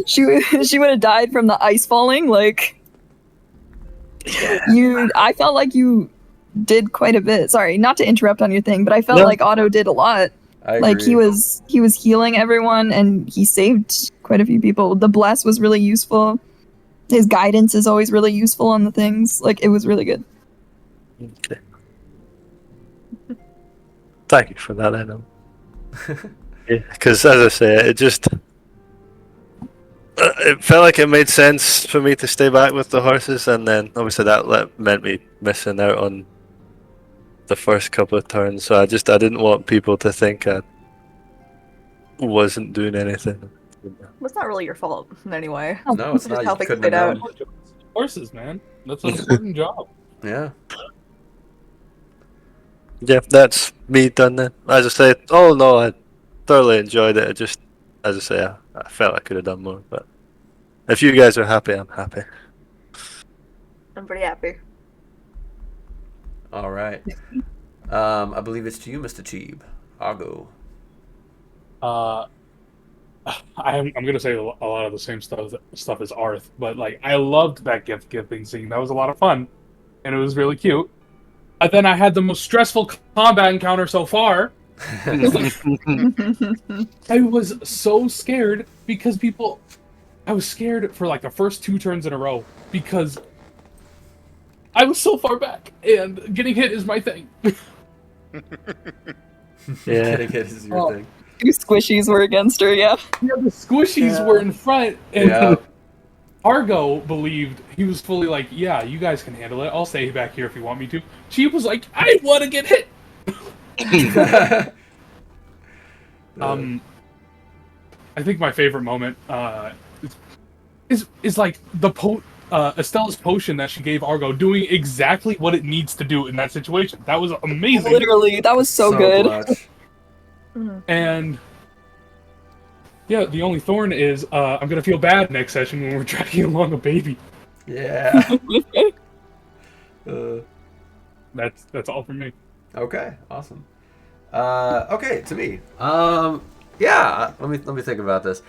She would have died from the ice falling. Like I felt like you did quite a bit. Sorry, not to interrupt on your thing, but I felt No. like Otto did a lot. I Like agree. he was healing everyone and he saved quite a few people. The bless was really useful. His guidance is always really useful on the things. Like it was really good. Okay. Thank you for that, Adam. Yeah, because as I say, it just it felt like it made sense for me to stay back with the horses, and then obviously that meant me missing out on the first couple of turns. So I didn't want people to think I wasn't doing anything. It's not really your fault in any way. No, it's Just not. how You things couldn't have played out. known. Horses, man. That's an important job. Yeah. Yeah, that's me done then. As I say, oh no, I thoroughly enjoyed it. It just, as I say, I felt I could have done more. But if you guys are happy, I'm happy. I'm pretty happy. All right. I believe it's to you, Mr. Cheeb. Argo. I'm gonna say a lot of the same stuff as Arth, but like I loved that gift giving scene. That was a lot of fun, and it was really cute. And then I had the most stressful combat encounter so far. I was so scared because I was scared for like the first 2 turns in a row because I was so far back, and getting hit is my thing. Yeah. Getting hit is your thing. 2 squishies were against her, yeah. Yeah, the squishies were in front, and Yeah. Argo believed, he was fully like, yeah, you guys can handle it. I'll stay back here if you want me to. She was like, I want to get hit. I think my favorite moment is like the Estella's potion that she gave Argo doing exactly what it needs to do in that situation. That was amazing. Literally, that was so good. clutch. And yeah, the only thorn is I'm gonna feel bad next session when we're dragging along a baby. Yeah. That's all for me. Okay, awesome. Okay, to me. Yeah. Let me think about this.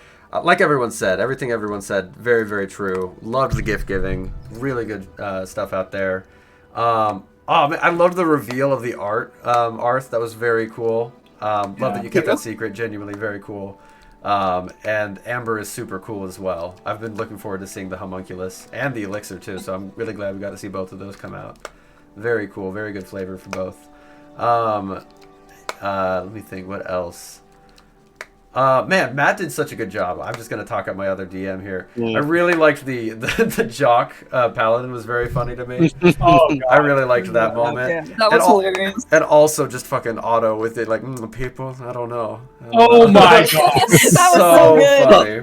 Like everyone said, everything everyone said, very very true. Loved the gift giving. Really good stuff out there. Oh man, I loved the reveal of the Arth. That was very cool. Love that you kept that secret. Genuinely very cool. And Amber is super cool as well. I've been looking forward to seeing the homunculus and the elixir too, so I'm really glad we got to see both of those come out. Very cool, very good flavor for both. Let me think, what else? Man, Matt did such a good job. I'm just gonna talk up my other DM here. I really liked the jock paladin was very funny to me. Oh, God. I really liked that moment. Yeah. That was hilarious. And also just fucking Otto with it, like people. I don't know. Oh my God. That was so good. funny.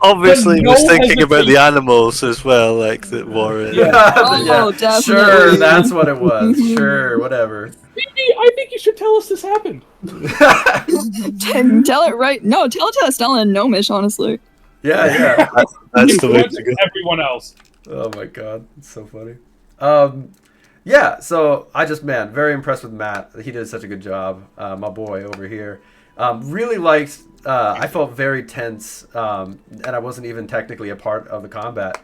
Obviously, No was thinking about the hesitation. animals as well, like that were in. Oh, definitely. Sure, that's what it was. Sure, whatever. Phoebe, I think you should tell us this happened. Tell it right. No, tell it to Estella and Gnomish, honestly. Yeah. That's the way Once to go. everyone else. Oh my god, it's so funny. Yeah, so I just, man, very impressed with Matt. He did such a good job. My boy over here. Really liked, I felt very tense, and I wasn't even technically a part of the combat.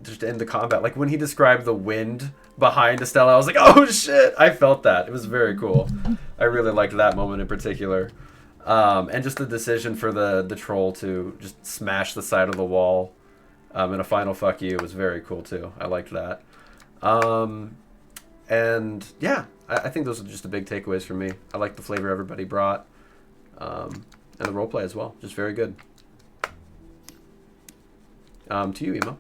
Just in the combat, like when he described the wind behind Estella, I was like, oh shit, I felt that. It was very cool. I really liked that moment in particular. And just the decision for the troll to just smash the side of the wall in a final fuck you was very cool too. I liked that. And yeah, I think those are just the big takeaways for me. I like the flavor everybody brought, and the roleplay as well. Just very good. To you, Emo.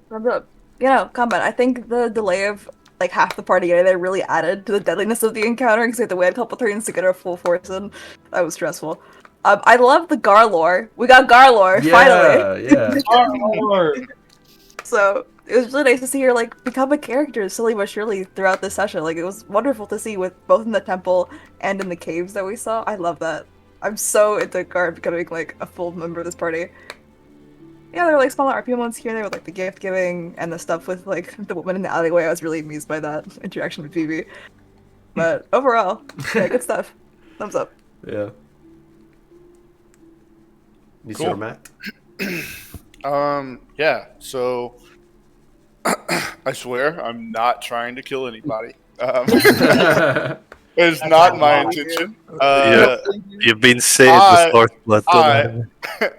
Combat. I think the delay of like half the party there really added to the deadliness of the encounter because we had to wait a couple turns to get our full force in. That was stressful. I love the Gar lore. We got Gar lore finally. Yeah. So it was really nice to see her like become a character slowly but surely throughout this session. Like it was wonderful to see with both in the temple and in the caves that we saw. I love that. I'm so into Gar becoming like a full member of this party. Yeah, there were like smaller RP moments here and there with like the gift giving and the stuff with like the woman in the alleyway. I was really amused by that interaction with Phoebe. But overall, yeah, good stuff. Thumbs up. Yeah. You Cool. Matt? Yeah, so I swear I'm not trying to kill anybody. It's not my intention. You've been saved with Fourth Blood. I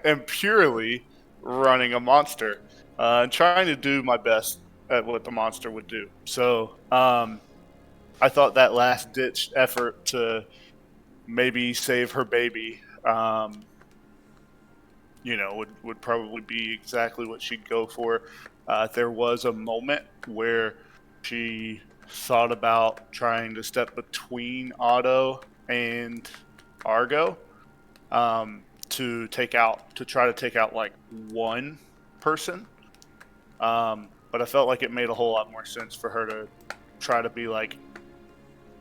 am purely running a monster and trying to do my best at what the monster would do. So I thought that last-ditch effort to maybe save her baby, would probably be exactly what she'd go for. There was a moment where she thought about trying to step between Otto and Argo to try to take out like one person. But I felt like it made a whole lot more sense for her to try to be like,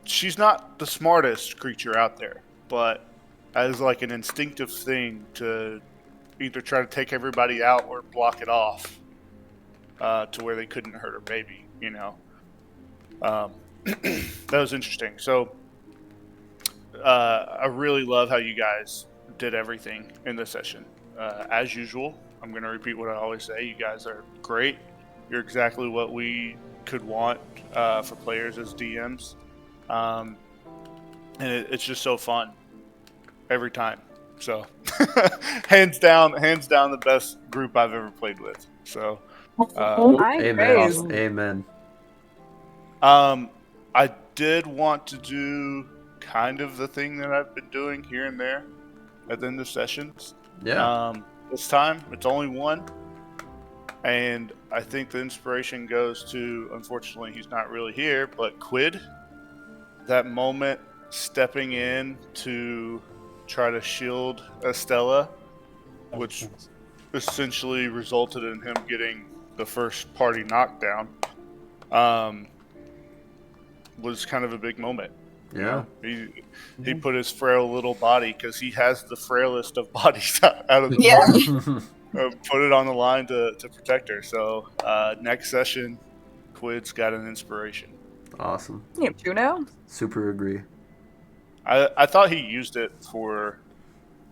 she's not the smartest creature out there, but as like an instinctive thing to either try to take everybody out or block it off to where they couldn't hurt her baby, that was interesting. So I really love how you guys did everything in this session. As usual, I'm going to repeat what I always say. You guys are great. You're exactly what we could want for players as DMs. And it's just so fun every time. So hands down the best group I've ever played with. So Amen. I did want to do kind of the thing that I've been doing here and there at the end of sessions. Yeah. This time it's only one, and I think the inspiration goes to, unfortunately he's not really here, but Quid. That moment stepping in to try to shield Estella, which essentially resulted in him getting the first party knockdown, was kind of a big moment. Yeah. He put his frail little body, because he has the frailest of bodies out of the party, put it on the line to protect her. So next session, Quid's got an inspiration. Awesome. You have two now? Super agree. I thought he used it for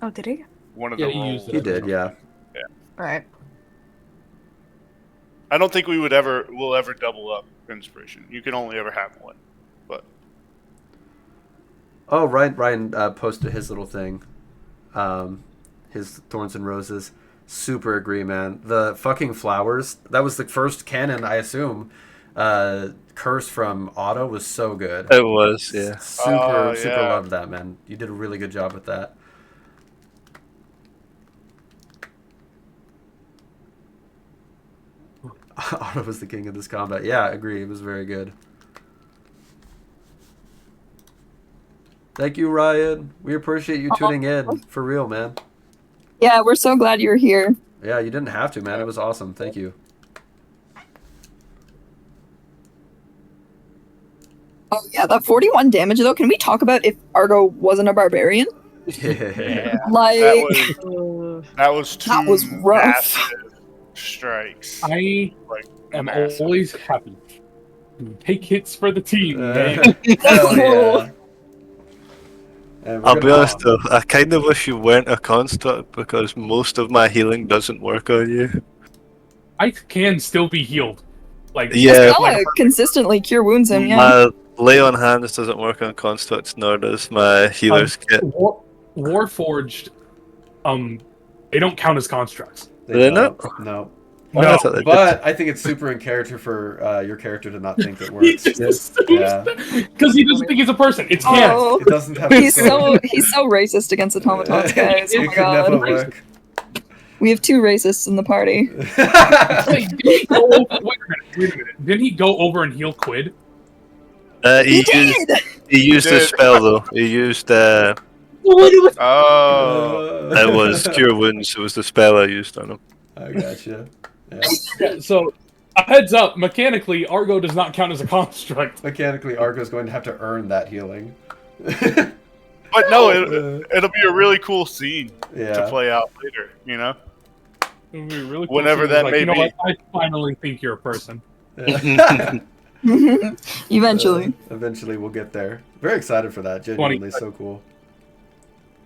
Oh, did he? one of the Yeah, he roles. used it. He did, yeah. Alright. I don't think we'll ever double up inspiration. You can only ever have one. But Oh, Ryan posted his little thing. His Thorns and Roses. Super agree, man. The fucking flowers. That was the first canon, I assume. Curse from Otto was so good. It was, yeah. Super yeah. loved that, man. You did a really good job with that. Otto was the king of this combat. Yeah, I agree. It was very good. Thank you, Ryan. We appreciate you tuning in. For real, man. Yeah, we're so glad you're here. Yeah, you didn't have to, man. It was awesome. Thank you. Oh yeah, that 41 damage though. Can we talk about if Argo wasn't a barbarian? Yeah. Like that was two that was rough. massive strikes. I am massive. always happy to take hits for the team, man. Hell yeah. And we're I'll be gonna- honest though, I kind of wish you weren't a construct because most of my healing doesn't work on you. I can still be healed. Like Yeah. Stella consistently cure wounds him, yeah. My lay on hands doesn't work on constructs, nor does my healer's kit. Warforged, they don't count as constructs. They don't. not? No. Oh, I thought they did. But I think it's super in character for your character to not think it He works. just assumes Yeah. because he doesn't think he's a person. It's canon. Oh, It doesn't have he's so racist against automatons, guys. Oh It my could never god. work. We have two racists in the party. Wait, did he go over, wait a minute. Didn't he go over and heal Quid? He used did. a spell though. He used Oh, it was cure wounds. It was the spell I used on him. I gotcha. Yeah. Yeah, so, a heads up, mechanically, Argo does not count as a construct. Mechanically, Argo's going to have to earn that healing. but no, it'll be a really cool scene to Yeah. play out later. You know. It would be really cool. Whenever if he was that like, may you know be. what? I finally think you're a person. Eventually. Eventually, we'll get there. Very excited for that. Genuinely, so cool.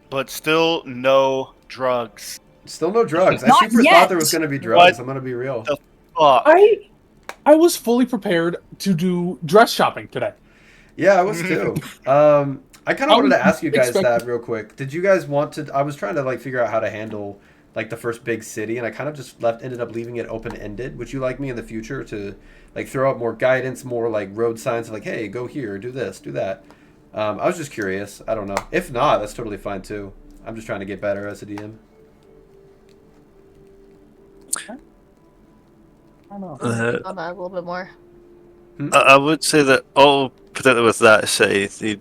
But still, no drugs. Still no drugs. I Not super yet. thought there was going to be drugs. What? I'm going to be real. The fuck? I was fully prepared to do dress shopping today. Yeah, I was too. I kind of wanted to ask you guys expecting- that real quick. Did you guys want to? I was trying to like figure out how to handle like the first big city, and I kind of just ended up leaving it open ended. Would you like me in the future to like throw out more guidance, more like road signs, like hey, go here, do this, do that? I was just curious. I don't know. If not, that's totally fine too. I'm just trying to get better as a DM. I don't know. On that a little bit more. I would say that all, particularly with that city, he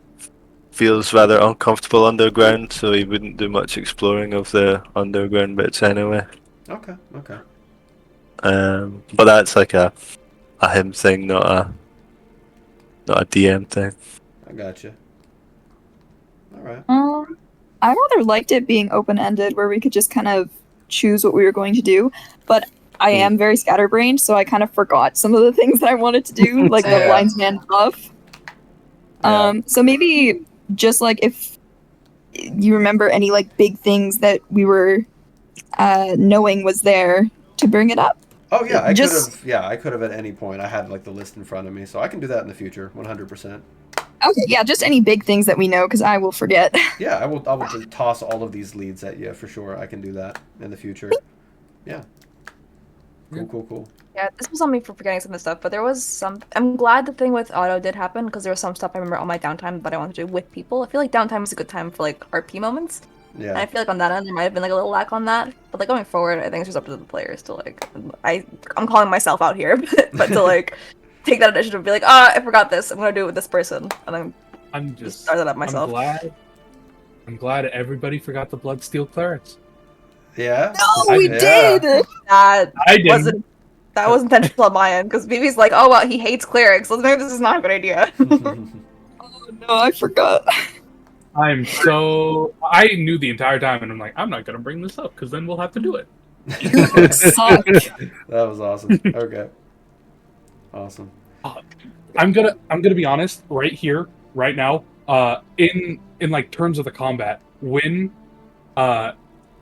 feels rather uncomfortable underground, so he wouldn't do much exploring of the underground bits anyway. Okay. Okay. But that's like a him thing, not a DM thing. I got you. All right. I rather liked it being open ended, where we could just kind of choose what we were going to do. But I am very scatterbrained, so I kind of forgot some of the things that I wanted to do, like the Yeah. Blind Man buff. So maybe just like if you remember any like big things that we were knowing was there to bring it up. Oh yeah, I could Just- have. Yeah, I could have at any point. I had like the list in front of me, so I can do that in the future, 100%. Okay, yeah, just any big things that we know, because I will forget. Yeah, I will just toss all of these leads at you for sure. I can do that in the future. Yeah. Cool. Yeah, this was on me for forgetting some of the stuff, but there was some. I'm glad the thing with auto did happen because there was some stuff I remember on my downtime that I wanted to do with people. I feel like downtime is a good time for like RP moments. And I Yeah. feel like on that end there might have been like a little lack on that, but like going forward, I think it's just up to the players to like. I'm calling myself out here, but to like take that initiative and be like, I forgot this. I'm gonna do it with this person, and then I'm just just start that up myself. I'm glad everybody forgot the Bloodsteel clerics. Yeah. No, we Yeah. did! That I didn't. wasn't. That was intentional on my end because BB's like, oh well, he hates clerics, so maybe this is not a good idea. Oh no, I forgot. I knew the entire time, and I'm like, I'm not gonna bring this up because then we'll have to do it. You suck. That was awesome. Okay. Awesome. I'm gonna be honest, right here, right now, in like terms of the combat, when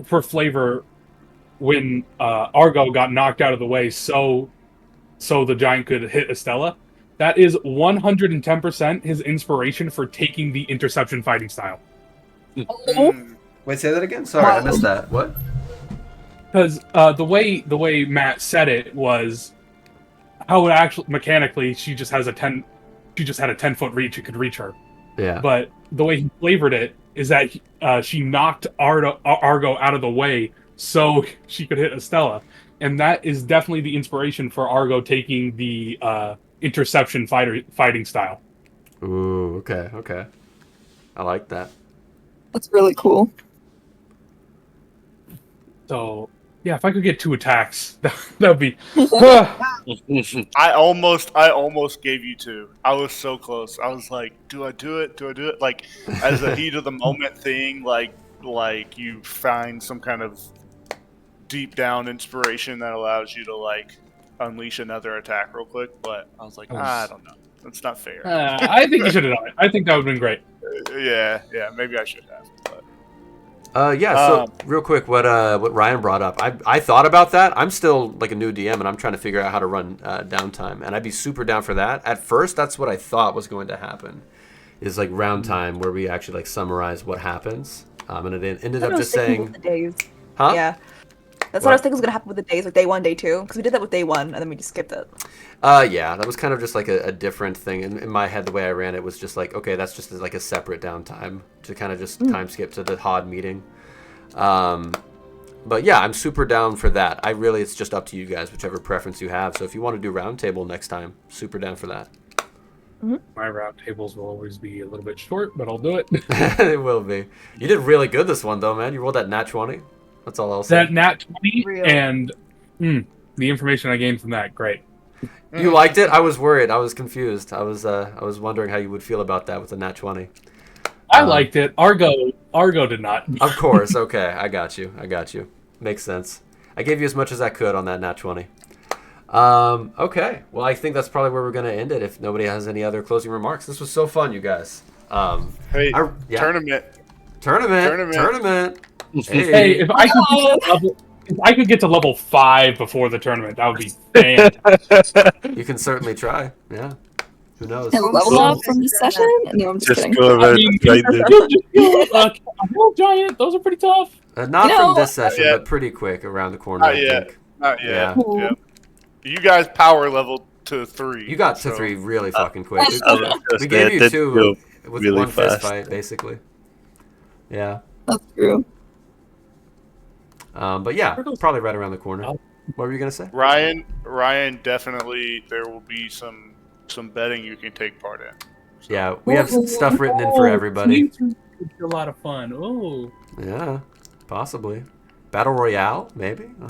for flavor, when Argo got knocked out of the way so the giant could hit Estella, that is 110% his inspiration for taking the interception fighting style. Mm. Wait, say that again? Sorry, I missed that. What? Because the way Matt said it was how it actually mechanically she just had a 10-foot reach. It could reach her. Yeah. But the way he flavored it is that she knocked Argo out of the way so she could hit Estella, and that is definitely the inspiration for Argo taking the interception fighting style. Ooh, okay. I like that. That's really cool. So yeah, if I could get 2 attacks, that would be. I almost gave you 2. I was so close. I was like, do I do it? Like, as a heat of the moment thing, like you find some kind of deep down inspiration that allows you to like unleash another attack real quick. But I was like, I don't know. That's not fair. I think you should have done it. I think that would have been great. Yeah, maybe I should have. But So real quick, what Ryan brought up, I thought about that. I'm still like a new DM, and I'm trying to figure out how to run downtime, and I'd be super down for that. At first, that's what I thought was going to happen, is like round time where we actually like summarize what happens, and it ended up just saying, the days. huh? Yeah. That's what I was thinking was gonna happen with the days, like day 1, day 2, because we did that with day 1, and then we just skipped it. Yeah, that was kind of just like a different thing. In my head, the way I ran it was just like, okay, that's just like a separate downtime to kind of just time skip to the HOD meeting. But yeah, I'm super down for that. It's just up to you guys, whichever preference you have. So if you want to do roundtable next time, super down for that. My round tables will always be a little bit short, but I'll do it. It will be. You did really good this one, though, man. You rolled that nat 20. That's all I'll say. That nat 20 Real. and the information I gained from that, great. You liked it? I was worried. I was confused. I was wondering how you would feel about that with the nat 20. I liked it. Argo did not. Of course. Okay, I got you. Makes sense. I gave you as much as I could on that nat 20. Okay. Well, I think that's probably where we're going to end it if nobody has any other closing remarks. This was so fun, you guys. Hey, yeah. tournament. Tournament. Hey, if I could get to level 5 before the tournament, that would be fantastic. You can certainly try. Yeah. Who knows? And level up from this session? No, I'm just kidding. go around grinding. You'll just kill a hill giant. Those are pretty tough. Not No, from this session, yet. but pretty quick around the corner, Not I yet. think. Not yet. Yeah. Yeah. You guys power leveled to 3. You got to so- 3 really fucking quick. We Yeah, gave you that 2 go with really one fist fast. fight, basically. Yeah. That's true. But yeah, probably right around the corner. What were you going to say? Ryan, definitely there will be some betting you can take part in. So- Yeah, we have stuff written in for everybody. Would be a lot of fun. Oh. Yeah, possibly. Battle Royale, maybe? Yeah,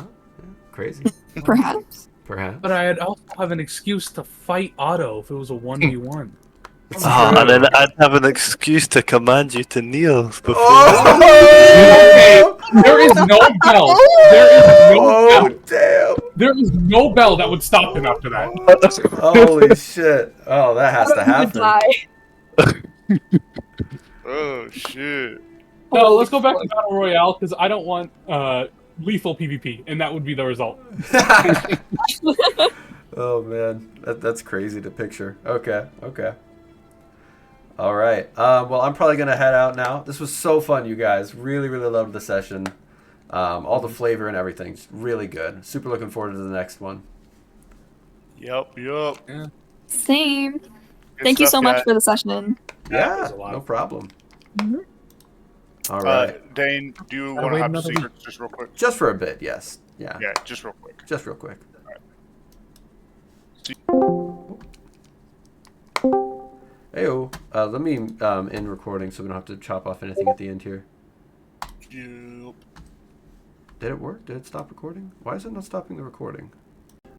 crazy. Perhaps. Perhaps. But I'd also have an excuse to fight Otto if it was a 1v1. And then I'd have an excuse to command you to kneel before. Okay, there is no bell. Damn. There is no bell that would stop him after that. Holy shit. Oh, that has to happen. Oh shit. No, let's go back to Battle Royale because I don't want lethal PvP, and that would be the result. Oh, man. That's crazy to picture. Okay. All right. Well, I'm probably going to head out now. This was so fun, you guys. Really, really loved the session. All the flavor and everything. Just really good. Super looking forward to the next one. Yep. Same. Good Thank you stuff, so much guys. for the session. Yeah, was a lot no of problem. All right. Dane, do you Gotta want to wait have another secrets just real quick? Just for a bit, yes. Yeah. Yeah, just real quick. Just real quick. Heyo. Let me end recording so we don't have to chop off anything at the end here. Yep. Did it work? Did it stop recording? Why is it not stopping the recording?